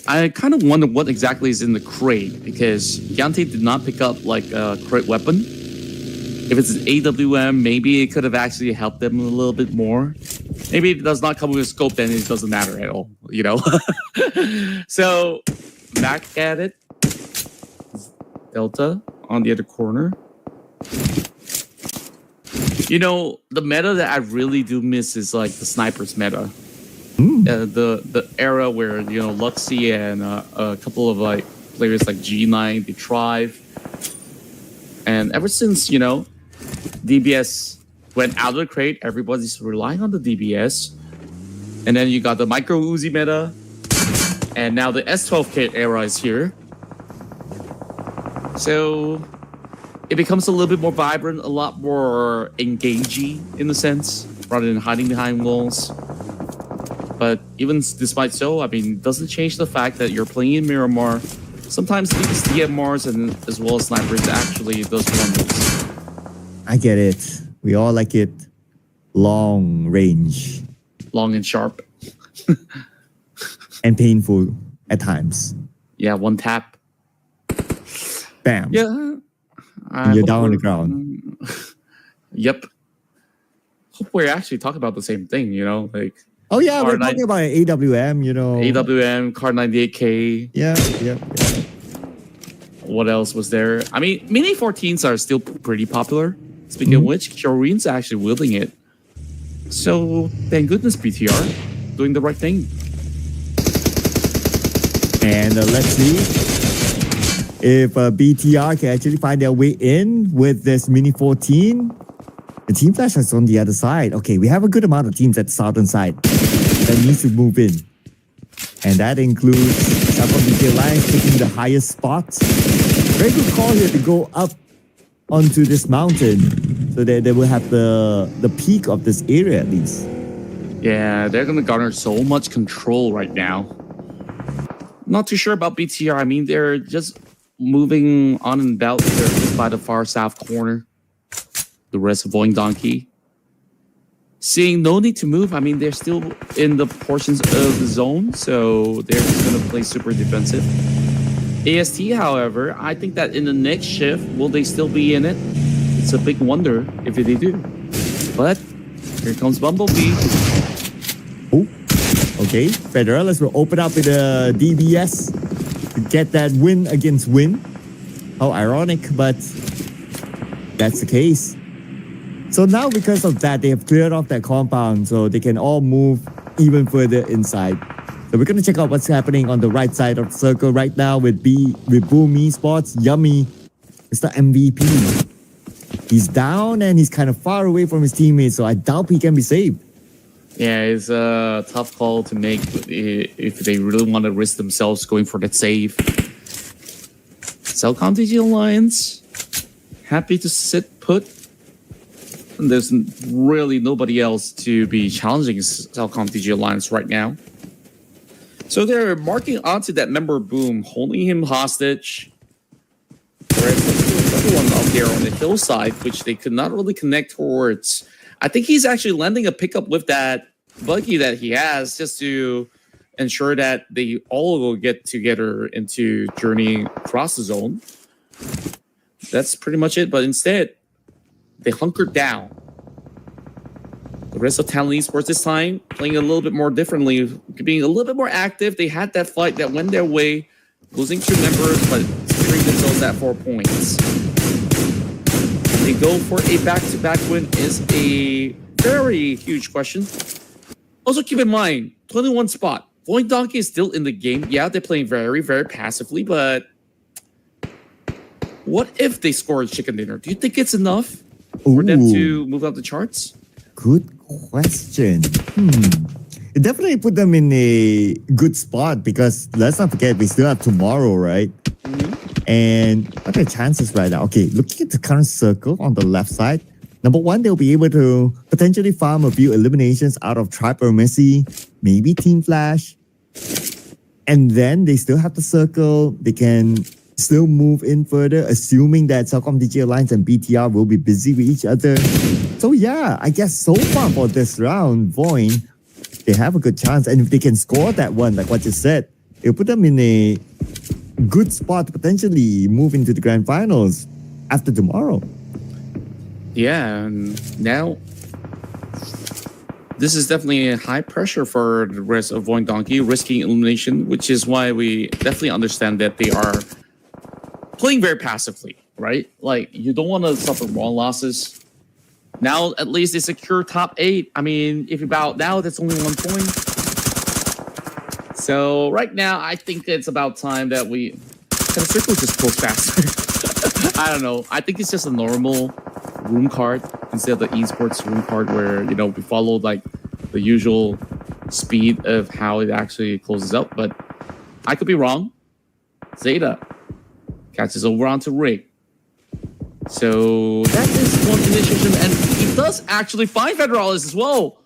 I kind of wonder what exactly is in the crate because Yante did not pick up like a crate weapon. If it's an AWM, maybe it could have actually helped them a little bit more. Maybe it does not come with a scope, then it doesn't matter at all, you know? So, back at it. Delta on the other corner. You know, the meta that I really do miss is like the snipers meta. The era where, you know, Luxy and a couple of like players like G9, they thrive. And ever since, you know, DBS went out of the crate, everybody's relying on the DBS. And then you got the micro Uzi meta. And now the S12K era is here. So it becomes a little bit more vibrant, a lot more engaging in a sense, rather than hiding behind walls. But even despite so, I mean, it doesn't change the fact that you're playing in Miramar. Sometimes these DMRs and as well as snipers actually does wonders. I get it. We all like it long range. Long and sharp. And painful at times. Yeah, one tap. Bam. Yeah. You're down on the ground. Yep. Hope we're actually talking about the same thing, you know? Like, Oh yeah, we're talking about AWM, you know. AWM, Car 98K. Yeah. What else was there? I mean, Mini 14s are still pretty popular. Speaking of which, Kyorin's actually wielding it. So, thank goodness BTR doing the right thing. And let's see if BTR can actually find their way in with this Mini 14. The Team Flash is on the other side. Okay, we have a good amount of teams at the southern side that needs to move in. And that includes some of the Alliance taking the highest spots. Very good call here to go up onto this mountain so that they will have the peak of this area at least. Yeah, they're going to garner so much control right now. Not too sure about BTR. I mean, they're just moving on and about. They're just by the far south corner. The rest of Voing Donkey. Seeing no need to move. I mean, they're still in the portions of the zone, so they're just going to play super defensive. AST, however, I think that in the next shift, will they still be in it? It's a big wonder if they do. But here comes Bumblebee. Oh, okay. Federales will open up with a DBS to get that win against Win. How ironic, but that's the case. So now because of that, they have cleared off that compound so they can all move even further inside. So we're going to check out what's happening on the right side of the circle right now with Boom Esports. Yummy is the MVP. He's down and he's kind of far away from his teammates, so I doubt he can be saved. Yeah, it's a tough call to make if they really want to risk themselves going for that save. Cellcom DG Alliance, happy to sit put. And there's really nobody else to be challenging Cellcom DG Alliance right now. So they're marking onto that member Boom, holding him hostage. There's everyone up there on the hillside, which they could not really connect towards. I think he's actually landing a pickup with that buggy that he has just to ensure that they all will get together into journeying across the zone. That's pretty much it. But instead, they hunkered down. The rest of Talon Esports this time playing a little bit more differently, being a little bit more active. They had that fight that went their way, losing 2 members, but securing themselves at 4 points. They go for a back-to-back win is a very huge question. Also keep in mind, 21 spot. Void Donkey is still in the game. Yeah, they're playing very, very passively, but what if they score a chicken dinner? Do you think it's enough for them to move up the charts? Good question. It definitely put them in a good spot because let's not forget we still have tomorrow, right? And what are the chances right now? Okay, looking at the current circle on the left side, number one, they'll be able to potentially farm a few eliminations out of Triper Messi, maybe Team Flash. And then they still have the circle. They can still move in further, assuming that Celcom DJ Alliance and BTR will be busy with each other. So yeah, I guess so far for this round, Voin, they have a good chance. And if they can score that one, like what you said, it'll put them in a good spot to potentially move into the grand finals after tomorrow. Yeah, and now this is definitely a high pressure for the rest of Void Donkey, risking elimination, which is why we definitely understand that they are playing very passively, right? Like, you don't want to suffer more losses. Now, at least they secure top 8. I mean, if you bow out now, that's only 1 point. So right now, I think it's about time that we can the circle just close faster. I don't know. I think it's just a normal room card instead of the esports room card where, you know, we follow like the usual speed of how it actually closes up. But I could be wrong. Zeta catches over onto Rick. So that is one initiation, and he does actually find Federalis as well.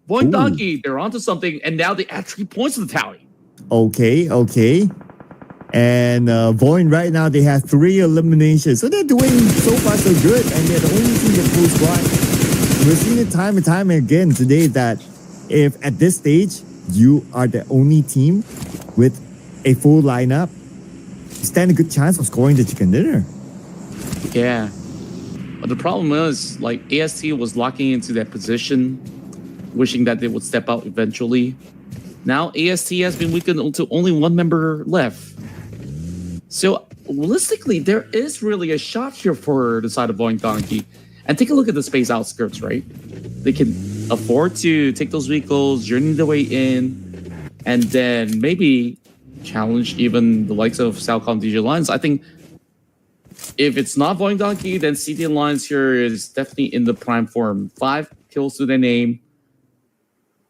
Void Donkey, they're onto something, and now they add 3 points to the tally. Okay. And Void right now, they have 3 eliminations. So they're doing so far so good, and they're the only team that pulls squad. We've seen it time and time again today that if at this stage, you are the only team with a full lineup, you stand a good chance of scoring the chicken dinner. Yeah. But the problem is, like, AST was locking into that position, wishing that they would step out eventually. Now AST has been weakened to only 1 member left. So realistically, there is really a shot here for the side of Void Donkey. And take a look at the space outskirts, right? They can afford to take those vehicles, journey their way in, and then maybe challenge even the likes of Celcom DJ Alliance. I think if it's not Void Donkey, then CD Alliance here is definitely in the prime form. 5 kills to their name.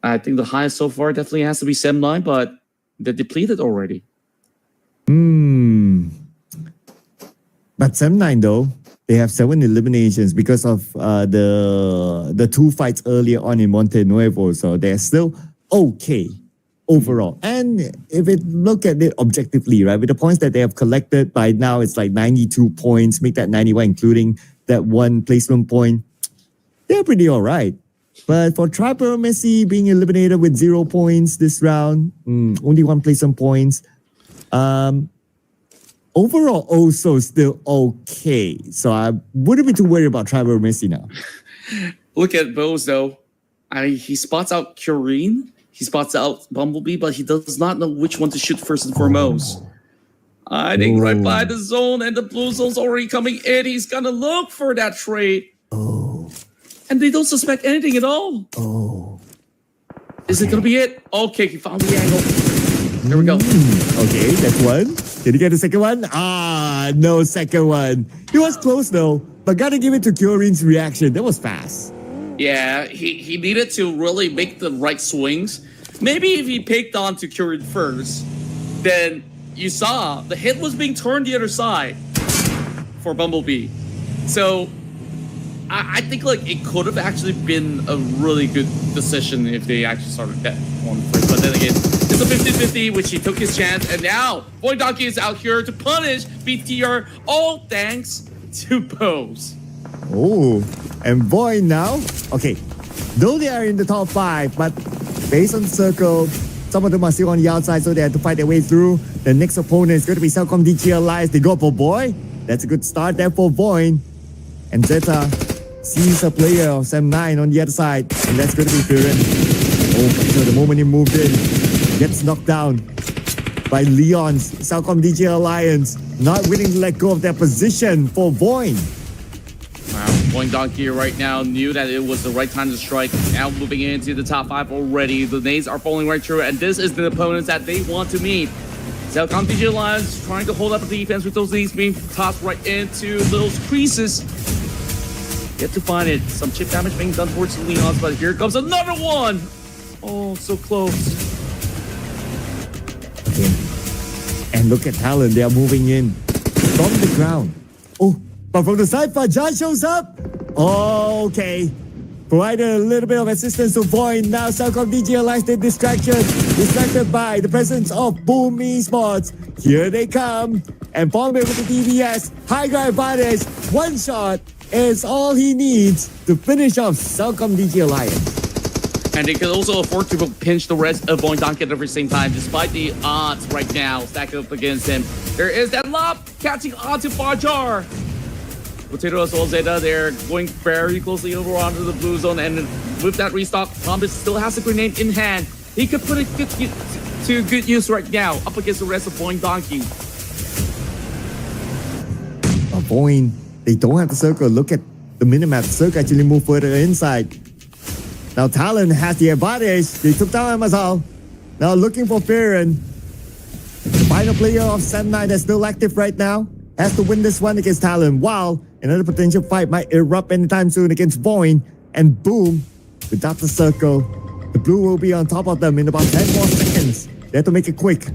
I think the highest so far definitely has to be 7-9, but they're depleted already. But 7-9 though, they have 7 eliminations because of the 2 fights earlier on in Monte Nuevo. So they're still okay overall. And if it look at it objectively, right, with the points that they have collected by now, it's like 92 points, make that 91, including that 1 placement point. They're pretty all right. But for Trapper Messi being eliminated with 0 points this round, only 1 placement points. Overall, also still okay. So I wouldn't be too worried about Trapper Messi now. Look at Bose though. He spots out Curine. He spots out Bumblebee, but he does not know which one to shoot first and foremost. Hiding right by the zone, and the blue zone's already coming in. He's gonna look for that trade. And they don't suspect anything at all. Is it gonna be it? Okay, he found the angle. There we go. Okay, that's one. Did he get the second one? No second one. He was close though, but gotta give it to Curine's reaction. That was fast. Yeah, he needed to really make the right swings. Maybe if he picked on to Curine first, then you saw the hit was being turned the other side for Bumblebee. So I think like it could have actually been a really good decision if they actually started that one first. But then again, it's a 50-50, which he took his chance. And now Void Donkey is out here to punish BTR, all thanks to Bose. And Void now, okay, though they are in the top 5, but based on the circle, some of them are still on the outside, so they have to fight their way through. The next opponent is going to be Celcom DJ Alliance. They go for Boy. That's a good start there for Void. And Zeta sees a player of 7-9 on the other side, and that's going to be Firen. So the moment he moved in, gets knocked down by Leon's Celcom DJ Alliance, not willing to let go of their position for Void. Wow, Void Donkey right now knew that it was the right time to strike. Now moving into the top 5 already. The nades are falling right through, and this is the opponents that they want to meet. Celcom DJ Alliance trying to hold up the defense with those nades being tossed right into those creases. Yet to find it. Some chip damage being done towards the Leons, but here comes another one. Oh, so close. Okay. And look at Talon. They are moving in from the ground. But from the side, Fajan shows up. Okay. provided a little bit of assistance to Void. Now Celcom DJ realized the distracted by the presence of Boom Esports. Here they come, and Bond with the DBS, high ground advantage, one shot is all he needs to finish off Celcom DJ Alliance. And they could also afford to pinch the rest of Boing Donkey at the same time, despite the odds right now stacked up against him. There is that lob catching onto Fajar. Potato as well as Zeta, they're going very closely over onto the blue zone, and with that restock, Thomas still has a grenade in hand. He could put it to good use right now up against the rest of Boing Donkey. Boing, they don't have the circle. Look at the minimap. The circle actually moved further inside. Now Talon has the advantage. They took down Amazal. Now looking for Farron. The final player of Sam9 that's still active right now has to win this one against Talon, while another potential fight might erupt anytime soon against Boing. And boom, without the circle, the blue will be on top of them in about 10 more seconds. They have to make it quick.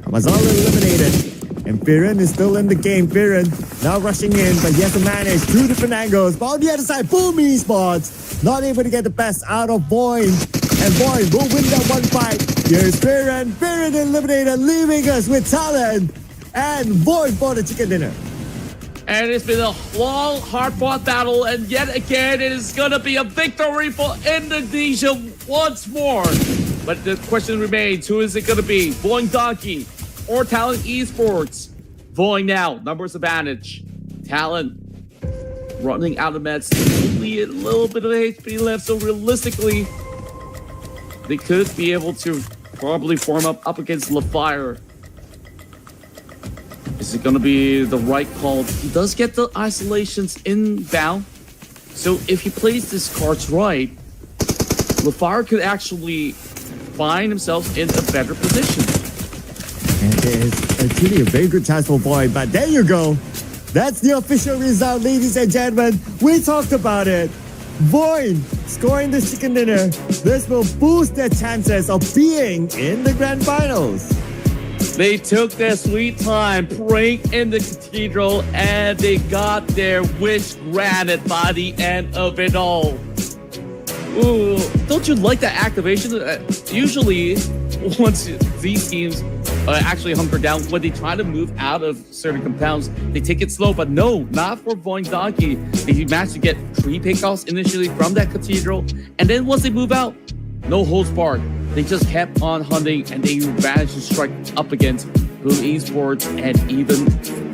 Amazal eliminated. And Farron is still in the game. Farron now rushing in, but he has to manage two different angles. But on the other side, Boom Esports not able to get the best out of Boing. And Boing will win that one fight. Here's Farron. Farron eliminated, leaving us with Talon and Boing for the chicken dinner. And it's been a long, hard-fought battle, and yet again, it is going to be a victory for Indonesia once more. But the question remains, who is it going to be? Boing Donkey or Talon Esports? Boing now, numbers advantage. Talon running out of meds, only a little bit of HP left, so realistically, they could be able to probably form up against LaFire. Is it going to be the right call? He does get the isolations inbound, so if he plays his cards right, LaFire could actually find himself in a better position. And it's actually a very good chance for Boing, but there you go. That's the official result, ladies and gentlemen. We talked about it. Boing scoring the chicken dinner. This will boost their chances of being in the grand finals. They took their sweet time praying in the cathedral, and they got their wish granted by the end of it all. Ooh, don't you like that activation? Usually, once these teams actually hunker down, when they try to move out of certain compounds, they take it slow. But no, not for Boing Donkey. They managed to get 3 pickoffs initially from that cathedral, and then once they move out, no holds barred. They just kept on hunting, and they managed to strike up against Boom Esports and even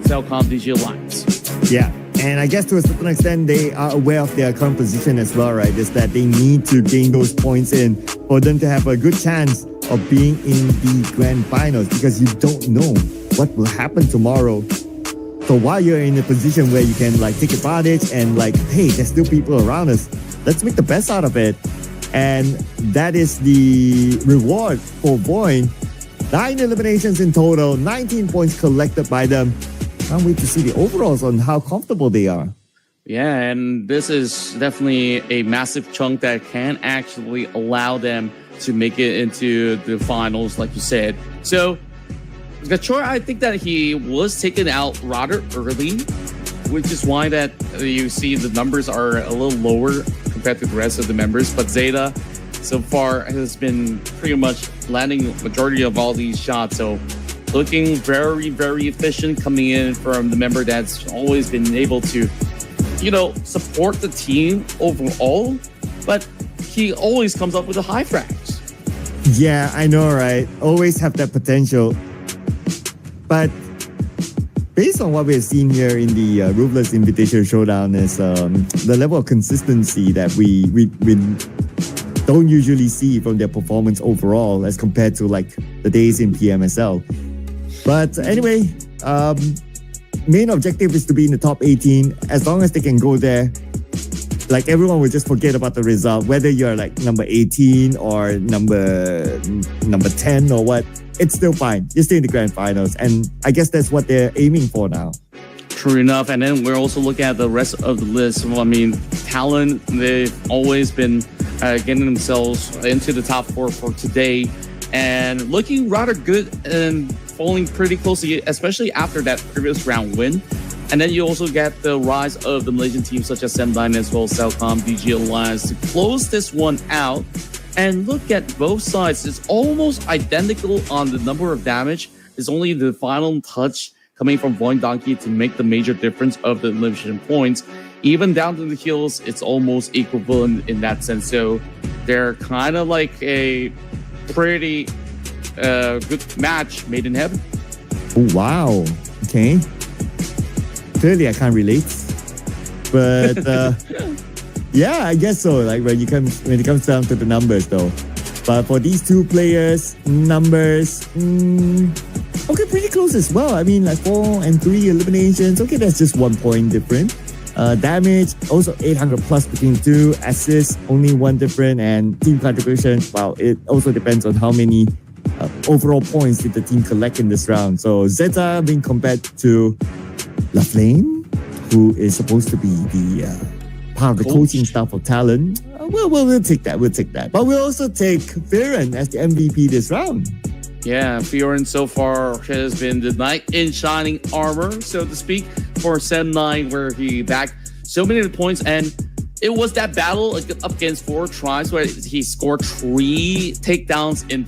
Celcom DJ Alliance. Yeah, and I guess to a certain extent, they are aware of their current position as well, right? Is that they need to gain those points in for them to have a good chance of being in the grand finals, because you don't know what will happen tomorrow. So while you're in a position where you can like take advantage and like, hey, there's still people around us, let's make the best out of it. And that is the reward for Boing. 9 eliminations in total, 19 points collected by them. Can't wait to see the overalls on how comfortable they are. Yeah, and this is definitely a massive chunk that can actually allow them to make it into the finals, like you said. So, Gachor, I think that he was taken out rather early, which is why that you see the numbers are a little lower compared to the rest of the members. But Zeta, so far, has been pretty much landing majority of all these shots. So, looking very, very efficient coming in from the member that's always been able to, you know, support the team overall. But he always comes up with the high frags. Yeah, I know, right? Always have that potential. But based on what we've seen here in the Ruthless Invitational Showdown is the level of consistency that we don't usually see from their performance overall as compared to like the days in PMSL. But anyway, main objective is to be in the top 18. As long as they can go there, like everyone will just forget about the result, whether you're like number 18 or number 10 or what. It's still fine. You're still in the grand finals, and I guess that's what they're aiming for now. True enough, and then we're also looking at the rest of the list. Well, I mean, Talon, they've always been getting themselves into the top 4 for today, and looking rather good and falling pretty closely, especially after that previous round win. And then you also get the rise of the Malaysian teams such as Sem9 as well as Celcom, DG Alliance to close this one out. And look at both sides. It's almost identical on the number of damage. It's only the final touch coming from Void Donkey to make the major difference of the elimination points. Even down to the kills, it's almost equivalent in that sense. So they're kind of like a pretty good match made in heaven. Oh, wow. Okay. Clearly, I can't relate. But yeah, I guess so. Like when it comes down to the numbers, though. But for these two players, numbers, okay, pretty close as well. I mean, like 4 and 3 eliminations. Okay, that's just 1 point different. Damage also 800 plus between two. Assists only 1 different, and team contribution. Well, it also depends on how many overall points did the team collect in this round. So Zeta being compared to Laflame, who is supposed to be the part of the coaching staff of talent. We'll take that. We'll take that. But we'll also take Firen as the MVP this round. Yeah, Firen so far has been the knight in shining armor, so to speak, for Sem9, where he backed so many of the points. And it was that battle up against 4 tries where he scored 3 takedowns in